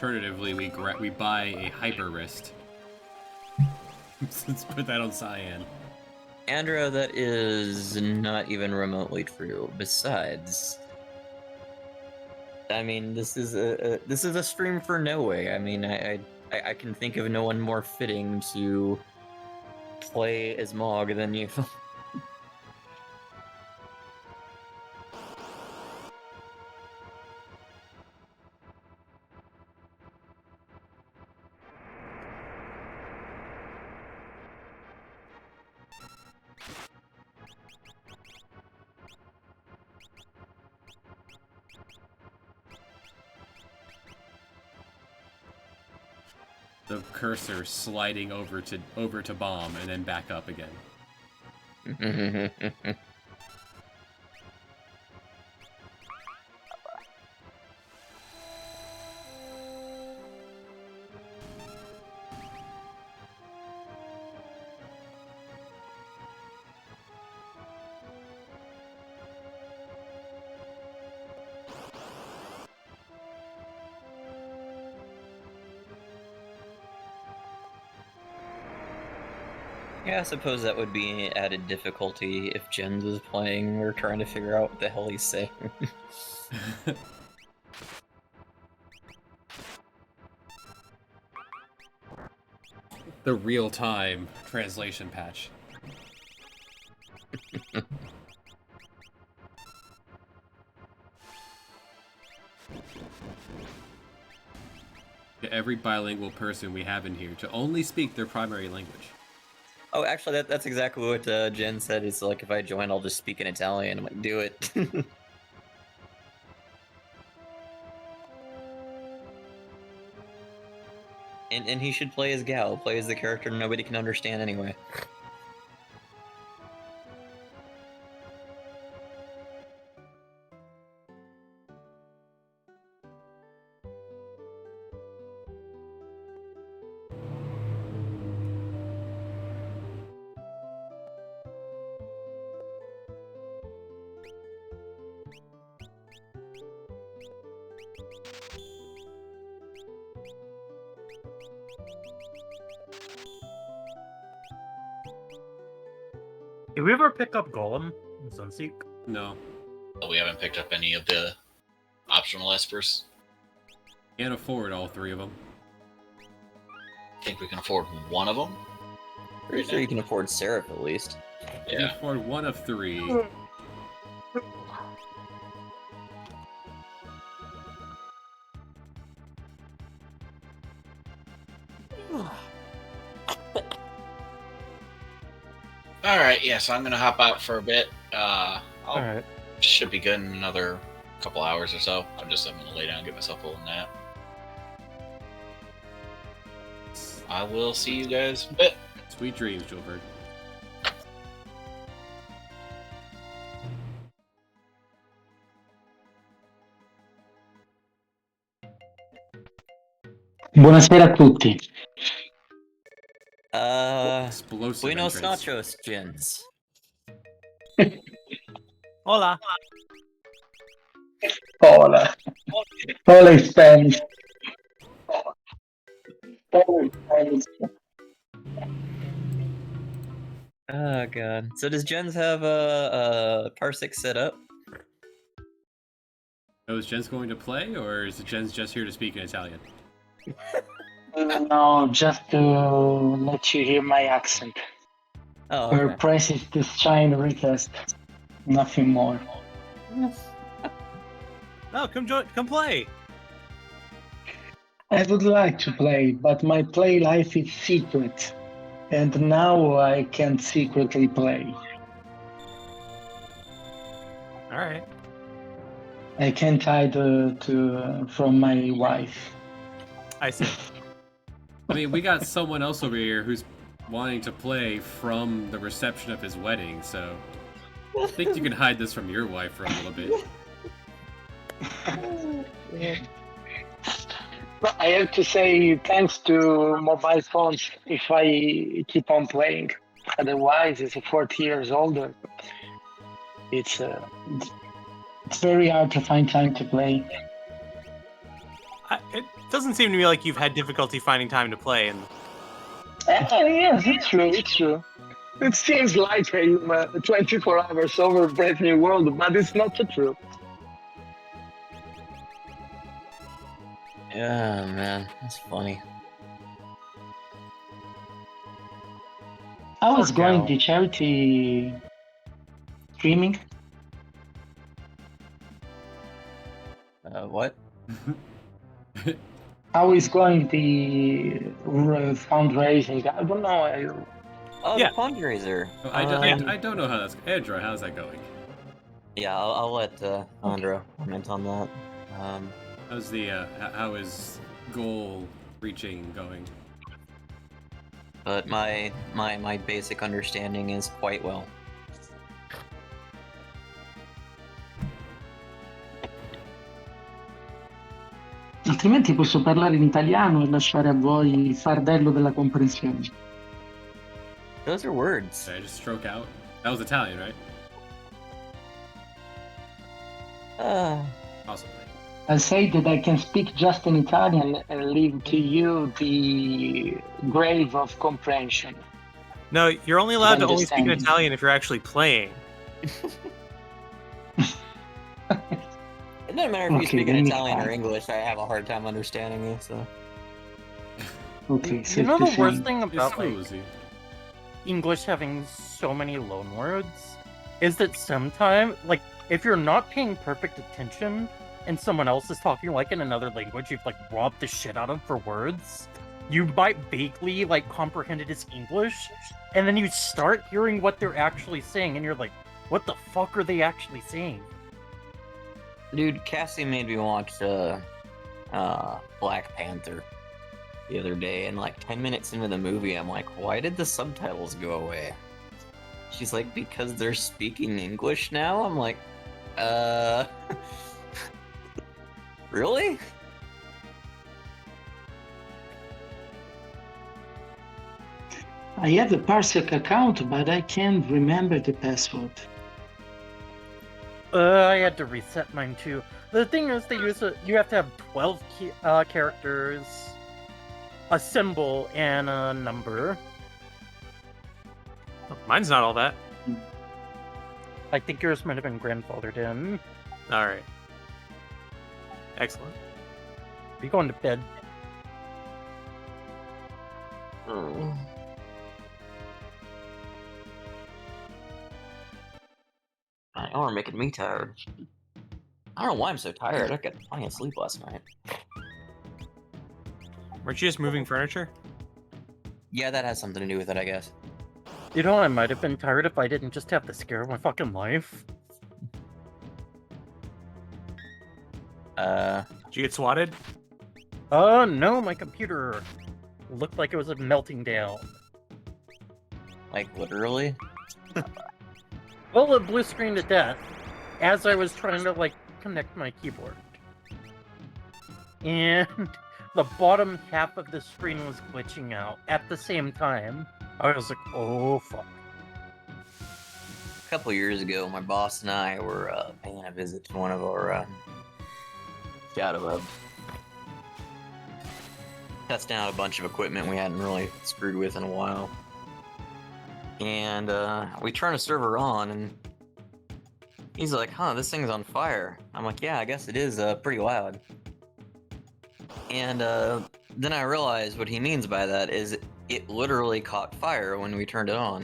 A: Alternatively, we buy a hyper wrist. Let's put that on Cyan.
C: Andrew, that is not even remotely true. Besides, I mean, this is a stream for No Way. I mean, I can think of no one more fitting to play as Mog than you.
A: The cursor sliding over to bomb and then back up again.
C: Yeah, I suppose that would be added difficulty if Jens was playing. We're trying to figure out what the hell he's saying.
A: The real-time translation patch. To every bilingual person we have in here to only speak their primary language.
C: Oh, actually, that's exactly what Jen said. It's like, if I join, I'll just speak in Italian. I'm like, do it. And he should play as Gal, play as the character nobody can understand anyway.
G: Did we ever pick up Golem in Sunseek?
A: No.
B: We haven't picked up any of the optional espers.
A: Can't afford all 3 of them.
B: I think we can afford one of them.
C: Pretty sure you can afford Seraph at least.
A: You can afford 1 of 3.
B: Alright, yeah, so I'm gonna hop out for a bit.
G: Alright.
B: Should be good in another couple hours or so. I'm gonna lay down and get myself a little nap. I will see you guys in a bit.
A: Sweet dreams, Gilbert.
I: Buonasera a tutti.
A: Explosive
C: Buenos
A: entrance.
C: nachos, Jens.
E: Hola.
I: Hola. Hola in Spanish. Hola in Spanish.
C: Oh god. So does Jens have a Parsec set up?
A: Oh, is Jens going to play, or is Jens just here to speak in Italian?
I: No, just to let you hear my accent.
C: Oh,
I: We're
C: okay.
I: pressing this shine retest. Nothing more.
E: No, come play.
I: I would like to play, but my play life is secret. And now I can't secretly play.
E: All right.
I: I can't hide from my wife.
E: I see.
A: I mean, we got someone else over here who's wanting to play from the reception of his wedding, so I think you can hide this from your wife for a little bit.
I: I have to say thanks to mobile phones if I keep on playing. Otherwise, as a 40 years older, it's very hard to find time to play.
E: It doesn't seem to me like you've had difficulty finding time to play. And
I: Yes, it's true. It's true. It seems like I'm 24 hours over Brave New World, but it's not true.
C: Yeah, man, that's funny.
I: How is
G: Poor
I: going
G: gal.
I: the charity streaming?
C: What?
I: How is going the fundraising? I don't know.
C: Oh,
E: Yeah.
C: the fundraiser.
A: I don't know how that's... Andrew, how's that going?
C: Yeah, I'll let Andra comment on that.
A: How's the, how is goal reaching going?
C: But my basic understanding is quite well.
I: Altrimenti posso parlare in italiano e lasciare a voi il fardello della comprensione.
C: Those are words.
A: Did I just stroke out? That was Italian, right? Possibly.
I: I say that I can speak just in Italian and leave to you the grave of comprehension.
E: no, you're only allowed to only speak in
I: Understanding.
E: Italian if you're actually playing.
C: It doesn't matter if you
I: Okay,
C: speak in
I: then
C: Italian or
I: fine.
C: English. I have a hard time understanding you. So
I: Okay,
G: You
I: safe
G: know
I: to
G: the worst
I: say.
G: thing
A: It's
G: about like
A: cozy.
G: English having so many loan words is that sometimes, like, if you're not paying perfect attention and someone else is talking like in another language, you've like robbed the shit out of them for words. You might vaguely like comprehend it as English, and then you start hearing what they're actually saying, and you're like, "What the fuck are they actually saying?"
C: dude, Cassie made me watch Black Panther. the other day, and like 10 minutes into the movie, I'm like, why did the subtitles go away? She's like, because they're speaking English now? I'm like, really?
I: I have the Parsec account, but I can't remember the password.
G: I had to reset mine too. The thing is, they use you have to have 12 characters, a symbol, and a number.
E: Mine's not all that.
G: I think yours might have been grandfathered in.
E: All right. Excellent.
G: Are you going to bed?
C: Oh. Y'all are making me tired. I don't know why I'm so tired. I got plenty of sleep last night.
E: Weren't you just moving furniture?
C: Yeah, that has something to do with it, I guess.
G: You know, I might have been tired if I didn't just have the scare of my fucking life.
E: Did you get swatted?
G: No, my computer looked like it was melting down.
C: Like, literally?
G: Well, it blue screened to death as I was trying to, like, connect my keyboard. And the bottom half of the screen was glitching out at the same time. I was like, oh, fuck.
C: A couple years ago, my boss and I were paying a visit to one of our shadow hubs. Testing out a bunch of equipment we hadn't really screwed with in a while. And we turn a server on, and he's like, huh, this thing's on fire. I'm like, yeah, I guess it is pretty loud. And then I realized what he means by that is it literally caught fire when we turned it on.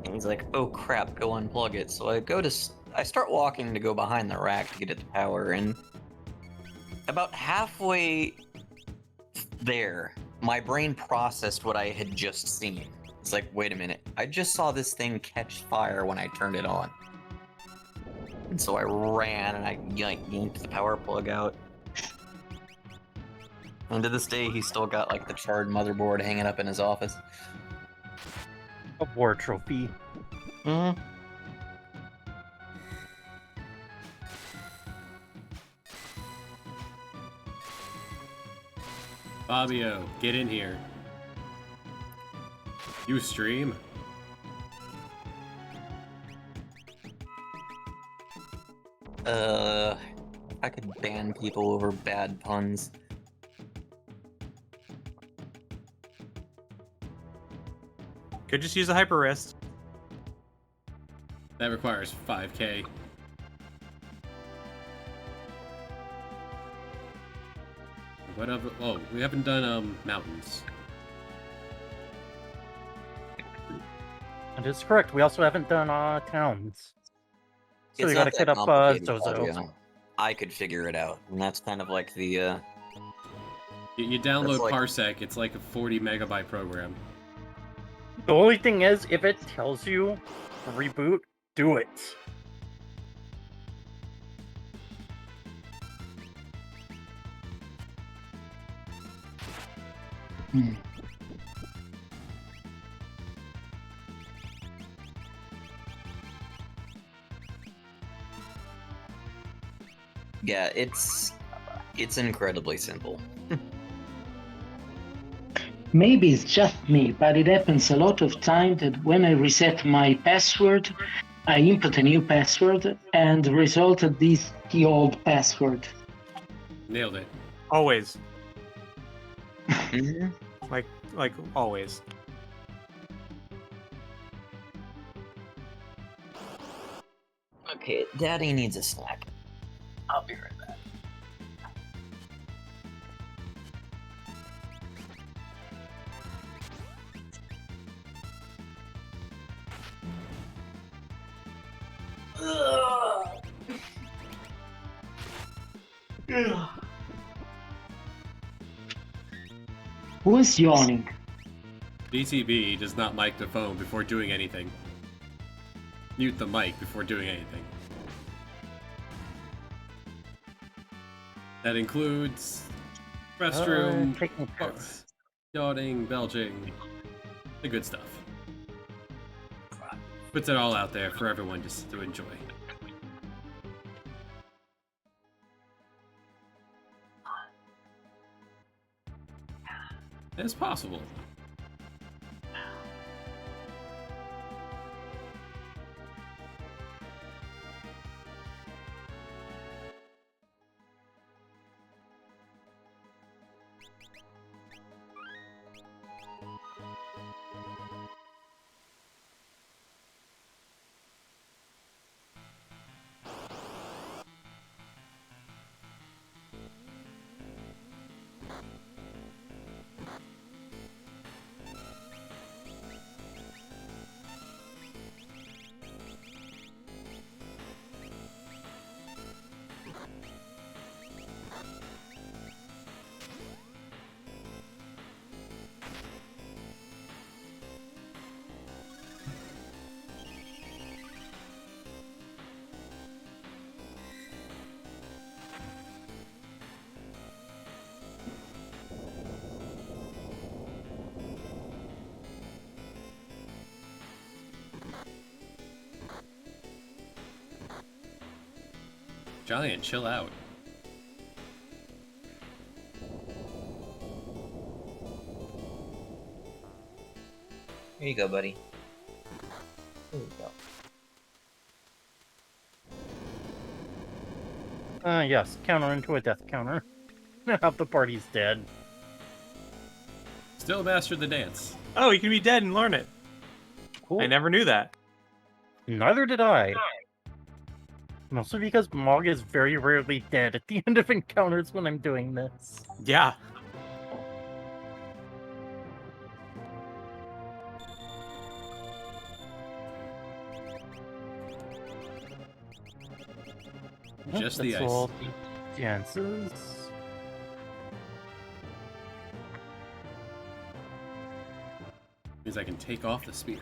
C: And he's like, oh crap, go unplug it. So I start walking to go behind the rack to get it to power, and about halfway there, my brain processed what I had just seen. It's like, wait a minute, I just saw this thing catch fire when I turned it on. And so I ran and I yanked the power plug out. And to this day, he's still got like the charred motherboard hanging up in his office.
G: A war trophy.
C: Mm-hmm.
A: Fabio, get in here. You stream?
C: I could ban people over bad puns.
E: Could just use a hyper wrist.
A: That requires 5K. What other? Oh, we haven't done mountains.
G: That is correct. We also haven't done towns. So
C: It's
G: we
C: not
G: gotta
C: that
G: hit up
C: complicated,
G: Zozo.
C: Fabio. I could figure it out, and that's kind of like the
A: You download
C: That's like-
A: Parsec. It's like a 40 megabyte program.
G: The only thing is, if it tells you to reboot, do it.
C: yeah, it's incredibly simple.
I: Maybe it's just me, but it happens a lot of time that when I reset my password, I input a new password and the result of this the old password.
A: Nailed it.
E: Always.
C: Mhm.
E: Like always.
C: Okay, Daddy needs a snack. I'll be right back.
I: Who is yawning?
A: BTB does not mic the phone before doing anything. Mute the mic before doing anything. That includes restroom,
G: taking piss.
A: yawning, belching, the good stuff. Puts it all out there for everyone just to enjoy. It's possible. Giant, chill out.
C: Here you go, buddy. Here you go.
G: Yes, counter into a death counter. Half the party's dead.
A: Still mastered the dance.
E: Oh, you can be dead and learn it.
G: Cool.
E: I never knew that.
G: Neither did I. Mostly because Mog is very rarely dead at the end of encounters when I'm doing this.
E: Yeah.
A: Just the
G: That's
A: ice.
G: all the dances.
A: Means I can take off the spear.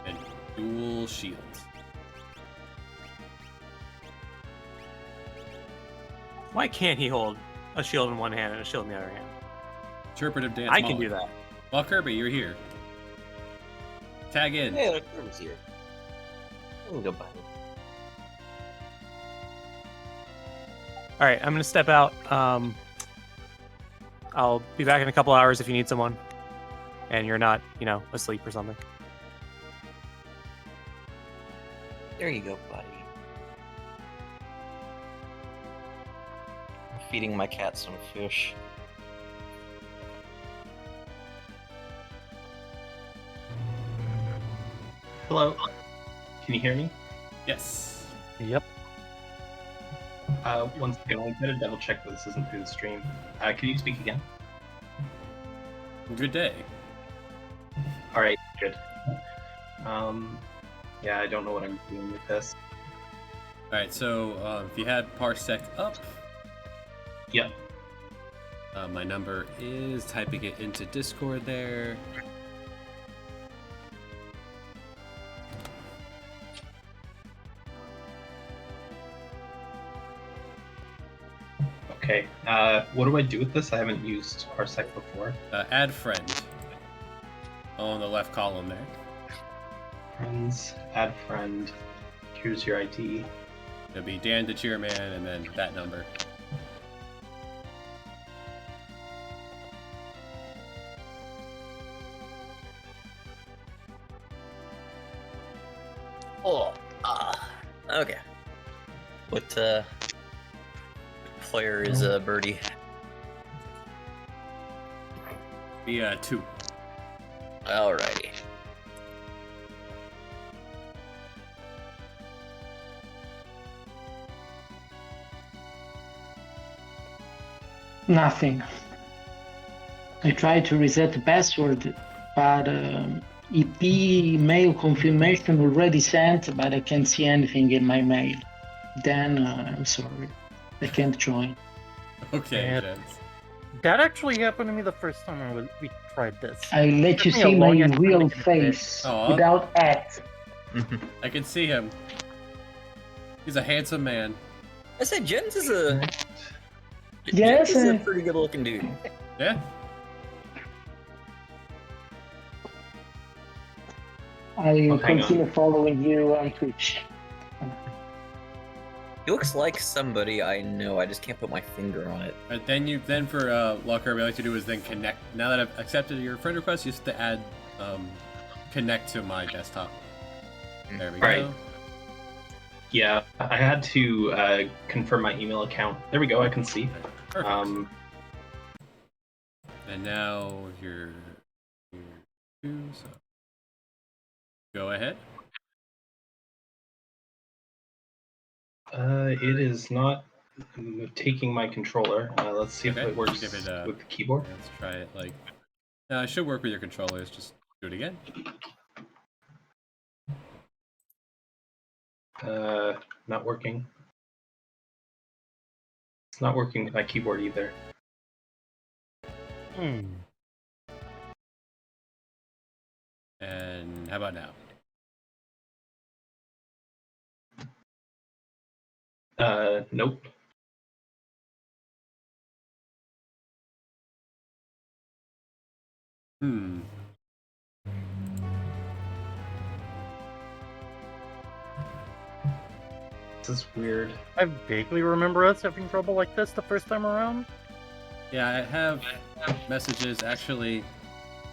A: And dual shields.
E: Why can't he hold a shield in one hand and a shield in the other hand?
A: Interpretive dance.
E: I can
A: Mog.
E: do that.
A: Well, Kirby, you're here. Tag in.
C: Hey, look, Kirby's here. Here you go, buddy.
E: All right, I'm gonna step out. I'll be back in a couple hours if you need someone, and you're not, asleep or something.
C: There you go, buddy. I'm feeding my cat some fish.
J: Hello. Can you hear me?
A: Yes.
G: Yep.
J: Once again, I'm going to double check that this isn't through the stream. Can you speak again?
A: Good day.
J: All right, good. Yeah, I don't know what I'm doing with this.
A: Alright, so if you had Parsec up,
J: Yep.
A: my number is typing it into Discord there.
J: Okay. What do I do with this? I haven't used Parsec before.
A: Add friend on the left column there.
J: Friends, add friend. Here's your ID.
A: It'll be Dan the Cheerman and then that number.
C: Oh, okay. What player is Birdie?
A: Be 2.
C: Alrighty.
I: Nothing. I tried to reset the password, but EP mail confirmation already sent, but I can't see anything in my mail. Then I'm sorry, I can't join.
A: Okay,
G: Yeah.
A: gents.
G: That actually happened to me the first time we tried this.
I: I let you
G: Took me a
I: see my
G: long time
I: real
G: to get it
I: face
A: Aw.
I: without act.
A: I can see him. He's a handsome man.
C: I said Jens is a
I: Yes,
C: Jens is a pretty good looking dude.
A: Yeah.
I: I
J: Oh, hang on.
I: continue following you on Twitch.
C: He looks like somebody I know. I just can't put my finger on it.
A: Then for luck, what I like to do is then connect. Now that I've accepted your friend request, you just have to add connect to my desktop. There we
J: Right.
A: go.
J: Yeah, I had to confirm my email account. There we go. I can see.
A: Perfect. And now you're here, so go ahead.
J: It is not taking my controller. Let's see if
A: Okay.
J: it works
A: Give it,
J: with the keyboard.
A: Let's try it. Like, it should work with your controllers. Just do it again.
J: Not working. It's not working with my keyboard either.
A: And how about now?
J: Nope. This is weird.
G: I vaguely remember us having trouble like this the first time around.
A: Yeah, I have messages actually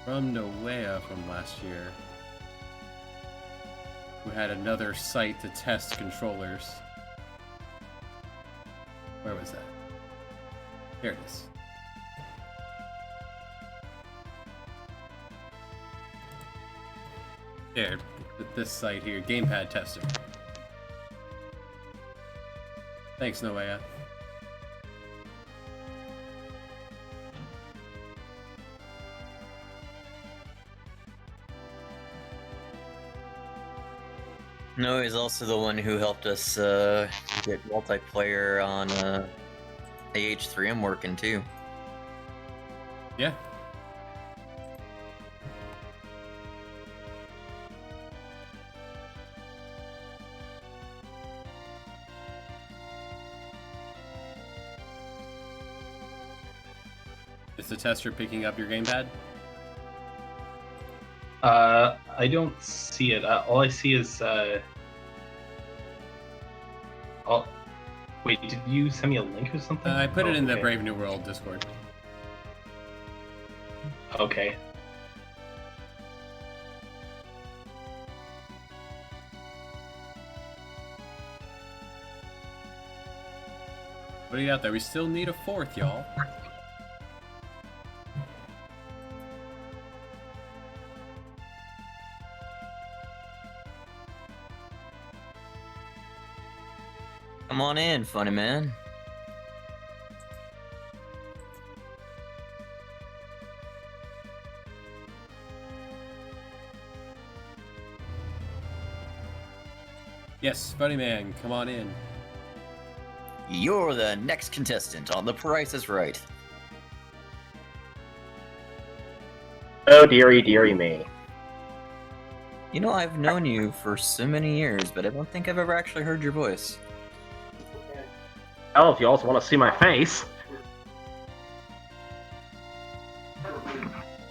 A: from Nowea from last year, who had another site to test controllers. Where was that? Here it is. There, this site here, Gamepad Tester. Thanks, Nowea.
C: No, he's also the one who helped us get multiplayer on AH3M working too.
A: Yeah. Is the tester picking up your gamepad?
J: I don't see it. All I see is wait, did you send me a link or something?
A: I put it in the
J: okay.
A: Brave New World Discord.
J: Okay.
A: What do you got there? We still need a fourth, y'all.
C: Come on in, funny man.
A: Yes, funny man, come on in.
C: You're the next contestant on The Price is Right.
H: Oh, dearie, dearie me.
C: You know, I've known you for so many years, but I don't think I've ever actually heard your voice.
H: Hell, if you also want to see my face.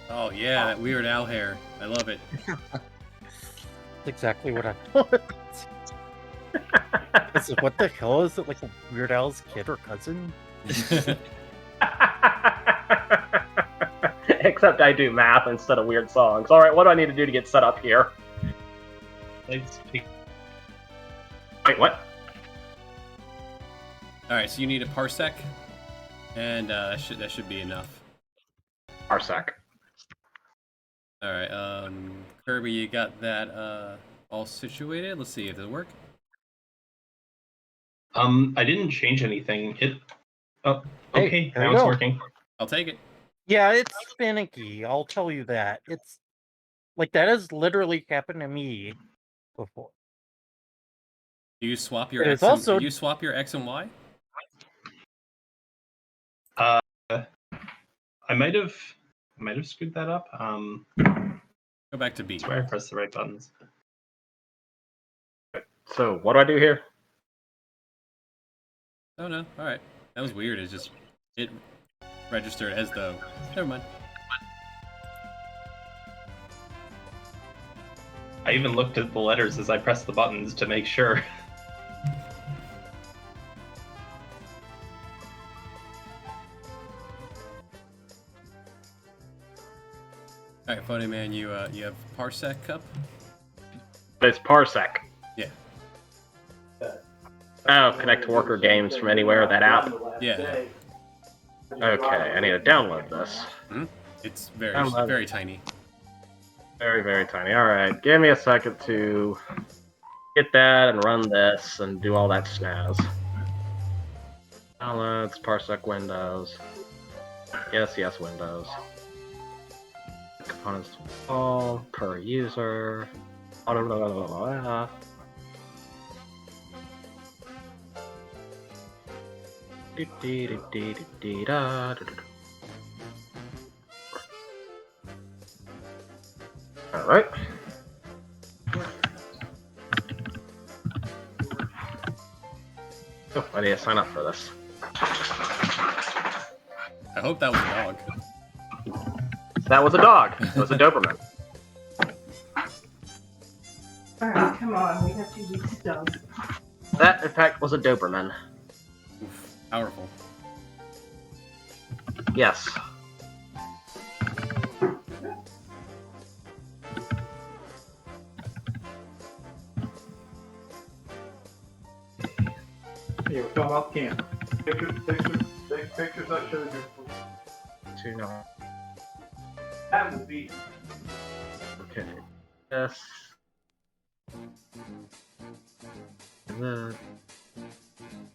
A: Oh yeah, that Weird Al hair. I love it.
G: That's exactly what I thought. What the hell is it, like a Weird Al's kid or cousin?
H: Except I do math instead of weird songs. Alright, what do I need to do to get set up here? Wait, what?
A: Alright, so you need a parsec, and that should be enough.
H: Parsec.
A: Alright, Kirby, you got that all situated? Let's see if it work.
J: I didn't change anything. Oh,
G: Hey,
J: okay,
G: there
J: now
G: you
J: it's
G: go.
J: working.
A: I'll take it.
G: Yeah, it's finicky. I'll tell you that. It's like that has literally happened to me before.
A: Do you swap your
G: It
A: X
G: is also-
A: do you swap your X and Y?
J: I might have screwed that up.
A: Go back to B.
J: That's where I pressed the right buttons.
H: So, what do I do here?
A: Oh no, alright. That was weird, it registered as though. Never mind.
J: I even looked at the letters as I pressed the buttons to make sure.
A: Alright, Funny Man, you have Parsec Cup?
H: It's Parsec.
A: Yeah.
H: Oh, connect to worker games from anywhere, that app?
A: Yeah.
H: Okay, I need to download this.
A: Hmm? It's very,
H: Download.
A: very tiny.
H: Very, very tiny. Alright, give me a second to get that and run this and do all that snaz. Downloads, Parsec Windows. Yes, yes, Windows. Components to install, per user. Alright. Oh, I need to sign up for this.
A: I hope that was a dog.
H: That was a dog. It was a Doberman.
K: Alright, come on, we have to do stuff.
H: That, in fact, was a Doberman.
A: Oof, powerful.
H: Yes.
L: Here, come off camera. Pictures I showed you.
H: To know.
L: That will be.
H: Okay. Yes. And then.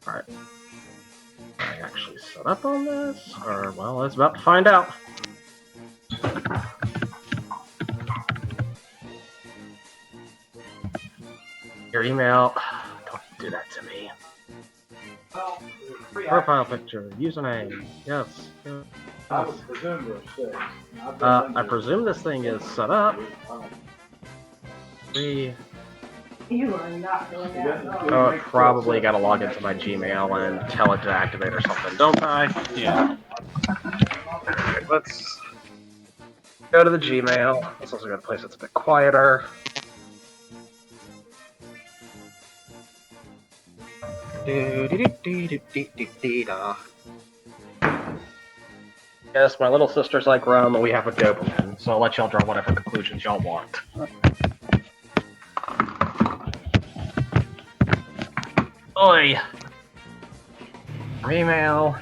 H: Alright. I actually set up on this? Or, well, it's about to find out. Your email. Don't do that to me. Profile picture, username, yes.
L: I would presume you're sick.
H: I presume this thing is set up.
K: You are not doing that.
H: Oh, I probably gotta log into my Gmail and tell it to activate or something, don't I?
A: Yeah.
H: Alright, let's go to the Gmail. Let's also go to a place that's a bit quieter. Yes, my little sister's like Rome, and we have a Doberman, so I'll let y'all draw whatever conclusions y'all want. Oi! Email.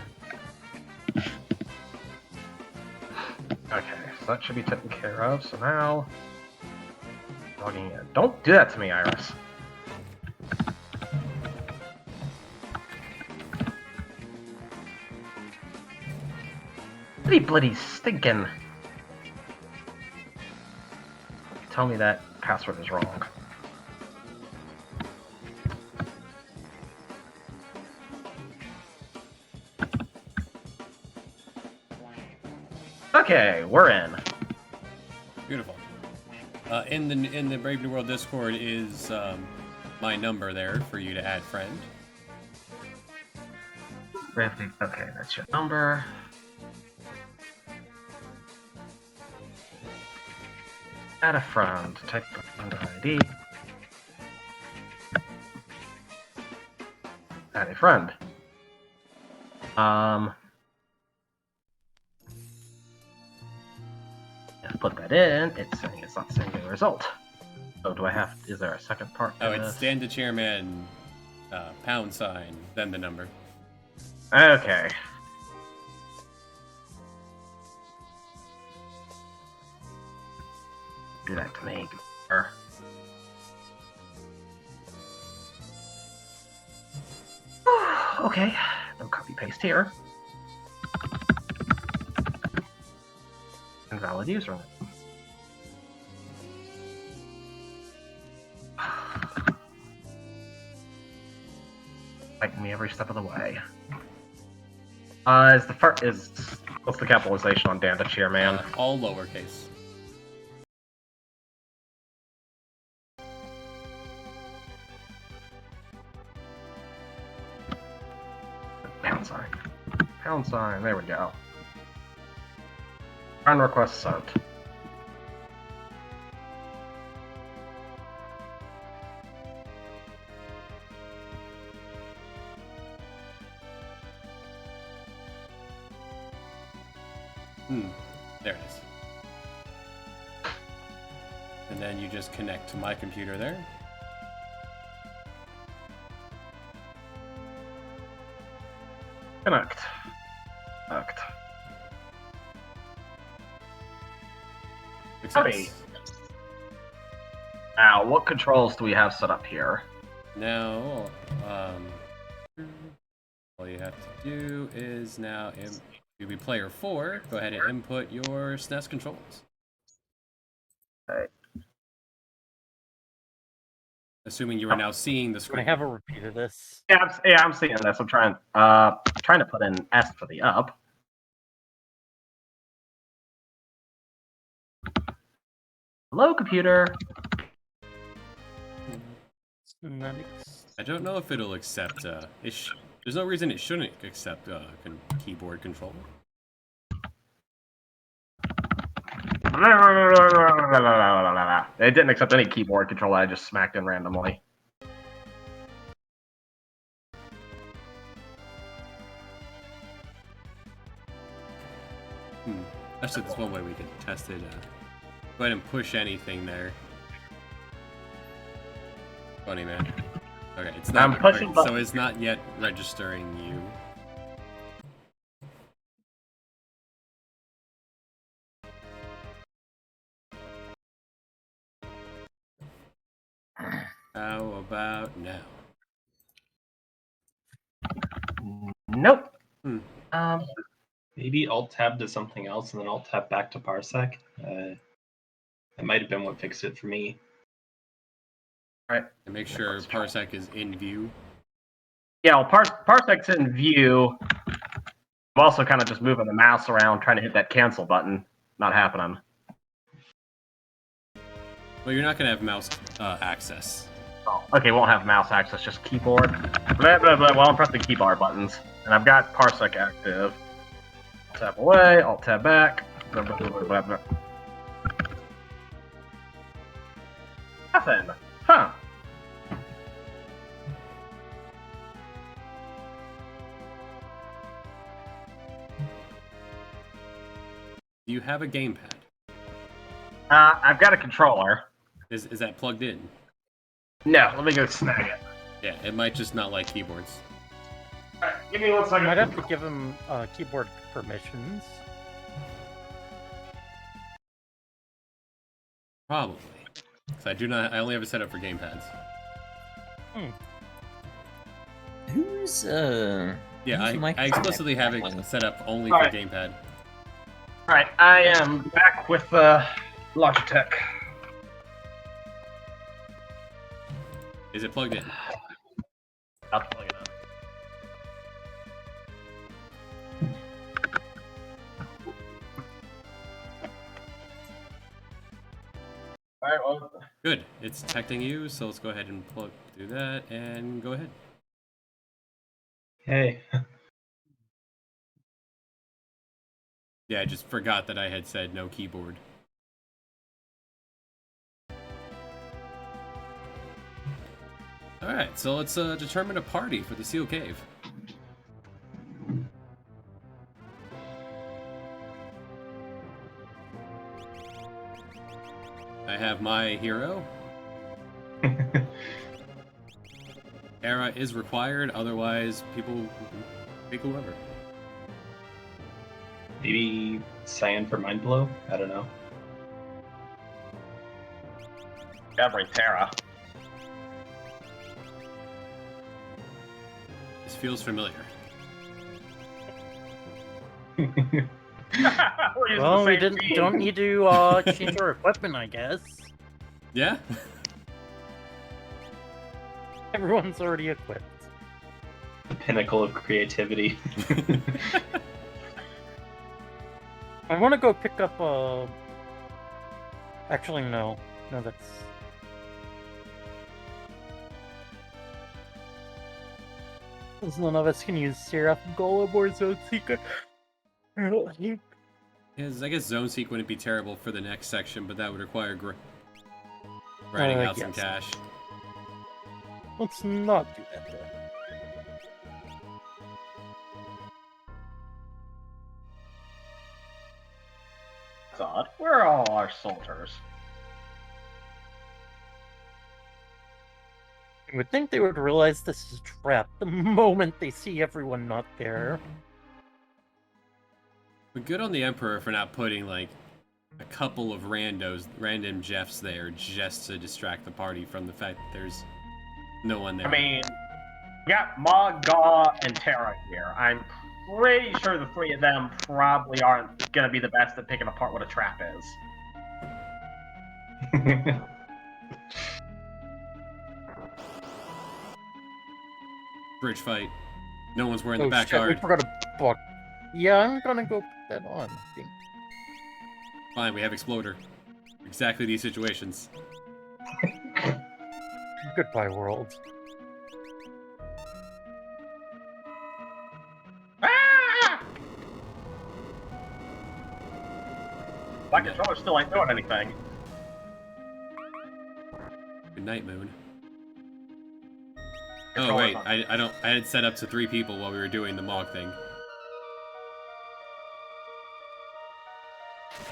H: Okay, so that should be taken care of, so now... logging in. Don't do that to me, Iris. Bloody stinking. Tell me that password is wrong. Okay, we're in.
A: Beautiful. In the Brave New World Discord is my number there for you to add friend.
H: Okay, that's your number. Add a friend. Type the friend ID. Add a friend. Put that in. It's saying it's not sending a result. So do I have? Is there a second part?
A: Oh, it's stand to chairman, #, then the number.
H: Okay. Do that to me. Okay. No copy paste here. Invalid username. Fighting me every step of the way. What's the capitalization on Dan to Chairman?
A: All lowercase.
H: Pound sign. Pound sign. There we go. Friend request sent.
A: There it is. And then you just connect to my computer there.
H: Connect. Connect. Howdy. Now, what controls do we have set up here?
A: Now, all you have to do is now you'll be player 4. Go ahead and input your SNES controls.
H: Okay.
A: Assuming you are now seeing the
G: Can I
A: screen.
G: have a repeat of this?
H: Yeah, I'm seeing this. I'm trying to put in S for the up. Hello, computer.
A: I don't know if it'll accept. There's no reason it shouldn't accept keyboard control.
H: It didn't accept any keyboard control. I just smacked in randomly.
A: Actually, there's one way we can test it. Go ahead and push anything there. Funny, man. Okay, it's not.
H: I'm pushing
A: okay, so it's not yet registering you. How about now?
H: Nope.
J: Maybe Alt-Tab to something else and then Alt-Tab back to Parsec. That might have been what fixed it for me.
H: Alright.
A: And make sure Parsec is in view.
H: Yeah, well, Parsec's in view. I'm also kind of just moving the mouse around, trying to hit that cancel button. Not happening.
A: Well, you're not going to have mouse access.
H: Oh, okay, won't have mouse access, just keyboard. Blah, blah, blah. Well, I'm pressing keybar buttons. And I've got Parsec active. Tap away, Alt-Tab back. Blah, blah, blah, blah, blah. Nothing. Huh.
A: Do you have a gamepad?
H: I've got a controller.
A: Is that plugged in?
H: No, let me go snag it.
A: Yeah, it might just not like keyboards.
H: Alright, give me 1 second.
G: I'd have to give him keyboard permissions.
A: Probably. Because I only have it set up for gamepads.
C: Who's
A: Yeah, I explicitly have it set up only for gamepad.
H: Alright, I am back with Logitech.
A: Is it plugged in?
H: I'll plug it up. Alright, well.
A: Good. It's detecting you, so let's go ahead and do that and go ahead.
J: Hey.
A: Yeah, I just forgot that I had said no keyboard. Alright, so let's determine a party for the Seal Cave. I have my hero. Era is required, otherwise people pick whoever.
J: Maybe Cyan for Mind Blow? I don't know.
H: Every Terra.
A: This feels familiar.
G: Well, we don't need to change our equipment, I guess.
A: Yeah?
G: Everyone's already equipped.
J: The pinnacle of creativity.
G: I want to go pick up Actually, no. No, that's... Since none of us can use Seraph Golem or Zone Seeker.
A: I guess Zone Seek wouldn't be terrible for the next section, but that would require grinding out some
G: yes.
A: cash.
G: Let's not do that then.
H: It's odd. Where are all our soldiers?
G: You would think they would realize this is a trap the moment they see everyone not there.
A: But good on the Emperor for not putting, like, a couple of random Jeffs there just to distract the party from the fact that there's no one there.
H: I mean, we got Ma, Gaw, and Terra here. I'm pretty sure the three of them probably aren't going to be the best at picking apart what a trap is.
A: Bridge fight. No one's wearing the
G: Oh
A: back
G: shit, we
A: guard.
G: forgot a book. Yeah, I'm gonna go put that on, I think.
A: Fine, we have Exploder. Exactly these situations.
G: Goodbye, world.
H: Ah! My controller still ain't doing anything.
A: Good night, Moon. Oh
H: Controller
A: wait,
H: button.
A: I had it set up to 3 people while we were doing the Mog thing.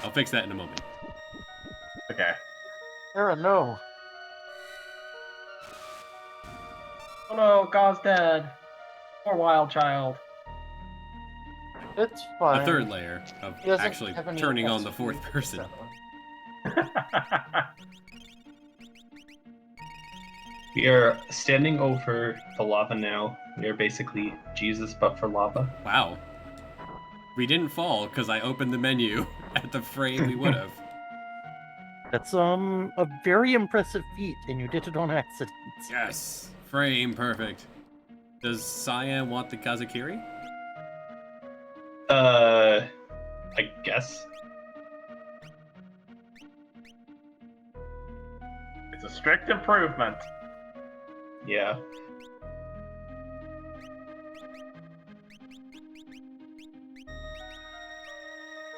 A: I'll fix that in a moment.
H: Okay.
G: Sarah, no.
H: Oh no, Gaw's dead. Poor wild child.
G: It's fine.
A: The third layer of
G: He doesn't
A: actually
G: have any
A: turning on the
G: S3
A: 4th person.
J: We are standing over the lava now. We are basically Jesus, but for lava.
A: Wow. We didn't fall because I opened the menu at the frame we would have.
G: That's a very impressive feat, and you did it on accident.
A: Yes, frame perfect. Does Cyan want the Kazakiri?
J: I guess.
H: It's a strict improvement.
J: Yeah.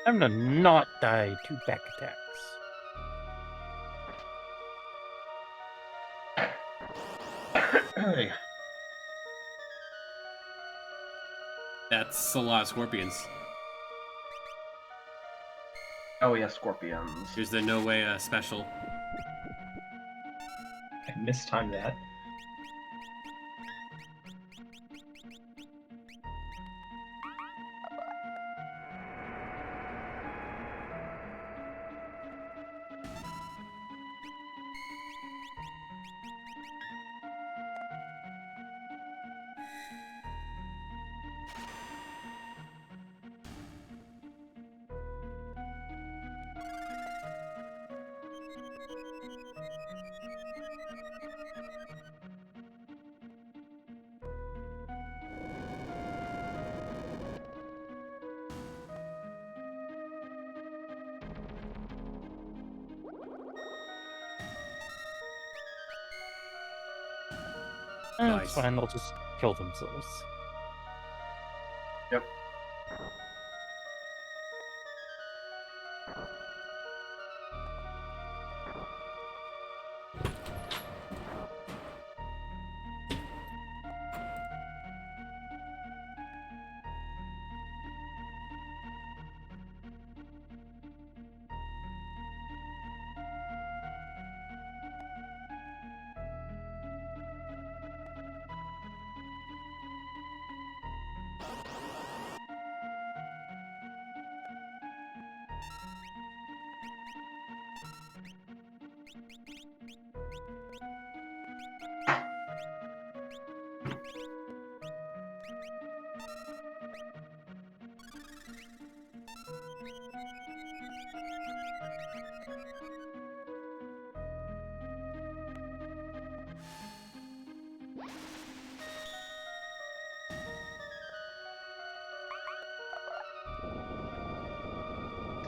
G: I'm gonna not die to back attacks.
A: That's a lot of scorpions.
H: Oh yeah, scorpions.
A: Here's the No Way special.
J: I mistimed that.
A: Nice.
G: It's fine, they'll just kill themselves.
H: Yep.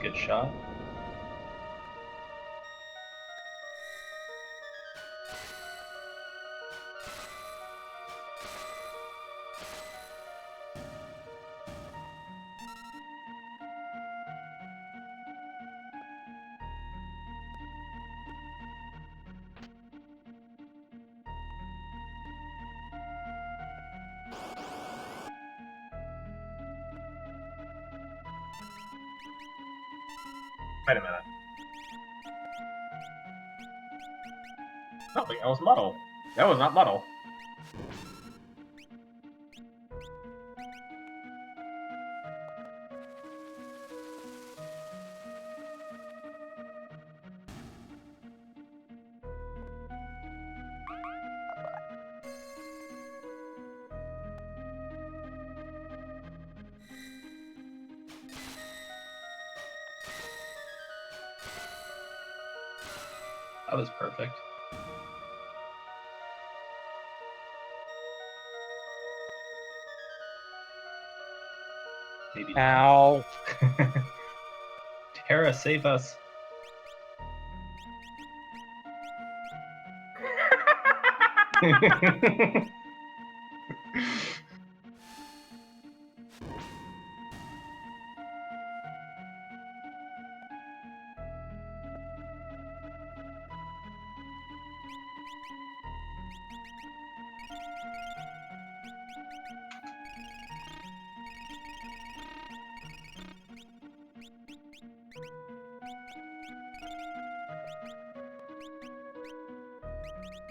J: Good shot.
H: Wait a minute. Nothing. That was Muddle. That was not Muddle.
J: That was perfect. Maybe not.
G: Ow.
J: Tara, save us.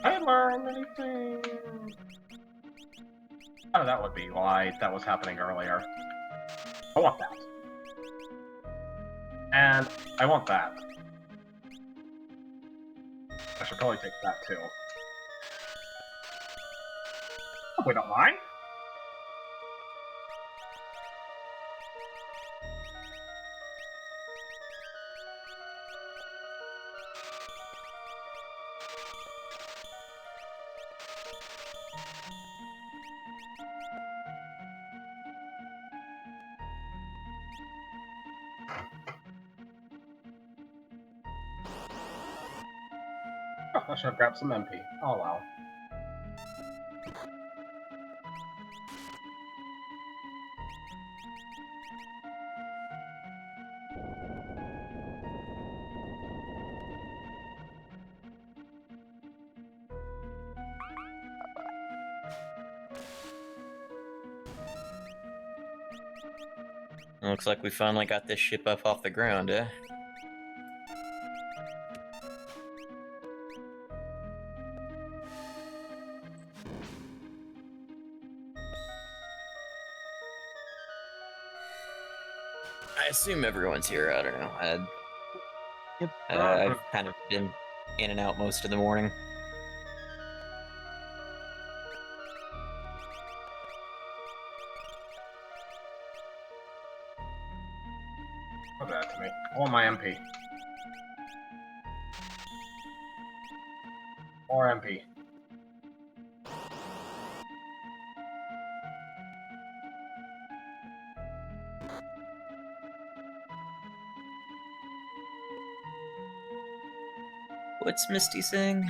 H: I learned anything. Oh, that would be why that was happening earlier. I want that. And I want that. I should probably take that too. Hope we don't mind. Oh, I should have grabbed some MP. Oh well.
C: Looks like we finally got this ship up off the ground, eh? I assume everyone's here. I don't know. I've kind of been in and out most of the morning.
H: Put that to me. All my MP. More MP.
C: What's Misty saying?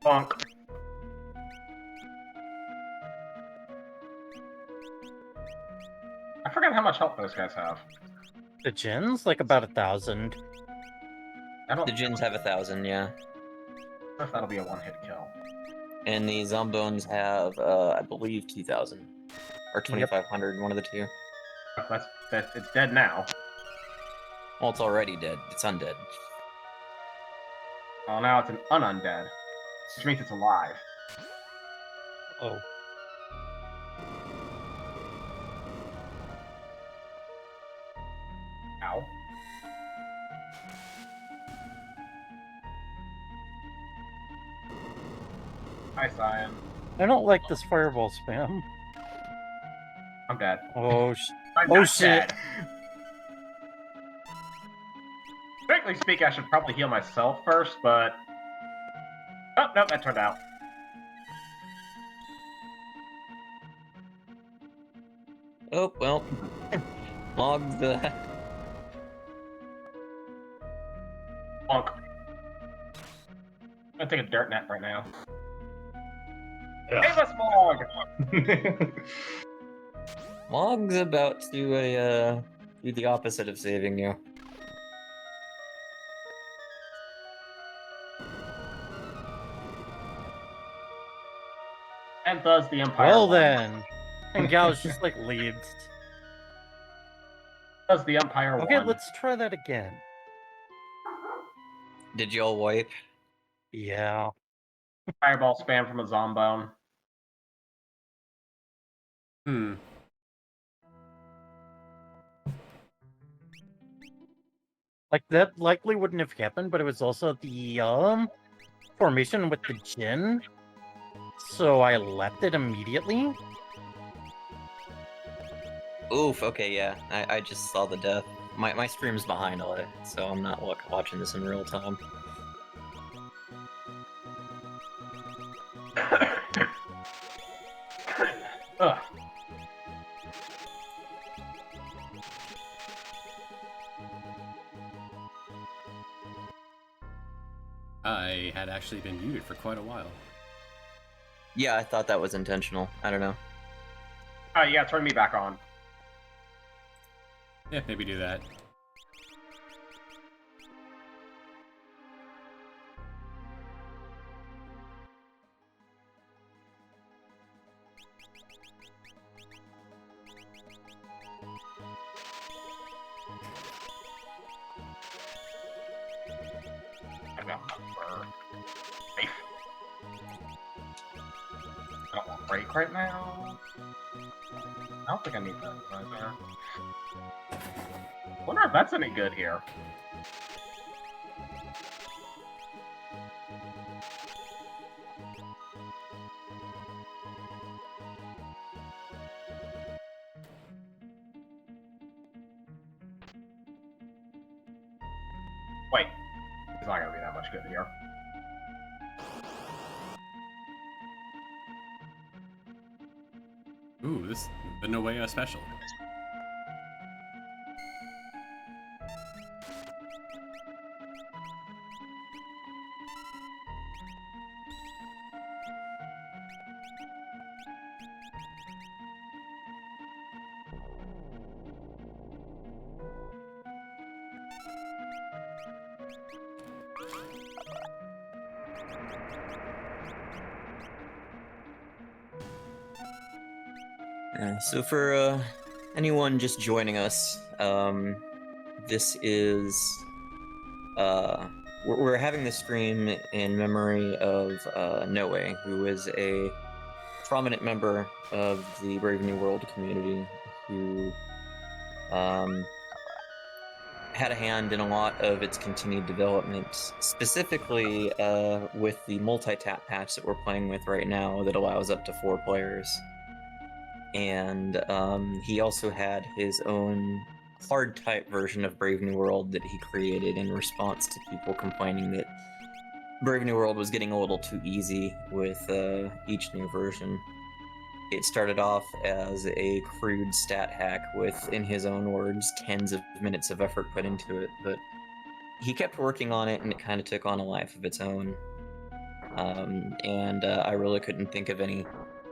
H: Bonk. I forget how much health those guys have.
G: The Jin's like about 1,000.
H: I don't
C: The Jins have 1,000, yeah.
H: know if that'll be a one-hit kill.
C: And the Zombones have, I believe, 2,000. Or 2,500, one of the two.
H: It's dead now.
C: Well, it's already dead. It's undead.
H: Well, now it's an unundead, which means it's alive.
G: Oh.
H: Ow. Hi, Cyan.
G: I don't like this fireball spam.
H: I'm dead.
G: Oh,
H: I'm
G: oh
H: not
G: shit.
H: dead. Strictly speaking, I should probably heal myself first, but... Oh, no, that turned out.
C: Oh, well. Log the...
H: Bonk. I'm gonna take a dirt nap right now. Save us, Morg!
C: Log's about to, do the opposite of saving you.
H: And thus the Empire
G: Well
H: won.
G: then. And Gal's just like leaves.
H: Does the umpire
G: Okay,
H: won?
G: let's try that again.
C: Did y'all wipe?
G: Yeah.
H: Fireball spam from a Zombone.
G: Like, that likely wouldn't have happened, but it was also the, formation with the Jin. So I left it immediately.
C: Oof, okay, yeah. I just saw the death. My stream's behind all it, so I'm not watching this in real time.
H: Ugh.
A: I had actually been muted for quite a while.
C: Yeah, I thought that was intentional. I don't know.
H: Yeah, turn me back on.
A: Yeah, maybe do that.
H: I got my fur. Safe. I don't want break right now. I don't think I need that right there. Wonder if that's any good here. Wait, it's not gonna be that much good here.
A: Ooh, this the NoweaHardType special.
C: So for anyone just joining us, this is we're having this stream in memory of Noe, who is a prominent member of the Brave New World community who had a hand in a lot of its continued development, specifically with the multi-tap patch that we're playing with right now that allows up to 4 players. And he also had his own hard type version of Brave New World that he created in response to people complaining that Brave New World was getting a little too easy with each new version. It started off as a crude stat hack with, in his own words, tens of minutes of effort put into it, but he kept working on it and it kind of took on a life of its own. And I really couldn't think of any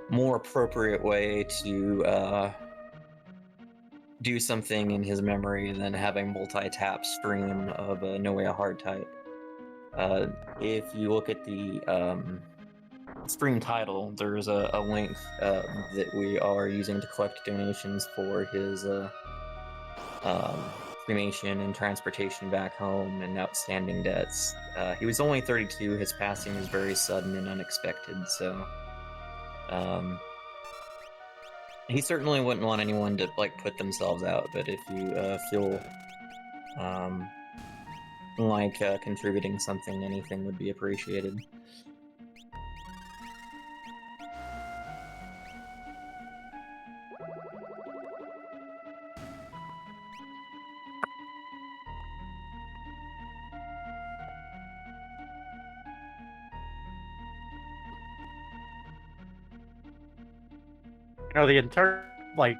C: more appropriate way to do something in his memory than having multi-tap stream of NoweaHardType. If you look at the stream title, there's a link that we are using to collect donations for his cremation and transportation back home and outstanding debts. He was only 32. His passing was very sudden and unexpected, so he certainly wouldn't want anyone to like put themselves out. But if you feel like contributing something, anything would be appreciated.
G: You know, the entire, like,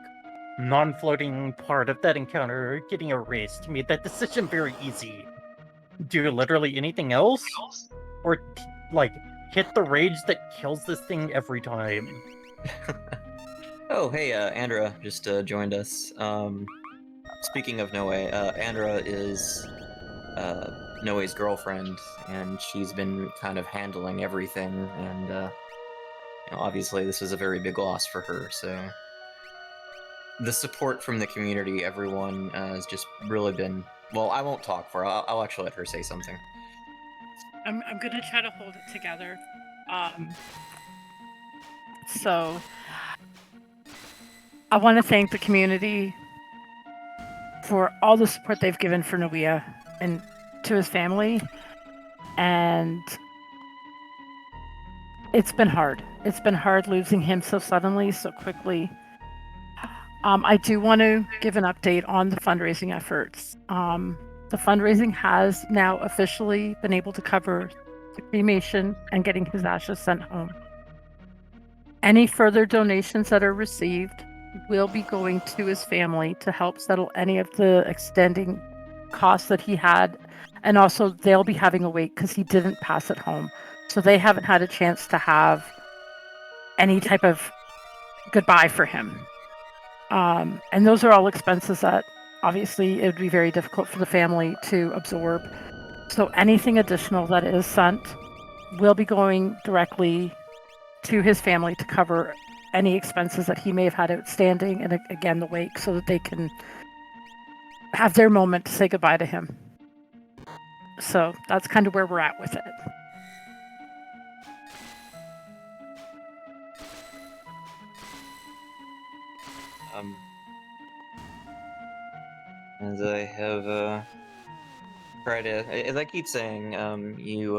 G: non-floating part of that encounter getting erased made that decision very easy. Do literally anything else? Or, like, hit the rage that kills this thing every time.
C: Oh, hey, Andra just joined us. Speaking of Noe, Andra is Noe's girlfriend, and she's been kind of handling everything, and you know, obviously this is a very big loss for her, so the support from the community, everyone has just really been. Well, I won't talk for her. I'll actually let her say something.
M: I'm gonna try to hold it together. So I want to thank the community for all the support they've given for Nowea and to his family. And it's been hard. It's been hard losing him so suddenly, so quickly. I do want to give an update on the fundraising efforts. The fundraising has now officially been able to cover the cremation and getting his ashes sent home. Any further donations that are received will be going to his family to help settle any of the extending costs that he had. And also, they'll be having a wait because he didn't pass it home. So they haven't had a chance to have any type of goodbye for him. And those are all expenses that obviously it would be very difficult for the family to absorb. So anything additional that is sent will be going directly to his family to cover any expenses that he may have had outstanding, and again, the wake, so that they can have their moment to say goodbye to him. So that's kind of where we're at with it.
C: As I have tried to, as I keep saying, you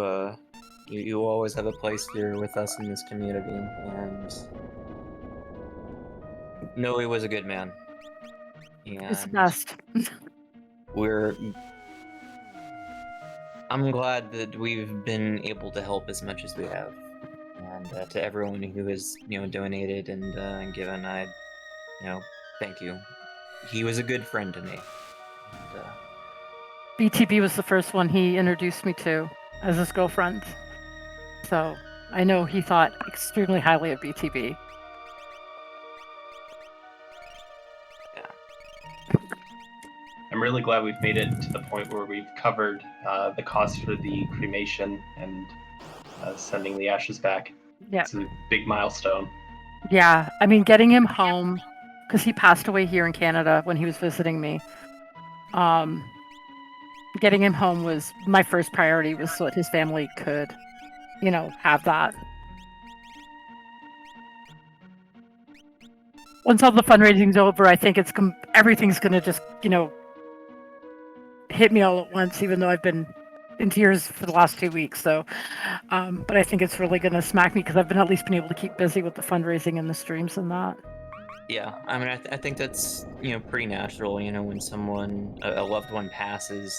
C: always have a place here with us in this community, and Noe was a good man.
M: It's the best.
C: I'm glad that we've been able to help as much as we have, and to everyone who has donated and given, thank you. He was a good friend to me. And,
M: BTB was the first one he introduced me to as his girlfriend. So I know he thought extremely highly of BTB.
J: I'm really glad we've made it to the point where we've covered the cost for the cremation and sending the ashes back.
M: Yeah.
J: It's a big milestone.
M: Yeah, I mean, getting him home, because he passed away here in Canada when he was visiting me. Getting him home was my first priority, was so that his family could, have that. Once all the fundraising's over, I think everything's going to just, hit me all at once, even though I've been in tears for the last 2 weeks. So, but I think it's really going to smack me because I've at least been able to keep busy with the fundraising and the streams and that.
C: Yeah, I mean, I think that's pretty natural. When someone, a loved one, passes,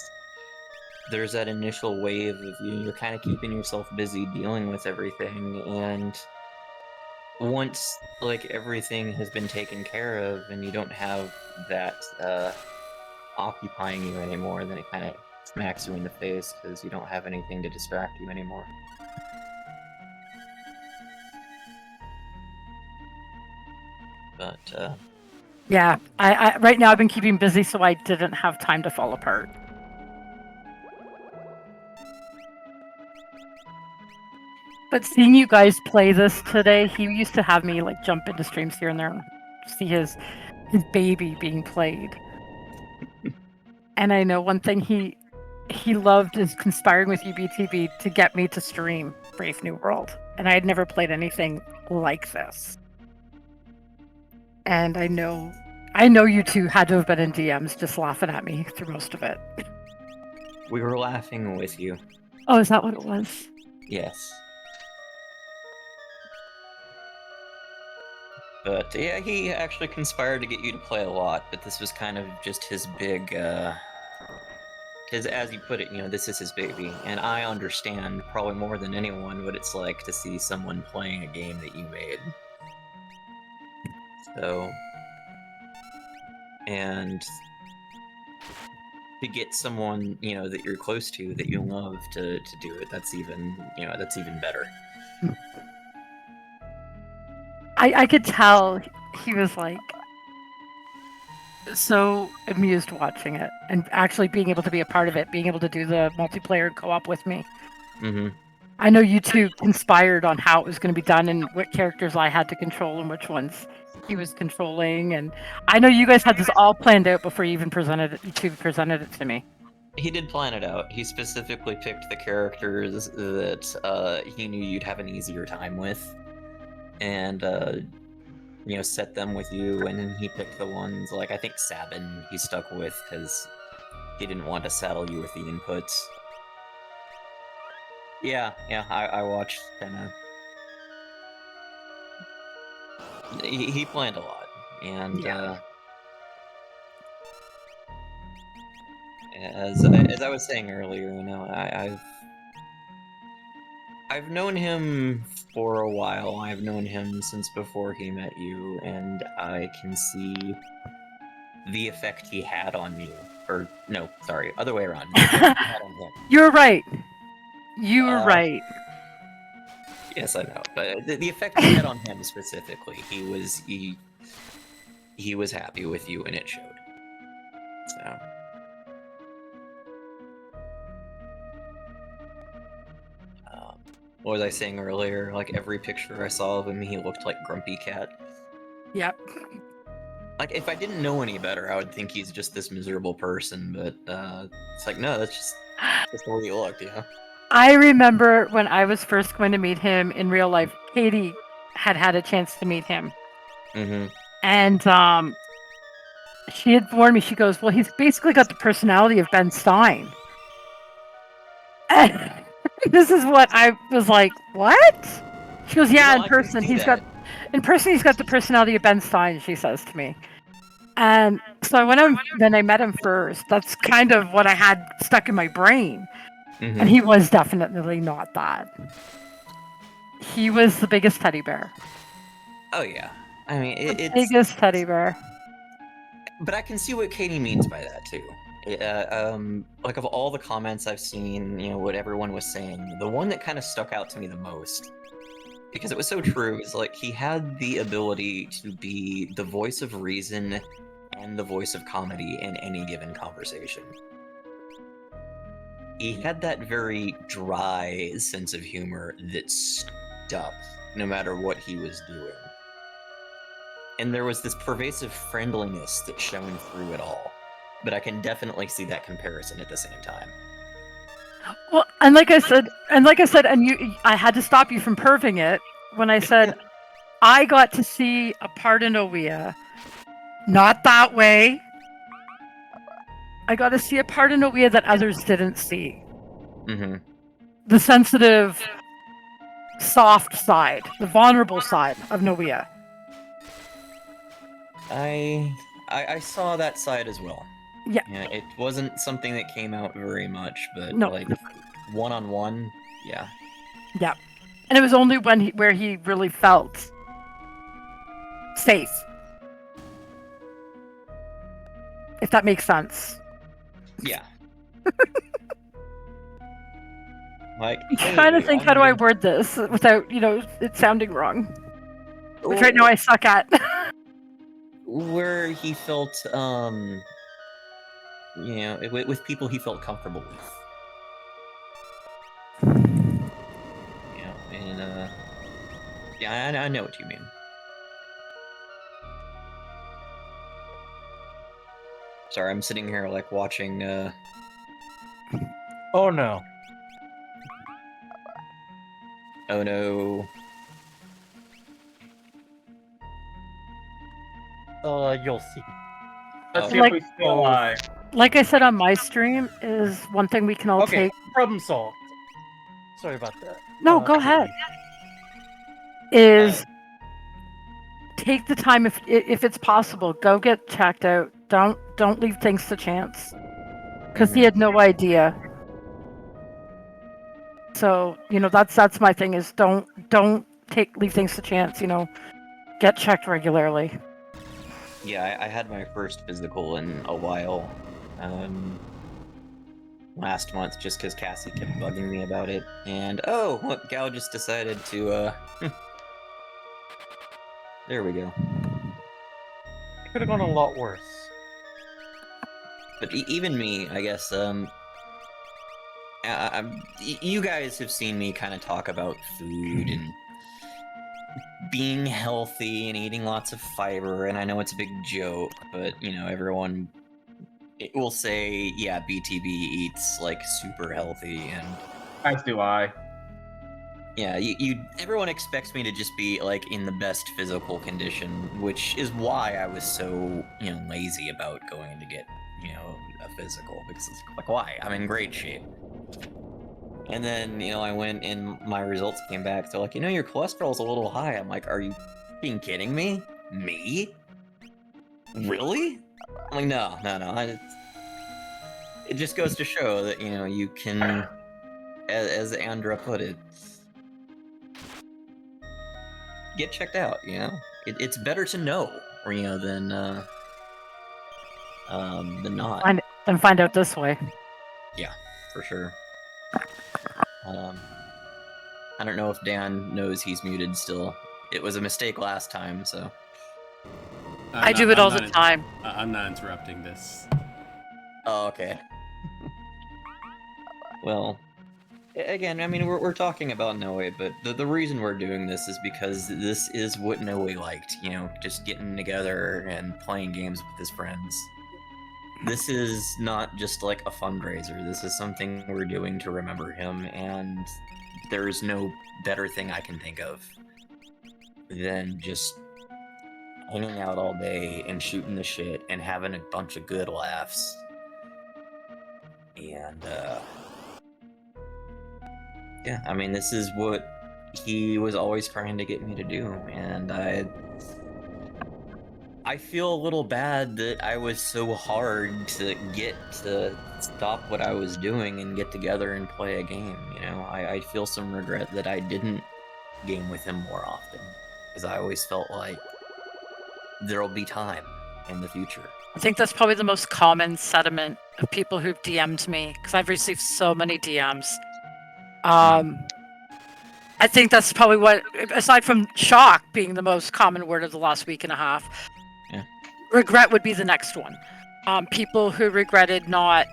C: there's that initial wave of you're kind of keeping yourself busy dealing with everything, and once everything has been taken care of and you don't have that occupying you anymore, then it kind of smacks you in the face because you don't have anything to distract you anymore. But
M: yeah, I right now I've been keeping busy, so I didn't have time to fall apart. But seeing you guys play this today, he used to have me jump into streams here and there and see his baby being played. And I know one thing he loved is conspiring with you, BTB, to get me to stream Brave New World. And I had never played anything like this. And I know you two had to have been in DMs just laughing at me through most of it.
C: We were laughing with you.
M: Oh, is that what it was?
C: Yes. But yeah, he actually conspired to get you to play a lot, but this was kind of just his big, because as you put it, this is his baby, and I understand probably more than anyone what it's like to see someone playing a game that you made. So, and to get someone, that you're close to, that you love to do it, that's even better.
M: I could tell he was so amused watching it and actually being able to be a part of it, being able to do the multiplayer co-op with me.
C: Mm-hmm.
M: I know you two conspired on how it was going to be done and what characters I had to control and which ones he was controlling, and I know you guys had this all planned out before you even presented it to me.
C: He did plan it out. He specifically picked the characters that he knew you'd have an easier time with, and set them with you. And he picked the ones like I think Sabin he stuck with because he didn't want to saddle you with the inputs. Yeah, I watched kind of. He planned a lot, and as I was saying earlier, I've known him for a while. I've known him since before he met you, and I can see the effect he had on you. Or no, sorry, other way around. The effect he had on him.
M: You're right. You were right.
C: Yes, I know, but the effect he had on him specifically, he was happy with you, and it showed. So. What was I saying earlier? Like every picture I saw of him, he looked like Grumpy Cat.
M: Yep.
C: Like if I didn't know any better, I would think he's just this miserable person. But it's like no, that's just the way he looked, you know.
M: I remember when I was first going to meet him in real life. Katie had a chance to meet him, and she had warned me. She goes, "Well, he's basically got the personality of Ben Stein." And this is what I was like. What? She goes, "Yeah, in person he's got the personality of Ben Stein." She says to me, and so then I met him first. That's kind of what I had stuck in my brain. And he was definitely not that. He was the biggest teddy bear.
C: Oh yeah, I mean it's
M: biggest teddy bear.
C: But I can see what Katie means by that too. Like of all the comments I've seen, what everyone was saying, the one that kind of stuck out to me the most, because it was so true, is like he had the ability to be the voice of reason and the voice of comedy in any given conversation. He had that very dry sense of humor that stuck no matter what he was doing. And there was this pervasive friendliness that shone through it all. But I can definitely see that comparison at the same time.
M: Well, and like I said, I had to stop you from perving it when I said I got to see a part in Noea, not that way. I got to see a part in Noea that others didn't see. The sensitive, soft side, the vulnerable side of Noea.
C: I saw that side as well.
M: Yeah.
C: It wasn't something that came out very much, but
M: No.
C: like one-on-one, yeah.
M: Yeah. And it was only where he really felt safe. If that makes sense.
C: Yeah. Like
M: I'm trying to think, how do I word this without, it sounding wrong? Which right now I suck at.
C: Where he felt, with people he felt comfortable with. I know what you mean. Sorry, I'm sitting here like watching.
G: Oh no.
C: Oh no.
G: You'll see.
H: Let's see if we stay alive.
M: Like I said on my stream, is one thing we can all take.
G: Problem solved. Sorry about that.
M: No, go ahead. Is take the time if it's possible. Go get checked out. Don't leave things to chance, because he had no idea. So that's my thing is don't leave things to chance. Get checked regularly.
C: Yeah, I had my first physical in a while. Last month, just because Cassie kept bugging me about it. And look, Gal just decided to there we go.
G: It could have gone a lot worse.
C: But even me, I guess, you guys have seen me kind of talk about food and being healthy and eating lots of fiber, and I know it's a big joke, but everyone will say, yeah, BTB eats like super healthy, and
H: As do I.
C: yeah, everyone expects me to just be like in the best physical condition, which is why I was so lazy about going to get a physical, because it's like, why? I'm in great shape. And then, I went and my results came back. They're like, your cholesterol's a little high. I'm like, are you fucking kidding me? Me? Really? I'm like, no. It just goes to show that, you can, as Andra put it, get checked out, It's better to know, than not.
M: Then find out this way.
C: Yeah, for sure. I don't know if Dan knows he's muted still. It was a mistake last time, so.
M: I do it all the time.
A: I'm not interrupting this.
C: Oh, okay. Well, again, I mean, we're talking about Noe, but the reason we're doing this is because this is what Noe liked, just getting together and playing games with his friends. This is not just like a fundraiser. This is something we're doing to remember him, and there's no better thing I can think of than just hanging out all day and shooting the shit and having a bunch of good laughs. And, yeah, I mean, this is what he was always trying to get me to do, and I feel a little bad that I was so hard to get to stop what I was doing and get together and play a game, I feel some regret that I didn't game with him more often, because I always felt like there'll be time in the future.
M: I think that's probably the most common sentiment of people who've DM'd me, because I've received so many DMs. I think that's probably what, aside from shock being the most common word of the last week and a half,
C: yeah.
M: Regret would be the next one. People who regretted not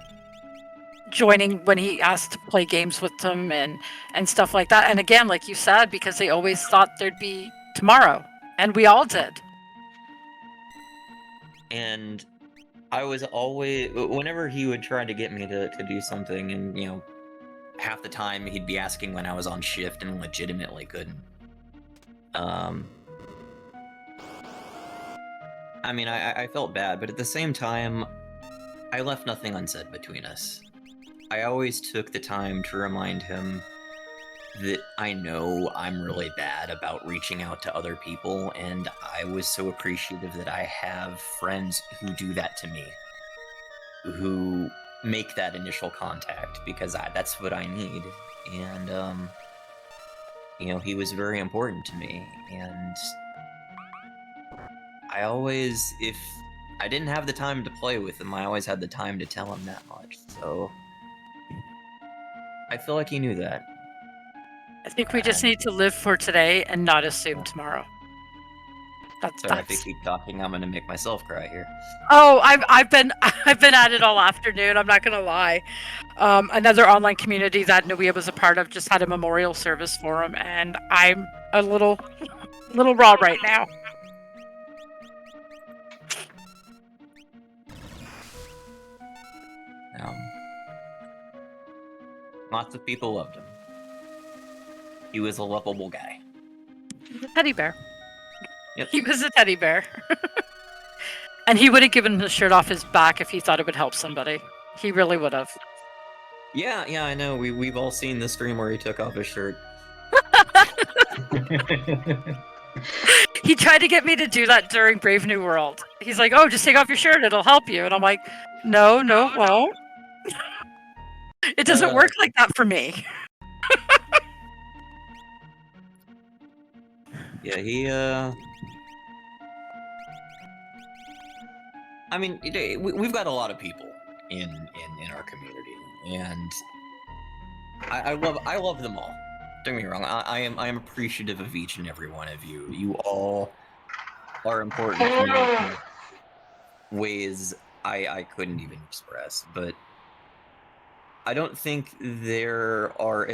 M: joining when he asked to play games with them and stuff like that. And again, like you said, because they always thought there'd be tomorrow, and we all did.
C: And I was always, whenever he would try to get me to do something, and half the time he'd be asking when I was on shift and legitimately couldn't. I mean, I felt bad, but at the same time, I left nothing unsaid between us. I always took the time to remind him that I know I'm really bad about reaching out to other people, and I was so appreciative that I have friends who do that to me, who make that initial contact, because that's what I need. And he was very important to me, and I always, if I didn't have the time to play with him, I always had the time to tell him that much, so I feel like he knew that.
M: I think we just need to live for today and not assume tomorrow.
C: Sorry, if I keep talking, I'm gonna make myself cry here.
M: Oh, I've been at it all afternoon. I'm not gonna lie. Another online community that Noea was a part of just had a memorial service for him, and I'm a little raw right now.
C: Lots of people loved him. He was a lovable guy.
M: He's a teddy bear.
C: Yep.
M: He was a teddy bear. And he would have given the shirt off his back if he thought it would help somebody. He really would have.
C: Yeah, I know. We've all seen the stream where he took off his shirt.
M: He tried to get me to do that during Brave New World. He's like, oh, just take off your shirt, it'll help you. And I'm like, no, it won't. It doesn't work like that for me.
C: Yeah, he, I mean, we've got a lot of people in our community, and I love them all. Don't get me wrong. I am appreciative of each and every one of you. You all are important to me in ways I couldn't even express. But I don't think there are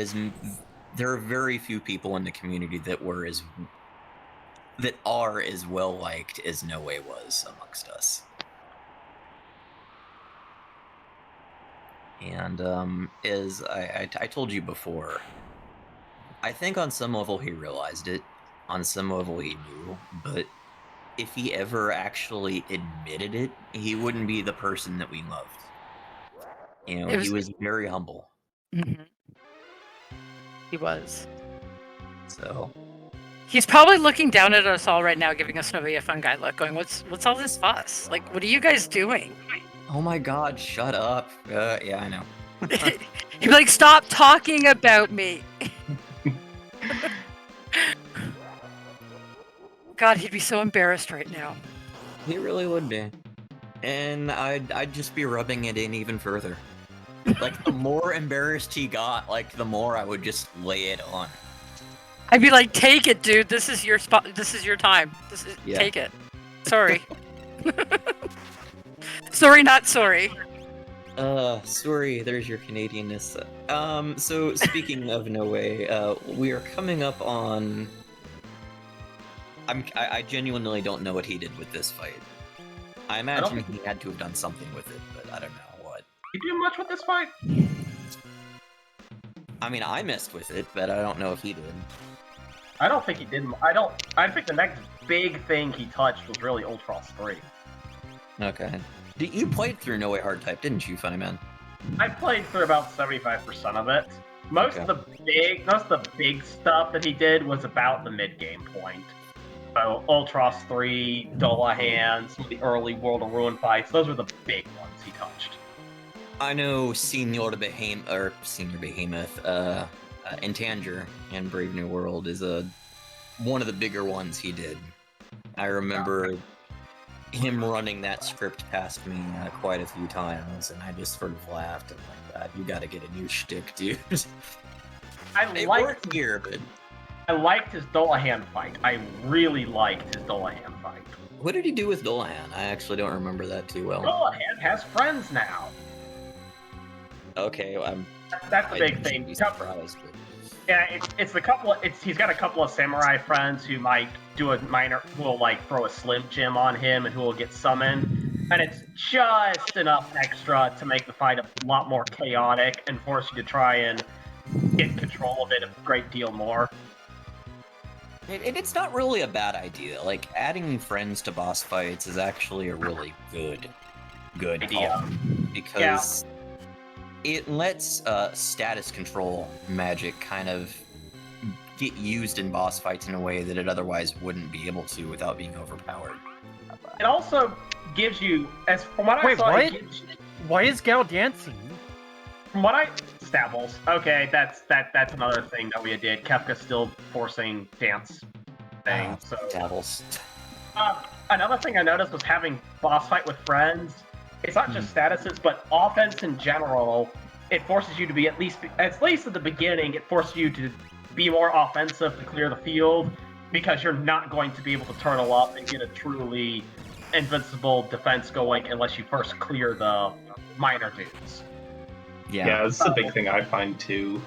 C: very few people in the community that were as that are as well liked as No Way was amongst us. And as I told you before, I think on some level he realized it, on some level he knew, but if he ever actually admitted it, he wouldn't be the person that we loved. You know, he was very humble.
M: Mm-hmm. He was.
C: So
M: he's probably looking down at us all right now, giving us a fun guy look, going, "What's all this fuss? Like, what are you guys doing?"
C: Oh my God! Shut up. Yeah, I know.
M: He'd be like, "Stop talking about me." God, he'd be so embarrassed right now.
C: He really would be. And I'd just be rubbing it in even further. Like, the more embarrassed he got, like, the more I would just lay it on.
M: I'd be like, "Take it, dude. This is your spot. This is your time.
C: Yeah.
M: Take it." Sorry. Sorry, not sorry.
C: Sorry, there's your Canadianness. So speaking of No Way, we are coming up on... I genuinely don't know what he did with this fight. I imagine he had to have done something with it, but I don't know what.
H: Did you do much with this fight?
C: I mean, I messed with it, but I don't know if he did.
H: I don't think he did. I think the next big thing he touched was really Ultros 3.
C: Okay. You played through NoweaHardType, didn't you, Funny Man?
H: I played through about 75% of it. Most of the big stuff that he did was about the mid-game point. So Ultros 3, Dullahan, some of the early World of Ruin fights, those were the big ones he touched.
C: I know Senior Behemoth, Intanger in Brave New World is one of the bigger ones he did. I remember him running that script past me quite a few times, and I just sort of laughed and like, you gotta get a new shtick, dude.
H: I liked his Dullahan fight. I really liked his Dullahan fight.
C: What did he do with Dullahan? I actually don't remember that too well.
H: Dullahan has friends now.
C: Okay,
H: that's the big thing.
C: Be surprised, but...
H: Yeah, he's got a couple of samurai friends who might do who will like throw a Slim Jim on him and who will get summoned, and it's just enough extra to make the fight a lot more chaotic and force you to try and get control of it a great deal more.
C: It's not really a bad idea. Like, adding friends to boss fights is actually a really good idea. Because it lets status control magic kind of get used in boss fights in a way that it otherwise wouldn't be able to without being overpowered.
H: It also gives you, from what I saw, it gives you...
G: Why is Gal dancing?
H: From what Stabbles. Okay, that's another thing that we did. Kefka's still forcing dance things.
C: Stabbles.
H: Another thing I noticed was having boss fight with friends. It's not just statuses, but offense in general. It forces you to be at least at the beginning. It forces you to be more offensive to clear the field, because you're not going to be able to turtle up and get a truly invincible defense going unless you first clear the minor dudes.
J: Yeah, this is a big thing I find too.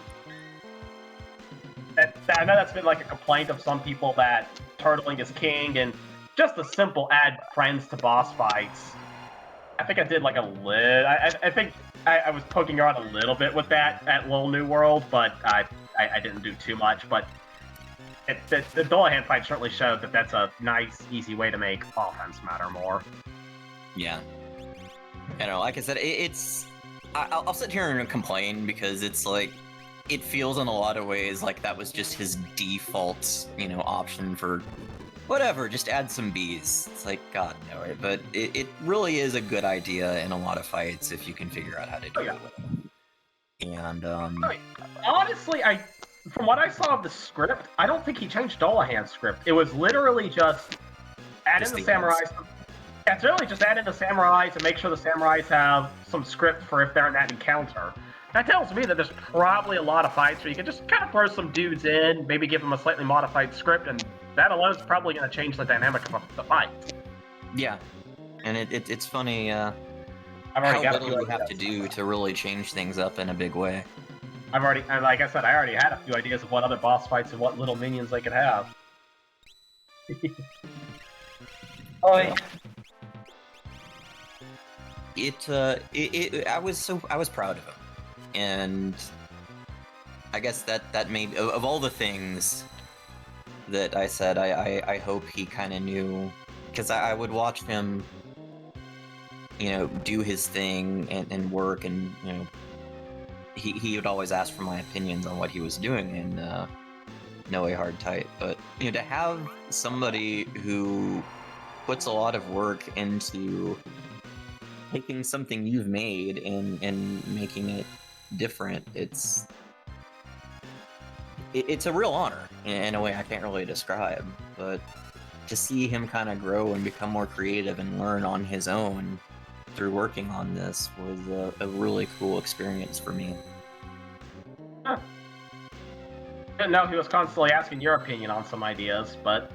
H: I know that's been like a complaint of some people, that turtling is king, and just a simple add friends to boss fights. I think I did like a little. I think I was poking around a little bit with that at Little New World, but I didn't do too much. But the Dullahan fight certainly showed that that's a nice, easy way to make offense matter more.
C: Yeah. You know, like I said, I'll sit here and complain because it's like, it feels in a lot of ways like that was just his default, option for whatever, just add some bees. It's like, God, no, right? But it really is a good idea in a lot of fights if you can figure out how to do it. And,
H: honestly, from what I saw of the script, I don't think he changed Dullahan's script. It was literally just add in the samurais. Yeah, it's really just add in the samurais and make sure the samurais have some script for if they're in that encounter. That tells me that there's probably a lot of fights where you can just kind of throw some dudes in, maybe give them a slightly modified script, and that alone is probably going to change the dynamic of the fight.
C: Yeah, and it's funny
H: I've already
C: how
H: got
C: little you have to do to really change things up in a big way.
H: Like I said, I already had a few ideas of what other boss fights and what little minions they could have. Oi.
C: I was proud of him, and I guess that made of all the things that I said, I hope he kind of knew, because I would watch him, do his thing and work, and he would always ask for my opinions on what he was doing in NoweaHardType, but to have somebody who puts a lot of work into taking something you've made and making it different, it's a real honor in a way I can't really describe. But to see him kind of grow and become more creative and learn on his own through working on this was a really cool experience for me.
H: Huh. Didn't know he was constantly asking your opinion on some ideas, but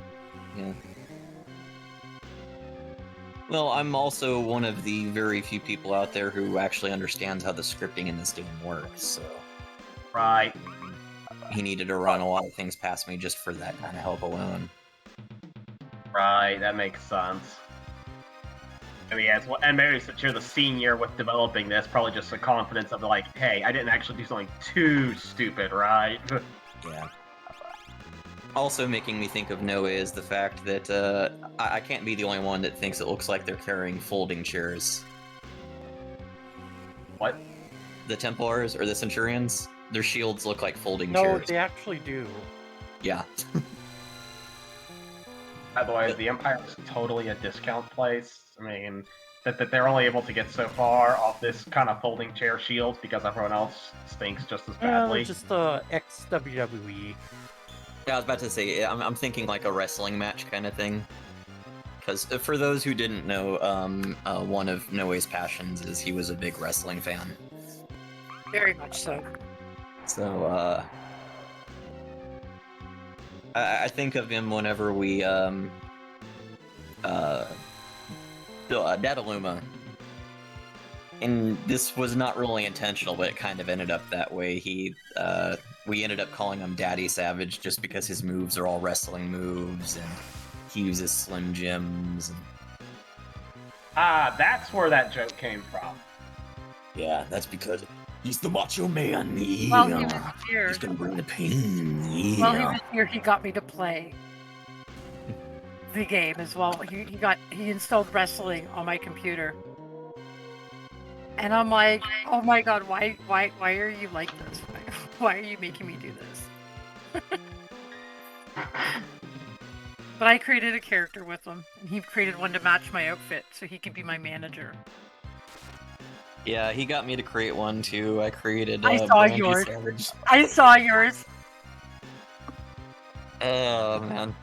C: Yeah. Well, I'm also one of the very few people out there who actually understands how the scripting in this game works, so...
H: Right.
C: He needed to run a lot of things past me just for that kind of help alone.
H: Right, that makes sense. I mean, yes, and maybe since you're the senior with developing this, probably just the confidence of like, hey, I didn't actually do something too stupid, right?
C: Yeah. Also making me think of Noe is the fact that I can't be the only one that thinks it looks like they're carrying folding chairs.
H: What?
C: The Templars or the Centurions? Their shields look like folding
G: No,
C: chairs.
G: they actually do.
C: Yeah.
H: By the way, the Empire is totally a discount place. I mean, that they're only able to get so far off this kind of folding chair shields because everyone else stinks just as badly.
G: Just ex-WWE.
C: Yeah, I was about to say, I'm thinking like a wrestling match kind of thing. Because for those who didn't know, one of Noe's passions is he was a big wrestling fan.
M: Very much so.
C: So, I think of him whenever we, Dataluma. And this was not really intentional, but it kind of ended up that way. We ended up calling him Daddy Savage just because his moves are all wrestling moves, and he uses Slim Jims. And...
H: That's where that joke came from.
C: Yeah, that's because he's the macho man. Yeah.
M: Well, he was here.
C: He's gonna bring the pain. Yeah.
M: While he was here, he got me to play the game as well. He installed wrestling on my computer. And I'm like, oh my god, why are you like this? Why are you making me do this? But I created a character with him, and he created one to match my outfit, so he could be my manager.
C: Yeah, he got me to create one too. I created.
M: I saw
C: Brandy
M: yours.
C: Savage.
M: I saw yours.
C: Oh man.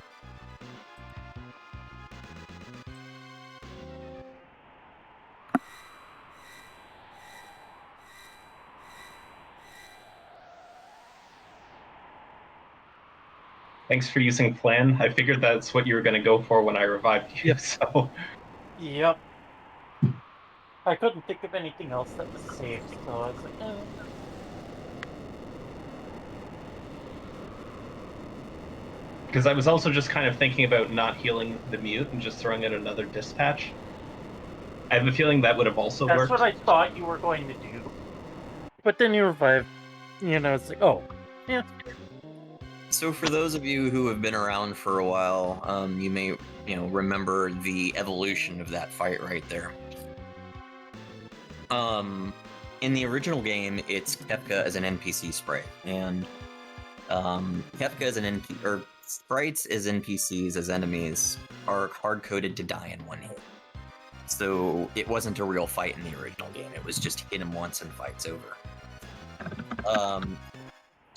J: Thanks for using plan. I figured that's what you were going to go for when I revived you, so...
G: Yep. I couldn't think of anything else that was safe, so I was like, oh.
J: Because I was also just kind of thinking about not healing the mute and just throwing out another dispatch. I have a feeling that would have also worked.
G: That's what I thought you were going to do. But then you revived, it's like, oh, yeah.
C: So for those of you who have been around for a while, you may, remember the evolution of that fight right there. In the original game, it's Kefka as an NPC sprite, and Kefka as an or sprites as NPCs, as enemies, are hard-coded to die in one hit. So it wasn't a real fight in the original game, it was just hit him once and fight's over.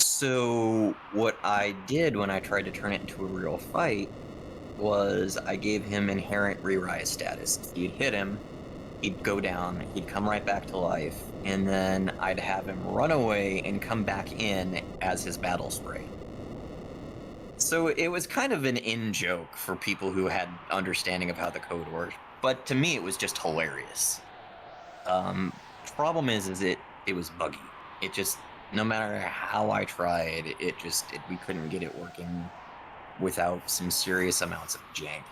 C: So what I did when I tried to turn it into a real fight was I gave him inherent re-rise status. You'd hit him, he'd go down, he'd come right back to life, and then I'd have him run away and come back in as his battle spray. So it was kind of an in-joke for people who had understanding of how the code worked, but to me it was just hilarious. Problem is it was buggy. It just, no matter how I tried, we couldn't get it working without some serious amounts of jank.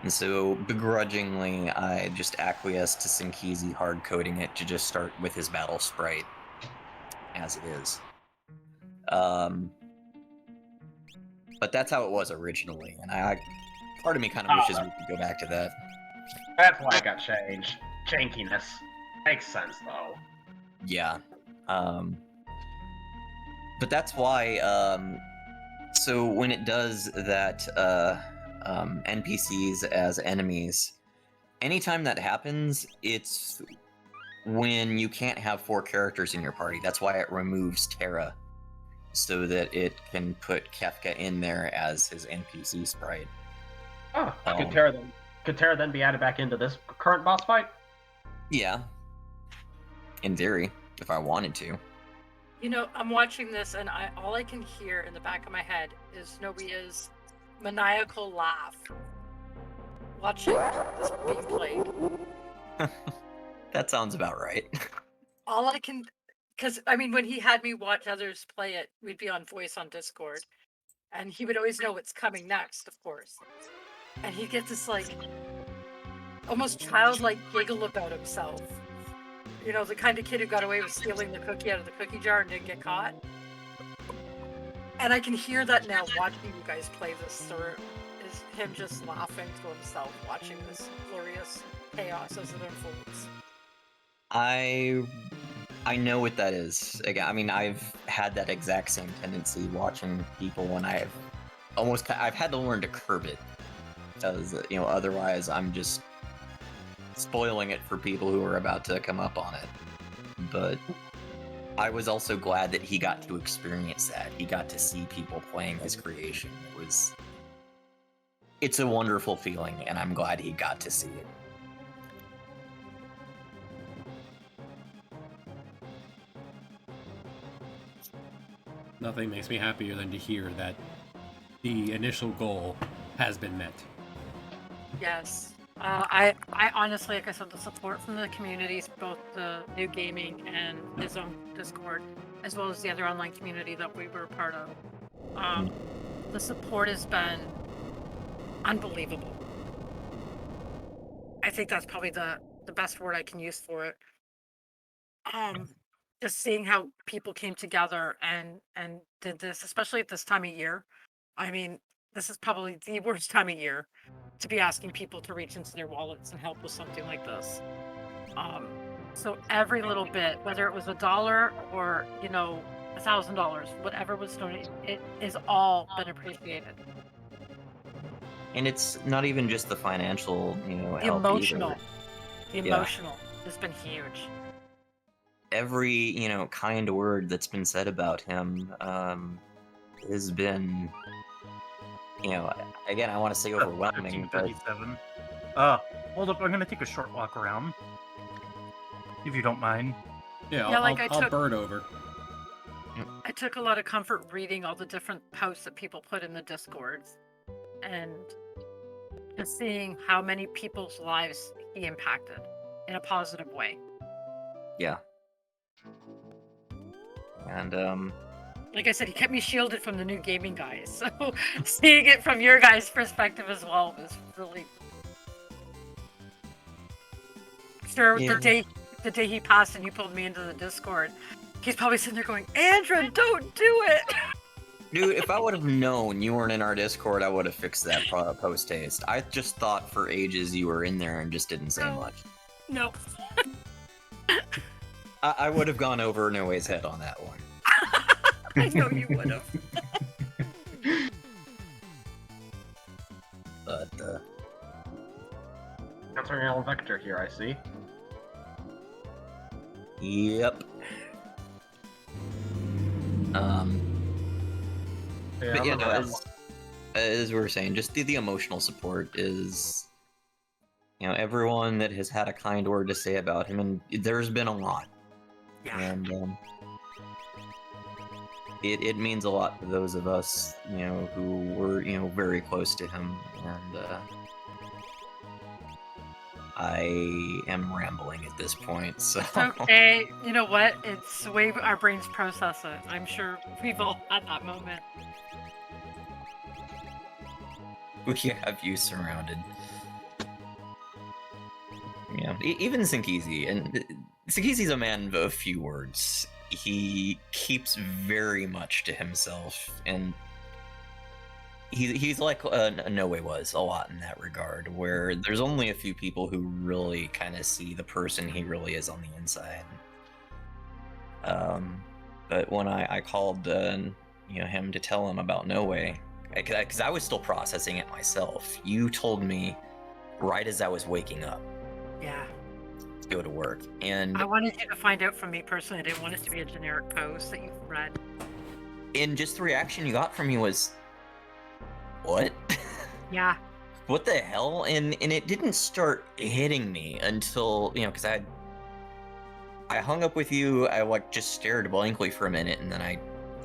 C: And so, begrudgingly, I just acquiesced to Sinkizi hard coding it to just start with his battle sprite as it is. But that's how it was originally, and part of me kind of wishes we could go back to that.
H: That's why it got changed. Jankiness. Makes sense, though.
C: Yeah. But that's why, so when it does that, NPCs as enemies, anytime that happens, it's when you can't have 4 characters in your party. That's why it removes Terra, so that it can put Kefka in there as his NPC sprite.
H: Oh, could Terra then be added back into this current boss fight?
C: Yeah. In theory, if I wanted to.
M: You know, I'm watching this, and all I can hear in the back of my head is Nowea's maniacal laugh watching this being played.
C: That sounds about right.
M: All I can, because I mean, when he had me watch others play it, we'd be on voice on Discord, and he would always know what's coming next, of course. And he'd get this like almost childlike giggle about himself. You know, the kind of kid who got away with stealing the cookie out of the cookie jar and didn't get caught. And I can hear that now watching you guys play this through, is him just laughing to himself watching this glorious chaos as it unfolds.
C: I know what that is. Again, I mean, I've had that exact same tendency watching people, and I've had to learn to curb it, because you know, otherwise I'm just spoiling it for people who are about to come up on it. But I was also glad that he got to experience that. He got to see people playing his creation. It's a wonderful feeling, and I'm glad he got to see it.
A: Nothing makes me happier than to hear that the initial goal has been met.
M: Yes. I honestly, like I said, the support from the communities, both the New Gaming and his own Discord, as well as the other online community that we were a part of, the support has been unbelievable. I think that's probably the best word I can use for it. Just seeing how people came together and did this, especially at this time of year. I mean, this is probably the worst time of year to be asking people to reach into their wallets and help with something like this. So every little bit, whether it was $1 or, you know, $1,000, whatever was donated, it is all been appreciated.
C: And it's not even just the financial, you know,
M: The
C: help
M: emotional.
C: either.
M: The emotional has been huge.
C: Every, you know, kind word that's been said about him has been, you know, again, I want to say overwhelming, but...
G: 1337. Hold up, I'm gonna take a short walk around. If you don't mind.
A: Yeah, I'll bird over.
M: I took a lot of comfort reading all the different posts that people put in the Discords, and just seeing how many people's lives he impacted in a positive way.
C: Yeah. And,
M: like I said, he kept me shielded from the New Gaming guys, so seeing it from your guys' perspective as well was really... Sure,
C: Yeah.
M: the day he passed and you pulled me into the Discord, he's probably sitting there going, Andra, don't do it!
C: Dude, if I would have known you weren't in our Discord, I would have fixed that post-haste. I just thought for ages you were in there and just didn't say much.
M: No.
C: I would have gone over Noe's head on that one.
M: I know you would have.
C: But,
H: That's our yellow vector here, I see.
C: Yep. But yeah, no, as we were saying, just the emotional support is, you know, everyone that has had a kind word to say about him, and there's been a lot.
M: Yeah.
C: And it means a lot to those of us, you know, who were, you know, very close to him, and I am rambling at this point, so...
M: It's okay. You know what? It's the way our brains process it. I'm sure we've all had that moment.
C: We have you surrounded. Yeah, even Sinkizi, and Sinkizi's a man of a few words. He keeps very much to himself, and he's like No Way was a lot in that regard, where there's only a few people who really kind of see the person he really is on the inside. But when I called him to tell him about No Way, because I was still processing it myself, you told me right as I was waking up.
M: Yeah.
C: To go to work, and
M: I wanted you to find out from me personally. I didn't want it to be a generic post that you've read.
C: And just the reaction you got from me was, what?
M: Yeah.
C: What the hell? And it didn't start hitting me until, because I hung up with you, I just stared blankly for a minute, and then I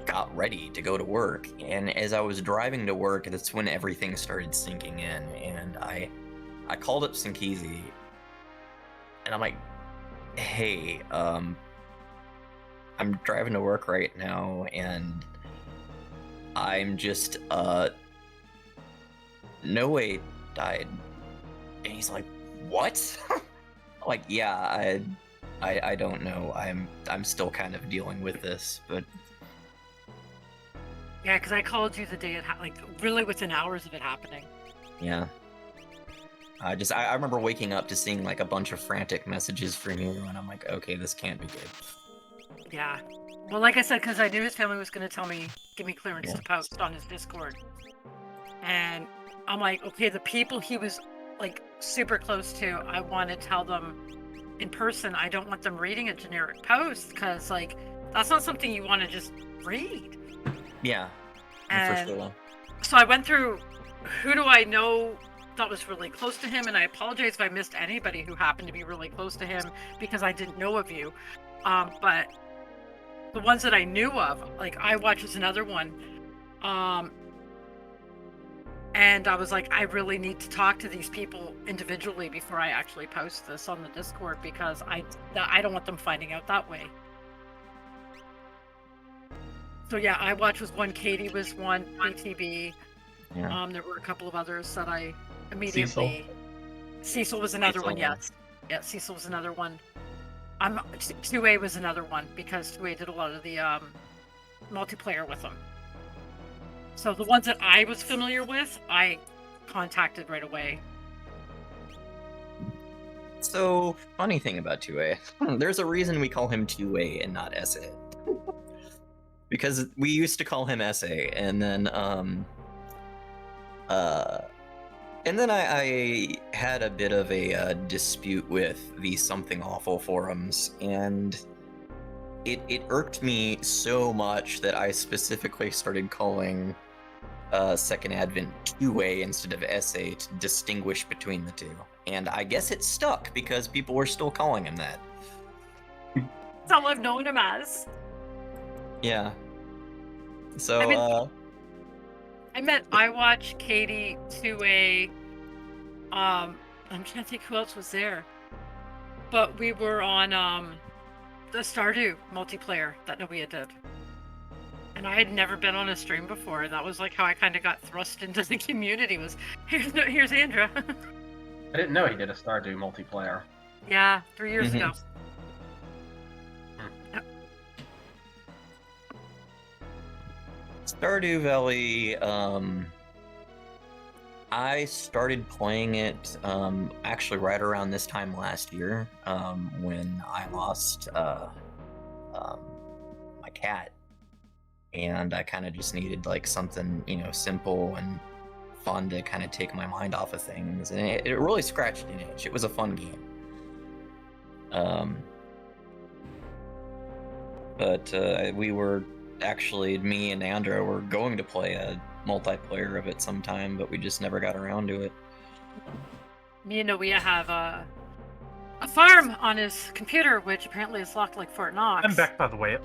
C: got ready to go to work. And as I was driving to work, that's when everything started sinking in. And I called up Sinkizi, and I'm like, hey, I'm driving to work right now, and I'm just, No Way died. And he's like, what? Like, yeah, I don't know. I'm still kind of dealing with this, but...
M: Yeah, because I called you the day it really within hours of it happening.
C: Yeah. I remember waking up to seeing like a bunch of frantic messages from you, and I'm like, okay, this can't be good.
M: Yeah. Well, like I said, because I knew his family was going to give me clearance to post on his Discord. And I'm like, okay, the people he was like super close to, I want to tell them in person. I don't want them reading a generic post, because like that's not something you want to just read.
C: Yeah.
M: And
C: for sure.
M: So I went through who do I know that was really close to him, and I apologize if I missed anybody who happened to be really close to him because I didn't know of you. But the ones that I knew of, like iWatch was another one. And I was like, I really need to talk to these people individually before I actually post this on the Discord, because I don't want them finding out that way. So yeah, iWatch was one, Katie was one, ATB.
C: Yeah.
M: There were a couple of others that I immediately... Cecil was another one, yes. Yeah, Cecil was another one. 2A was another one, because 2A did a lot of the multiplayer with them. So the ones that I was familiar with, I contacted right away.
C: So, funny thing about 2A, there's a reason we call him 2A and not SA. Because we used to call him SA, and then I had a bit of a dispute with the Something Awful forums, and it irked me so much that I specifically started calling Second Advent 2A instead of SA to distinguish between the two. And I guess it stuck because people were still calling him that.
M: That's all I've known him as.
C: Yeah. So,
M: I met iWatch, Katie, 2A. I'm trying to think who else was there. But we were on the Stardew multiplayer that Noea did. And I had never been on a stream before. That was like how I kind of got thrust into the community. Was here's Andra.
H: I didn't know he did a Stardew multiplayer.
M: Yeah, 3 years ago. Yep.
C: Stardew Valley, I started playing it actually right around this time last year, when I lost my cat, and I kind of just needed like something, simple and fun to kind of take my mind off of things, and it really scratched an itch. It was a fun game. But we were actually, me and Andra were going to play a multiplayer of it sometime, but we just never got around to it.
M: Me and Noea have a farm on his computer, which apparently is locked like Fort Knox.
G: I'm back, by the way.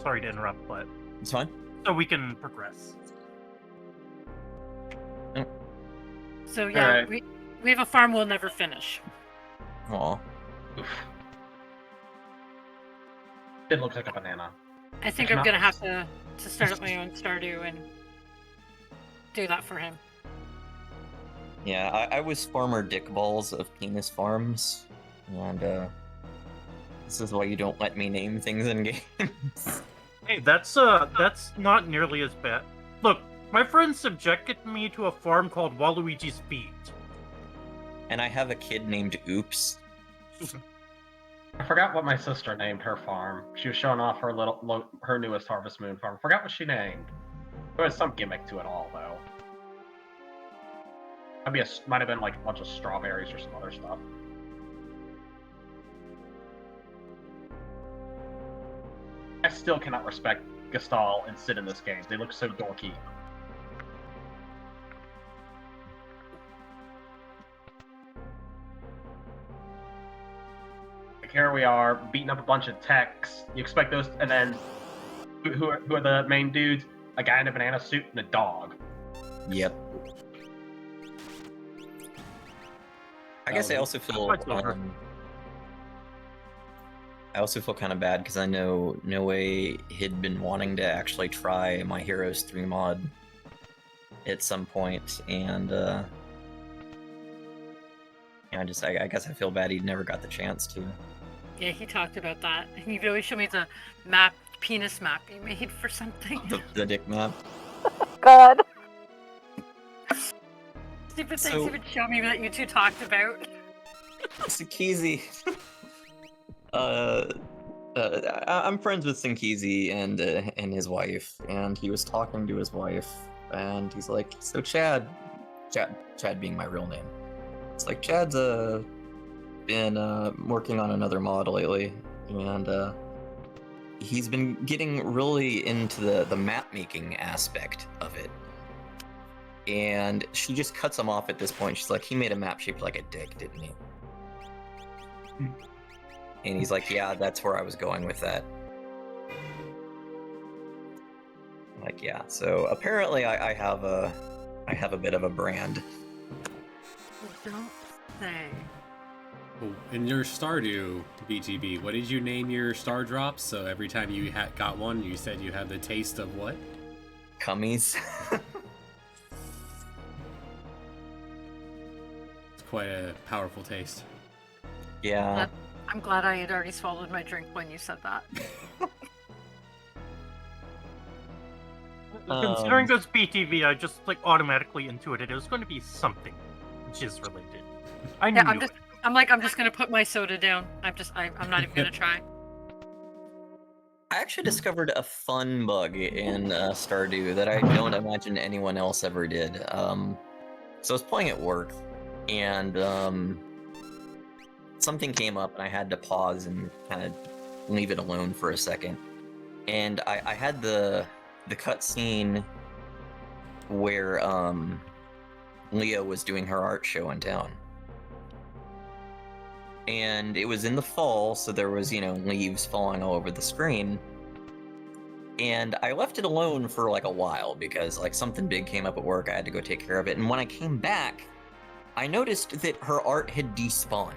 G: Sorry to interrupt, but
C: it's fine.
G: So we can progress.
C: Oh.
M: So yeah, right. we have a farm we'll never finish.
C: Aw.
H: It looks like a banana.
M: I think I'm gonna have to start up my own Stardew and do that for him.
C: Yeah, I was Farmer Dickballs of Penis Farms, and this is why you don't let me name things in games.
G: Hey, that's not nearly as bad. Look, my friend subjected me to a farm called Waluigi's Feet.
C: And I have a kid named Oops.
H: I forgot what my sister named her farm. She was showing off her newest Harvest Moon farm. Forgot what she named. There was some gimmick to it all, though. Might have been like a bunch of strawberries or some other stuff. I still cannot respect Gestal and Sid in this game. They look so dorky. Like here we are, beating up a bunch of techs. You expect those, and then who are the main dudes? A guy in a banana suit and a dog.
C: Yep. I guess I also feel kind of bad because I know Noe had been wanting to actually try My Heroes 3 mod at some point, and I guess I feel bad he never got the chance to.
M: Yeah, he talked about that. He always showed me the map, penis map he made for something.
C: The dick map.
M: God. Stupid things
C: So-
M: he would show me that you two talked about.
C: Sinkizi. I'm friends with Sinkizi and his wife, and he was talking to his wife, and he's like, "So Chad being my real name. It's like Chad's been working on another mod lately, and he's been getting really into the map making aspect of it." And she just cuts him off at this point. She's like, "He made a map shaped like a dick, didn't he?" And he's like, "Yeah, that's where I was going with that." I'm like, yeah. So apparently, I have a bit of a brand.
M: Don't say.
A: In your Stardew BGB, what did you name your star drops? So every time you got one, you said you had the taste of what?
C: Cummies.
A: It's quite a powerful taste.
C: Yeah.
M: I'm glad I had already swallowed my drink when you said that.
G: Considering this BTV, I just automatically intuited it was going to be something jizz related. I knew it.
M: I'm just gonna put my soda down. I'm not even gonna try.
C: I actually discovered a fun bug in Stardew that I don't imagine anyone else ever did. So I was playing at work, and something came up, and I had to pause and kind of leave it alone for a second. And I had the cutscene where Leah was doing her art show in town. And it was in the fall, so there was, leaves falling all over the screen. And I left it alone for a while because something big came up at work. I had to go take care of it. And when I came back, I noticed that her art had despawned.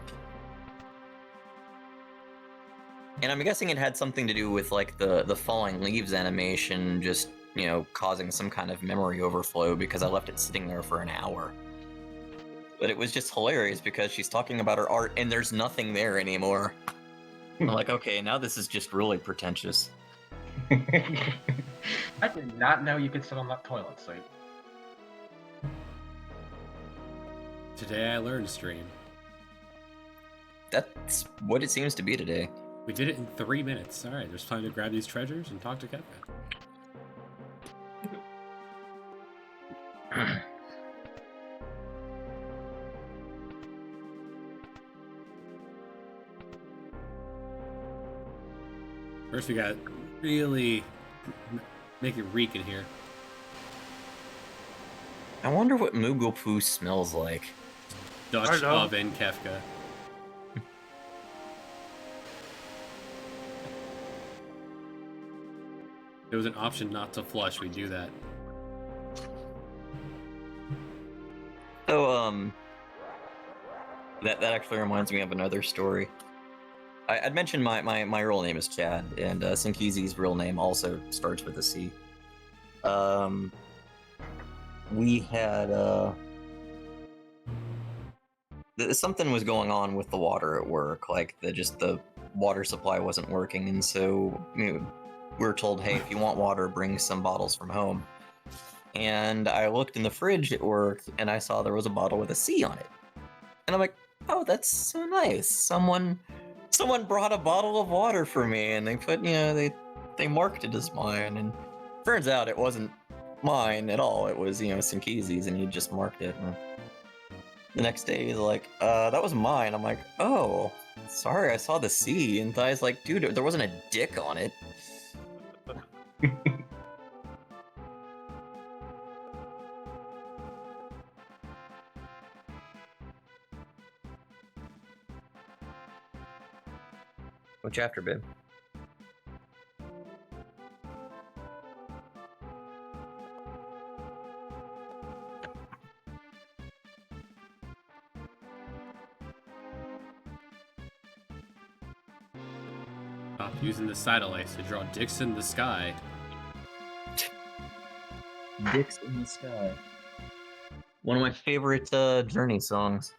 C: And I'm guessing it had something to do with the falling leaves animation just, causing some kind of memory overflow because I left it sitting there for an hour. But it was just hilarious because she's talking about her art and there's nothing there anymore. I'm like, okay, now this is just really pretentious.
H: I did not know you could sit on that toilet seat.
A: Today I learned stream.
C: That's what it seems to be today.
A: We did it in 3 minutes. Alright, there's time to grab these treasures and talk to Kevin. First we got really make it reek in here.
C: I wonder what Moogle poo smells like.
A: Dutch oven Kefka. If there was an option not to flush, we'd do that.
C: So, that actually reminds me of another story. I'd mentioned my real name is Chad, and Sinkizi's real name also starts with a C. We had something was going on with the water at work. Like the water supply wasn't working, and so we were told, hey, if you want water, bring some bottles from home. And I looked in the fridge at work, and I saw there was a bottle with a C on it. And I'm like, oh, that's so nice. Someone brought a bottle of water for me, and they put, they marked it as mine. And turns out it wasn't mine at all. It was, Sinkizi's, and he just marked it. And the next day, he's like, that was mine. I'm like, oh, sorry, I saw the C. And Thai's like, dude, there wasn't a dick on it. What chapter, babe?
A: Stop using the satellites to draw dicks in the sky.
C: Dicks in the Sky. One of my favorite Journey songs.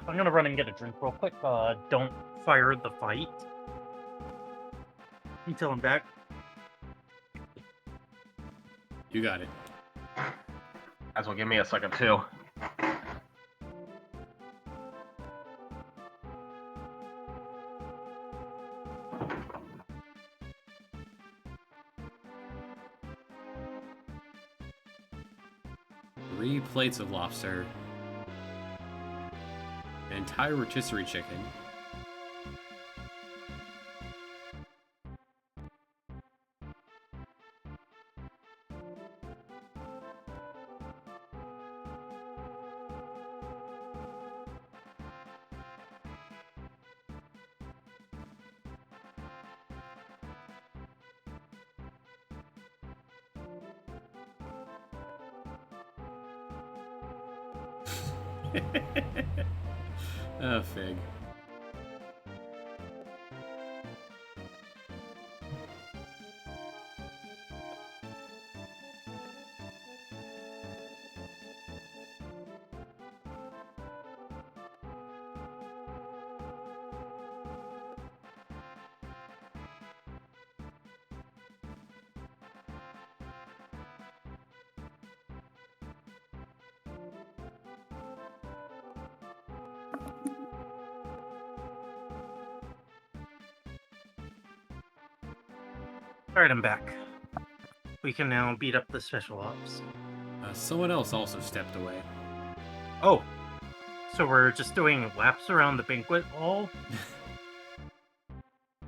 G: I'm gonna run and get a drink real quick. Don't fire the fight until I'm back.
A: You got it.
H: As well, give me a second too.
A: Three plates of lobster. An entire rotisserie chicken. Oh, fig.
G: Alright, I'm back. We can now beat up the special ops.
A: Someone else also stepped away.
G: Oh, so we're just doing laps around the banquet hall?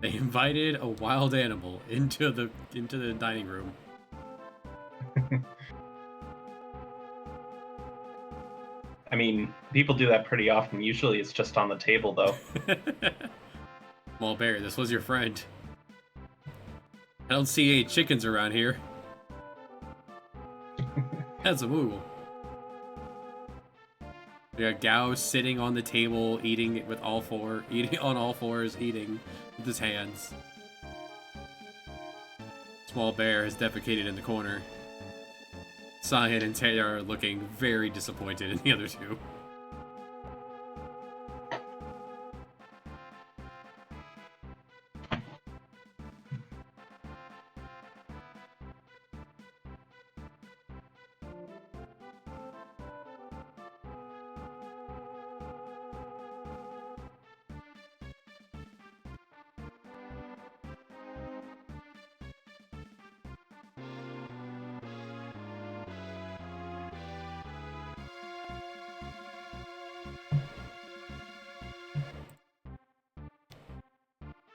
A: They invited a wild animal into the dining room.
J: I mean, people do that pretty often. Usually it's just on the table, though.
A: Small Bear, this was your friend. I don't see any chickens around here. That's a Moogle. We got Gao sitting on the table, eating with eating on all fours, eating with his hands. Small Bear is defecated in the corner. Cyan and Taylor are looking very disappointed in the other two.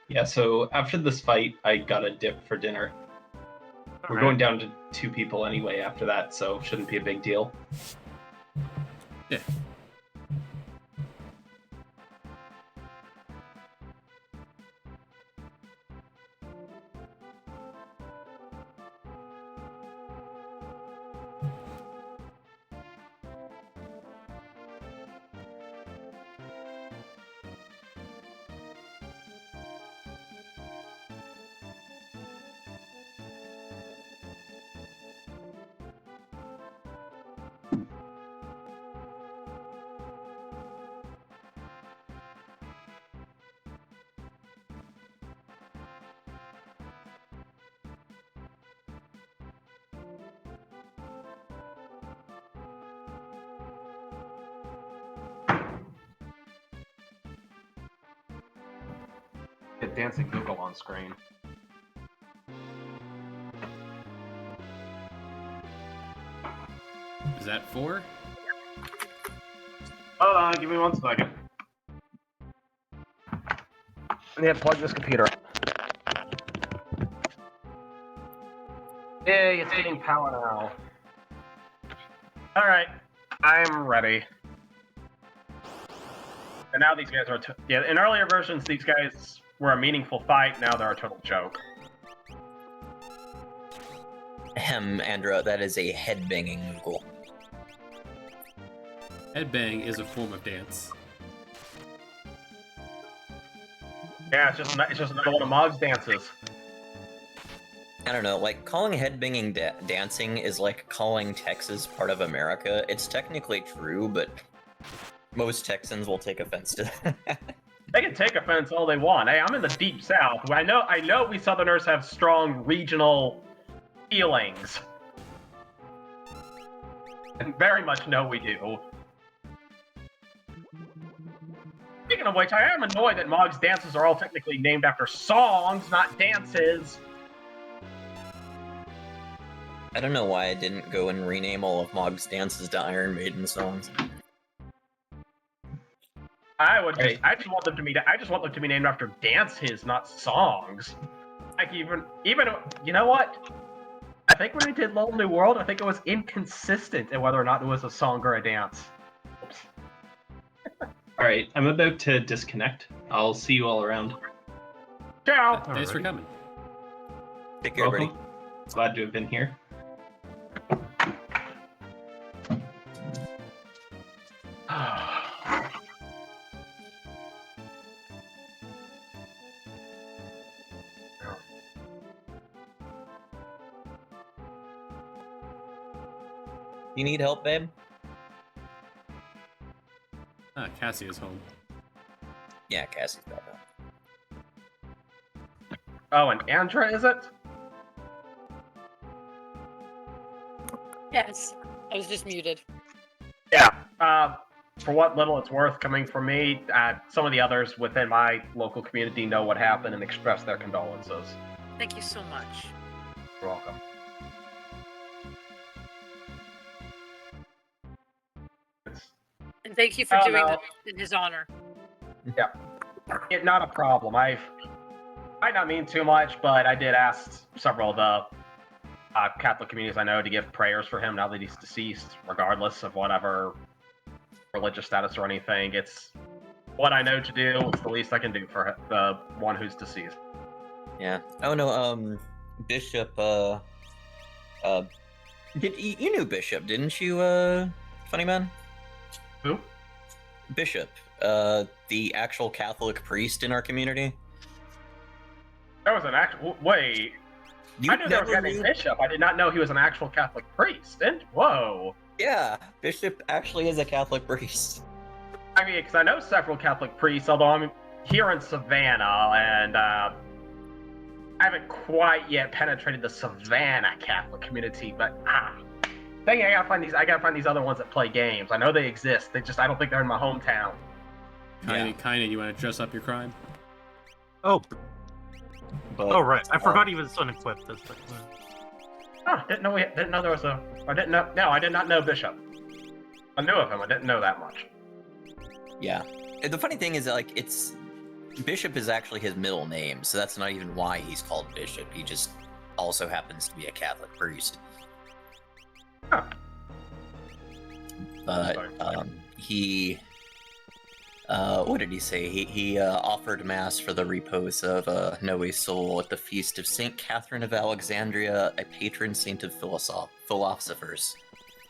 J: Yeah, so after this fight, I got a dip for dinner. We're going down to 2 people anyway after that, so shouldn't be a big deal.
A: Yeah.
H: Get dancing Google on screen.
A: Is that 4?
H: Hold on, give me 1 second. I need to plug this computer up. Yay, it's getting power now. Alright, I'm ready. And now these guys are... yeah, in earlier versions, these guys were a meaningful fight, now they're a total joke.
C: Andra, that is a headbanging Google.
A: Headbang is a form of dance.
H: Yeah, it's just another one of Mog's dances.
C: I don't know, like, calling headbanging dancing is like calling Texas part of America. It's technically true, but most Texans will take offense to that.
H: They can take offense all they want. Hey, I'm in the deep south. I know we Southerners have strong regional feelings. And very much know we do. Speaking of which, I am annoyed that Mog's dances are all technically named after songs, not dances.
C: I don't know why I didn't go and rename all of Mog's dances to Iron Maiden songs.
H: I just want them to be named after dances, not songs. Like even you know what? I think when we did Little New World, I think it was inconsistent in whether or not it was a song or a dance. Oops.
J: Alright, I'm about to disconnect. I'll see you all around.
H: Ciao!
A: Thanks for coming.
C: Take care, buddy.
J: Welcome. Glad to have been here.
C: You need help, babe?
A: Ah, Cassie is home.
C: Yeah, Cassie's back up.
H: Oh, and Andra, is it?
M: Yes, I was just muted.
H: Yeah. For what little it's worth coming from me, some of the others within my local community know what happened and express their condolences.
M: Thank you so much.
H: You're welcome.
M: And thank you for
H: Oh,
M: doing
H: no.
M: that in his honor.
H: Yeah. Not a problem. I might not mean too much, but I did ask several of the Catholic communities I know to give prayers for him now that he's deceased, regardless of whatever religious status or anything. It's what I know to do. It's the least I can do for the one who's deceased.
C: Yeah. Oh no, Bishop, you knew Bishop, didn't you, Funny Man?
H: Who?
C: Bishop, the actual Catholic priest in our community.
H: There was an actual... Wait. I knew there was a guy named Bishop. I did not know he was an actual Catholic priest. And whoa.
C: Yeah, Bishop actually is a Catholic priest.
H: I mean, because I know several Catholic priests, although I'm here in Savannah, and I haven't quite yet penetrated the Savannah Catholic community. But dang it, I gotta find these other ones that play games. I know they exist. I don't think they're in my hometown.
A: Kinda, you want to dress up your crime?
G: Oh.
C: But,
G: oh right, I forgot he was unequipped.
H: Didn't know there was a. I didn't know. No, I did not know Bishop. I knew of him. I didn't know that much.
C: Yeah. The funny thing is, like, Bishop is actually his middle name, so that's not even why he's called Bishop. He just also happens to be a Catholic priest.
H: Huh.
C: But he, what did he say? He offered mass for the repose of Noe's soul at the feast of Saint Catherine of Alexandria, a patron saint of philosophers,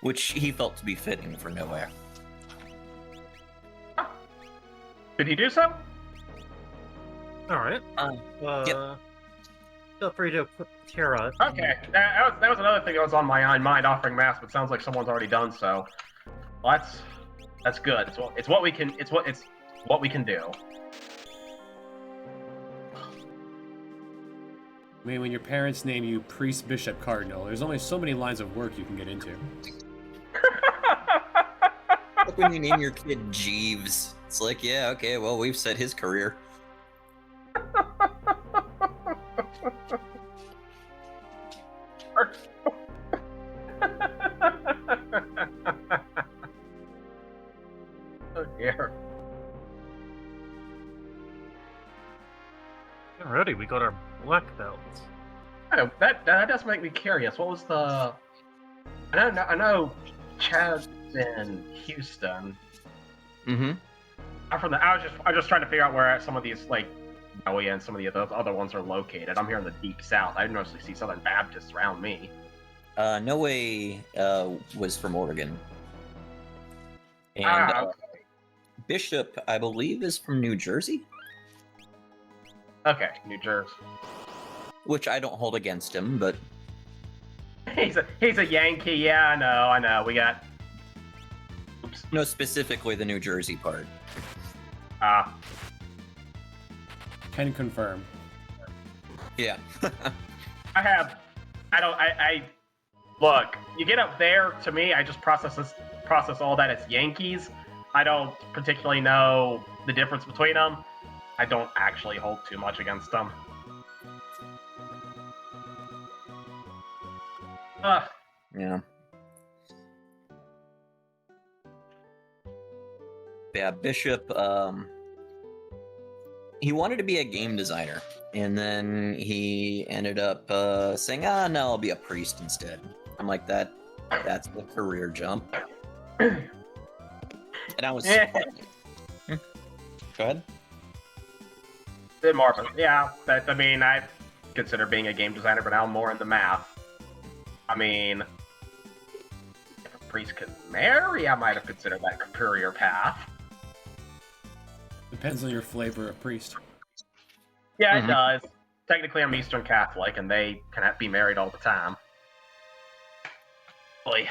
C: which he felt to be fitting for Noe.
H: Did he do so?
G: All right.
C: Yep.
G: Feel free to put Tara.
H: Okay, that was another thing that was on my mind, offering mass, but sounds like someone's already done so. Well, that's good. It's what we can do.
A: I mean, when your parents name you priest, bishop, cardinal, there's only so many lines of work you can get into.
C: Like when you name your kid Jeeves, it's like, yeah, okay, well, we've set his career.
H: Oh dear.
G: Alrighty, we got our black belts.
H: Oh, that does make me curious. What was the? I know, Chad's in Houston.
C: Mm-hmm.
H: I was just trying to figure out where some of these like Noe and some of the other ones are located. I'm here in the deep south. I mostly see Southern Baptists around me.
C: Noe was from Oregon. And
H: Okay.
C: Bishop, I believe, is from New Jersey.
H: Okay, New Jersey.
C: Which I don't hold against him, but
H: He's a Yankee. Yeah, I know. We got. Oops.
C: no, specifically the New Jersey part.
A: Can confirm.
C: Yeah.
H: I look. You get up there. To me, I just process all that as Yankees. I don't particularly know the difference between them. I don't actually hold too much against them.
C: Yeah. Yeah, Bishop, he wanted to be a game designer, and then he ended up saying, no, I'll be a priest instead. I'm like, that's the career jump. And I was... Go ahead.
H: Bit more, but yeah. I mean, I consider being a game designer, but now I'm more into math. I mean, if a priest could marry, I might have considered that career path.
A: Depends on your flavor of priest.
H: Yeah, it does. Technically, I'm Eastern Catholic, and they cannot be married all the time. Boy.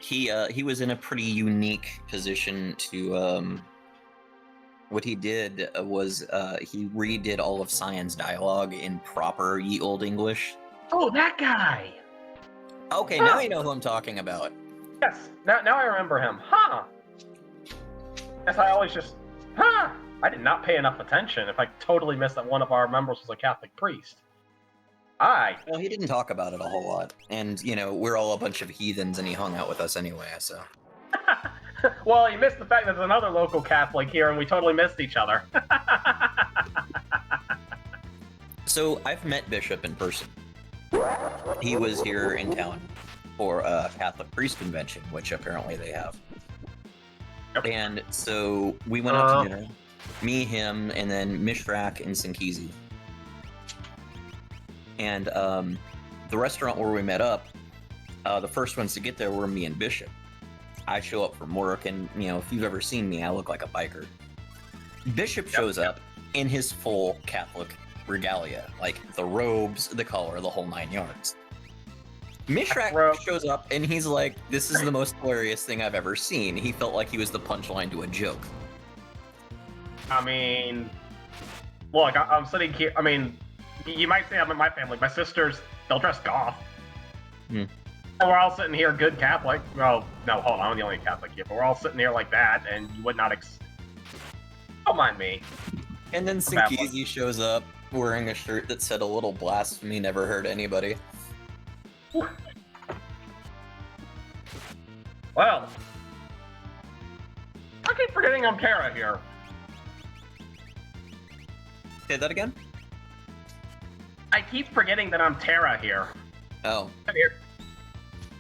C: He was in a pretty unique position to what he did was he redid all of Cyan's dialogue in proper ye old English.
H: Oh, that guy!
C: Okay, now you know who I'm talking about.
H: Yes, now I remember him. Huh! Yes, I always just... Huh! I did not pay enough attention if I totally missed that one of our members was a Catholic priest.
C: Well, he didn't talk about it a whole lot. And, you know, we're all a bunch of heathens and he hung out with us anyway, so...
H: Well, you missed the fact that there's another local Catholic here and we totally missed each other.
C: So, I've met Bishop in person. He was here in town for a Catholic priest convention, which apparently they have.
H: Yep.
C: And so, we went out to dinner. Me, him, and then Mishrak and Sinkizi. And the restaurant where we met up, the first ones to get there were me and Bishop. I show up from work, and, you know, if you've ever seen me, I look like a biker. Bishop shows up in his full Catholic regalia, like the robes, the collar, the whole 9 yards. Mishrak shows up, and he's like, this is the most hilarious thing I've ever seen. He felt like he was the punchline to a joke.
H: I mean... Look, I'm sitting here... I mean... You might say I'm in my family. My sisters, they'll dress goth. And we're all sitting here, good Catholic. Well, no, hold on, I'm the only Catholic here, but we're all sitting here like that, and you would not don't mind me.
C: And then Sinkizi shows up wearing a shirt that said a little blasphemy never hurt anybody.
H: Well, keep forgetting I'm Terra here.
C: Say that again?
H: I keep forgetting that I'm Terra here.
C: Oh.
H: Been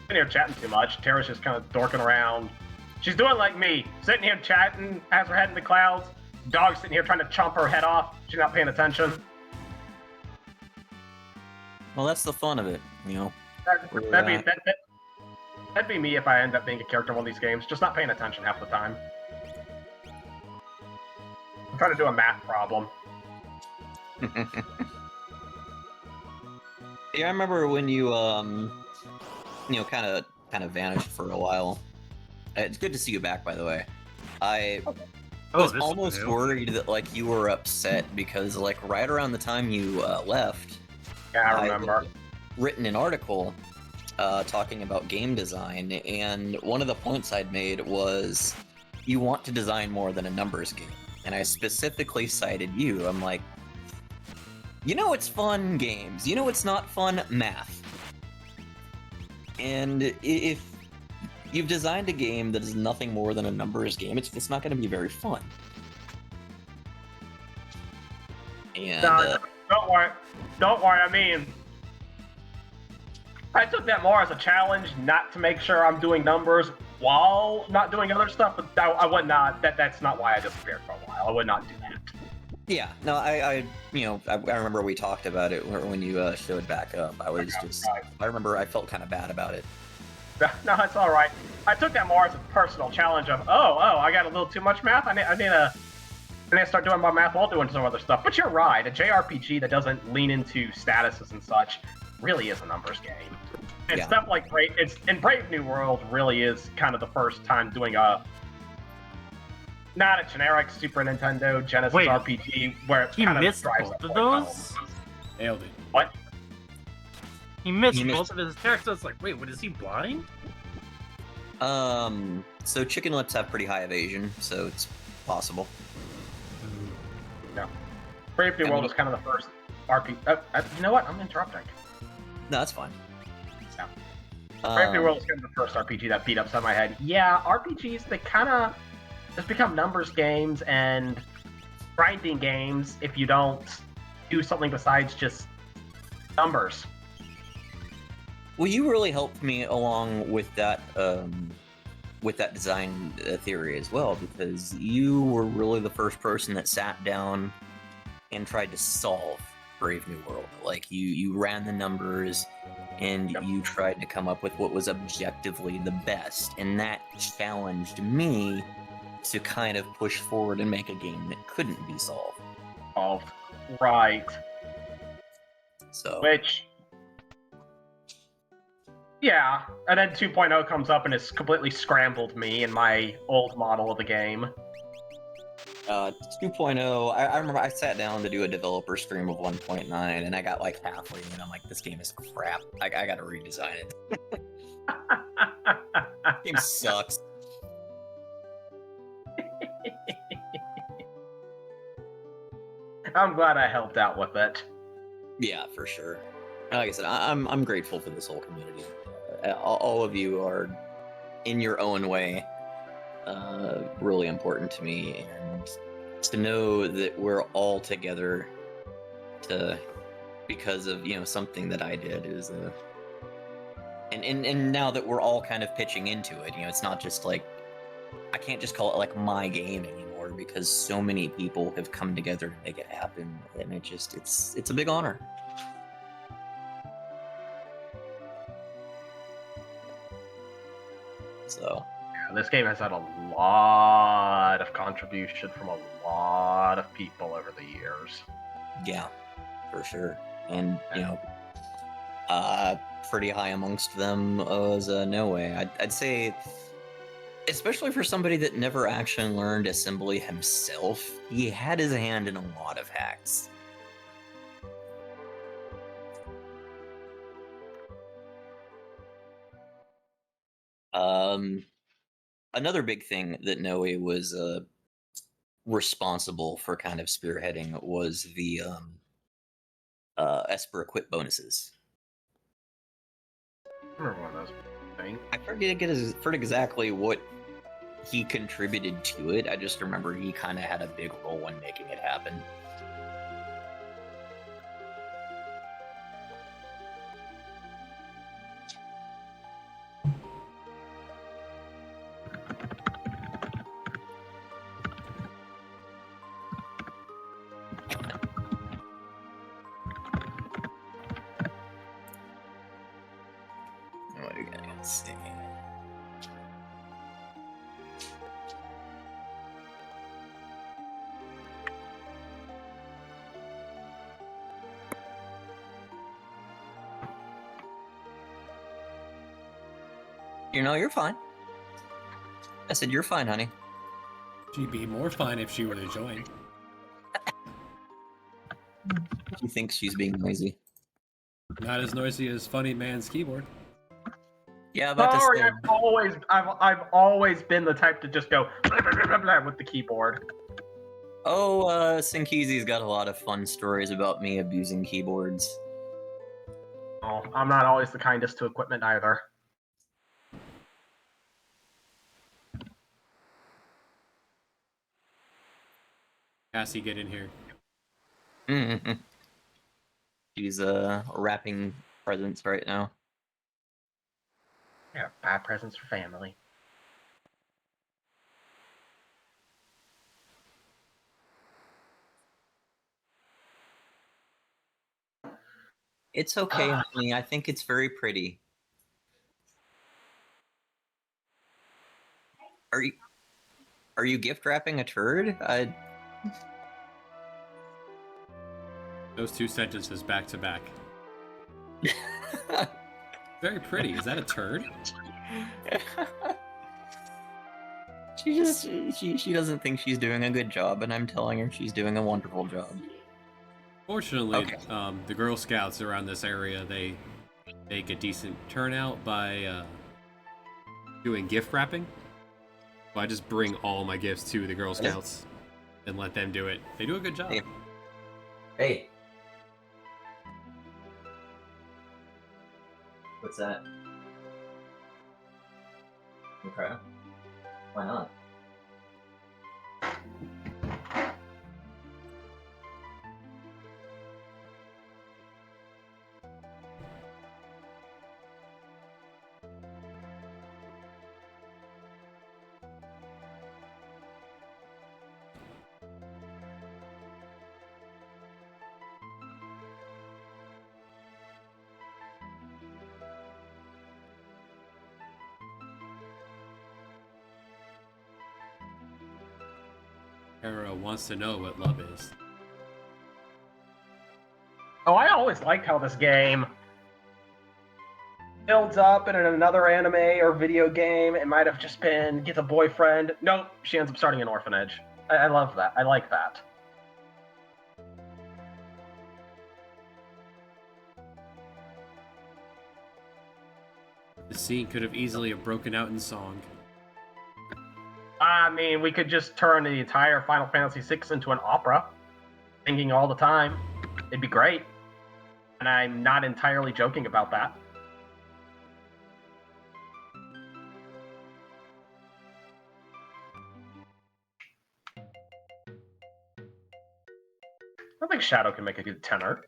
H: here chatting too much. Terra's just kind of dorking around. She's doing like me, sitting here chatting, has her head in the clouds. Dog's sitting here trying to chomp her head off. She's not paying attention.
C: Well, that's the fun of it, you know.
H: That'd be me if I end up being a character in one of these games. Just not paying attention half the time. I'm trying to do a math problem.
C: Yeah, I remember when you kind of vanished for a while. It's good to see you back, by the way. I was almost worried that like you were upset because like right around the time you left,
H: yeah, I remember.
C: had written an article talking about game design, and one of the points I'd made was you want to design more than a numbers game, and I specifically cited you. I'm like, you know, it's fun games. You know, it's not fun math. And if you've designed a game that is nothing more than a numbers game, it's not going to be very fun. And
H: don't worry. I mean, I took that more as a challenge, not to make sure I'm doing numbers while not doing other stuff. But I would not. That's not why I disappeared for a while. I would not do that.
C: Yeah, no, I remember we talked about it when you showed back up. I remember I felt kind of bad about it.
H: No, it's all right. I took that more as a personal challenge of, I got a little too much math. I need to start doing my math while doing some other stuff. But you're right. A JRPG that doesn't lean into statuses and such really is a numbers game. And stuff like Brave New World really is kind of the first time doing not a generic Super Nintendo Genesis RPG where it kind of
G: missed
H: drives
G: both of those.
A: Nailed it.
H: What?
G: He missed both of his attacks. I was like, wait, what, is he blind?
C: So chicken lips have pretty high evasion, so it's possible.
H: No. Brave New World is kind of the first RPG. You know what? I'm interrupting.
C: No, that's fine.
H: Yeah. Brave New World is kind of the first RPG that beat upside my head. Yeah, RPGs, they kind of just become numbers games and grinding games if you don't do something besides just numbers.
C: Well, you really helped me along with that design theory as well, because you were really the first person that sat down and tried to solve Brave New World. Like you ran the numbers and you tried to come up with what was objectively the best, and that challenged me to kind of push forward and make a game that couldn't be solved.
H: Oh, right.
C: So.
H: Which. Yeah, and then 2.0 comes up and it's completely scrambled me in my old model of the game.
C: 2.0, I remember I sat down to do a developer stream of 1.9 and I got like halfway and I'm like, this game is crap. I gotta redesign it. Game sucks.
H: I'm glad I helped out with it.
C: Yeah, for sure. Like I said, I'm grateful for this whole community. All of you are, in your own way, really important to me, and to know that we're all together because of something that I did is and now that we're all kind of pitching into it, it's not just like I can't just call it like my game anymore because so many people have come together to make it happen, and it's a big honor. So
H: yeah, this game has had a lot of contribution from a lot of people over the years.
C: Yeah, for sure. And pretty high amongst them was NoweaHardType. I'd say, especially for somebody that never actually learned assembly himself, he had his hand in a lot of hacks. Another big thing that Noe was responsible for kind of spearheading was the Esper equip bonuses.
H: I remember one of those things.
C: I forget exactly what he contributed to it. I just remember he kind of had a big role in making it happen. What are you gonna see? You know, you're fine. I said, you're fine, honey.
A: She'd be more fine if she were to join.
C: She thinks she's being noisy.
A: Not as noisy as Funny Man's keyboard.
C: Yeah, about to
H: Sorry,
C: say.
H: I've always been the type to just go blah, blah, blah, blah, blah with the keyboard.
C: Oh, Sinkizi's got a lot of fun stories about me abusing keyboards.
H: Oh, I'm not always the kindest to equipment either.
A: Cassie, get in here.
C: She's wrapping presents right now.
H: Yeah, bad presents for family.
C: It's okay, honey. I think it's very pretty. Are you gift wrapping a turd?
A: Those two sentences back to back. Very pretty. Is that a turd?
C: She doesn't think she's doing a good job, and I'm telling her she's doing a wonderful job.
A: Fortunately,
C: Okay.
A: The Girl Scouts around this area, they make a decent turnout by doing gift wrapping. So I just bring all my gifts to the Girl Scouts and let them do it. They do a good job.
C: Hey. What's that? Okay. Why not?
A: Kara wants to know what love is.
H: Oh, I always liked how this game builds up, and in another anime or video game, it might have just been get a boyfriend. Nope, she ends up starting an orphanage. I love that. I like that.
A: The scene could have easily have broken out in song.
H: I mean, we could just turn the entire Final Fantasy VI into an opera, singing all the time. It'd be great. And I'm not entirely joking about that. I think Shadow can make a good tenor.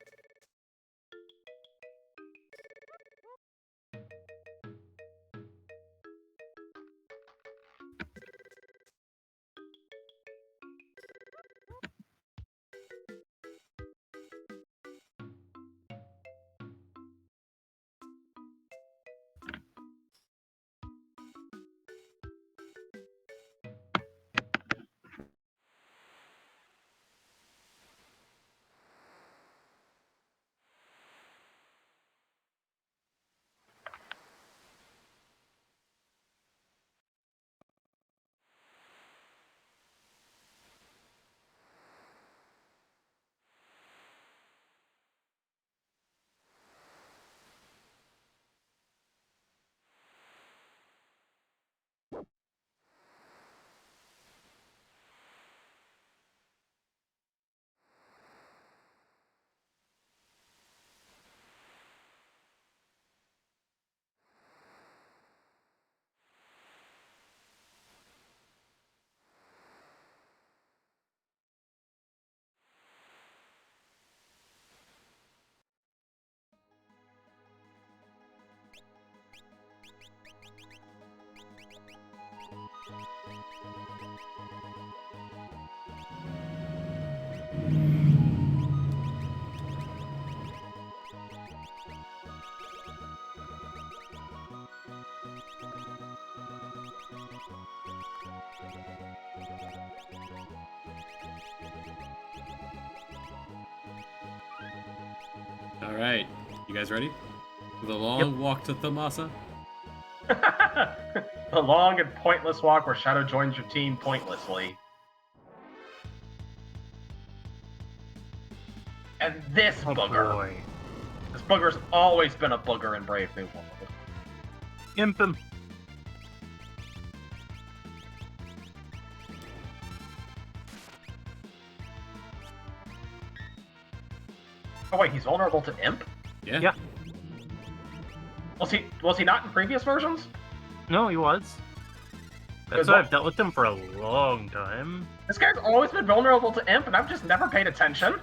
A: All right, you guys ready for the long walk to Thamasa?
H: The long and pointless walk where Shadow joins your team pointlessly. And this booger.
G: Boy.
H: This booger's always been a booger in Brave New World.
G: Imp him.
H: Oh wait, he's vulnerable to Imp?
A: Yeah.
G: Yeah.
H: Was he not in previous versions?
G: No, he was. That's why I've dealt with him for a long time.
H: This guy's always been vulnerable to Imp, and I've just never paid attention.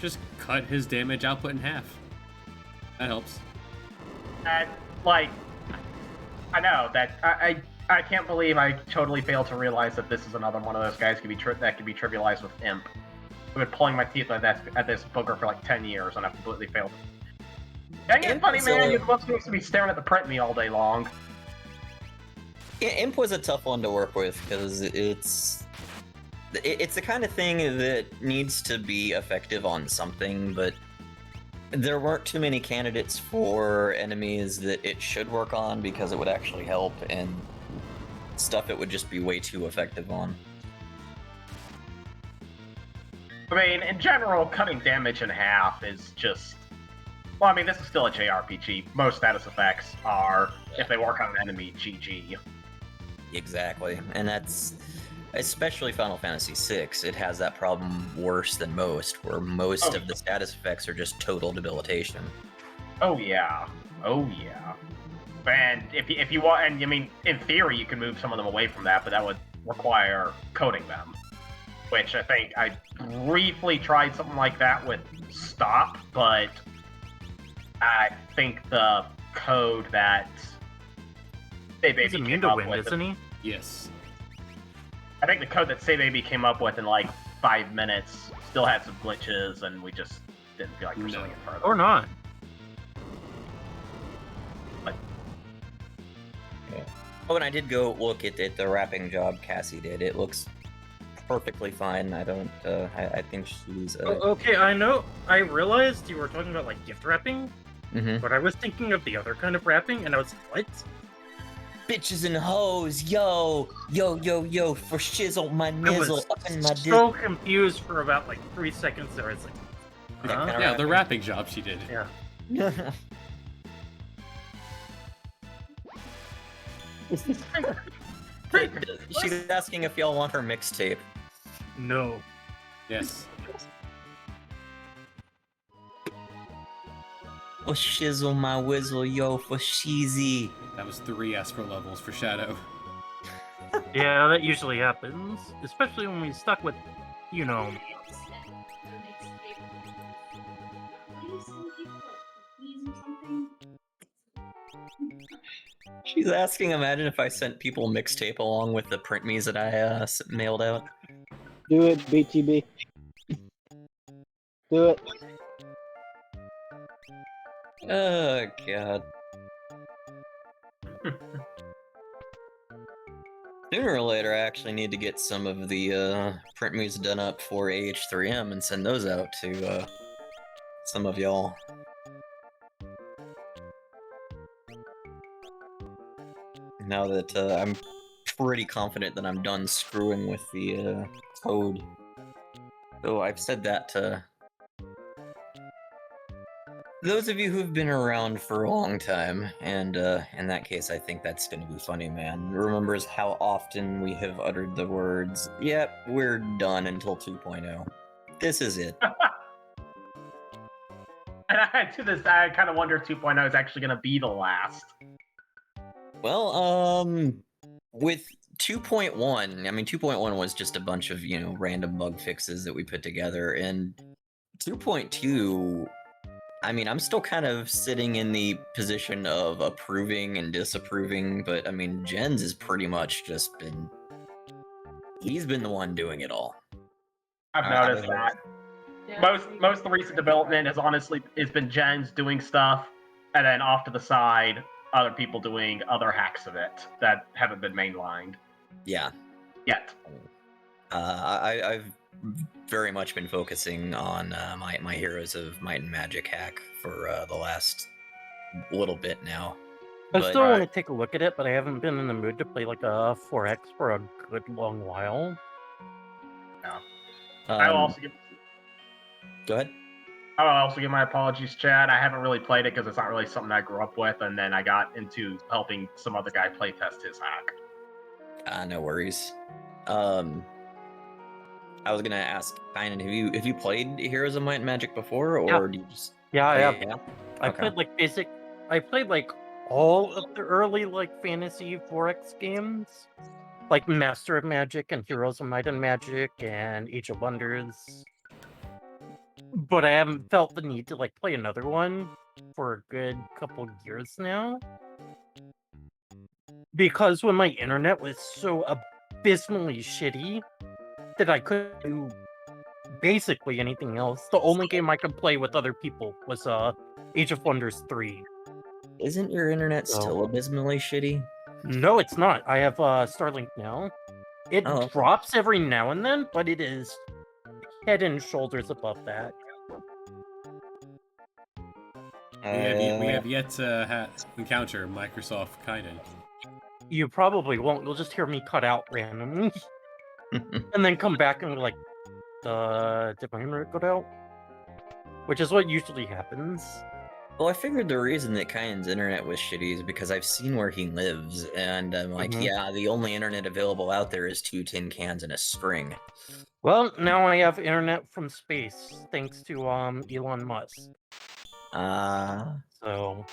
A: Just cut his damage output in half. That helps.
H: And, like, I know that I can't believe I totally failed to realize that this is another one of those guys that could be trivialized with Imp. I've been pulling my teeth at this booger for like 10 years, and I've completely failed. Dang it, funny man, you're supposed to be staring at the print me all day long.
C: Imp was a tough one to work with, because it's the kind of thing that needs to be effective on something, but there weren't too many candidates for enemies that it should work on because it would actually help, and stuff it would just be way too effective on.
H: I mean, in general, cutting damage in half is just... Well, I mean, this is still a JRPG. Most status effects are, if they work on an enemy, GG.
C: Exactly, and that's... Especially Final Fantasy VI, it has that problem worse than most, where most of the status effects are just total debilitation.
H: Oh yeah. Oh yeah. And if you want, and I mean, in theory, you can move some of them away from that, but that would require coding them. Which I think I briefly tried something like that with Stop, but I think the code that
G: He's immune to wind, isn't he?
A: Yes.
H: I think the code that Saybaby came up with in like 5 minutes still had some glitches, and we just didn't feel like pursuing it further.
G: Or not.
H: But...
C: Yeah. Oh, and I did go look at the wrapping job Cassie did. It looks perfectly fine. I don't. I think she's.
G: Okay, I know. I realized you were talking about like gift wrapping,
C: Mhm.
G: but I was thinking of the other kind of wrapping, and I was like, what?
C: Bitches and hoes, yo, for shizzle my
G: I
C: nizzle
G: was
C: up in my dick.
G: so confused for about like 3 seconds there. It's like, huh?
A: Yeah, the wrapping job she did.
G: Yeah.
C: She's asking if y'all want her mixtape.
G: No.
A: Yes.
C: Oh shizzle my whizzle, yo, for sheezy.
A: That was 3 Esper levels for Shadow.
G: Yeah, that usually happens, especially when we stuck with, you know.
C: She's asking, imagine if I sent people mixtape along with the print me's that I mailed out.
D: Do it, BTB. Do it.
C: Oh, God. Sooner or later, I actually need to get some of the print me's done up for AH3M and send those out to some of y'all. Now that I'm pretty confident that I'm done screwing with the code. So I've said that to those of you who've been around for a long time, and in that case, I think that's going to be funny, man. Remembers how often we have uttered the words, yep, we're done until 2.0. This is it.
H: And to this, I kind of wonder if 2.0 is actually going to be the last.
C: Well, with 2.1, I mean, 2.1 was just a bunch of, random bug fixes that we put together, and 2.2 I mean, I'm still kind of sitting in the position of approving and disapproving, but I mean, Jens has pretty much just been. He's been the one doing it all.
H: I've noticed that. Most of the recent development has been Jens doing stuff, and then off to the side, other people doing other hacks of it that haven't been mainlined.
C: Yeah.
H: Yet.
C: I've very much been focusing on my Heroes of Might and Magic hack for the last little bit now.
G: I still want to take a look at it, but I haven't been in the mood to play like a 4X for a good long while.
H: Yeah. I will also give.
C: Go ahead.
H: I will also give my apologies, Chad. I haven't really played it because it's not really something I grew up with, and then I got into helping some other guy play test his hack.
C: No worries. I was gonna ask, Kynan, have you played Heroes of Might and Magic before, or do you just?
G: Yeah, I have.
C: Yeah.
G: I
C: Okay.
G: played like basic. I played like all of the early like fantasy 4X games, like Master of Magic and Heroes of Might and Magic and Age of Wonders. But I haven't felt the need to like play another one for a good couple years now. Because when my internet was so abysmally shitty that I couldn't do basically anything else, the only game I could play with other people was Age of Wonders 3.
C: Isn't your internet still abysmally shitty?
G: No, it's not. I have Starlink now. It drops every now and then, but it is head and shoulders above that.
A: We have yet to encounter Microsoft Kynan.
G: You probably won't. You'll just hear me cut out randomly. And then come back and be like, did my internet cut out? Which is what usually happens.
C: Well, I figured the reason that Kyan's internet was shitty is because I've seen where he lives, and I'm like, yeah, the only internet available out there is 2 tin cans and a string.
G: Well, now I have internet from space, thanks to Elon Musk. So...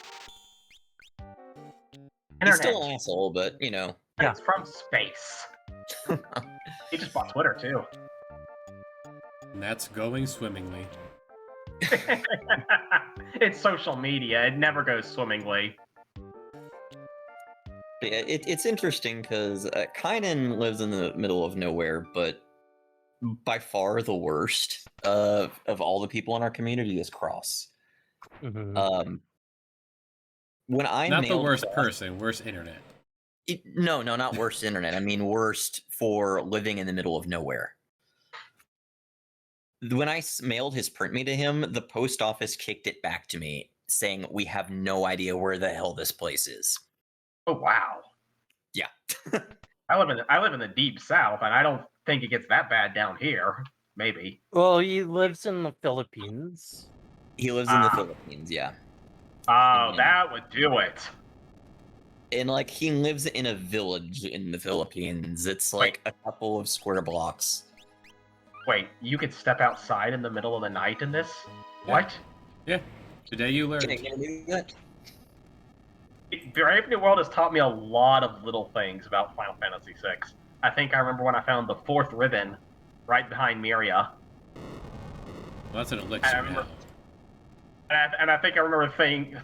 C: He's still an asshole, but, you know.
H: Yeah. It's from space. He just bought Twitter, too.
A: And that's going swimmingly.
H: It's social media. It never goes swimmingly.
C: Yeah, it's interesting because Kynan lives in the middle of nowhere, but by far the worst of all the people in our community is Cross.
G: Mm-hmm.
C: When I
A: not the worst
C: Cross,
A: person, worst internet.
C: No, not worst internet. I mean worst for living in the middle of nowhere. When I mailed his print me to him, the post office kicked it back to me, saying we have no idea where the hell this place is.
H: Oh wow!
C: Yeah,
H: I live in the deep south, and I don't think it gets that bad down here. Maybe.
G: Well, he lives in the Philippines.
C: He lives in the Philippines, yeah.
H: Oh, that would do it.
C: And like he lives in a village in the Philippines. It's like a couple of square blocks.
H: Wait, you could step outside in the middle of the night in this?
A: Yeah.
H: What?
A: Yeah. Today you learned.
H: Brave New World has taught me a lot of little things about Final Fantasy VI. I think I remember when I found the 4th ribbon right behind Miria.
A: Well, that's an elixir now.
H: And I think I remember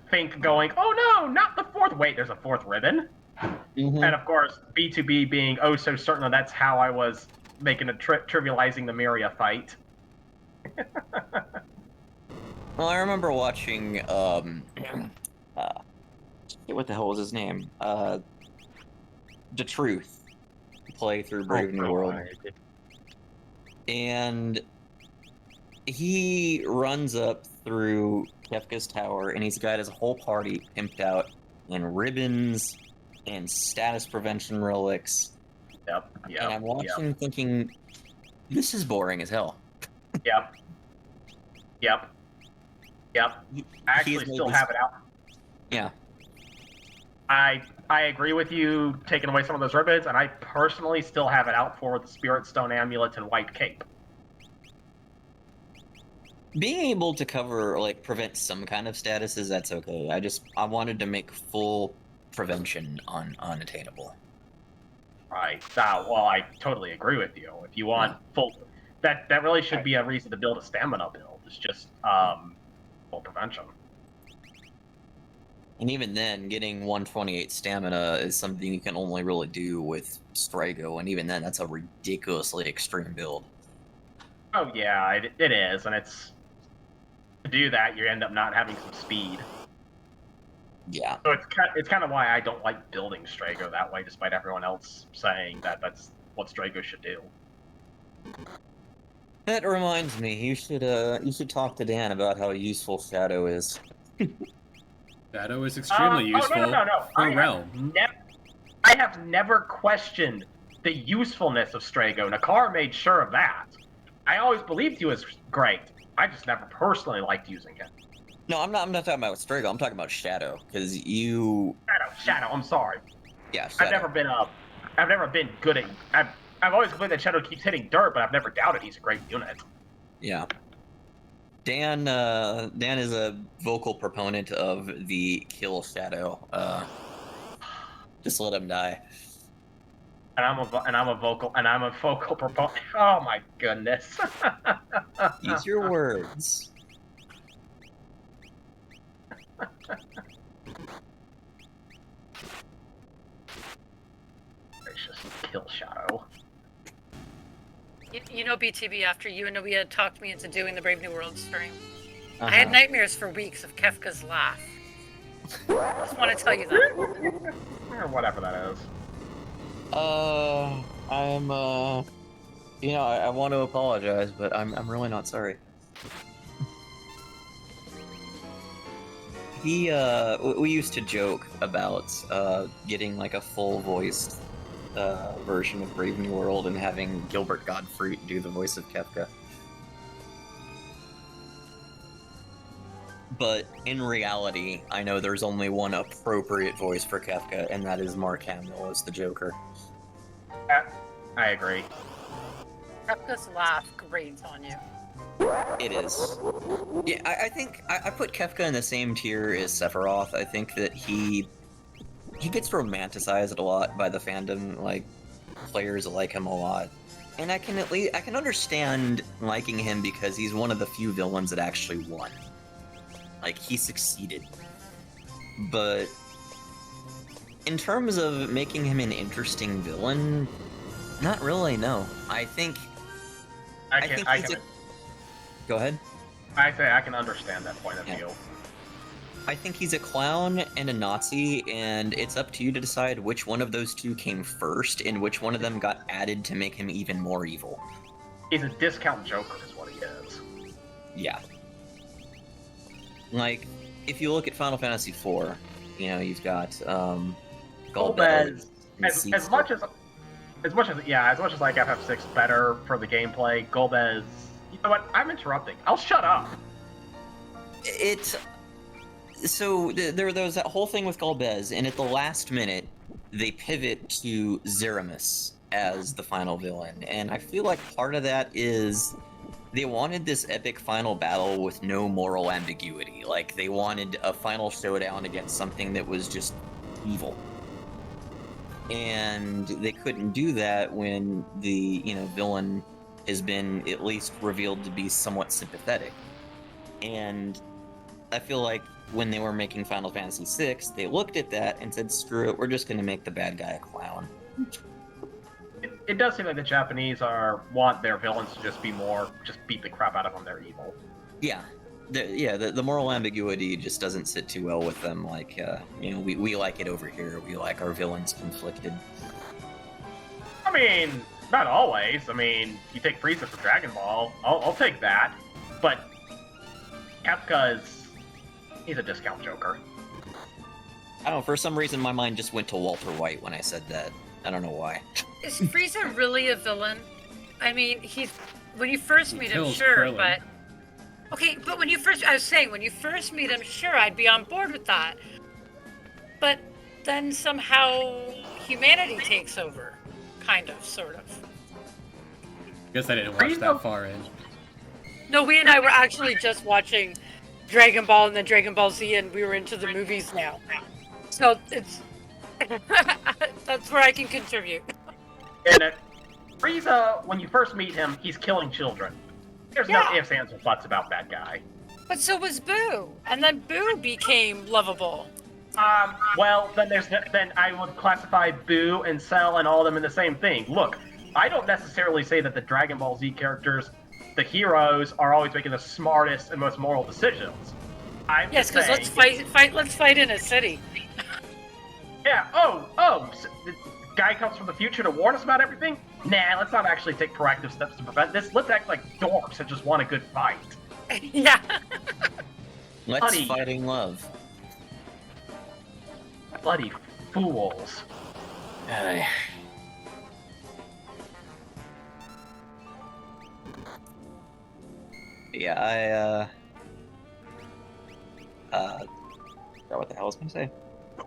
H: think going, oh no, not the 4th. Wait, there's a 4th ribbon?
C: Mm-hmm.
H: And of course, B2B being oh so certain that that's how I was making a trivializing the Miria fight.
C: Well, I remember watching, what the hell was his name? The Truth play through Brave New World. And he runs up through Kefka's tower, and he's got his whole party pimped out in ribbons and status prevention relics.
H: Yep.
C: And I'm watching thinking, this is boring as hell.
H: Yep. I actually still have it out.
C: Yeah.
H: I agree with you taking away some of those ribbons, and I personally still have it out for the Spirit Stone Amulet and White Cape.
C: Being able to cover, like, prevent some kind of statuses, that's okay. I wanted to make full prevention unattainable.
H: Right. Well, I totally agree with you. If you want full... That really should be a reason to build a stamina build. It's just, Full prevention.
C: And even then, getting 128 stamina is something you can only really do with Strago, and even then, that's a ridiculously extreme build.
H: Oh yeah, it is, and it's to do that you end up not having some speed.
C: Yeah.
H: So it's kind of why I don't like building Strago that way, despite everyone else saying that that's what Strago should do.
C: That reminds me, you should talk to Dan about how useful Shadow is.
A: Shadow is extremely useful
H: No.
A: for Realm.
H: I have never questioned the usefulness of Strago. Nakar made sure of that. I always believed he was great. I just never personally liked using him.
C: No, I'm not talking about Strago. I'm talking about Shadow, because you.
H: Shadow. I'm sorry.
C: Yeah, Shadow.
H: I've never been good at. I've always believed that Shadow keeps hitting dirt, but I've never doubted he's a great unit.
C: Yeah. Dan is a vocal proponent of the kill Shadow. Just let him die.
H: And I'm a vocal proponent. Oh my goodness.
C: Use your words.
H: Gracious, kill Shadow.
M: You know, BTB, after you and Noea talked me into doing the Brave New World stream,
C: Uh-huh.
M: I had nightmares for weeks of Kefka's laugh. Just want to tell you that.
H: Or whatever that is.
C: I want to apologize, but I'm really not sorry. We used to joke about getting like a full-voiced version of Brave New World and having Gilbert Gottfried do the voice of Kefka. But in reality, I know there's only one appropriate voice for Kefka, and that is Mark Hamill as the Joker.
H: I agree.
M: Kefka's laugh grates on you.
C: It is. Yeah, I think I put Kefka in the same tier as Sephiroth. I think that he gets romanticized a lot by the fandom. Like, players like him a lot. And I can understand liking him because he's one of the few villains that actually won. Like, he succeeded. But in terms of making him an interesting villain, not really, no. I think he's a... Go ahead.
H: I say I can understand that point of view.
C: I think he's a clown and a Nazi, and it's up to you to decide which one of those two came first and which one of them got added to make him even more evil.
H: He's a discount Joker is what he is.
C: Yeah. Like, if you look at Final Fantasy IV, you've got
H: Golbez. As much as I like FF6 better for the gameplay, Golbez. You know what? I'm interrupting. I'll shut up.
C: So there was that whole thing with Golbez, and at the last minute, they pivot to Zeramis as the final villain, and I feel like part of that is they wanted this epic final battle with no moral ambiguity. Like, they wanted a final showdown against something that was just evil. And they couldn't do that when the, villain has been at least revealed to be somewhat sympathetic. And I feel like when they were making Final Fantasy VI, they looked at that and said, screw it, we're just going to make the bad guy a clown.
H: It does seem like the Japanese want their villains to just beat the crap out of them. They're evil.
C: Yeah. The moral ambiguity just doesn't sit too well with them. Like, we like it over here. We like our villains conflicted.
H: I mean, not always. I mean, you take Frieza for Dragon Ball. I'll take that. But Kefka he's a discount Joker.
C: I don't know, for some reason my mind just went to Walter White when I said that. I don't know why.
M: Is Frieza really a villain? I mean, when you first meet him, sure,
A: Krillin.
M: but... Okay, but when you first meet him, sure, I'd be on board with that. But then somehow humanity takes over. Kind of, sort of.
A: Guess I didn't watch that far in.
M: No, we and I were actually just watching Dragon Ball and then Dragon Ball Z, and we were into the movies now. So it's... That's where I can contribute.
H: And Frieza, when you first meet him, he's killing children. There's no ifs, ands, or buts about that guy.
N: But so was Boo, and then Boo became lovable.
H: Well, then I would classify Boo and Cell and all of them in the same thing. Look, I don't necessarily say that the Dragon Ball Z characters, the heroes, are always making the smartest and most moral decisions.
N: Yes, because let's fight in a city.
H: Yeah. The guy comes from the future to warn us about everything. Nah, let's not actually take proactive steps to prevent this. Let's act like dorks and just want a good fight.
N: Yeah.
C: Let's fighting love.
H: Bloody fools.
C: Yeah, what the hell was I gonna say?
H: I'm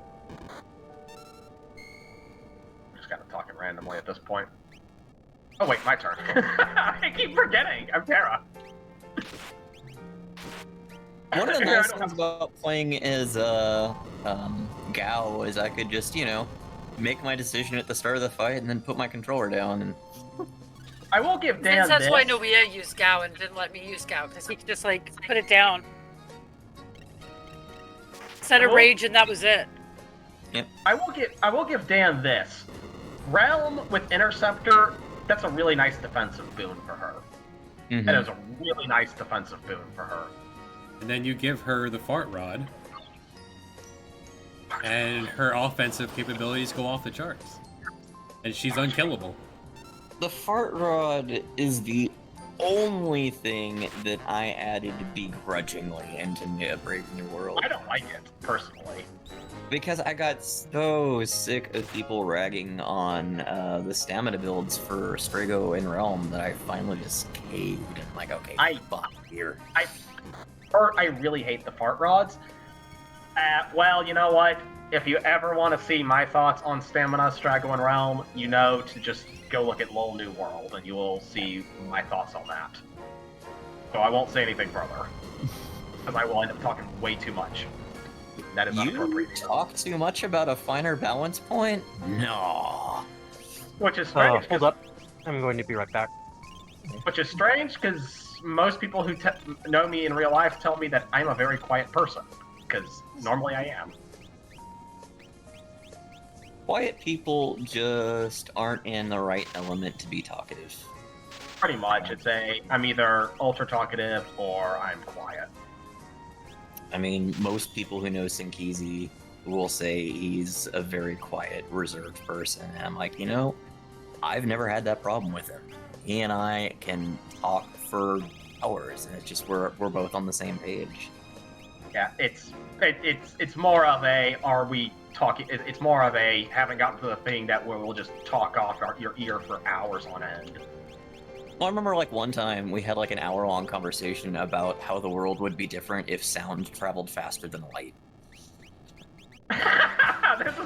H: just kind of talking randomly at this point. Oh wait, my turn. I keep forgetting. I'm Terra.
C: One of the nice things about playing as Gao is I could just, make my decision at the start of the fight and then put my controller down. And
H: I will give Dan
N: that's why Noea used Gao and didn't let me use Gao, because he could just put it down. Set a rage and that was it.
C: Yep.
H: I will give Dan this. Realm with Interceptor, that's a really nice defensive boon for her.
C: Mm-hmm.
H: That is a really nice defensive boon for her.
A: And then you give her the Fart Rod, and her offensive capabilities go off the charts. And she's unkillable.
C: The Fart Rod is the only thing that I added begrudgingly into Brave New World.
H: I don't like it, personally.
C: Because I got so sick of people ragging on the stamina builds for Strago and Realm that I finally just caved and okay, fuck here.
H: I really hate the Fart Rods. Well, you know what? If you ever want to see my thoughts on Stamina, Strago, and Realm, to just go look at LOL New World, and you will see my thoughts on that. So I won't say anything further, because I will end up talking way too much. That is inappropriate.
C: You talk too much about a finer balance point? No.
H: Which is strange.
E: Hold up. I'm going to be right back.
H: Which is strange, because most people who know me in real life tell me that I'm a very quiet person, because normally I am.
C: Quiet people just aren't in the right element to be talkative.
H: Pretty much, I'm either ultra talkative or I'm quiet.
C: I mean, most people who know Sinkizi will say he's a very quiet, reserved person, and I'm like, I've never had that problem with him. He and I can talk for hours, and it's just we're both on the same page.
H: Yeah, it's more of a are we talking? It's more of a haven't gotten to the thing that we'll just talk off your ear for hours on end.
C: Well, I remember one time we had an hour-long conversation about how the world would be different if sound traveled faster than light.
H: That's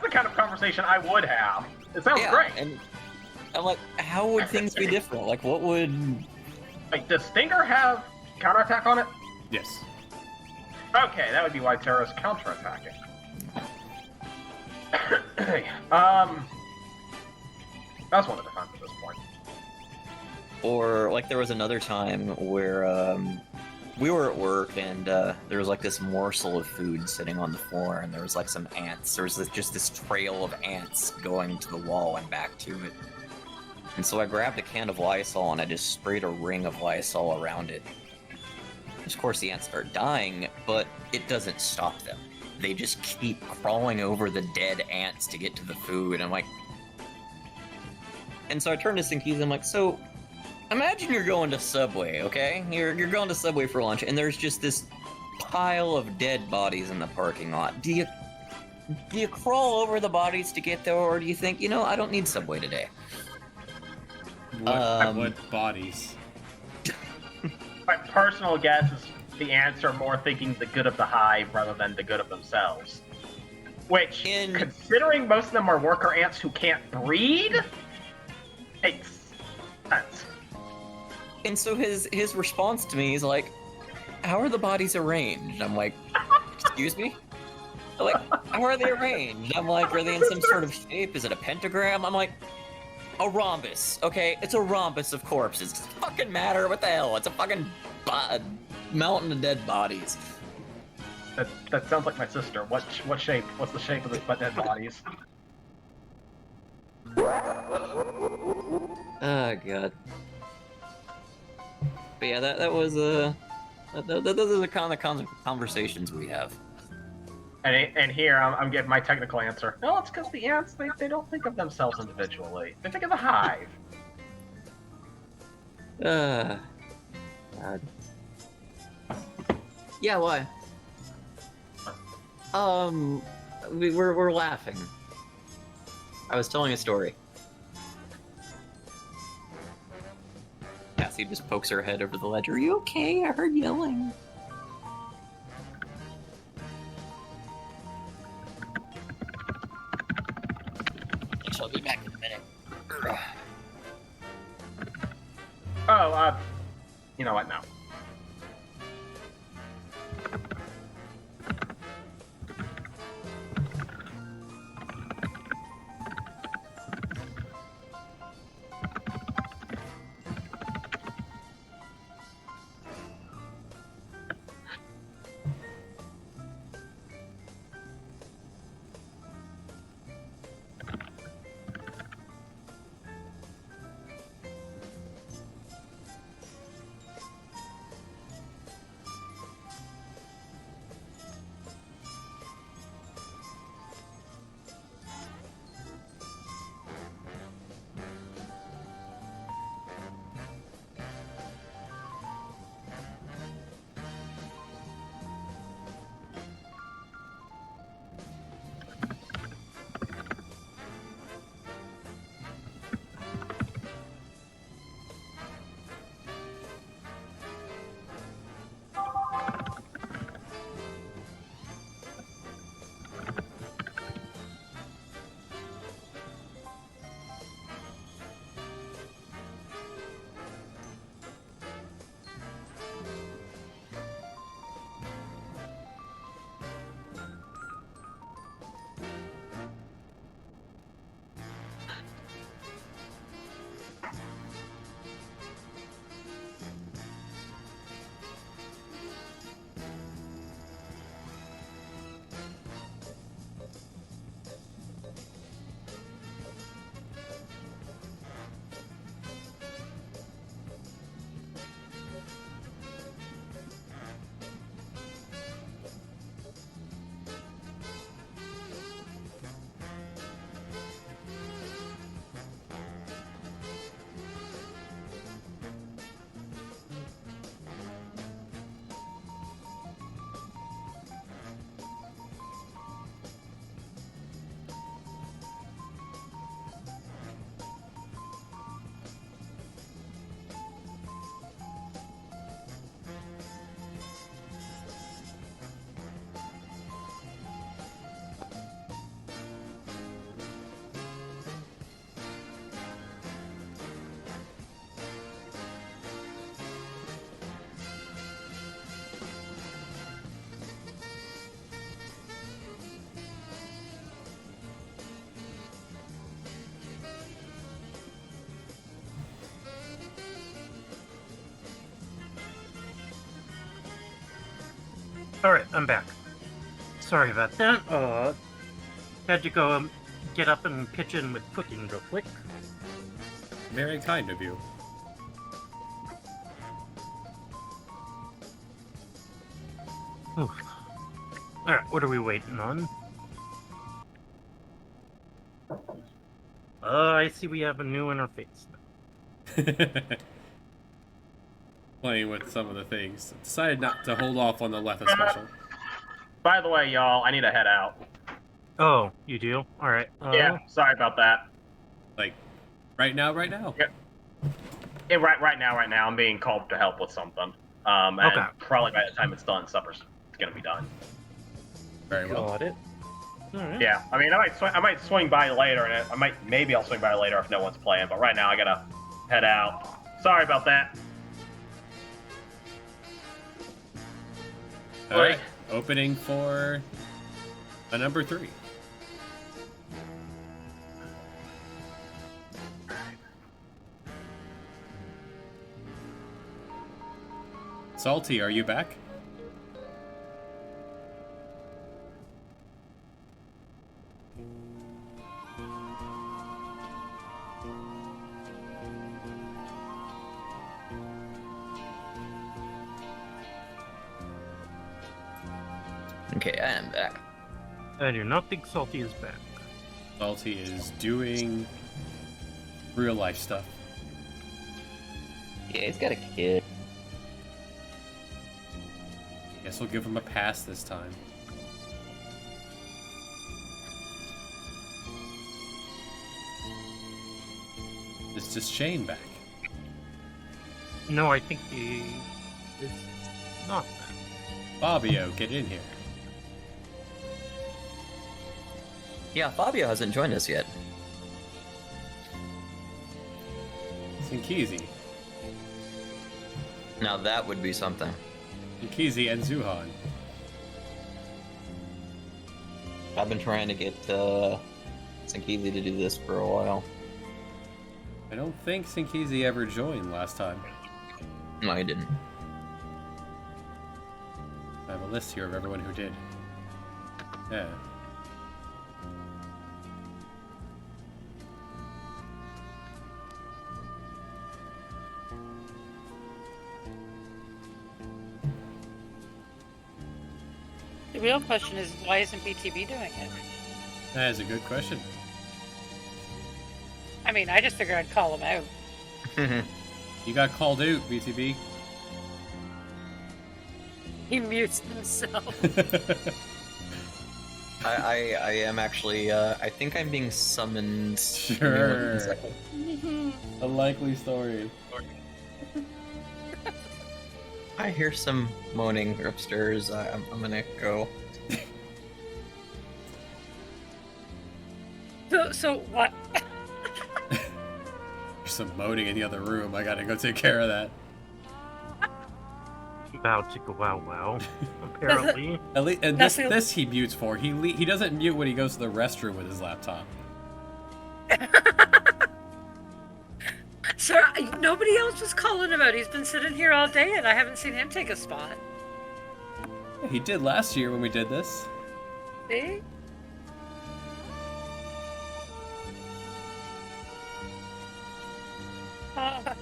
H: the kind of conversation I would have. It sounds great.
C: And I'm like, how would things be different? What would...
H: does Stinger have counterattack on it?
A: Yes.
H: Okay, that would be why Terra's counterattacking. That's one of the defense at this point.
C: Or, there was another time where, we were at work and, there was, this morsel of food sitting on the floor and there was, some ants. There was just this trail of ants going to the wall and back to it. And so I grabbed a can of Lysol and I just sprayed a ring of Lysol around it. Of course, the ants start dying, but it doesn't stop them. They just keep crawling over the dead ants to get to the food. I'm like... And so I turned to Sinkies and I'm like, so... Imagine you're going to Subway, okay? You're going to Subway for lunch, and there's just this pile of dead bodies in the parking lot. Do you crawl over the bodies to get there, or do you think, I don't need Subway today?
A: What bodies?
H: My personal guess is the ants are more thinking the good of the hive rather than the good of themselves. Which, considering most of them are worker ants who can't breed, makes sense.
C: And so his response to me is like, how are the bodies arranged? I'm like, excuse me? Like, how are they arranged? I'm like, are they in some sort of shape? Is it a pentagram? I'm like, a rhombus, okay? It's a rhombus of corpses. It doesn't fucking matter. What the hell? It's a fucking mountain of dead bodies.
H: That sounds like my sister. What shape? What's the shape of the dead bodies?
C: Oh god. But yeah, that was those are the kind of conversations we have.
H: And here I'm getting my technical answer. No, it's because the ants they don't think of themselves individually. They think of the hive.
C: God. Yeah, why? We're laughing. I was telling a story. Cassie just pokes her head over the ledge. Are you okay? I heard yelling. I shall be back in a minute.
H: Oh, you know what? No.
G: Alright, I'm back. Sorry about that. Had to go get up and pitch in with cooking real quick.
A: Very kind of you.
G: Alright, what are we waiting on? I see we have a new interface.
A: Playing with some of the things. Decided not to hold off on the Letha special.
H: By the way, y'all, I need to head out.
G: Oh, you do? Alright.
H: Yeah, sorry about that.
A: Like, right now?
H: Yeah, right now. I'm being called to help with something. And
G: Okay.
H: probably by the time it's done, supper's gonna be done.
A: Very well.
G: Got it. Alright.
H: Yeah, I mean, I might swing by later, and maybe I'll swing by later if no one's playing. But right now, I gotta head out. Sorry about that.
A: Alright, opening for a number 3. Salty, are you back?
C: Okay, I am back.
G: I do not think Salty is back.
A: Salty is doing real life stuff.
C: Yeah, he's got a kid.
A: Guess we'll give him a pass this time. Is just Shane back?
G: No, I think he is not back.
A: Fabio, get in here.
C: Yeah, Fabio hasn't joined us yet.
A: Sinkizi.
C: Now that would be something.
A: Sinkizi and Zuhan.
C: I've been trying to get Sinkizi to do this for a while.
A: I don't think Sinkizi ever joined last time.
C: No, he didn't.
A: I have a list here of everyone who did. Yeah.
N: The real question is, why isn't BTB doing it?
A: That is a good question.
N: I mean, I just figured I'd call him out.
A: You got called out, BTB.
N: He mutes himself.
C: I am actually, I think I'm being summoned.
A: Sure. A likely story.
C: I hear some moaning upstairs. I'm gonna go.
N: So what?
A: There's some moaning in the other room. I gotta go take care of that.
G: About to go wow. Apparently.
A: At least, and this he mutes for. He doesn't mute when he goes to the restroom with his laptop.
N: Sir, nobody else was calling him out. He's been sitting here all day, and I haven't seen him take a spot.
A: He did last year when we did this.
N: See? I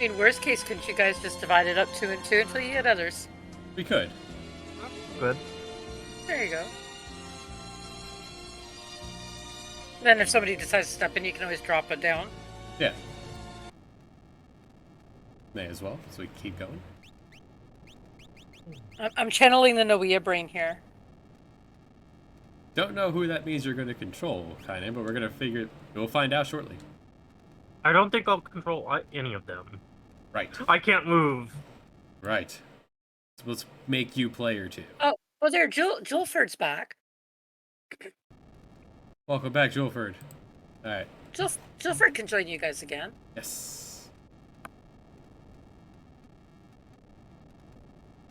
N: mean, worst case, couldn't you guys just divide it up 2 and 2 until you get others?
A: We could.
G: Good.
N: There you go. Then if somebody decides to step in, you can always drop it down.
A: Yeah. May as well, so we keep going.
N: I'm channeling the Noea brain here.
A: Don't know who that means you're going to control, kind of, but we're going to figure it. We'll find out shortly.
G: I don't think I'll control any of them.
A: Right.
G: I can't move.
A: Right. So let's make you player 2.
N: Oh, well, there, Julford's back.
A: Welcome back, Julford. Alright.
N: Julford can join you guys again.
A: Yes.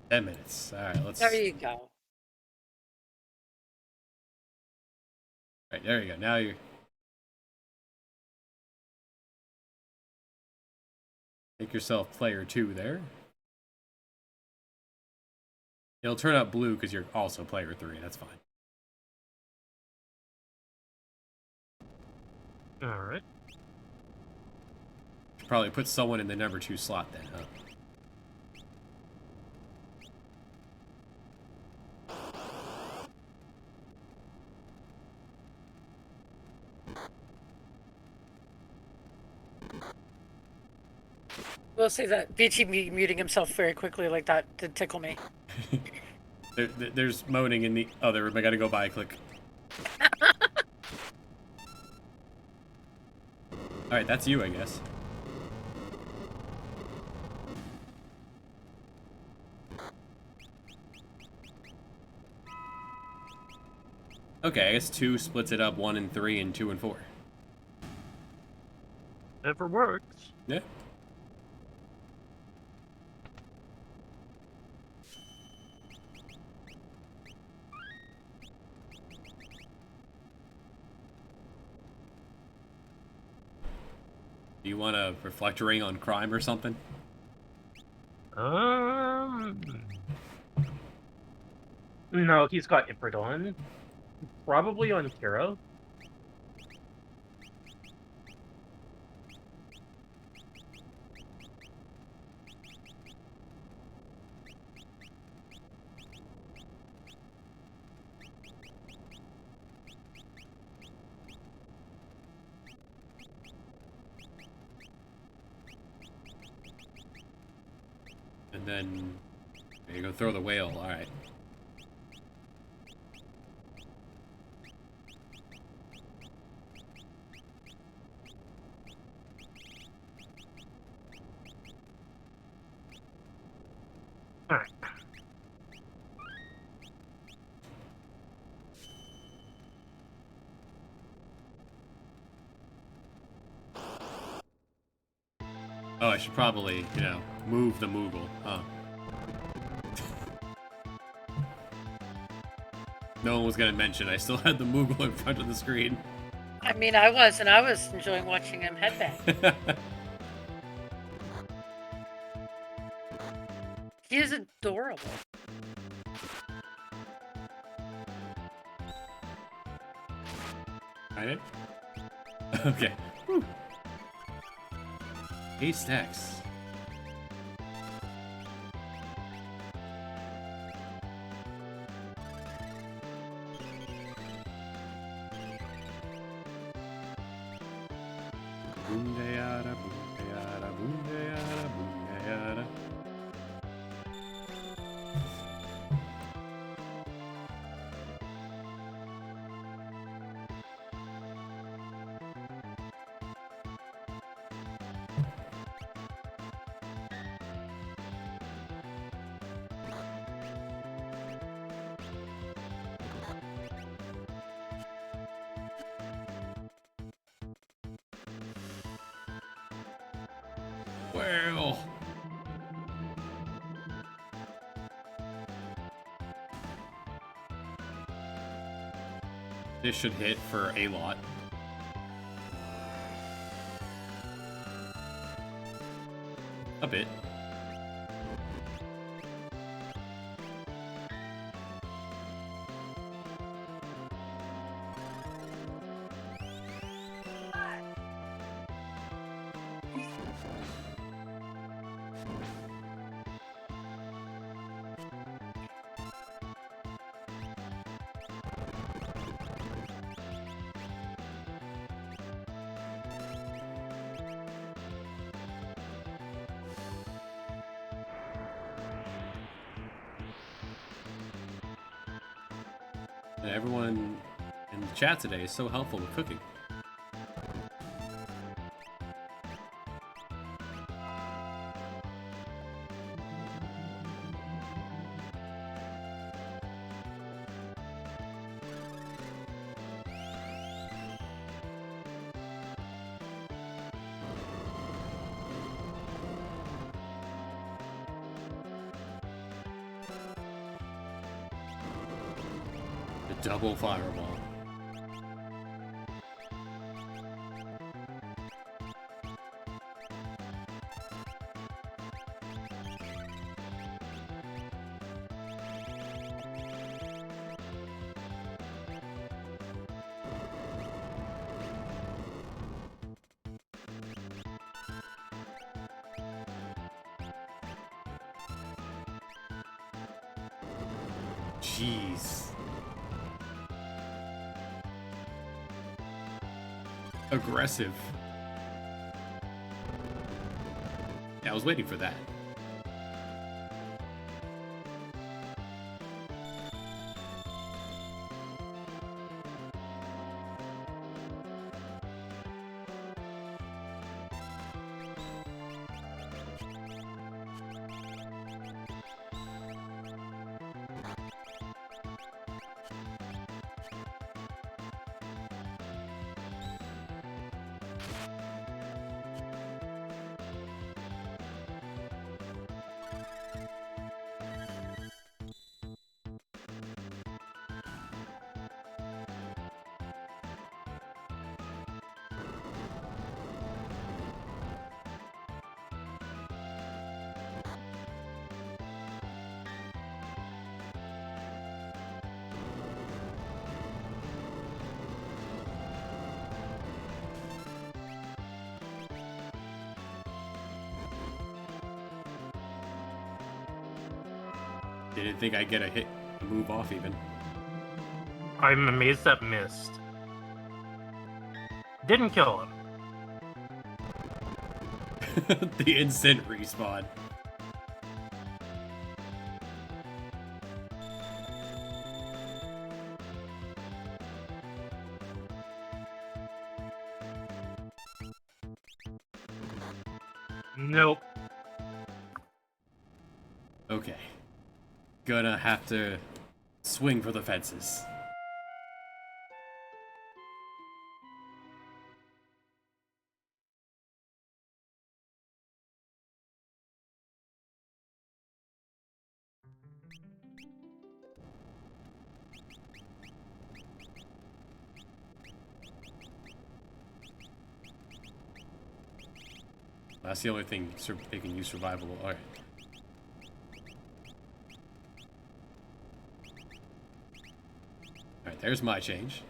A: 10 minutes. Alright, let's...
N: There you go.
A: Right, there you go. Now you're... Make yourself player 2 there. It'll turn out blue because you're also player 3. That's fine.
G: Alright.
A: Should probably put someone in the number 2 slot then, huh?
N: We'll say that BT muting himself very quickly like that did tickle me.
A: There's moaning in the other room. I gotta go by click. Alright, that's you, I guess. Okay, I guess 2 splits it up 1 and 3 and 2 and 4.
G: Never works.
A: Yeah. Do you want a reflectoring on crime or something?
G: No, he's got Ipridon. Probably on Kira.
A: And then there you go, throw the whale. All right.
G: All right.
A: Oh, I should probably, move the Moogle, huh? No one was gonna mention I still had the Moogle in front of the screen.
N: I mean, I was enjoying watching him headbang. He is adorable.
A: Right? Okay. Whew. 8 stacks. Boondayada, boondayada, boondayada, boondayada. Well. This should hit for a lot. A bit. And everyone in the chat today is so helpful with cooking. The double fireball. Jeez. Aggressive. Yeah, I was waiting for that. Didn't think I'd get a move off even.
G: I'm amazed that missed. Didn't kill him.
A: The instant respawn.
G: Nope.
A: Okay. Gonna have to swing for the fences. That's the only thing they can use survivable. Alright. Alright, there's my change.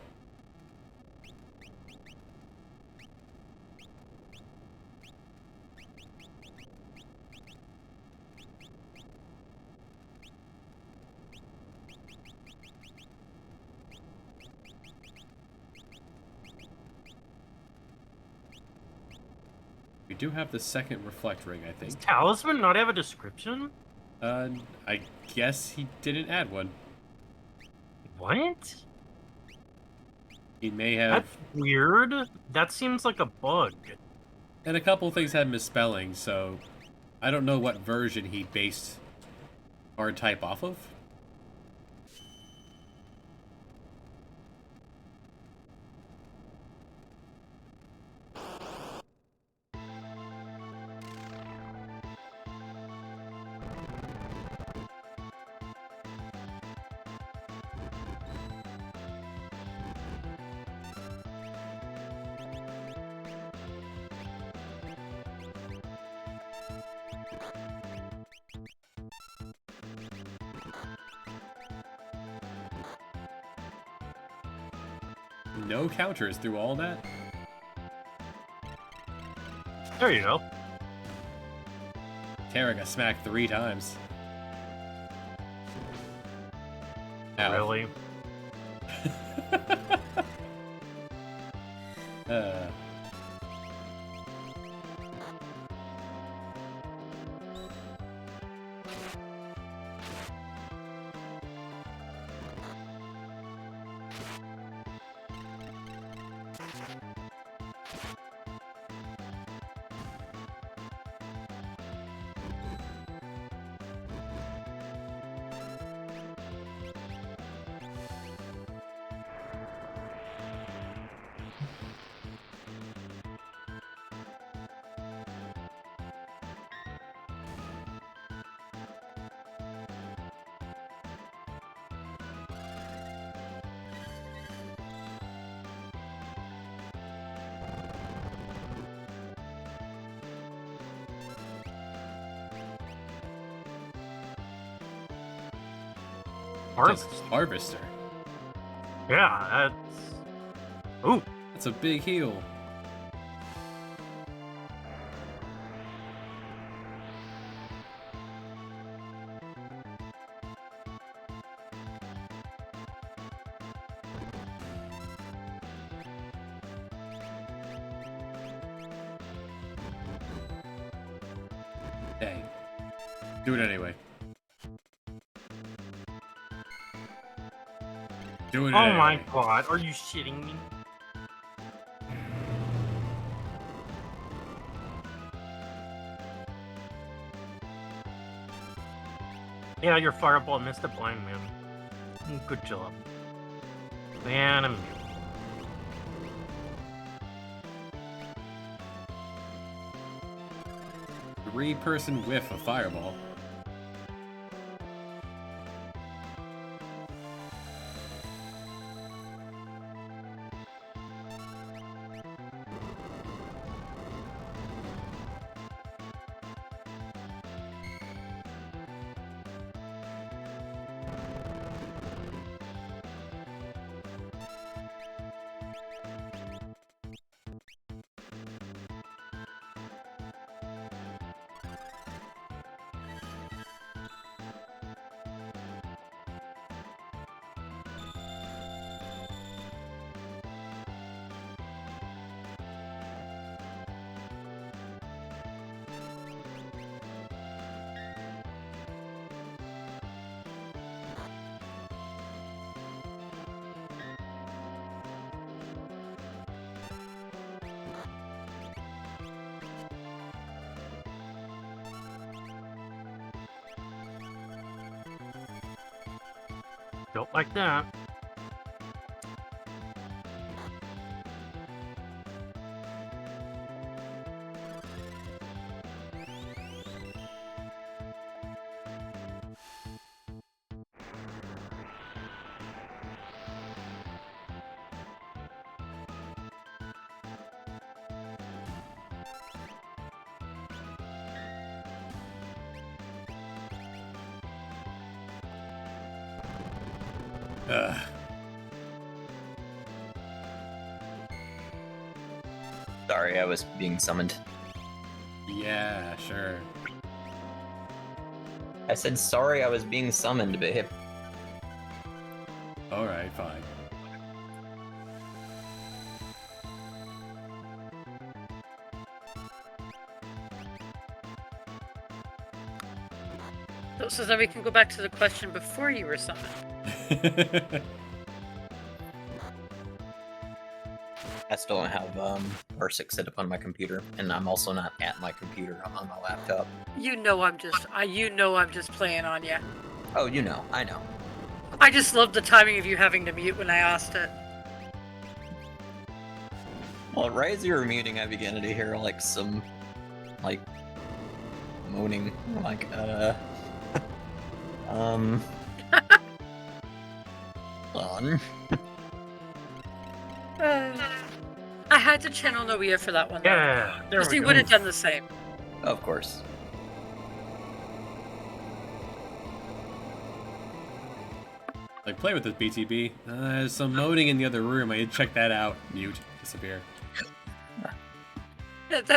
A: We do have the second reflect ring, I think.
G: Does Talisman not have a description?
A: I guess he didn't add one.
G: What?
A: He may have...
G: That's weird. That seems like a bug.
A: And a couple things had misspelling, so... I don't know what version he based hard type off of. No counters through all that?
G: There you go.
A: Tara got smacked 3 times. Ow.
G: Really?
A: Harvester.
G: Yeah, that's... Ooh.
A: That's a big heal. Dang. Do it anyway. Do it
G: Oh
A: anyway.
G: my god, are you shitting me? Yeah, your fireball missed a blind man. Good job. Man, I'm...
A: 3-person whiff of fireball.
G: Built like that.
A: Ugh.
C: Sorry, I was being summoned.
A: Yeah, sure.
C: I said sorry, I was being summoned, babe.
A: Alright, fine.
N: So then we can go back to the question before you were summoned.
C: I still don't have R6 set up on my computer, and I'm also not at my computer. I'm on my laptop.
N: You know I'm just playing on you.
C: Oh, you know, I know.
N: I just love the timing of you having to mute when I asked it.
C: Well, right as you were muting, I began to hear like some, like, moaning, like, on.
N: I had to channel Noea for that one.
G: Yeah, there
N: because
G: we
N: he
G: go.
N: would have done the same.
C: Of course.
A: Like, play with this BTB. There's some moaning in the other room. I need to check that out. Mute. Disappear.
N: It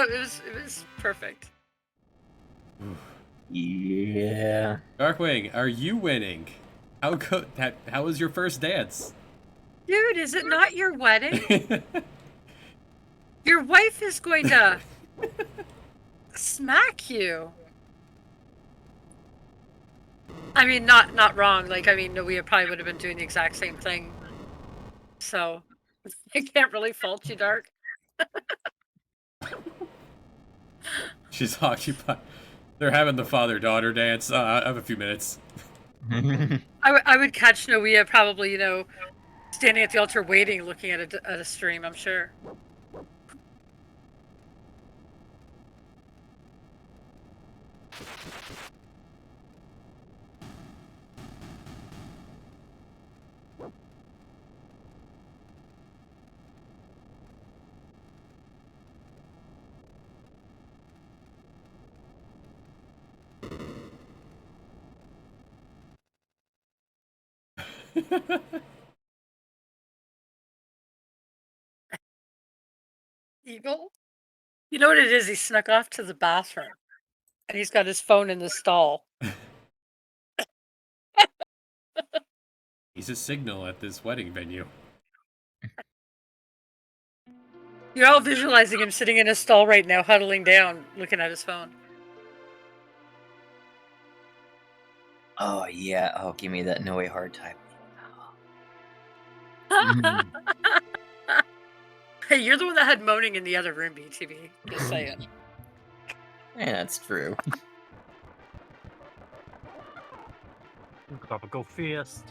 N: was perfect.
C: Yeah.
A: Darkwing, are you winning? How was your first dance?
N: Dude, is it not your wedding? Your wife is going to smack you. I mean, not wrong. Like, I mean, Noea probably would have been doing the exact same thing. So, I can't really fault you, Dark.
A: She's occupied. They're having the father-daughter dance. I have a few minutes.
N: I would catch Noea probably, you know, standing at the altar waiting, looking at a stream, I'm sure. Eagle? You know what it is? He snuck off to the bathroom. And he's got his phone in the stall.
A: He's a signal at this wedding venue.
N: You're all visualizing him sitting in a stall right now, huddling down, looking at his phone.
C: Oh, yeah. Oh, give me that NoweaHardType.
N: Hey, you're the one that had moaning in the other room, BTB. Just saying.
C: Yeah, that's true.
G: Gotta go fast.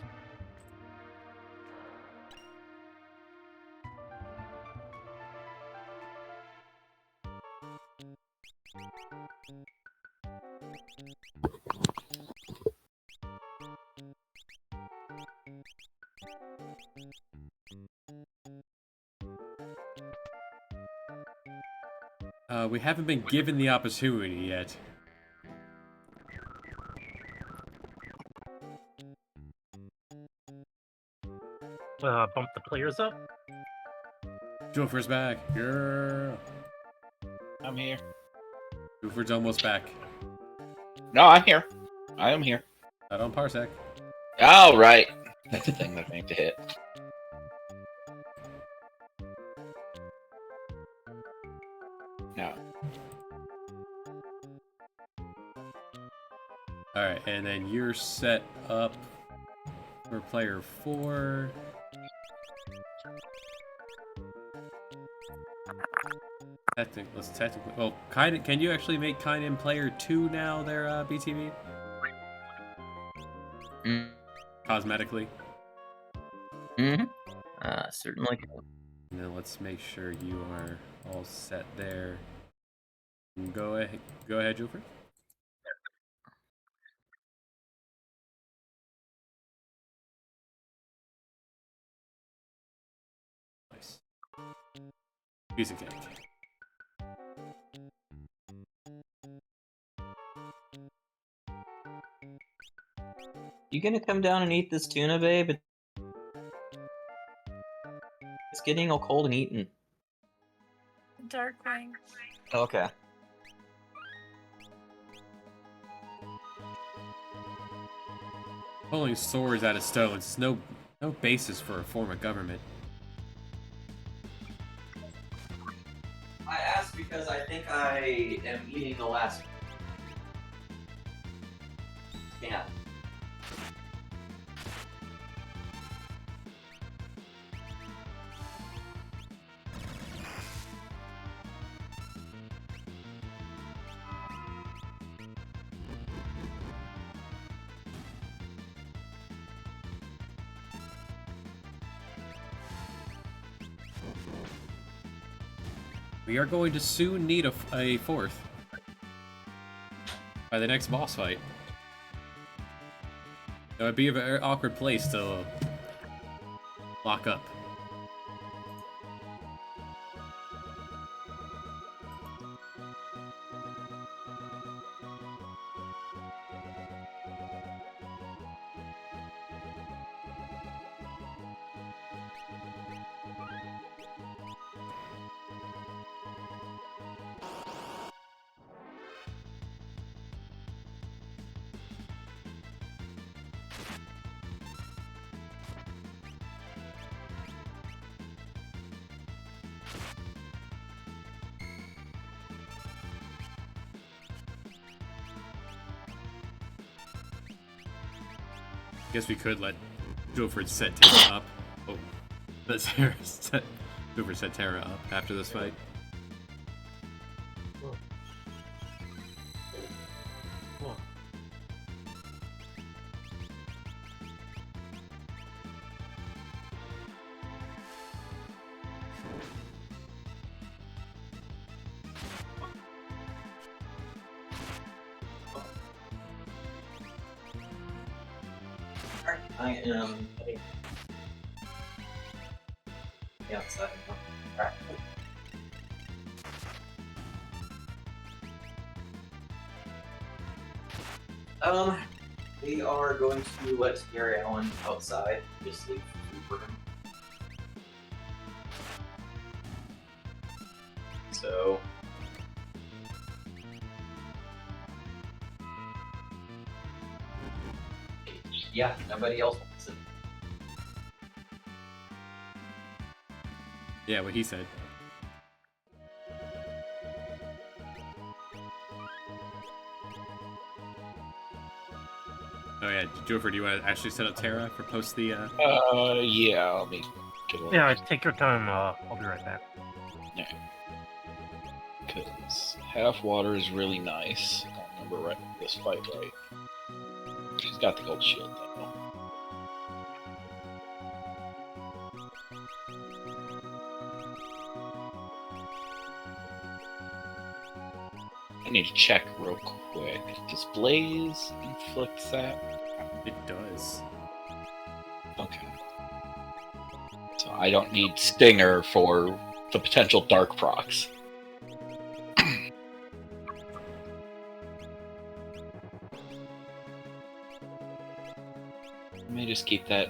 A: We haven't been given the opportunity yet.
G: Bump the players up.
A: Jofer's back. Yeah.
B: I'm here.
A: Jofer's almost back.
B: No, I'm here. I am here.
A: Not on Parsec.
B: Oh, right. That's the thing that I need to hit. No.
A: Alright, and then you're set up for player 4. Technically. Well, can you actually make Kainen player 2 now there, BTV?
C: Mm.
A: Cosmetically?
C: Mm-hmm. Certainly.
A: And then let's make sure you are all set there. Go ahead, Joker. Nice. Piece of cake.
C: You gonna come down and eat this tuna, babe? It's getting all cold and eaten.
N: Darkwing.
C: Okay.
A: Pulling swords out of stones is no basis for a form of government.
C: I asked because I think I am eating the last can.
A: We are going to soon need a fourth by the next boss fight. It would be a very awkward place to lock up. Guess we could let Guilford set Terra up. Oh, let Guilford set Terra up after this fight.
C: I am heading outside. Alright. We are going to let Gary Allen outside. Just leave food for him. So. Yeah, nobody else wants it.
A: Yeah, what he said. Oh yeah, Jofer, do you want to actually set up Terra for post the?
B: Yeah. Let me get a little.
G: Yeah, take your time. I'll be right back.
B: Yeah. Because half water is really nice. I don't remember right this fight right. She's got the gold shield though. I need to check real quick. Does Blaze inflict that?
A: It does.
B: Okay. So I don't need Stinger for the potential dark procs. Let me just keep that.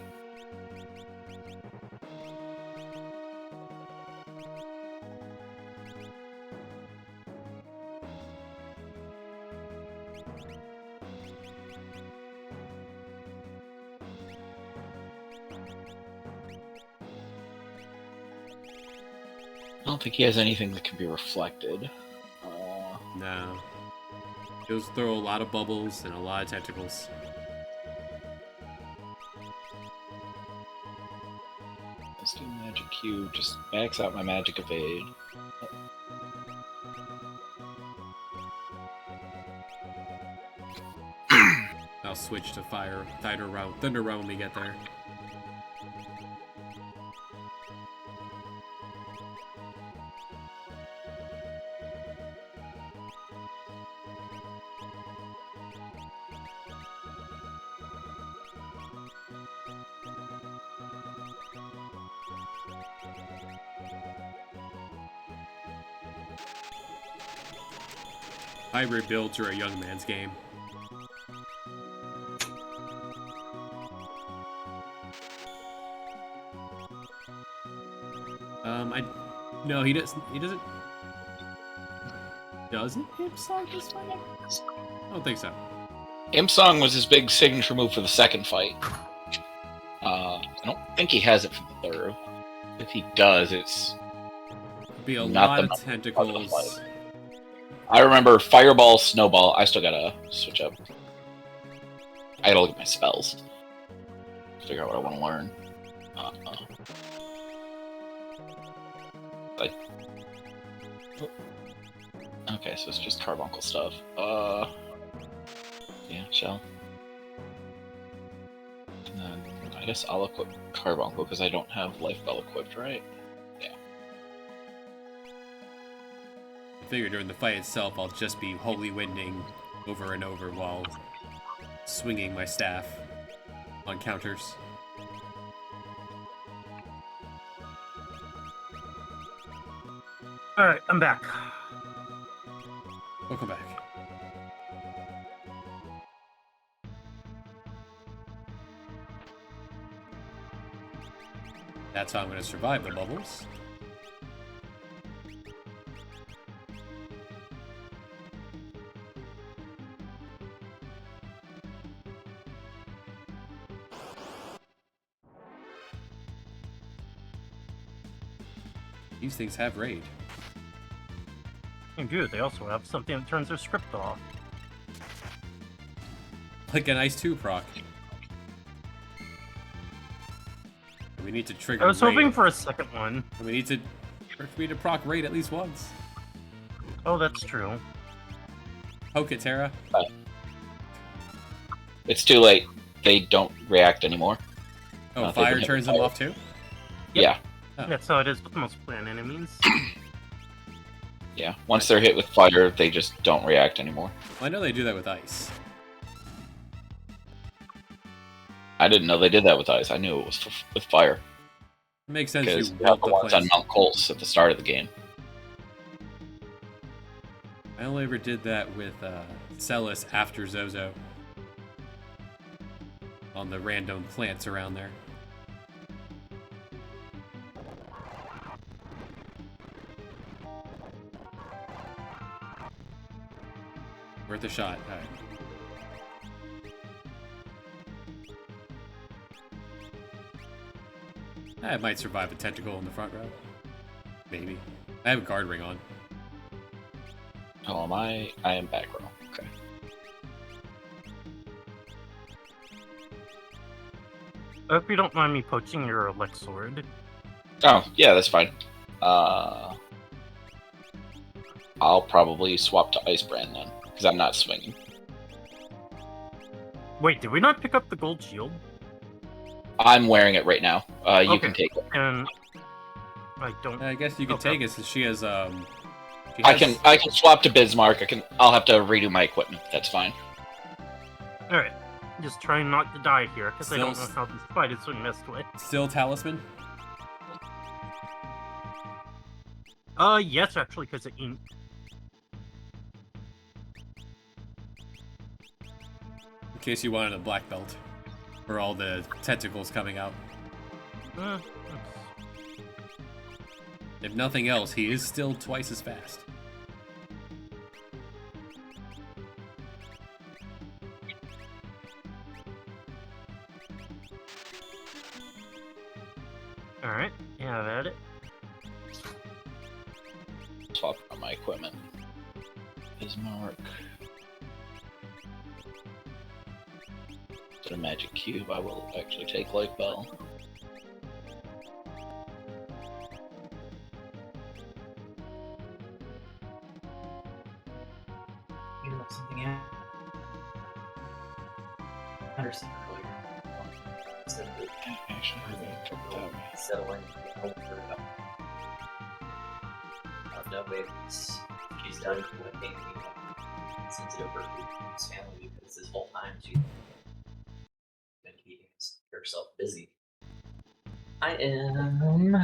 B: I don't think he has anything that can be reflected.
A: No. He'll throw a lot of bubbles and a lot of tentacles.
B: Let's do Magic Cube. Just max out my Magic Evade.
A: I'll switch to Thunder Realm when we get there. Hybrid builds are a young man's game. No, he doesn't. He doesn't. Doesn't Imp Song this fight? I don't think so.
B: Imp Song was his big signature move for the second fight. I don't think he has it for the third. If he does, it's
A: be a
B: not
A: lot
B: the
A: of tentacles.
B: I remember Fireball, Snowball. I still gotta switch up. I gotta look at my spells. Figure out what I want to learn. Okay, so it's just Carbuncle stuff. Yeah, Shell. And then I guess I'll equip Carbuncle because I don't have Life Bell equipped, right? Yeah.
A: I figure during the fight itself, I'll just be Holy Winding over and over while swinging my staff on counters.
G: Alright, I'm back.
A: Welcome back. That's how I'm going to survive the bubbles. These things have raid.
G: And good, they also have something that turns their script off.
A: Like an Ice 2 proc. We need to trigger
G: I was
A: raid.
G: hoping for a second one.
A: We need to proc raid at least once.
G: Oh, that's true.
A: Poke it, Terra.
B: It's too late. They don't react anymore.
A: Oh, fire turns them off too?
B: Yeah.
A: Oh.
G: That's how it is with most plant enemies.
B: Yeah. Once they're hit with fire, they just don't react anymore.
A: Well, I know they do that with ice.
B: I didn't know they did that with ice. I knew it was with fire.
A: It makes sense.
B: Because
A: You
B: you have
A: wilt
B: the
A: the
B: ones on
A: plants.
B: Mount Coles at the start of the game.
A: I only ever did that with Celis after Zozo. On the random plants around there. Worth a shot. Alright. I might survive a tentacle in the front row. Maybe. I have a guard ring on.
B: Oh, am I? I am back row. Okay.
G: I hope you don't mind me poaching your Elect Sword.
B: Oh, yeah, that's fine. I'll probably swap to Ice Brand then, because I'm not swinging.
G: Wait, did we not pick up the gold shield?
B: I'm wearing it right now. You
G: Okay.
B: can take it.
G: And I don't.
A: I guess you can take it since she has she
B: I
A: has-
B: can swap to Bismarck. I'll have to redo my equipment. That's fine.
G: Alright. Just trying not to die here, because I don't know
A: Still-
G: how this fight is being messed with.
A: Still talisman?
G: Yes, actually, because it ink.
A: In case you wanted a black belt. For all the tentacles coming out. If nothing else, he is still twice as fast.
G: Alright, yeah, I've had it.
B: Swap on my equipment. Bismarck. Instead of Magic Cube, I will actually take Life Bell.
C: You know something else? Anderson earlier. Said that
B: Actually,
C: settling over no way she's done collecting sends it over to his family because this whole time she's been keeping herself busy. I am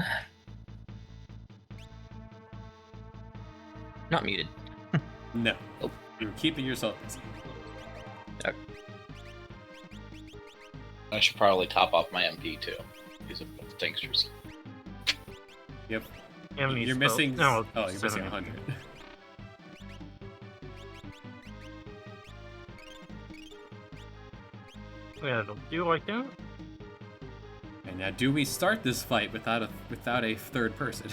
C: Not muted.
A: No. You're keeping yourself busy.
C: Okay.
B: I should probably top off my MP too. These are both tinctures.
A: Yep.
G: How many
A: You're
G: spells?
A: missing.
G: No,
A: Oh, you're missing
G: 70.
A: 100.
G: Yeah, it'll do like that.
A: And now, do we start this fight without a third person,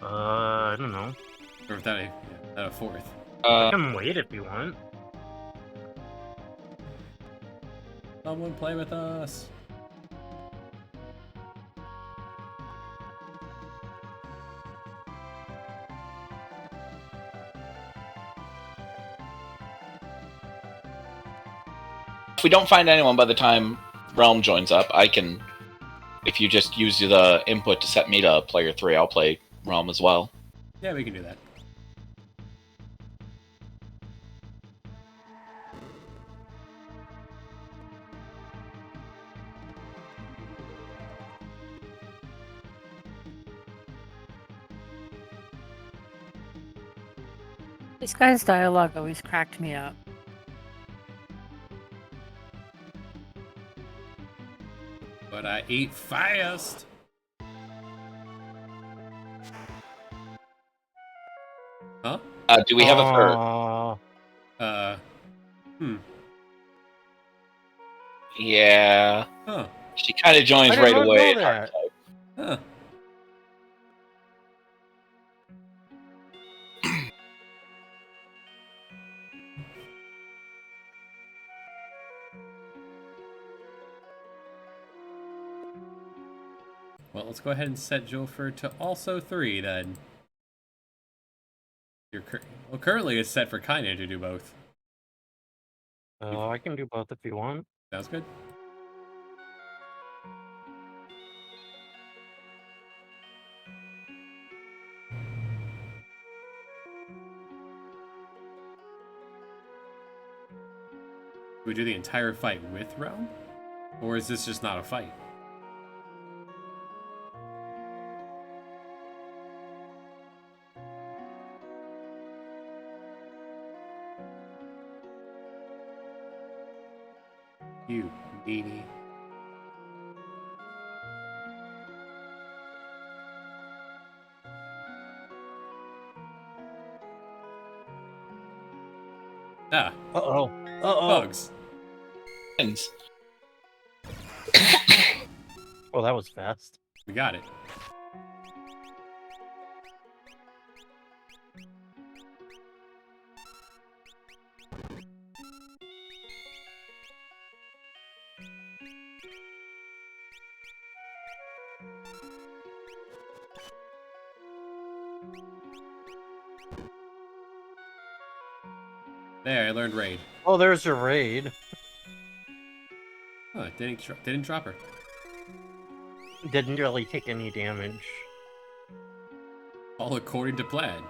G: I don't know.
A: or without a fourth?
G: I can wait if you want.
A: Someone play with us.
B: If we don't find anyone by the time Realm joins up, I can. If you just use the input to set me to player 3, I'll play Realm as well.
A: Yeah, we can do that.
M: This guy's dialogue always cracked me up.
A: But I ate fast. Huh?
B: Do we have a third? Yeah.
A: Huh.
B: She kind of joins
G: I did
B: right
G: not
B: away.
G: know that.
A: Huh. Well, let's go ahead and set Jolfer to also 3 then. Currently it's set for Kaine to do both.
G: I can do both if you want.
A: Sounds good. Do we do the entire fight with Realm? Or is this just not a fight? You meanie. Ah.
G: Uh-oh.
A: Bugs.
G: Well, that was fast.
A: We got it. There, I learned raid.
G: Oh, there's your raid.
A: Oh, it didn't drop her.
G: Didn't really take any damage.
A: All according to plan.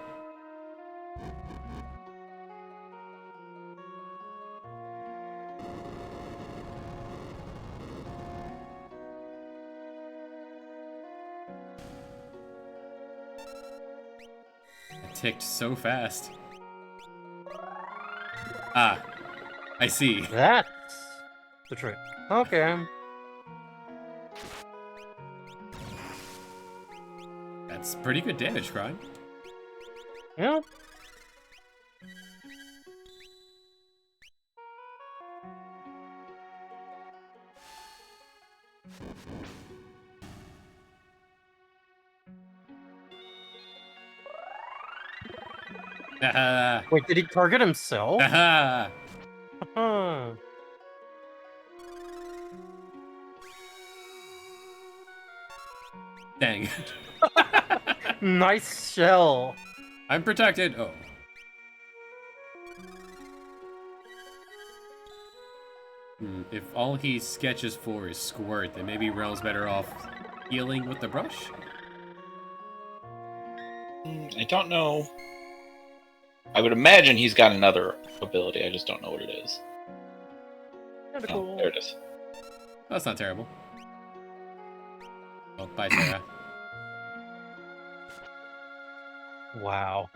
A: It ticked so fast. Ah, I see.
G: That's the trick. Okay.
A: That's pretty good damage, Crime.
G: Yeah. Wait, did he target himself?
A: Dang.
G: Nice shell.
A: I'm protected. Oh. If all he sketches for is squirt, then maybe Rel's better off healing with the brush?
B: I don't know. I would imagine he's got another ability. I just don't know what it is. Oh, there it is.
A: That's not terrible. Oh, bye, Sarah.
G: Wow.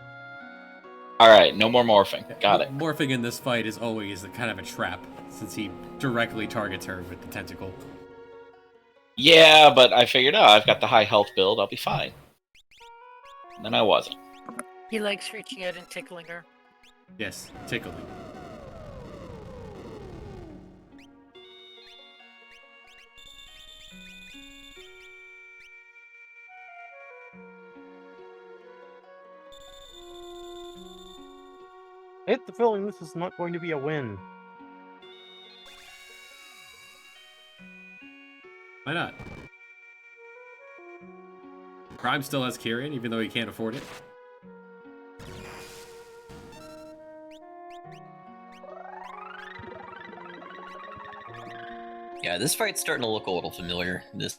B: All right, no more morphing. Got it.
A: Morphing in this fight is always kind of a trap, since he directly targets her with the tentacle.
B: Yeah, but I figured, I've got the high health build. I'll be fine. And then I wasn't.
N: He likes reaching out and tickling her.
A: Yes, tickling.
G: I get the feeling this is not going to be a win.
A: Why not? Crime still has Kyrian, even though he can't afford it.
C: Yeah, this fight's starting to look a little familiar. This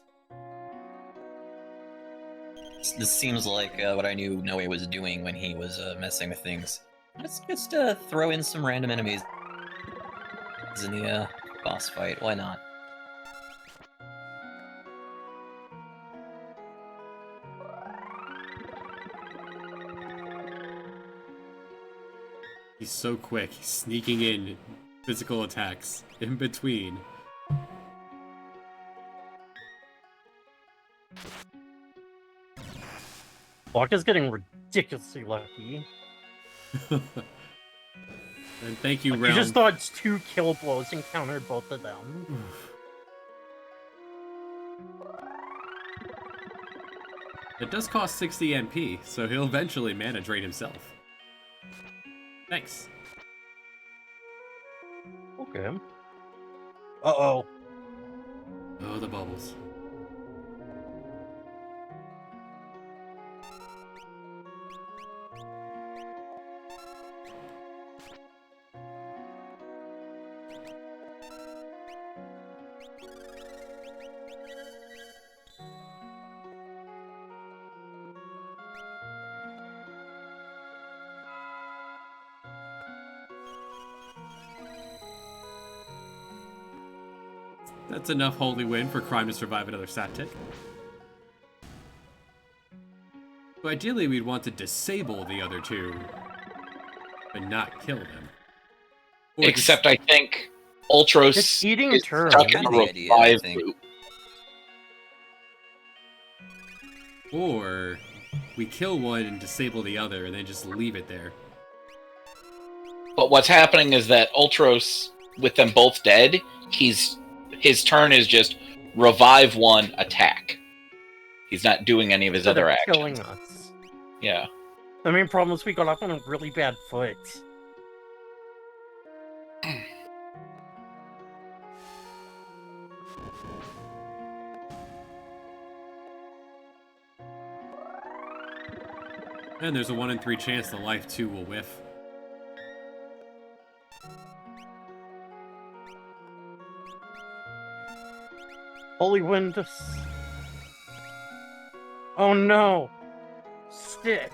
C: seems like what I knew Noe was doing when he was messing with things. Let's just throw in some random enemies in the boss fight. Why not?
A: He's so quick. He's sneaking in physical attacks in between.
G: Block is getting ridiculously lucky.
A: And thank you,
G: Like,
A: round.
G: You just dodged 2 kill blows and countered both of them.
A: It does cost 60 MP, so he'll eventually mana drain himself. Thanks.
G: Okay. Uh-oh.
A: Oh, the bubbles. That's enough holy win for Crime to survive another stat tick. So ideally, we'd want to disable the other two, but not kill them. Or
B: Except I think Ultros
G: It's eating
B: is
G: turn.
B: stuck in a
C: Kind of the idea, I
B: revive
C: think.
B: loop.
A: Or we kill one and disable the other, and then just leave it there.
B: But what's happening is that Ultros, with them both dead, his turn is just revive one, attack. He's not doing any of his other actions.
G: Killing us.
B: Yeah.
G: The main problem is we got off on a really bad foot.
A: And there's a 1 in 3 chance the life 2 will whiff.
G: Holy wind. Oh no! Stick.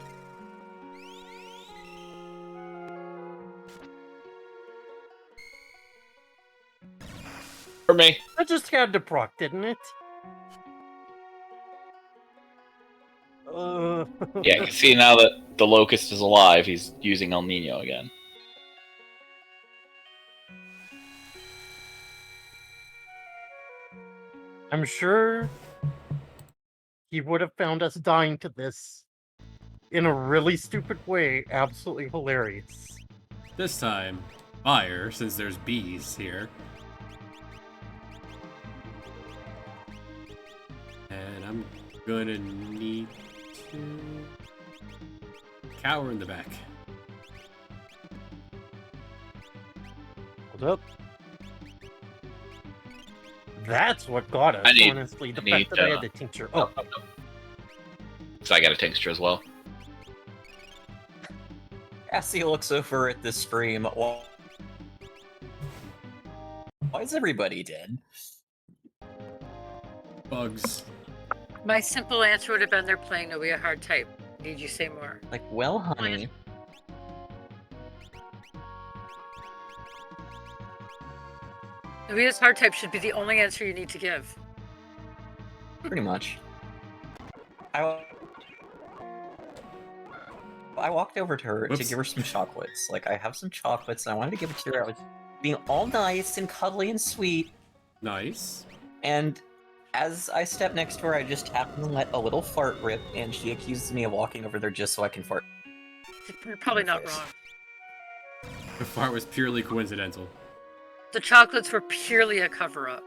B: For me.
G: That just had to proc, didn't it?
B: Yeah, you can see now that the Locust is alive, he's using El Nino again.
G: I'm sure he would have found us dying to this in a really stupid way. Absolutely hilarious.
A: This time, fire, since there's bees here. And I'm gonna need to cower in the back.
G: Hold up. That's what got us, honestly. The fact that I had the tincture. Oh.
B: So I got a tincture as well.
C: Cassie looks over at the stream. Why is everybody dead?
A: Bugs.
N: My simple answer would have been they're playing NoweaHardType. Need you say more?
C: Like, well, honey.
N: NoweaHardType should be the only answer you need to give.
C: Pretty much. I walked over to her
A: Whoops.
C: to give her some chocolates. Like, I have some chocolates, and I wanted to give it to her. I was being all nice and cuddly and sweet.
A: Nice.
C: And as I stepped next to her, I just happened to let a little fart rip, and she accuses me of walking over there just so I can fart.
N: You're probably not wrong.
A: The fart was purely coincidental.
N: The chocolates were purely a cover-up.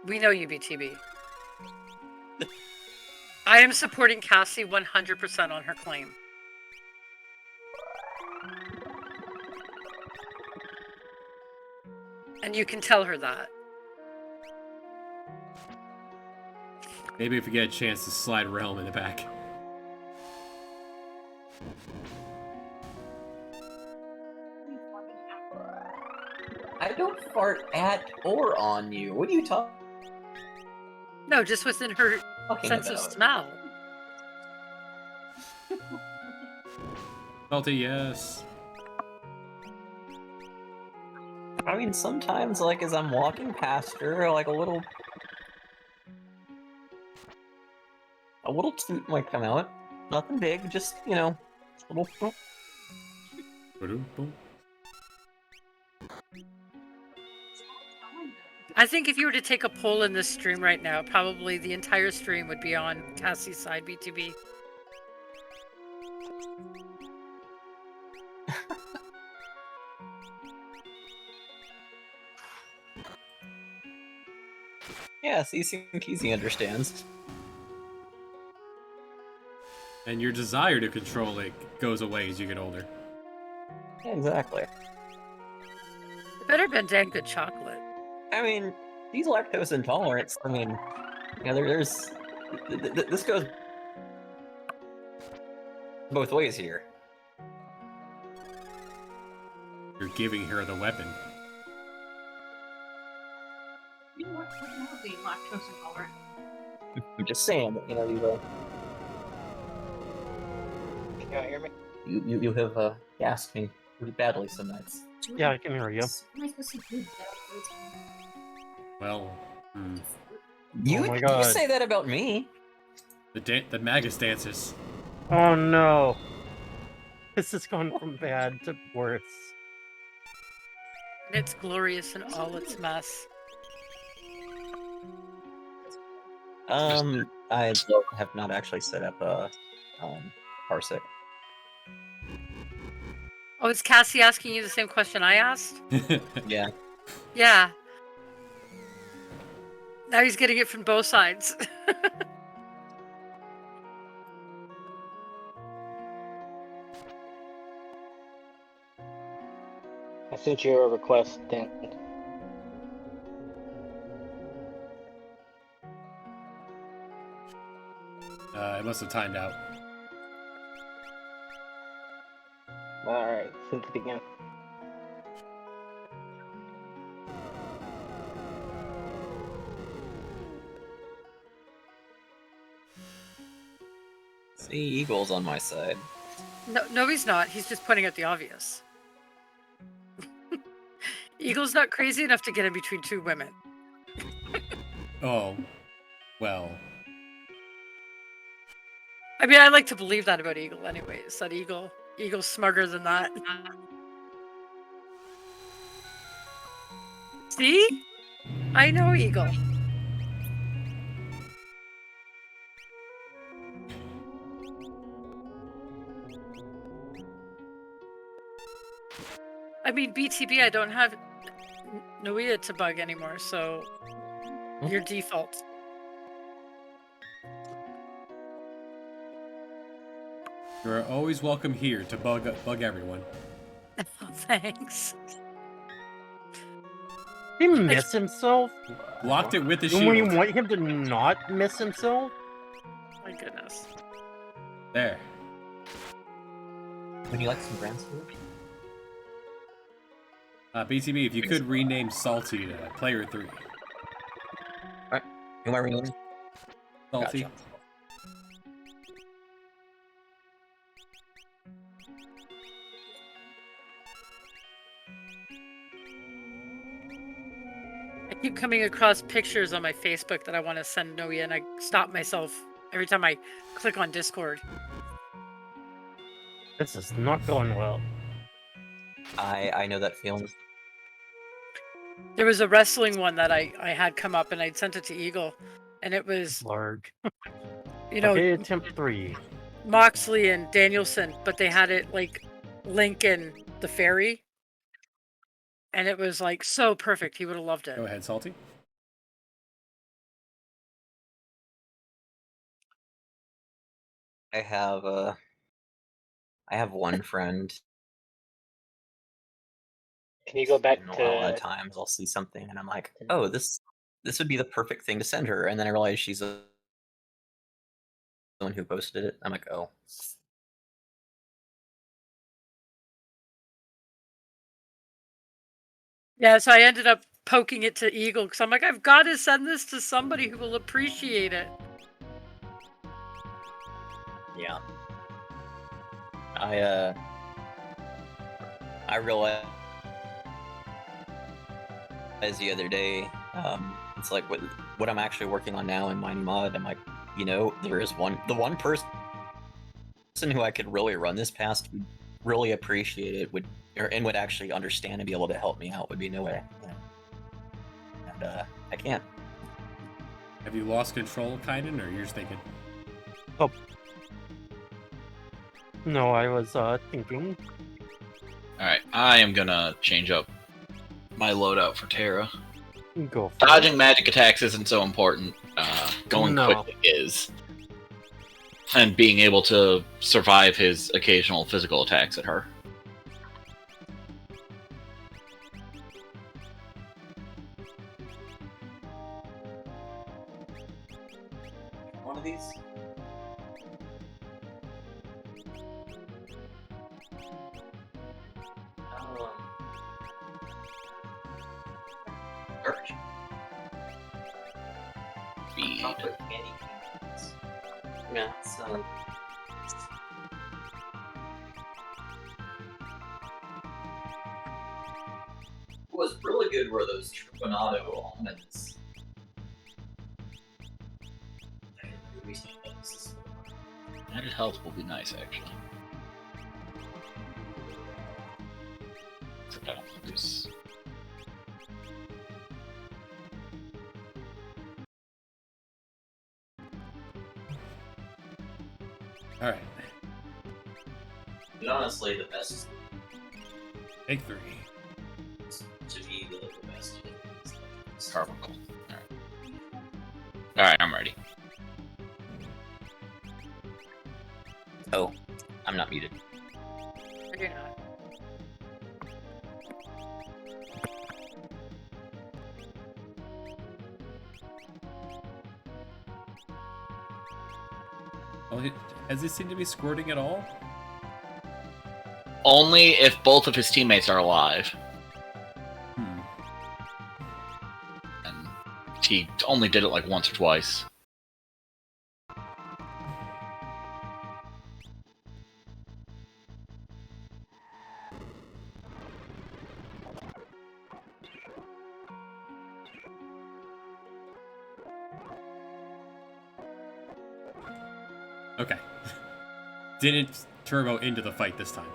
N: We know you, BTB. I am supporting Cassie 100% on her claim. And you can tell her that.
A: Maybe if we get a chance to slide Realm in the back.
C: I don't fart at or on you. What are you talking?
N: No, just within her sense of smell.
A: Salty, yes.
C: I mean, sometimes, like, as I'm walking past her, like, a little toot might come out. Nothing big, just, you know, a little...
N: I think if you were to take a poll in this stream right now, probably the entire stream would be on Cassie's side, BTB.
C: Yeah, see, Keezy understands.
A: And your desire to control it goes away as you get older.
C: Yeah, exactly.
N: It better been damn good chocolate.
C: I mean, these lactose intolerance, I mean, you know, there's... This goes both ways here.
A: You're giving her the weapon.
K: You know what would be lactose intolerant?
C: I'm just saying that, you know, you
D: Can you hear me?
C: you have gassed me pretty badly some nights.
G: Yeah, I can hear you.
A: Well,
C: You,
G: Oh my
C: you
G: God.
C: say that about me.
A: the Magus dances.
G: Oh no. This has gone from bad to worse.
N: And it's glorious in all its mess.
C: I have not actually set up a parsec.
N: Oh, is Cassie asking you the same question I asked?
C: Yeah.
N: Yeah. Now he's getting it from both sides.
D: I sent you a request, Dan.
A: It must have timed out.
D: Alright, sent it again.
C: See, Eagle's on my side.
N: No, he's not. He's just pointing out the obvious. Eagle's not crazy enough to get in between two women.
A: Oh, well.
N: I mean, I like to believe that about Eagle anyways, that Eagle's smarter than that. See? I know Eagle. I mean, BTB, I don't have Noea to bug anymore, so your default.
A: You are always welcome here to bug everyone.
N: Thanks.
G: He miss himself?
A: Blocked it with the
G: When we
A: shield.
G: want him to not miss himself?
N: My goodness.
A: There.
C: Would you like some grand soup?
A: BTB, if you could rename Salty to Player 3.
C: Alright, who am I renaming?
A: Salty.
C: Gotcha.
N: I keep coming across pictures on my Facebook that I want to send Noea, and I stop myself every time I click on Discord.
G: This is not going well.
C: I know that feeling.
N: There was a wrestling one that I had come up, and I'd sent it to Eagle, and it was
G: large.
N: Okay,
G: attempt 3.
N: Moxley and Danielson, but they had it like Link and the fairy, and it was like so perfect. He would have loved it.
A: Go ahead, Salty.
C: I have one friend.
I: Can you go back
C: A lot of
I: to?
C: times I'll see something and I'm like, oh, this would be the perfect thing to send her, and then I realize she's the one who posted it. I'm like, oh.
N: Yeah, so I ended up poking it to Eagle because I'm like, I've got to send this to somebody who will appreciate it.
C: Yeah. I realized the other day, it's like what I'm actually working on now in Mining Mod. I'm like, there is the one person who I could really run this past would really appreciate it, and would actually understand and be able to help me out would be Noah. And I can't.
A: Have you lost control, Kaiden, or you're just thinking?
G: Oh. No, I was thinking.
B: Alright, I am gonna change up my loadout for Terra.
G: Go for
B: Dodging magic attacks isn't so important. Going
G: No.
B: quickly is. And being able to survive his occasional physical attacks at her.
C: One of these. Garbage.
B: Feed.
C: Yeah, so. What was really good were those Trupanado almonds.
B: Added health will be nice, actually. I don't think there's...
A: Alright.
C: But honestly, the best
A: Take 3.
C: to be the best.
B: Carbuncle. Alright, I'm ready.
C: Oh, I'm not muted.
N: You're not.
A: Well, has he seemed to be squirting at all?
B: Only if both of his teammates are alive. And he only did it like once or twice.
A: Okay. Didn't turbo into the fight this time.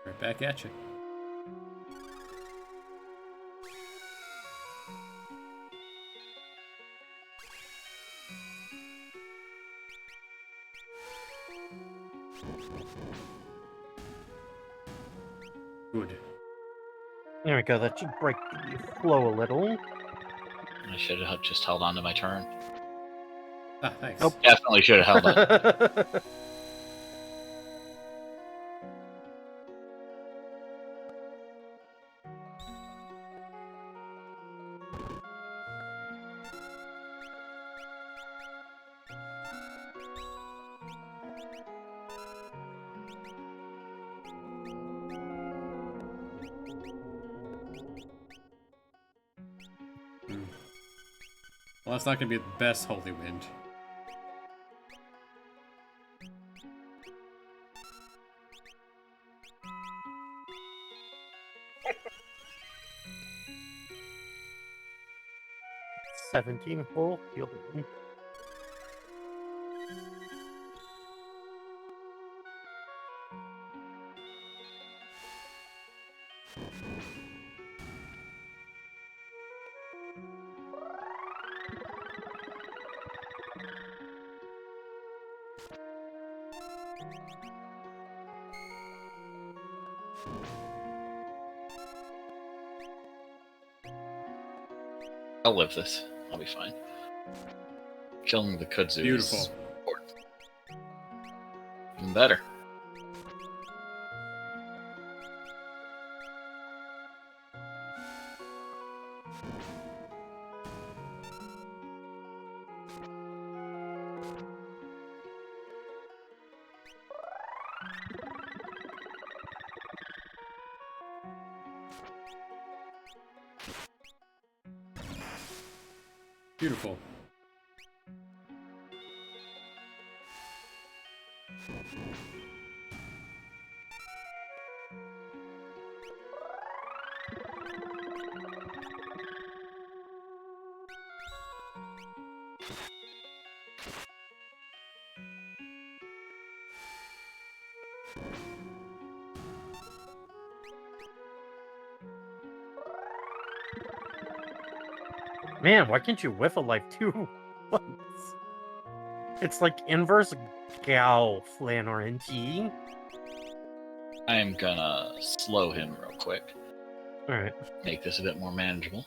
A: Right back at you. Good.
G: There we go. That should break the flow a little.
B: I should have just held on to my turn.
A: Ah, thanks.
G: Nope.
B: Definitely should have held on.
A: Well, it's not gonna be the best Holy Wind.
G: Full healing.
B: I'll live this. I'll be fine. Killing the kudzu
A: Beautiful.
B: is important. Even better.
A: Beautiful.
G: Man, why can't you whiff a life too once? It's like inverse Gao Flan RNG.
B: I am gonna slow him real quick.
G: Alright.
B: Make this a bit more manageable.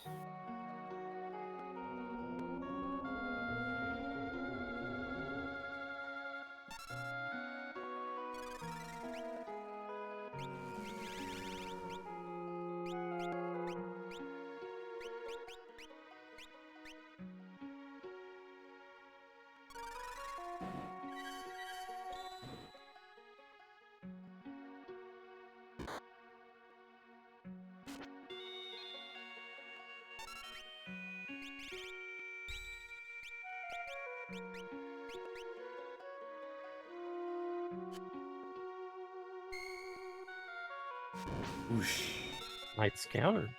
A: Whoosh.
G: Knight's counter.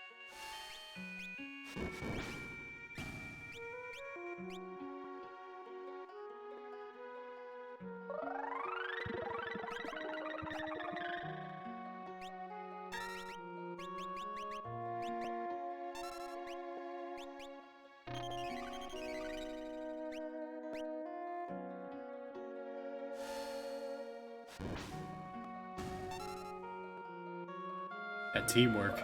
A: That teamwork.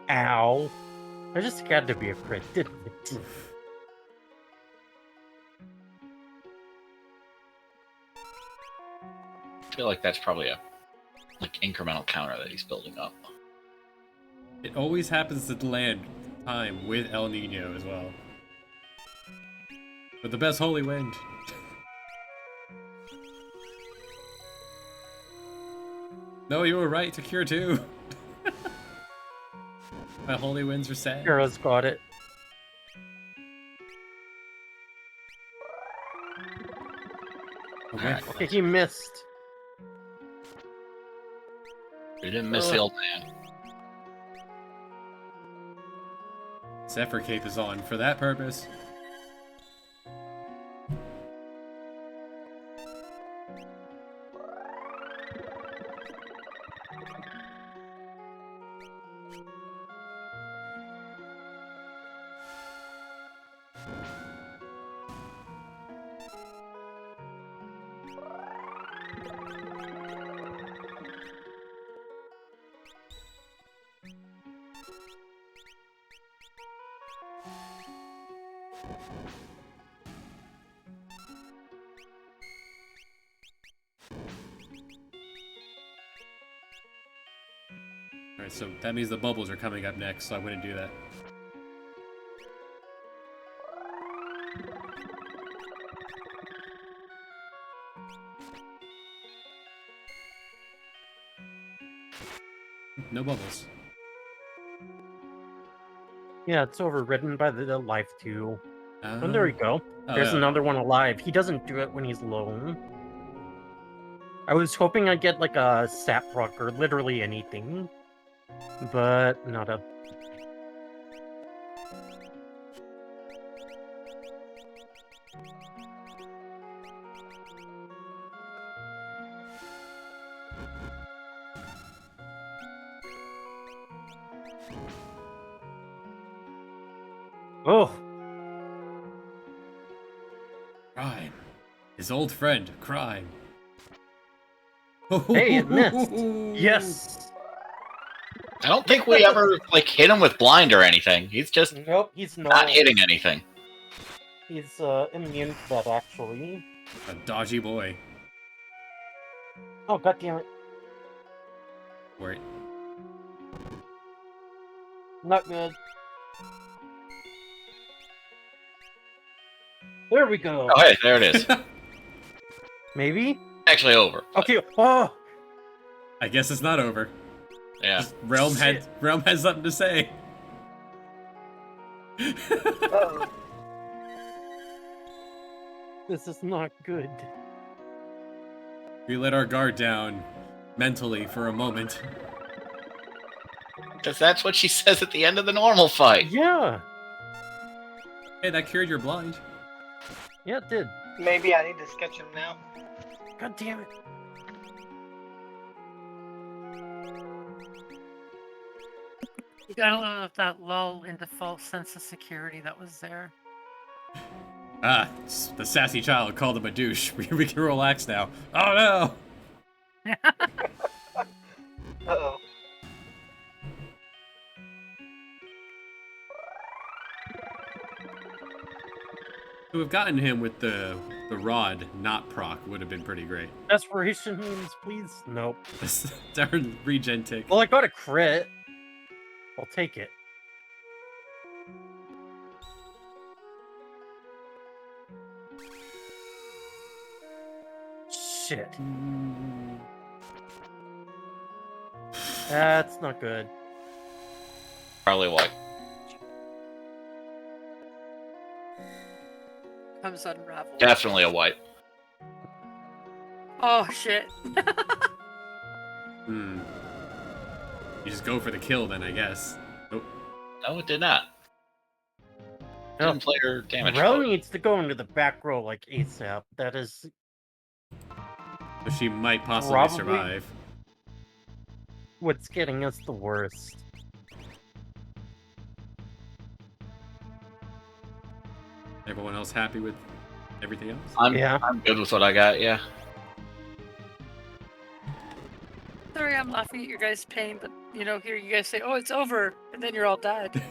G: Ow. I just had to be a crit, didn't it?
A: Oof.
B: I feel like that's probably a incremental counter that he's building up.
A: It always happens to land time with El Nino as well. But the best Holy Wind. No, you were right to cure too. My Holy Winds are sad.
G: Kira's got it.
A: Okay.
G: Okay, he missed.
B: We didn't miss the old man.
A: Zephyr Cape is on for that purpose. Alright, so that means the bubbles are coming up next, so I wouldn't do that. No bubbles.
G: Yeah, it's overridden by the life too. And there we go. There's
A: yeah.
G: another one alive. He doesn't do it when he's alone. I was hoping I'd get like a sap rock or literally anything, but not a. Oh,
A: Crime. His old friend, crime.
G: hey, it missed. Yes.
B: I don't think we ever like hit him with blind or anything. He's just
G: Nope, he's
B: not hitting anything.
G: He's immune to that, actually.
A: A dodgy boy.
G: Oh, goddammit.
A: Wait.
G: Not good. There we go.
B: Oh, hey, there it is.
G: Maybe?
B: Actually over.
G: Okay, oh!
A: I guess it's not over.
B: Yeah.
A: Realm has something to say.
G: This is not good.
A: We let our guard down mentally for a moment.
B: Because that's what she says at the end of the normal fight.
G: Yeah.
A: Hey, that cured your blind.
G: Yeah, it did.
D: Maybe I need to sketch him now.
G: God damn it.
N: You gotta let that lull into false sense of security that was there.
A: Ah, the sassy child called him a douche. We can relax now. Oh no!
D: Uh-oh.
A: To have gotten him with the rod, not proc, would have been pretty great.
G: Desperation means please? Nope.
A: That's our regen tick.
G: Well, I got a crit. I'll take it. Shit. That's not good.
B: Probably white.
N: Comes unraveled.
B: Definitely a white.
N: Oh shit.
A: You just go for the kill then, I guess. Nope.
B: No, it did not. Didn't play her damage.
G: Rel needs to go into the back row like ASAP. That is.
A: So she might possibly
G: Probably.
A: survive.
G: What's getting us the worst.
A: Everyone else happy with everything else?
B: I'm good with what I got, yeah.
N: Sorry, I'm laughing at your guys' pain, but you know, here you guys say, "Oh, it's over," and then you're all dead.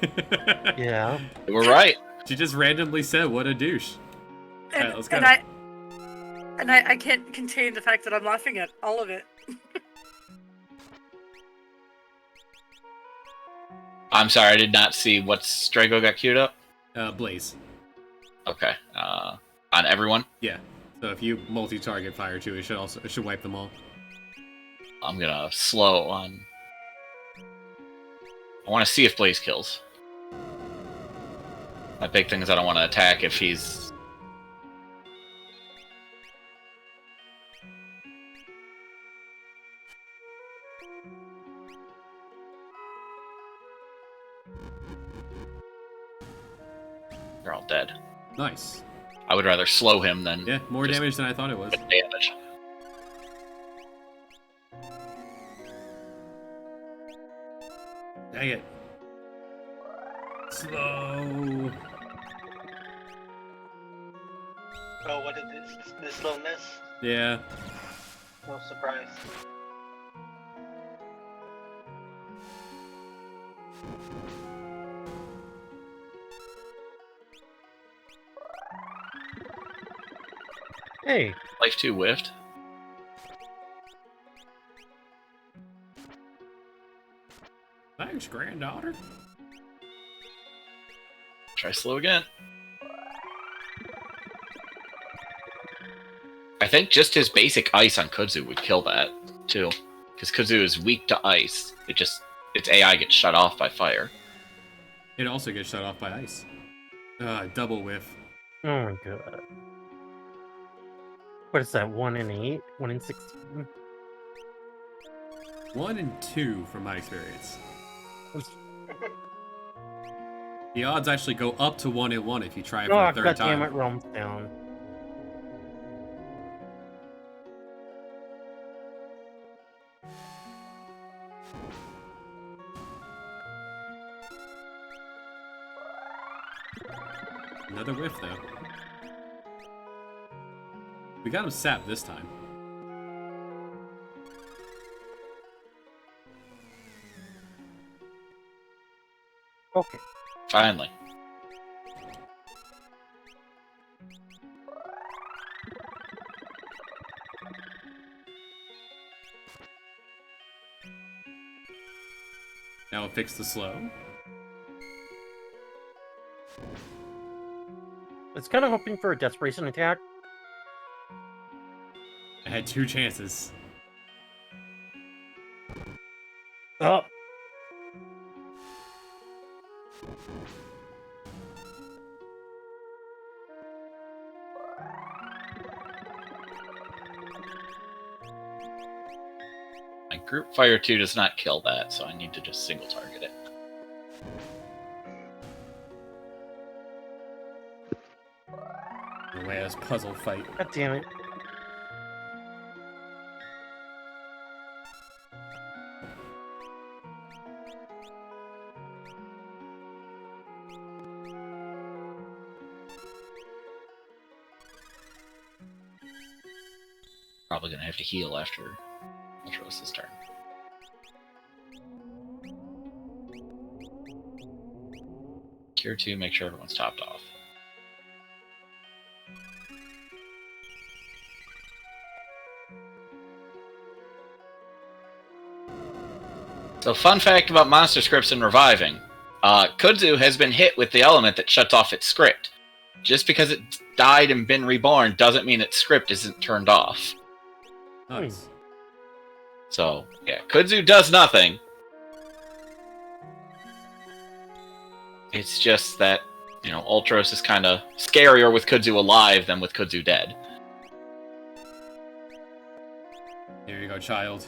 G: Yeah.
B: We're right.
A: She just randomly said, "What a douche."
N: And,
A: Alright, let's go.
N: and I can't contain the fact that I'm laughing at all of it.
B: I'm sorry, I did not see what Strago got queued up.
A: Blaze.
B: Okay. On everyone?
A: Yeah. So if you multi-target fire too, it should wipe them all.
B: I'm gonna slow on. I want to see if Blaze kills. My big thing is I don't want to attack if he's. They're all dead.
A: Nice.
B: I would rather slow him than.
A: Yeah, more damage than I thought it was.
B: Damage.
A: Dang it. Slow.
D: Oh, what is this slowness?
A: Yeah.
D: No surprise.
G: Hey.
B: Life 2 whiffed.
A: Thanks, granddaughter.
B: Try slow again. I think just his basic ice on Kudzu would kill that, too. because Kudzu is weak to ice. Its AI gets shut off by fire.
A: It also gets shut off by ice. Double whiff.
G: Oh my god. What is that? 1 in 8? 1 in 16?
A: 1 in 2 from my experience. The odds actually go up to 1 in 1 if you try it for the third time.
G: God damn it, Realm's down.
A: Another whiff, though. We got him sapped this time.
G: Okay.
B: Finally.
A: Now we'll fix the slow.
G: I was kind of hoping for a desperation attack.
A: I had 2 chances.
G: Oh.
B: My group fire 2 does not kill that, so I need to just single target it.
A: NoweaH's puzzle fight.
G: God damn it.
B: Probably gonna have to heal after Ultros' turn. Cure 2, make sure everyone's topped off. So, fun fact about monster scripts and reviving. Kudzu has been hit with the element that shuts off its script. Just because it died and been reborn doesn't mean its script isn't turned off.
A: Nice.
B: So, yeah, Kudzu does nothing. It's just that, you know, Ultros is kind of scarier with Kudzu alive than with Kudzu dead.
A: Here you go, child.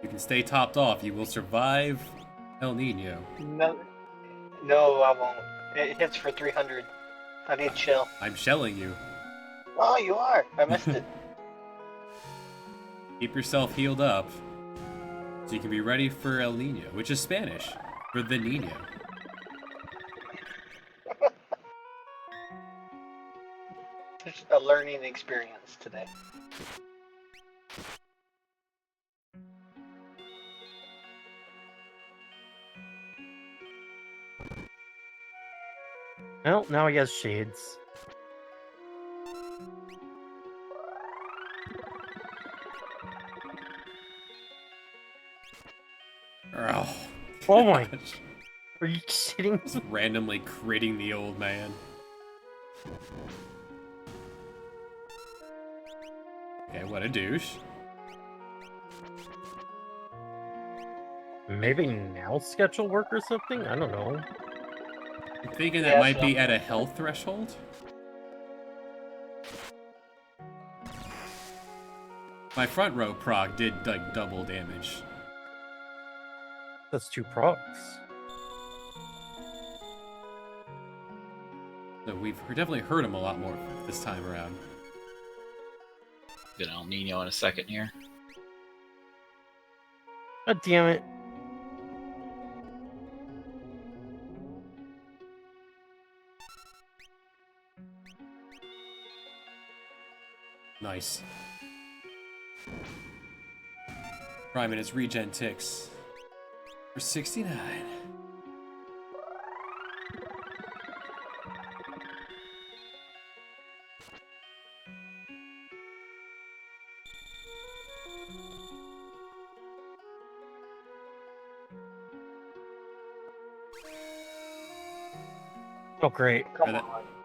A: You can stay topped off. You will survive El Nino.
D: No, I won't. It hits for 300. I need shell.
A: I'm shelling you.
D: Oh, you are. I missed it.
A: Keep yourself healed up so you can be ready for El Nino, which is Spanish for the Nino.
D: It's a learning experience today.
G: Well, now he has shades.
A: Oh,
G: oh my! Are you kidding?
A: Just randomly critting the old man. Okay, what a douche.
G: Maybe now sketch will work or something? I don't know.
A: I'm thinking that might be at a health threshold. My front row proc did like double damage.
G: That's 2 procs.
A: So we've definitely hurt him a lot more this time around.
B: Get El Nino in a second here.
G: God damn it.
A: Nice. Prime and its regen ticks for 69.
G: Oh, great.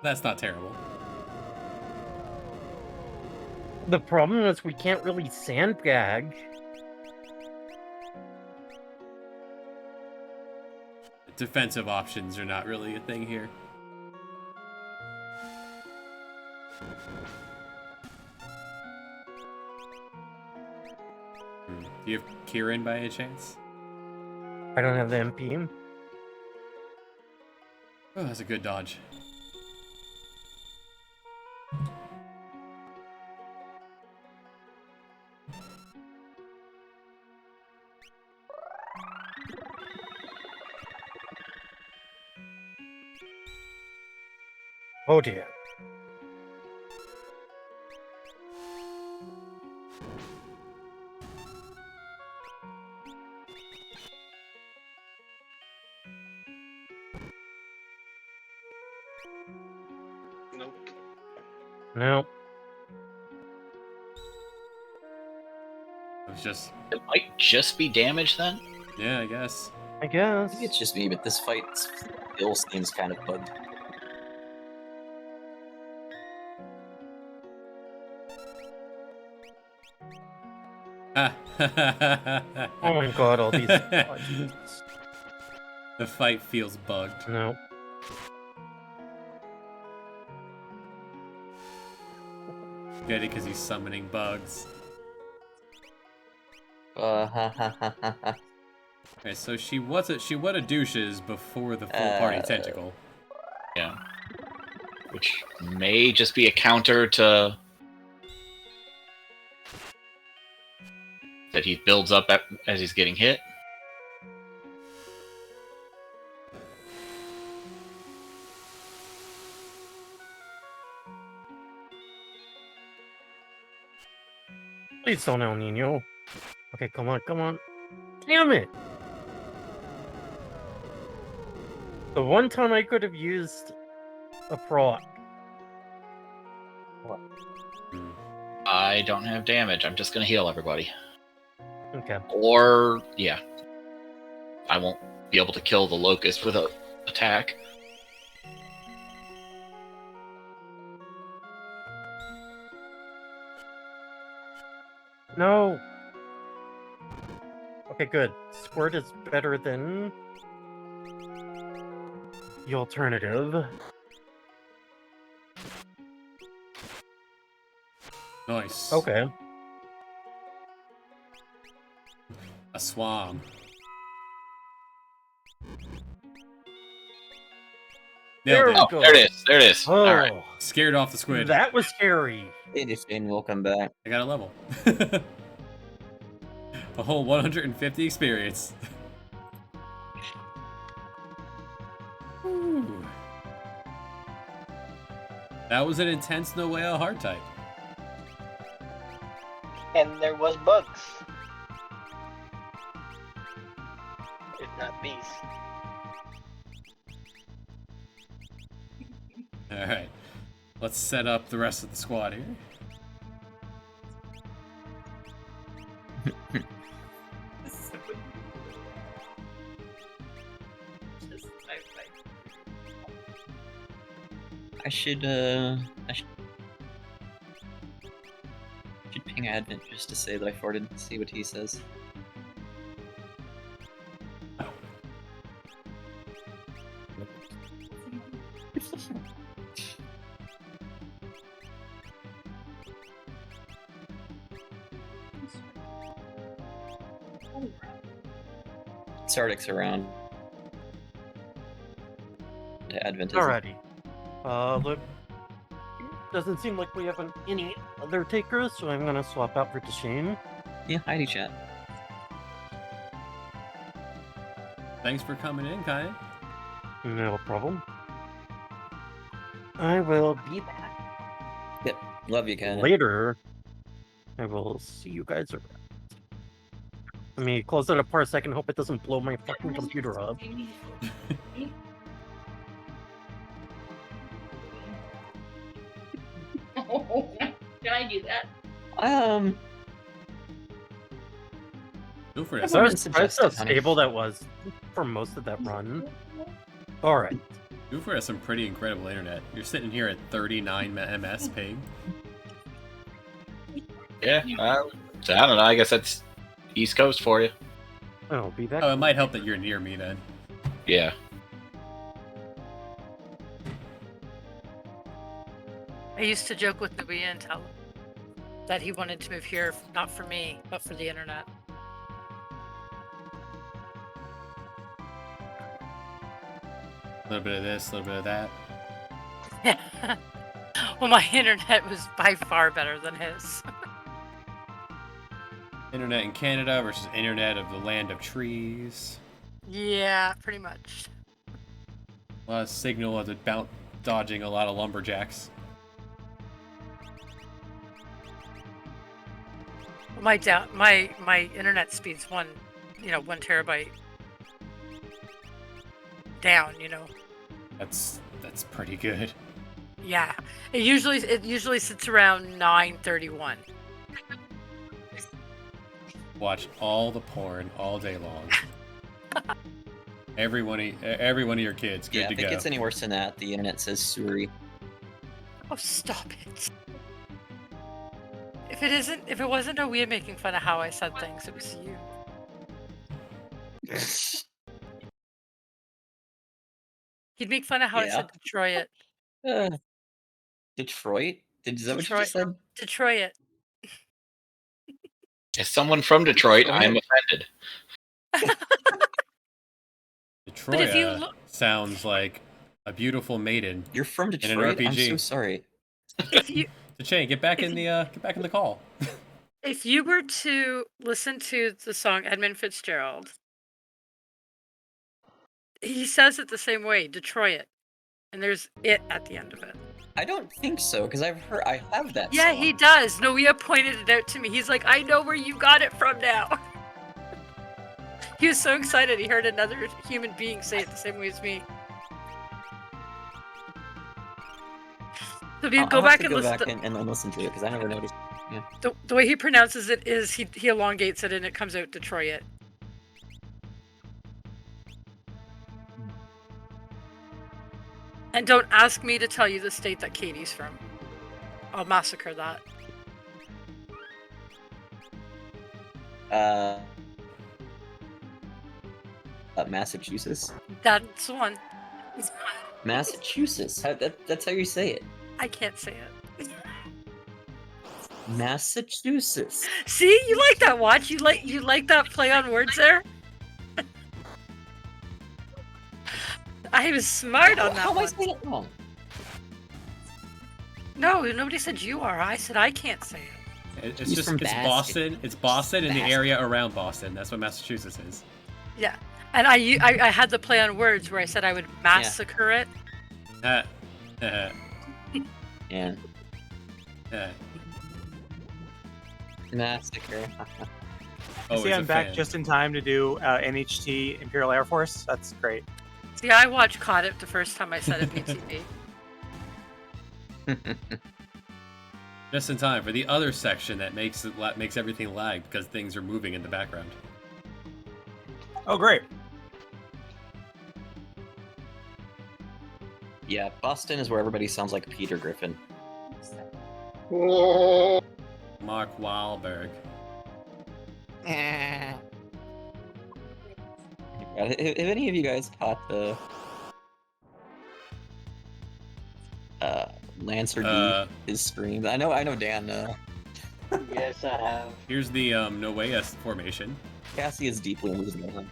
A: That's not terrible.
G: The problem is we can't really sandbag.
A: defensive options are not really a thing here. Do you have Kieran by any chance?
G: I don't have the MP.
A: Oh, that's a good dodge.
G: Oh dear. No.
A: It was just...
B: It might just be damage then?
A: Yeah, I guess.
G: I guess.
C: Maybe it's just me, but this fight still seems kind of bugged.
G: Oh my god, all these...
A: The fight feels bugged.
G: No.
A: Get it because he's summoning bugs. Okay, so she was a douches before the full party tentacle.
B: Yeah. Which may just be a counter to... that he builds up as he's getting hit.
G: Please don't El Nino. Okay, come on, come on. Damn it! The one time I could have used a proc. What?
B: I don't have damage. I'm just going to heal everybody.
G: Okay.
B: Or, yeah. I won't be able to kill the locust with an attack.
G: No! Okay, good. Squirt is better than the alternative.
A: Nice.
G: Okay.
A: A swamp.
G: There
A: Nailed
G: we
A: it.
G: go.
B: There it is. There it is.
G: Oh,
B: All right.
A: Scared off the squid.
G: That was scary.
C: Shane will come back.
A: I got a level. A whole 150 experience. Ooh. That was an intense NoweaHardType.
D: And there was bugs. If not bees.
A: Alright. Let's set up the rest of the squad here.
C: I should ping Advent just to say that I farted and see what he says. Sardic's around. To Advent.
G: Alrighty. Look. Doesn't seem like we have any other takers, so I'm gonna swap out for Deshane.
C: Yeah, Heidi chat.
A: Thanks for coming in, Kai.
G: No problem. I will be back.
C: Yep. Love you, Kai.
G: Later. I will see you guys around. Let me close it up for a second, hope it doesn't blow my fucking computer up.
K: Can I do that?
A: Go for it.
G: That's how stable that was for most of that run. Alright.
A: Goofer has some pretty incredible internet. You're sitting here at 39 ms ping.
B: Yeah, I don't know. I guess that's East Coast for you.
G: I'll be back.
A: Oh, it might help that you're near me then.
B: Yeah.
N: I used to joke with Nubia and tell him that he wanted to move here, not for me, but for the internet.
A: A little bit of this, a little bit of that.
N: Well, my internet was by far better than his.
A: Internet in Canada versus internet of the land of trees.
N: Yeah, pretty much.
A: A lot of signal as it dodging a lot of lumberjacks.
N: My internet speed's 1 terabyte down.
A: That's pretty good.
N: Yeah, it usually sits around 931.
A: Watch all the porn all day long. every one of your kids, good to
C: If
A: go.
C: it gets any worse than that, the internet says sorry.
N: Oh, stop it! If it wasn't Noea making fun of how I said things, it was you. He'd make fun of how I said Detroit.
C: Detroit? Is that what you just said?
N: Detroit.
B: As someone from Detroit, I'm offended.
A: Detroit
N: if you
A: sounds like a beautiful maiden.
C: You're from
A: in an
C: Detroit?
A: RPG.
C: I'm so sorry.
N: If you
A: Chain, get back in the call.
N: If you were to listen to the song Edmund Fitzgerald, he says it the same way, Detroit, and there's it at the end of it.
C: I don't think so, because I have that
N: Yeah,
C: song.
N: he does. Noea pointed it out to me. He's like, I know where you got it from now. He was so excited he heard another human being say it the same way as me. So if you go back and listen
C: and listen to it, because I never noticed. Yeah.
N: The way he pronounces it is he elongates it and it comes out Detroit. And don't ask me to tell you the state that Katie's from. I'll massacre that.
C: Massachusetts?
N: That's the one.
C: Massachusetts. That's how you say it.
N: I can't say it.
C: Massachusetts.
N: See, you like that watch? You like that play on words there? I was smart on that
C: How am I
N: one.
C: saying it wrong?
N: No, nobody said you are. I said I can't say it.
A: It's Boston. It's Boston and the area around Boston. That's what Massachusetts is.
N: Yeah, and I had the play on words where I said I would massacre it.
C: Yeah. Massacre.
E: See, I'm back just in time to do NHT Imperial Air Force. That's great.
N: See, I watched Caught It the first time I said it BTB.
A: Just in time for the other section that makes everything lag because things are moving in the background.
E: Oh, great.
C: Yeah, Boston is where everybody sounds like Peter Griffin.
A: Mark Wahlberg.
C: Have any of you guys caught the Lancer D his streams? I know Dan.
D: Yes, I have.
A: Here's the Noea formation.
C: Cassie is deeply amused by him.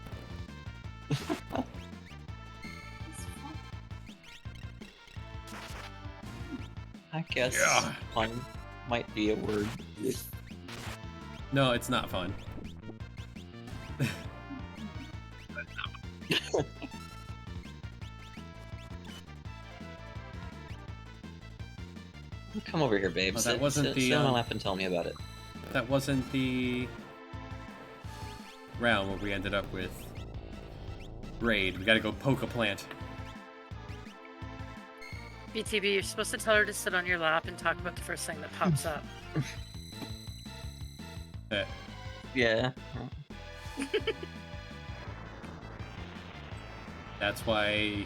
C: I guess fun might be a word.
A: No, it's not fun.
C: Come over here, babe.
A: Oh, that wasn't the.
C: Sit on my lap and tell me about it.
A: That wasn't the round where we ended up with raid. We gotta go poke a plant.
N: BTB, you're supposed to tell her to sit on your lap and talk about the first thing that pops up.
C: Yeah.
A: That's why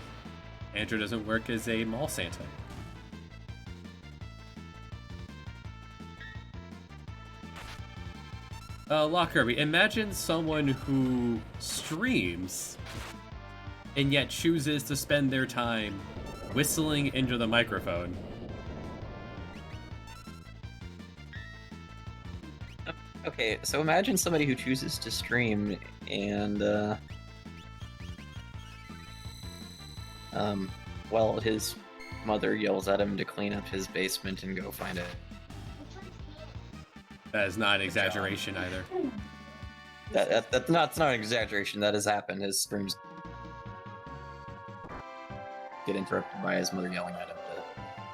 A: Andrew doesn't work as a mall Santa. Lock Kirby, imagine someone who streams and yet chooses to spend their time whistling into the microphone.
C: Okay, so imagine somebody who chooses to stream and, well, his mother yells at him to clean up his basement and go find it.
A: That is not an exaggeration either.
C: That's not an exaggeration. That has happened. His streams get interrupted by his mother yelling at him.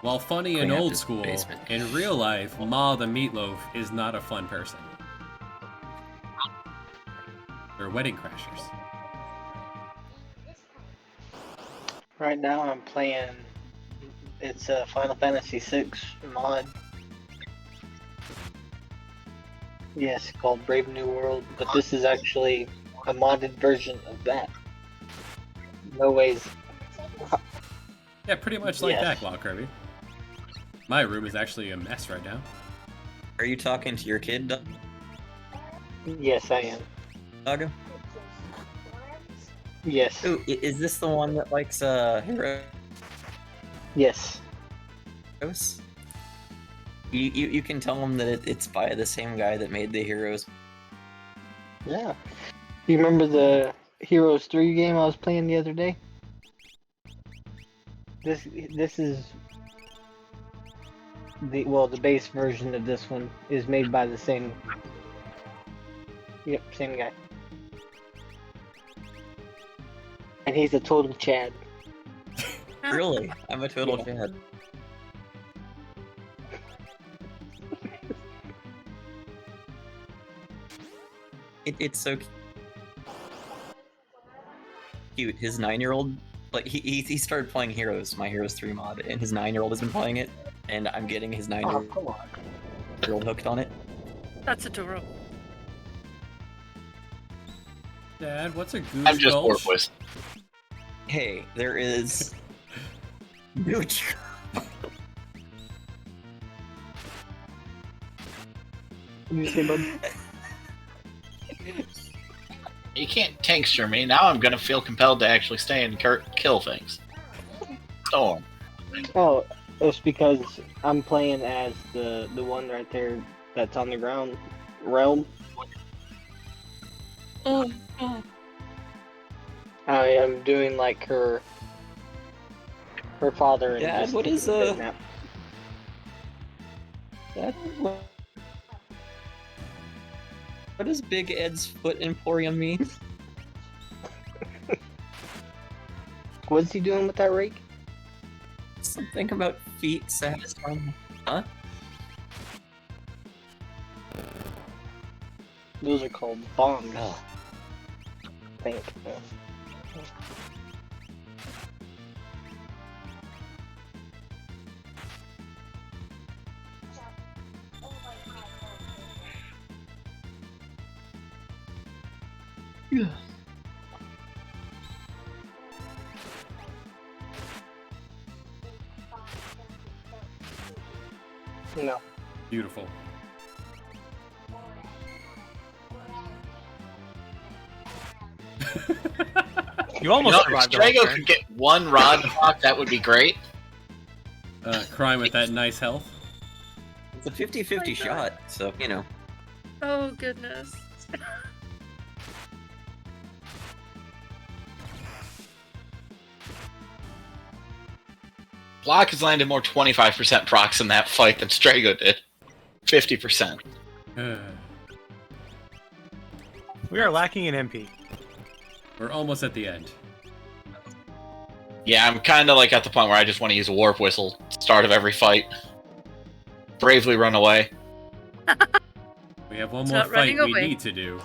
A: While funny and
C: Clean up
A: old
C: his
A: school,
C: basement.
A: in real life, Ma the Meatloaf is not a fun person. They're wedding crashers.
D: Right now I'm playing. It's a Final Fantasy VI mod. Yes, called Brave New World, but this is actually a modded version of that. No ways.
A: Yeah, pretty much like
D: Yes.
A: that, Wild Kirby. My room is actually a mess right now.
C: Are you talking to your kid, Doug?
D: Yes, I am.
C: Doug?
D: Yes.
C: Ooh, is this the one that likes heroes?
D: Yes.
C: You can tell him that it's by the same guy that made the heroes.
D: Yeah. You remember the Heroes 3 game I was playing the other day? This is the base version of this one is made by the same. Yep, same guy. And he's a total Chad.
C: Really? I'm a total Chad. It's so cute. His 9-year-old, like he started playing Heroes, my Heroes 3 mod, and his 9-year-old has been playing it, and I'm getting his 9-year-old hooked on it.
N: That's adorable.
A: Dad, what's a goose
B: I'm just
A: gulch?
B: Warpwist.
C: Hey, there is Nooch.
D: You say, bud?
B: You can't tankster me. Now I'm gonna feel compelled to actually stay and kill things. Storm.
D: Oh, it's because I'm playing as the one right there that's on the ground, Realm.
N: Oh.
D: I am doing like her father and
C: Dad,
D: just
C: what
D: taking
C: is,
D: a big nap.
C: Dad, what does Big Ed's Foot Emporium mean?
D: What's he doing with that rake?
C: Something about feet satisfying. Huh?
D: Those are called bongs.
C: Oh.
D: I think.
C: Yeah.
D: No.
A: Beautiful.
E: You almost
B: If
E: survived the
B: Strago
E: whole turn.
B: could get one rod block, that would be great.
A: Crime with that nice health.
C: It's a 50-50 shot, so, you know.
N: Oh, goodness.
B: Block has landed more 25% procs in that fight than Strago did. 50%.
E: We are lacking an MP.
A: We're almost at the end.
B: Yeah, I'm kind of like at the point where I just want to use a warp whistle start of every fight. Bravely run away.
A: We have one
N: It's
A: more
N: not
A: fight
N: running
A: we
N: away.
A: need to do.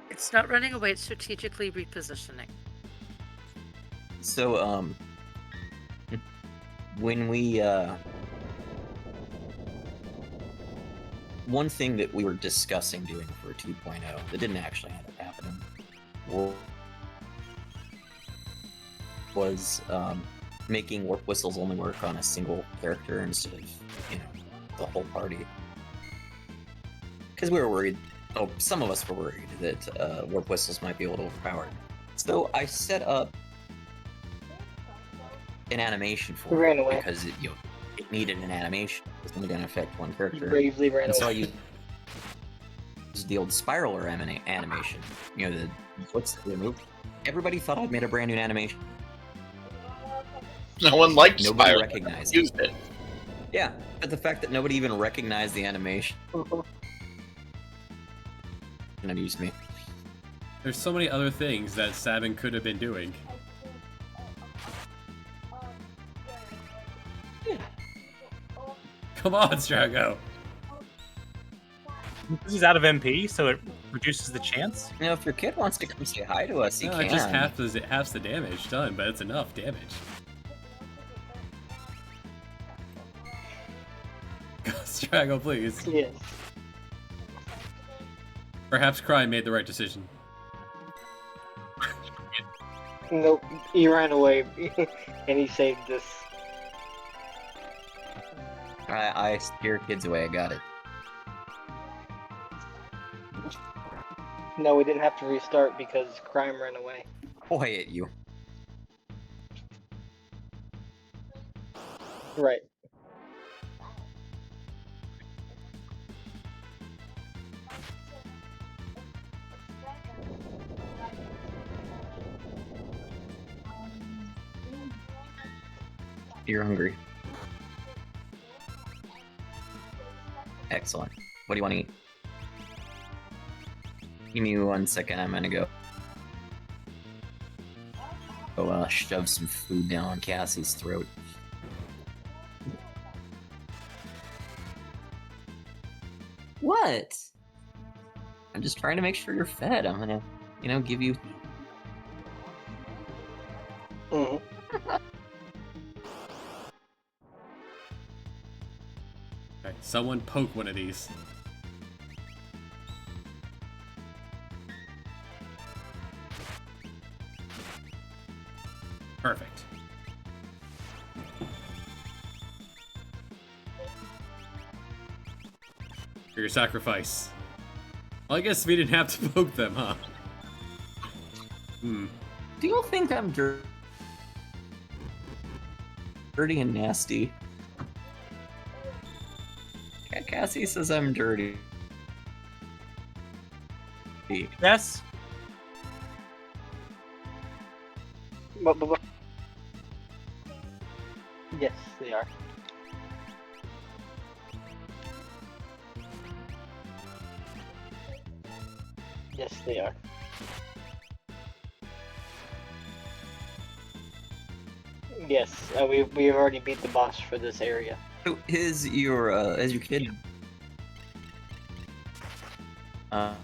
N: It's not running away, it's strategically repositioning.
C: So, when we, one thing that we were discussing doing for 2.0 that didn't actually end up happening was making warp whistles only work on a single character instead of, you know, the whole party. Because we were worried, some of us were worried that warp whistles might be a little overpowered. So I set up an animation for
D: Ran
C: it
D: away.
C: because it needed an animation. It was only going to affect one character.
D: Bravely ran
C: and so I
D: away.
C: used the old spiraler animation. You know, the what's the move? Everybody thought I'd made a brand new animation.
B: No one liked
C: Nobody
B: Spyro.
C: recognized
B: Used it.
C: Yeah, but the fact that nobody even recognized the animation amused me.
A: There's so many other things that Sabin could have been doing. Come on, Strago.
E: This is out of MP, so it reduces the chance.
C: You know, if your kid wants to come say hi to us, he
A: No,
C: can.
A: it just halves the damage done, but it's enough damage. Strago, please.
D: Yes.
A: Perhaps Crime made the right decision.
D: Nope, he ran away, and he saved us.
C: I scare kids away. I got it.
D: No, we didn't have to restart because Crime ran away.
C: Boy, at you.
D: Right.
C: You're hungry. Excellent. What do you want to eat? Give me 1 second, I'm gonna go shove some food down Cassie's throat. What? I'm just trying to make sure you're fed. I'm gonna, give you...
D: Mm-hmm.
A: Okay, someone poke one of these. Perfect. For your sacrifice. Well, I guess we didn't have to poke them, huh? Hmm.
C: Do you think I'm dirty and nasty? Cassie says I'm dirty.
E: Yes.
D: But. Yes, they are. Yes, they are. Yes, we have already beat the boss for this area.
C: So has your kid has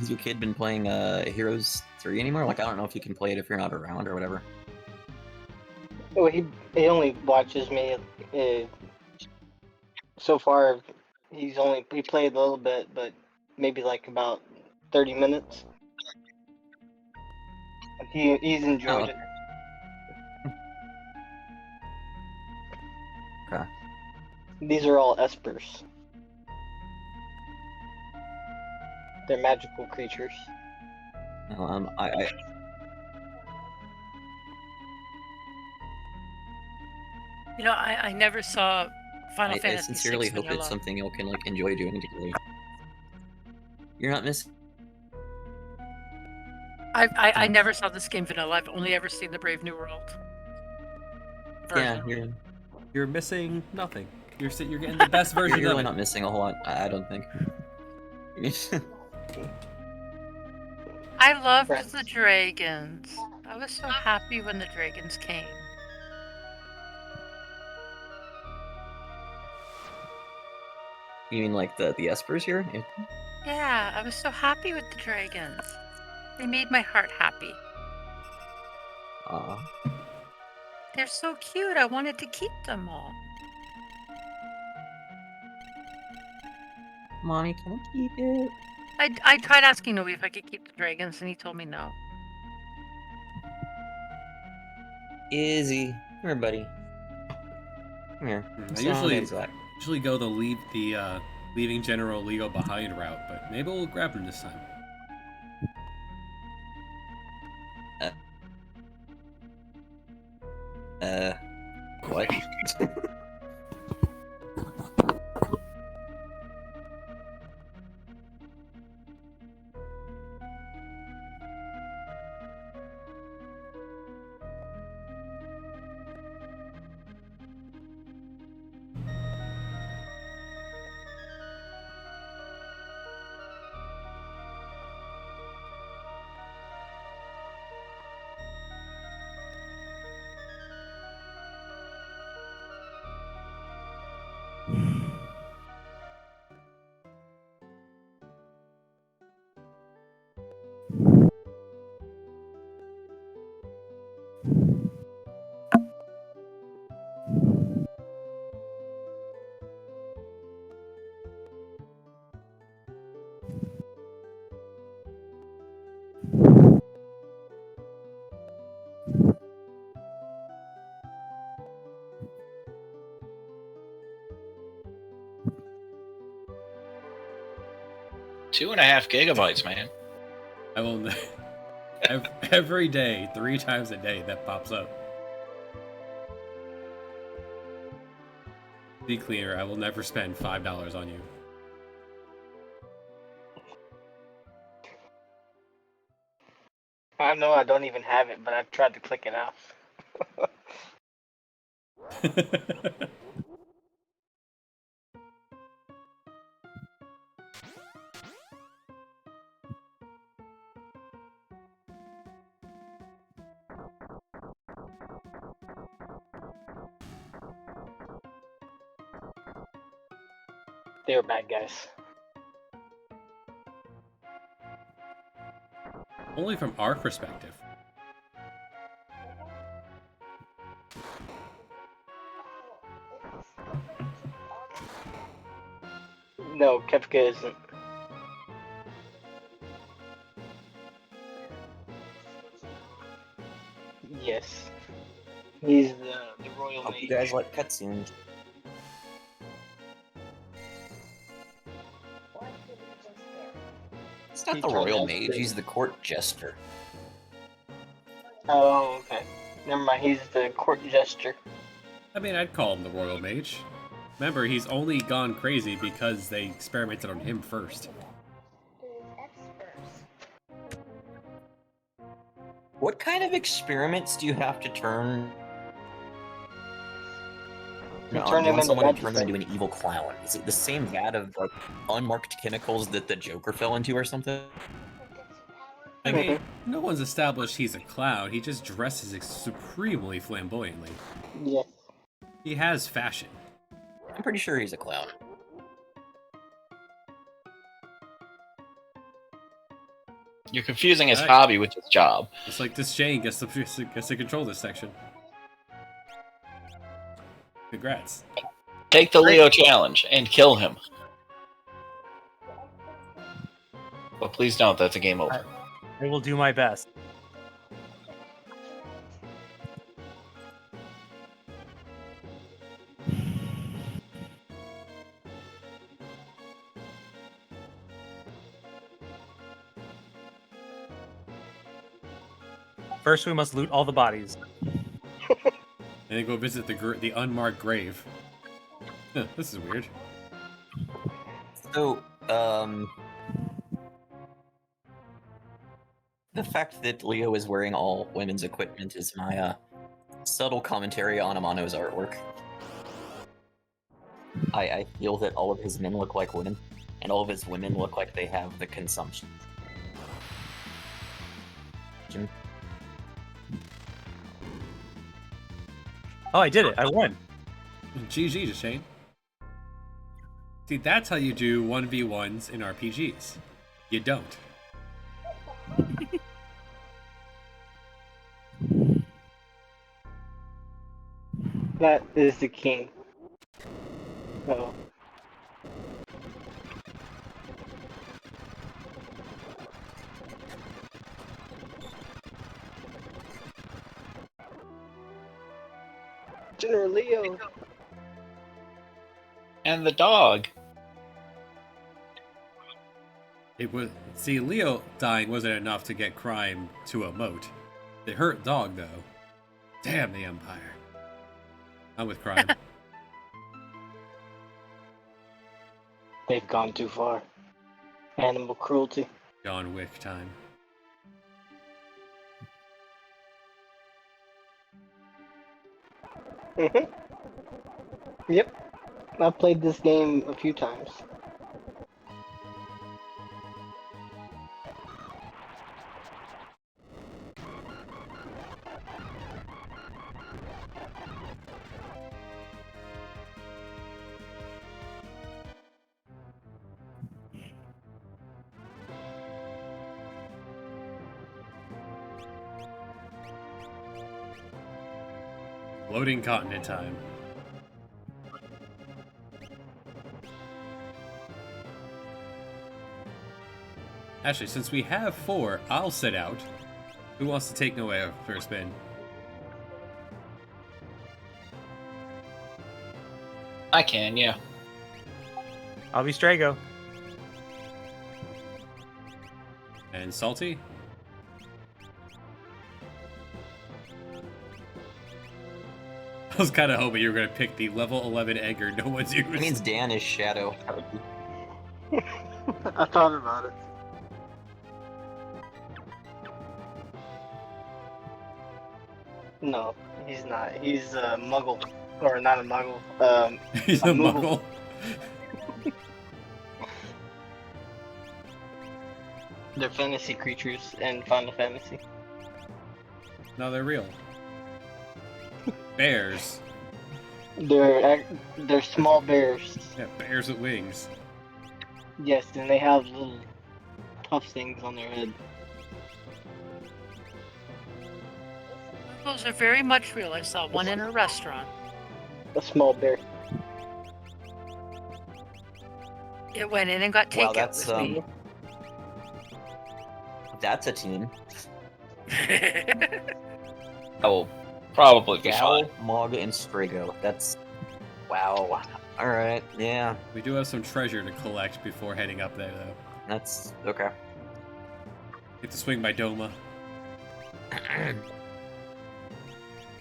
C: your kid been playing Heroes 3 anymore? Like, I don't know if you can play it if you're not around or whatever.
D: Well, he only watches me. So far, he played a little bit, but maybe like about 30 minutes. He's enjoyed it.
C: Okay.
D: These are all espers. They're magical creatures.
N: I never saw Final
C: I
N: Fantasy
C: sincerely
N: VI
C: hope
N: vanilla.
C: it's something y'all can enjoy doing together. You're not missing.
N: I never saw this game vanilla. I've only ever seen the Brave New World version.
C: Yeah,
A: you're missing nothing. You're getting the best version
C: You're
A: of
C: really
A: it.
C: not missing a whole lot. I don't think.
N: I loved the dragons. I was so happy when the dragons came.
C: You mean like the espers here?
N: Yeah, I was so happy with the dragons. They made my heart happy.
C: Aw.
N: They're so cute. I wanted to keep them all.
C: Mommy, can I keep it?
N: I tried asking Noe if I could keep the dragons, and he told me no.
C: Izzy, come here, buddy. Come here.
A: I usually go the leaving General Lego behind route, but maybe we'll grab him this time.
C: What?
B: 2.5 gigabytes, man.
A: I will every day, 3 times a day, that pops up. Be clear, I will never spend $5 on you.
D: I know I don't even have it, but I've tried to click it out. They were bad guys.
A: Only from our perspective.
D: No, Kefka isn't. Yes. He's the royal
C: Hope
D: mage.
C: you guys like cutscenes. He's not the royal mage, he's the court jester.
D: Oh, okay. Never mind, he's the court jester.
A: I mean, I'd call him the Royal Mage. Remember, he's only gone crazy because they experimented on him first.
C: What kind of experiments do you have to turn?
D: Turn him into
C: someone
D: magic.
C: turns into an evil clown. Is it the same vat of like unmarked chemicals that the Joker fell into or something?
A: I mean, no one's established he's a clown. He just dresses supremely flamboyantly.
D: Yes.
A: He has fashion.
C: I'm pretty sure he's a clown.
B: You're confusing his hobby with his job.
A: It's like this Shane gets to control this section. Congrats.
B: Take the Leo challenge and kill him. But please don't, that's a game over.
E: I will do my best. First, we must loot all the bodies.
A: And then go visit the unmarked grave. Huh, this is weird.
C: So, the fact that Leo is wearing all women's equipment is my subtle commentary on Amano's artwork. I feel that all of his men look like women, and all of his women look like they have the consumption.
E: Oh, I did it. I won.
A: GG to Shane. See, that's how you do 1v1s in RPGs. You don't.
D: That is the king. Oh. General Leo.
B: And the dog.
A: It was see, Leo dying wasn't enough to get crime to a moat. The hurt dog, though. Damn the Empire. I'm with crime.
D: They've gone too far. Animal cruelty.
A: John Wick time.
D: Yep. I've played this game a few times.
A: Loading continent time. Actually, since we have 4, I'll sit out. Who wants to take Noea for a spin?
B: I can, yeah.
E: I'll be Strago.
A: And Salty? I was kind of hoping you were going to pick the level 11 Edgar no one's used.
C: That means Dan is Shadow.
D: I thought about it. No, he's not. He's a Muggle, or not a Muggle.
A: He's a Muggle.
D: They're fantasy creatures in Final Fantasy.
A: No, they're real. Bears.
D: They're small bears.
A: Yeah, bears with wings.
D: Yes, and they have little puff things on their head.
N: Those are very much real. I saw one in a restaurant.
D: A small bear.
N: It went in and got takeout
C: Wow, that's
N: with me.
C: That's a team.
B: I will probably be
C: Gal,
B: fine.
C: Mog, and Strago. That's wow. All right, yeah.
A: We do have some treasure to collect before heading up there, though.
C: That's okay.
A: Get to swing by Doma.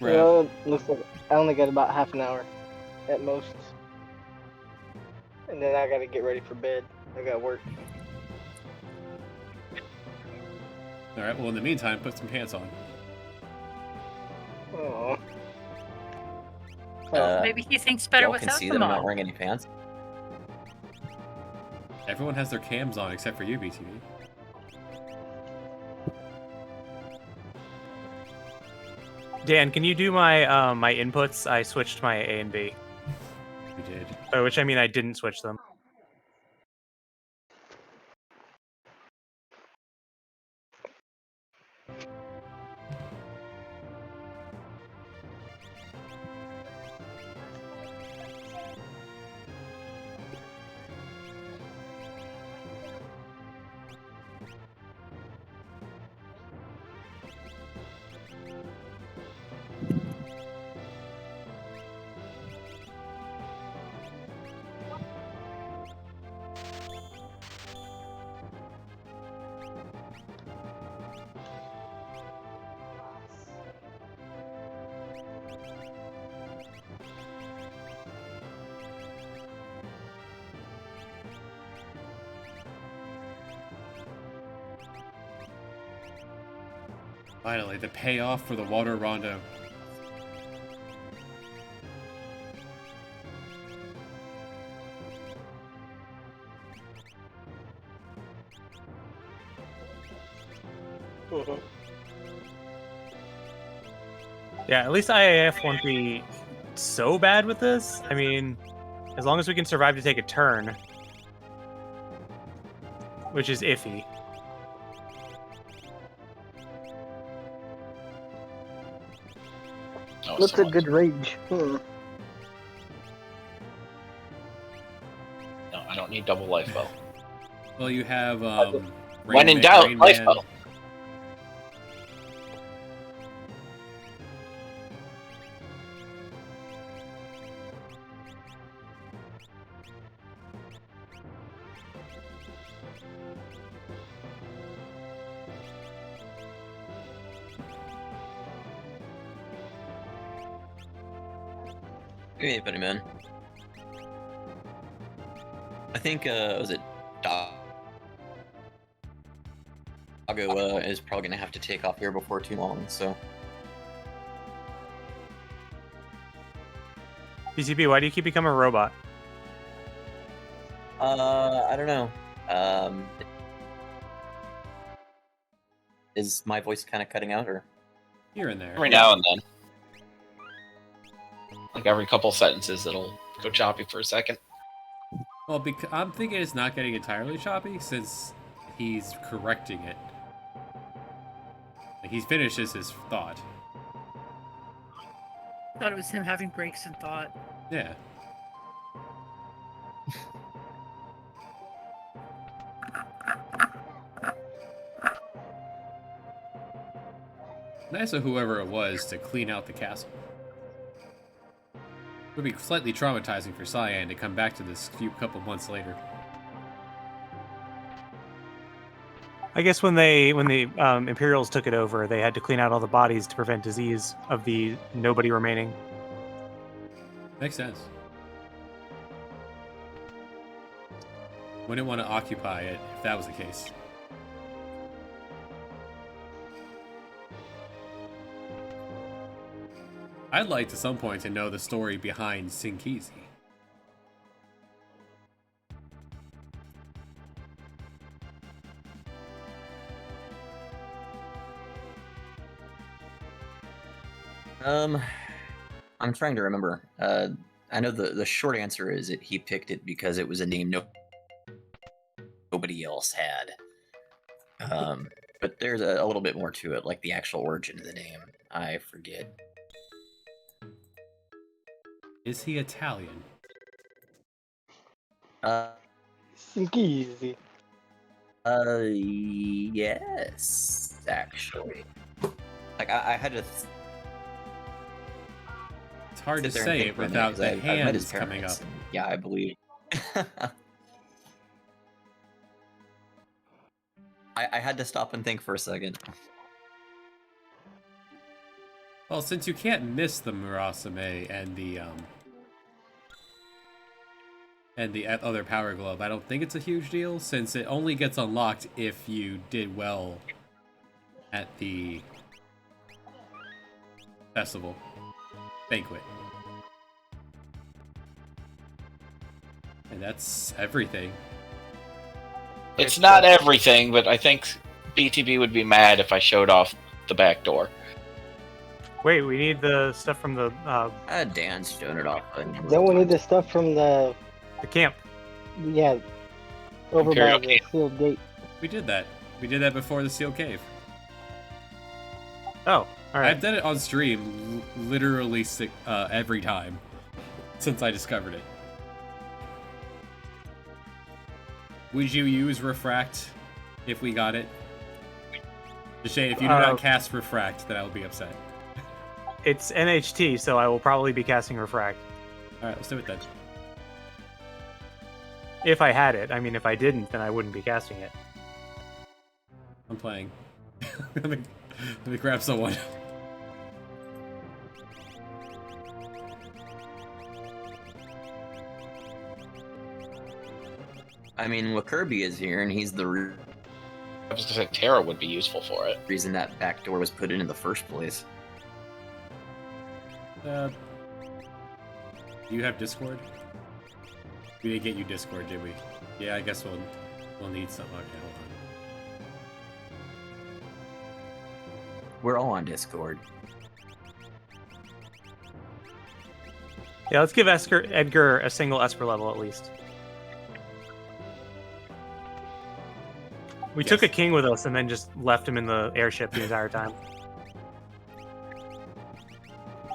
D: Looks like I only got about half an hour, at most. And then I gotta get ready for bed. I got work.
A: Alright, well, in the meantime, put some pants on.
D: Oh.
N: Maybe he thinks better
C: Y'all can
N: without
C: see
N: them
C: that I'm
N: on.
C: not wearing any pants.
A: Everyone has their cams on except for you, BTV.
E: Dan, can you do my my inputs? I switched my A and B.
A: You did.
E: By which I mean I didn't switch them.
A: Finally, the payoff for the water rondo.
E: Yeah, at least IAF won't be so bad with this. I mean, as long as we can survive to take a turn, which is iffy.
D: What's a good rage?
B: No, I don't need double life bow.
A: Well, you have
B: When in doubt, life bow.
C: Hey, buddy man. I think was it Doggo is probably gonna have to take off here before too long, so
E: BCB, why do you keep becoming a robot?
C: I don't know. Is my voice kind of cutting out, or
A: here and there?
B: Every now and then. Like every couple sentences, it'll go choppy for a second.
A: Well, I'm thinking it's not getting entirely choppy since he's correcting it. Like, he's finished his thought.
M: Thought it was him having breaks in thought.
A: Yeah. Nice of whoever it was to clean out the castle. It would be slightly traumatizing for Cyan to come back to this couple months later.
E: I guess when the Imperials took it over, they had to clean out all the bodies to prevent disease of the nobody remaining.
A: Makes sense. Wouldn't want to occupy it if that was the case. I'd like at some point to know the story behind Sinkizi.
C: I'm trying to remember. I know the short answer is that he picked it because it was a name nobody else had. But there's a little bit more to it, like the actual origin of the name. I forget.
A: Is he Italian?
D: Easy.
C: Yes, actually. Like I had to.
A: It's hard to
C: sit there and
A: say
C: think
A: it
C: for a minute,
A: without
C: 'cause
A: the
C: I've met his
A: hands coming up.
C: parents, and yeah, I believe. I had to stop and think for a second.
A: Well, since you can't miss the Murasame and the other Power Glove, I don't think it's a huge deal, since it only gets unlocked if you did well at the festival banquet. And that's everything.
B: It's not everything, but I think BTB would be mad if I showed off the back door.
E: Wait, we need the stuff from the
C: Dan's showing it off.
D: Then we need the stuff from the
E: camp.
D: Yeah, over
B: Imperial
D: by the sealed gate.
A: We did that. We did that before the Seal Cave.
E: Oh, all right.
A: I've done it on stream literally every time since I discovered it. Would you use Refract if we got it? Shane, if you do not cast Refract, then I will be upset.
E: It's NHT, so I will probably be casting Refract.
A: Alright, let's do it then.
E: If I had it. I mean, if I didn't, then I wouldn't be casting it.
A: I'm playing. let me grab someone.
C: I mean, well, Kirby is here, and he's the
B: I was gonna say Terra would be useful for it.
C: reason that back door was put in the first place.
A: You have Discord? We didn't get you Discord, did we? Yeah, I guess we'll need some. Okay, hold on.
C: We're all on Discord.
E: Yeah, let's give Edgar a single Esper level at least. We took a king with us and then just left him in the airship the entire time.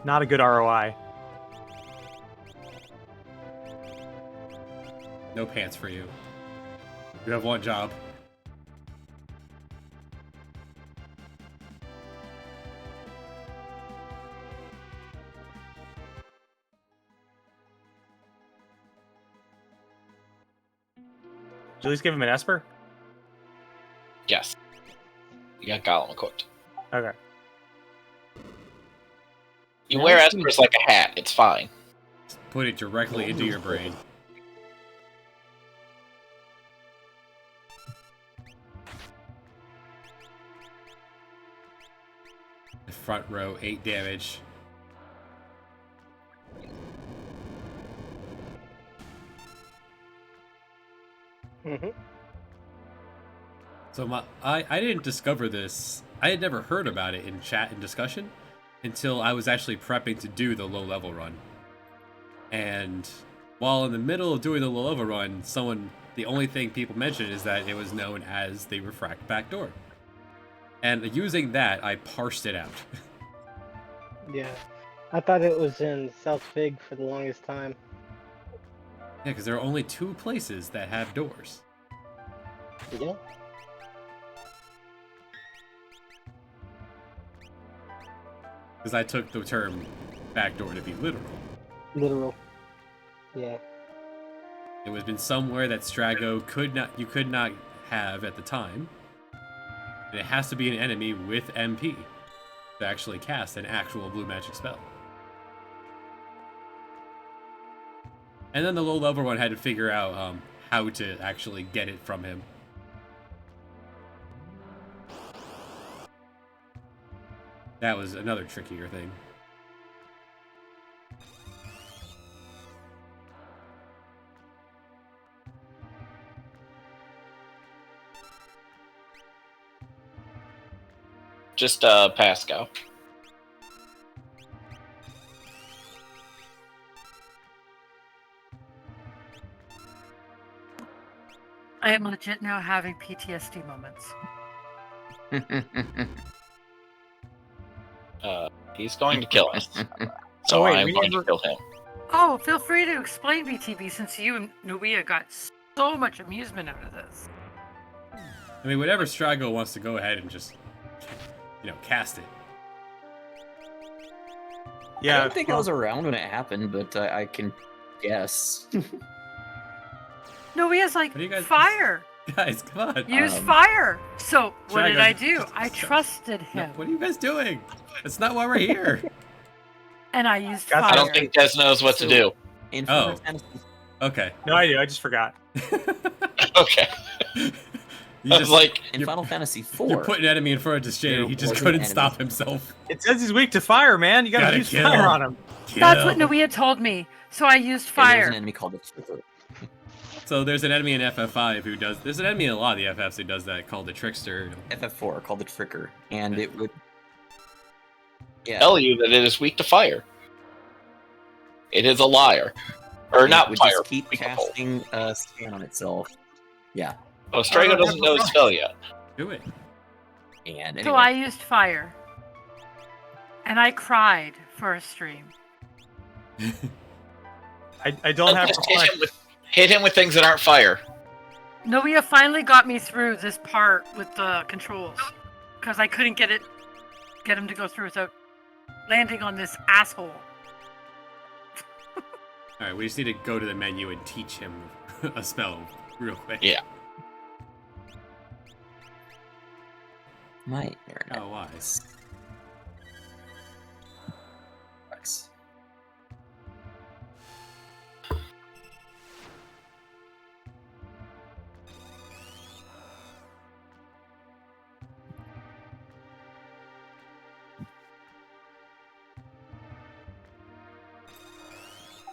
E: Not a good ROI.
A: No pants for you. You have one job.
E: Did you at least give him an Esper?
B: Yes. You got Gollum equipped.
E: Okay.
B: You wear Espers like a hat. It's fine.
A: Put it directly into your brain. Front row, 8 damage. So I didn't discover this. I had never heard about it in chat and discussion until I was actually prepping to do the low level run. And while in the middle of doing the low level run, the only thing people mentioned is that it was known as the Refract backdoor. And using that, I parsed it out.
D: Yeah. I thought it was in South Fig for the longest time.
A: Yeah, because there are only 2 places that have doors.
D: Yeah.
A: Because I took the term backdoor to be literal.
D: Literal. Yeah.
A: It was been somewhere that Strago you could not have at the time. And it has to be an enemy with MP to actually cast an actual blue magic spell. And then the low level one had to figure out how to actually get it from him. That was another trickier thing.
B: Just pass go.
M: I am legit now having PTSD moments.
B: He's going to kill us. So
E: Oh, wait,
B: I'm
E: we
B: going to
E: never-
B: kill him.
M: Oh, feel free to explain BTB since you and Nubia got so much amusement out of this.
A: I mean, whatever Strago wants to go ahead and just, cast it.
C: I don't think I was around when it happened, but I can guess.
M: Nubia's like,
A: What do you guys-
M: fire!
A: Guys, come on.
M: Use fire! So, what did
A: Strago,
M: I do? I trusted
A: No,
M: him.
A: what are you guys doing? That's not why we're here.
M: And I used fire.
B: I don't think Des knows what to do.
C: In
A: Oh. Okay.
E: No, I do. I just forgot.
B: Okay.
A: You
B: I was like,
C: in Final Fantasy IV.
A: You put an enemy in front of Deshaun and he just
C: wasn't
A: couldn't
C: enemy.
A: stop himself.
E: It says he's weak to fire, man. You gotta use
A: kill.
E: fire on him.
M: That's what Nubia told me. So I used
C: There's
M: fire.
C: an enemy called the Tricker.
A: So there's an enemy in FF5 who does. There's an enemy in a lot of the FFs who does that called the Trickster.
C: FF4 called the Tricker, and it would. Yeah.
B: tell you that it is weak to fire. It is a liar. Or
C: It
B: not
C: would
B: fire.
C: just keep
B: weak to cold.
C: casting scan on itself. Yeah.
B: Oh, Strago doesn't know his spell yet.
A: Do it.
C: And anyway.
M: So I used fire. And I cried for a stream.
E: I don't have.
B: Just hit him with things that aren't fire.
M: Nubia finally got me through this part with the controls. Because I couldn't get him to go through without landing on this asshole.
A: Alright, we just need to go to the menu and teach him a spell real quick.
B: Yeah.
C: My internet.
A: Oh, why?
C: Sucks.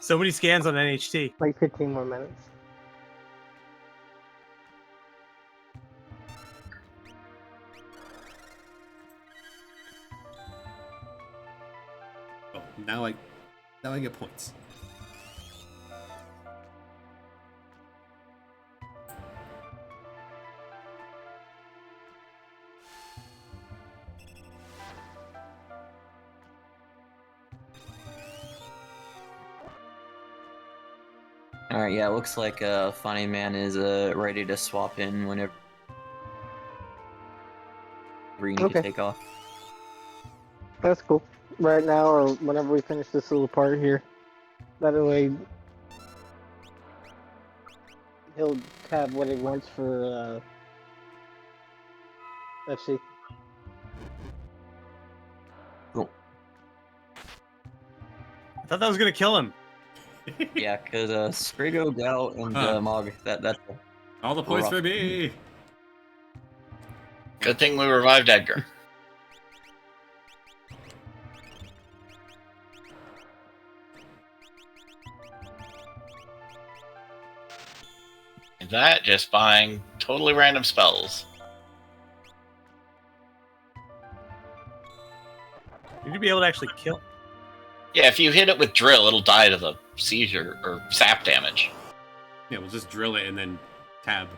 E: So many scans on NHT.
D: Like 15 more minutes.
A: Oh, now I get points.
C: Alright, yeah, it looks like Funny Man is ready to swap in whenever you need
D: Okay.
C: to take off.
D: That's cool. Right now, or whenever we finish this little part here. That way, he'll have what he wants for FC.
C: Cool.
E: I thought that was gonna kill him.
C: Yeah, because Scrigo, Gal, and Mog, that's
A: all the points
C: rough.
A: for me.
B: Good thing we revived Edgar. And that just buying totally random spells.
E: You need to be able to actually kill.
B: Yeah, if you hit it with drill, it'll die to the seizure or sap damage.
A: Yeah, we'll just drill it and then tab.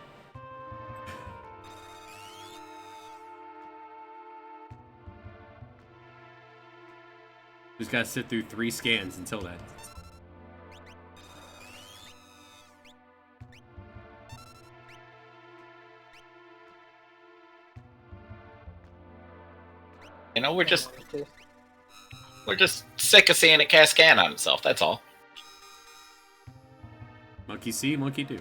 A: Just gotta sit through 3 scans until then.
B: You know, we're just sick of seeing it cast scan on itself. That's all.
A: Monkey see, monkey do.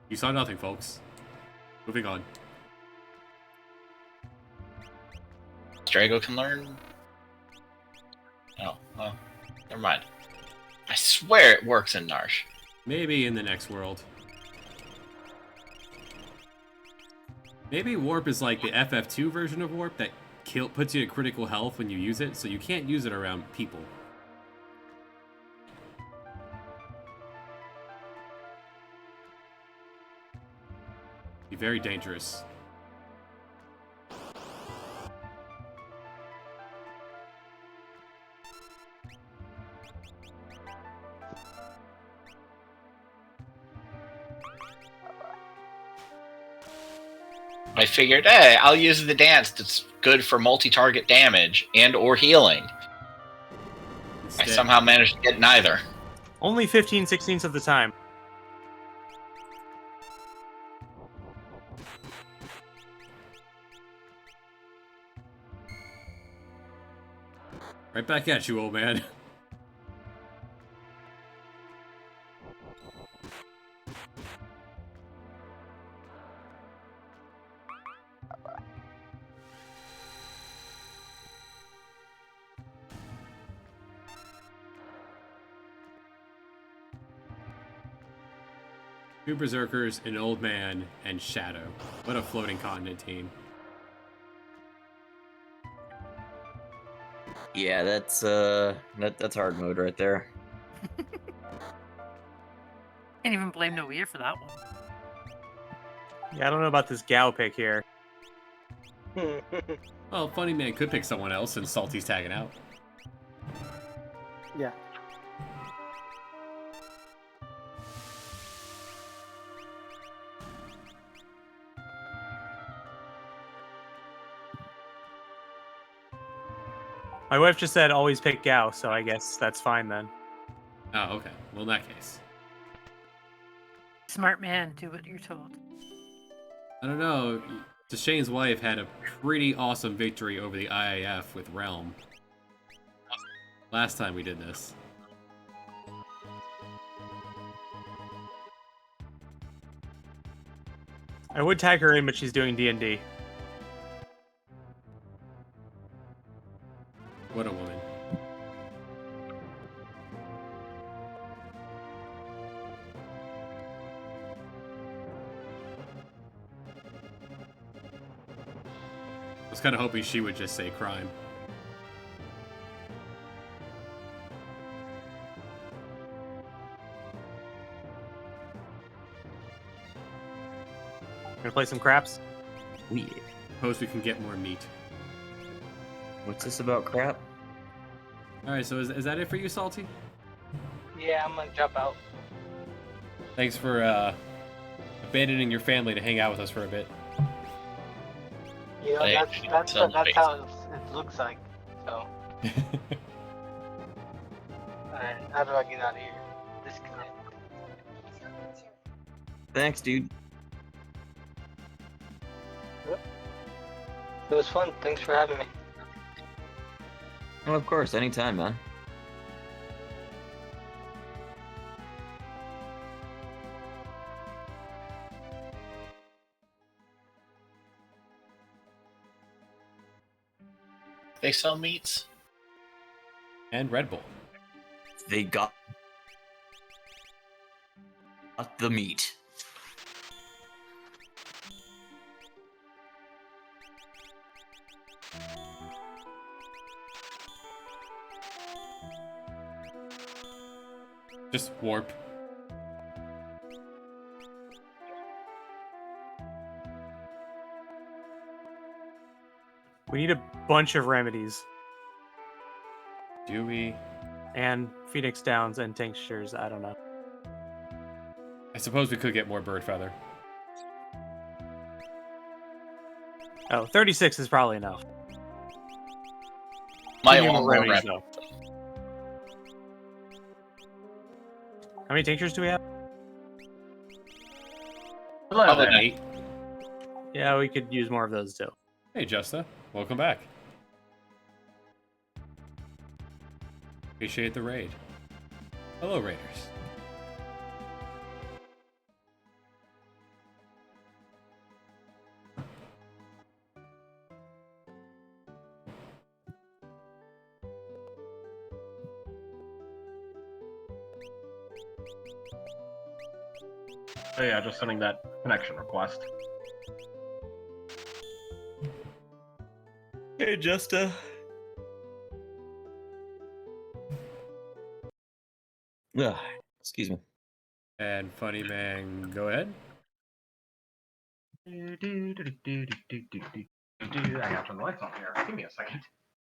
A: You saw nothing, folks. Moving on.
B: Drago can learn. Oh, well, never mind. I swear it works in Narsh.
A: Maybe in the next world. Maybe Warp is like the FF2 version of Warp that puts you at critical health when you use it, so you can't use it around people. Be very dangerous.
B: I figured, hey, I'll use the dance that's good for multi-target damage and or healing. I somehow managed to get neither.
E: Only 15/16 of the time.
A: Right back at you, old man. Two Berserkers, an old man, and Shadow. What a floating continent team.
C: Yeah, that's hard mode right there.
N: Can't even blame Noea for that one.
E: Yeah, I don't know about this Gao pick here.
A: Well, Funny Man could pick someone else and Salty's tagging out.
D: Yeah.
E: My wife just said always pick Gao, so I guess that's fine then.
A: Oh, okay. Well, in that case.
N: Smart man, do what you're told.
A: I don't know. Deshane's wife had a pretty awesome victory over the IAF with Realm. Last time we did this.
E: I would tag her in, but she's doing D&D.
A: What a woman. I was kind of hoping she would just say crime.
E: Gonna play some craps?
C: Yeah.
A: Suppose we can get more meat.
C: What's this about crap?
A: Alright, so is that it for you, Salty?
D: Yeah, I'm gonna jump out.
A: Thanks for abandoning your family to hang out with us for a bit.
D: You know, that's how it looks like. So. Alright, how do I get out of here? Disconnect.
C: Thanks, dude.
D: It was fun. Thanks for having me.
C: Oh, of course, anytime, man.
B: They sell meats?
A: And Red Bull.
C: They got the meat.
A: Just warp.
E: We need a bunch of remedies.
A: Do we?
E: And Phoenix Downs and tinctures, I don't know.
A: I suppose we could get more bird feather.
E: Oh, 36 is probably enough.
B: Might
E: Give me
B: want
E: more
B: more
E: remedies,
B: rep.
E: though. How many tinctures do we have?
H: Hello
B: Probably
H: there.
A: 8.
E: Yeah, we could use more of those too.
A: Hey, Justa. Welcome back. Appreciate the raid. Hello, Raiders.
H: Oh yeah, just sending that connection request.
C: Hey, Justa. Ugh, excuse me.
A: And Funny Man, go ahead.
H: I gotta turn the lights on here. Give me a second.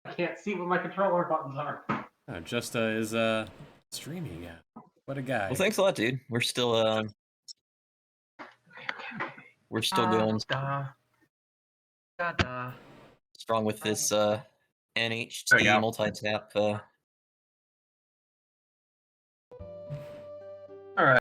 H: I can't see what my controller buttons are.
A: Justa is streaming. Yeah. What a guy.
C: Well, thanks a lot, dude. We're still going strong with this NHT
H: There you go.
C: multi-tap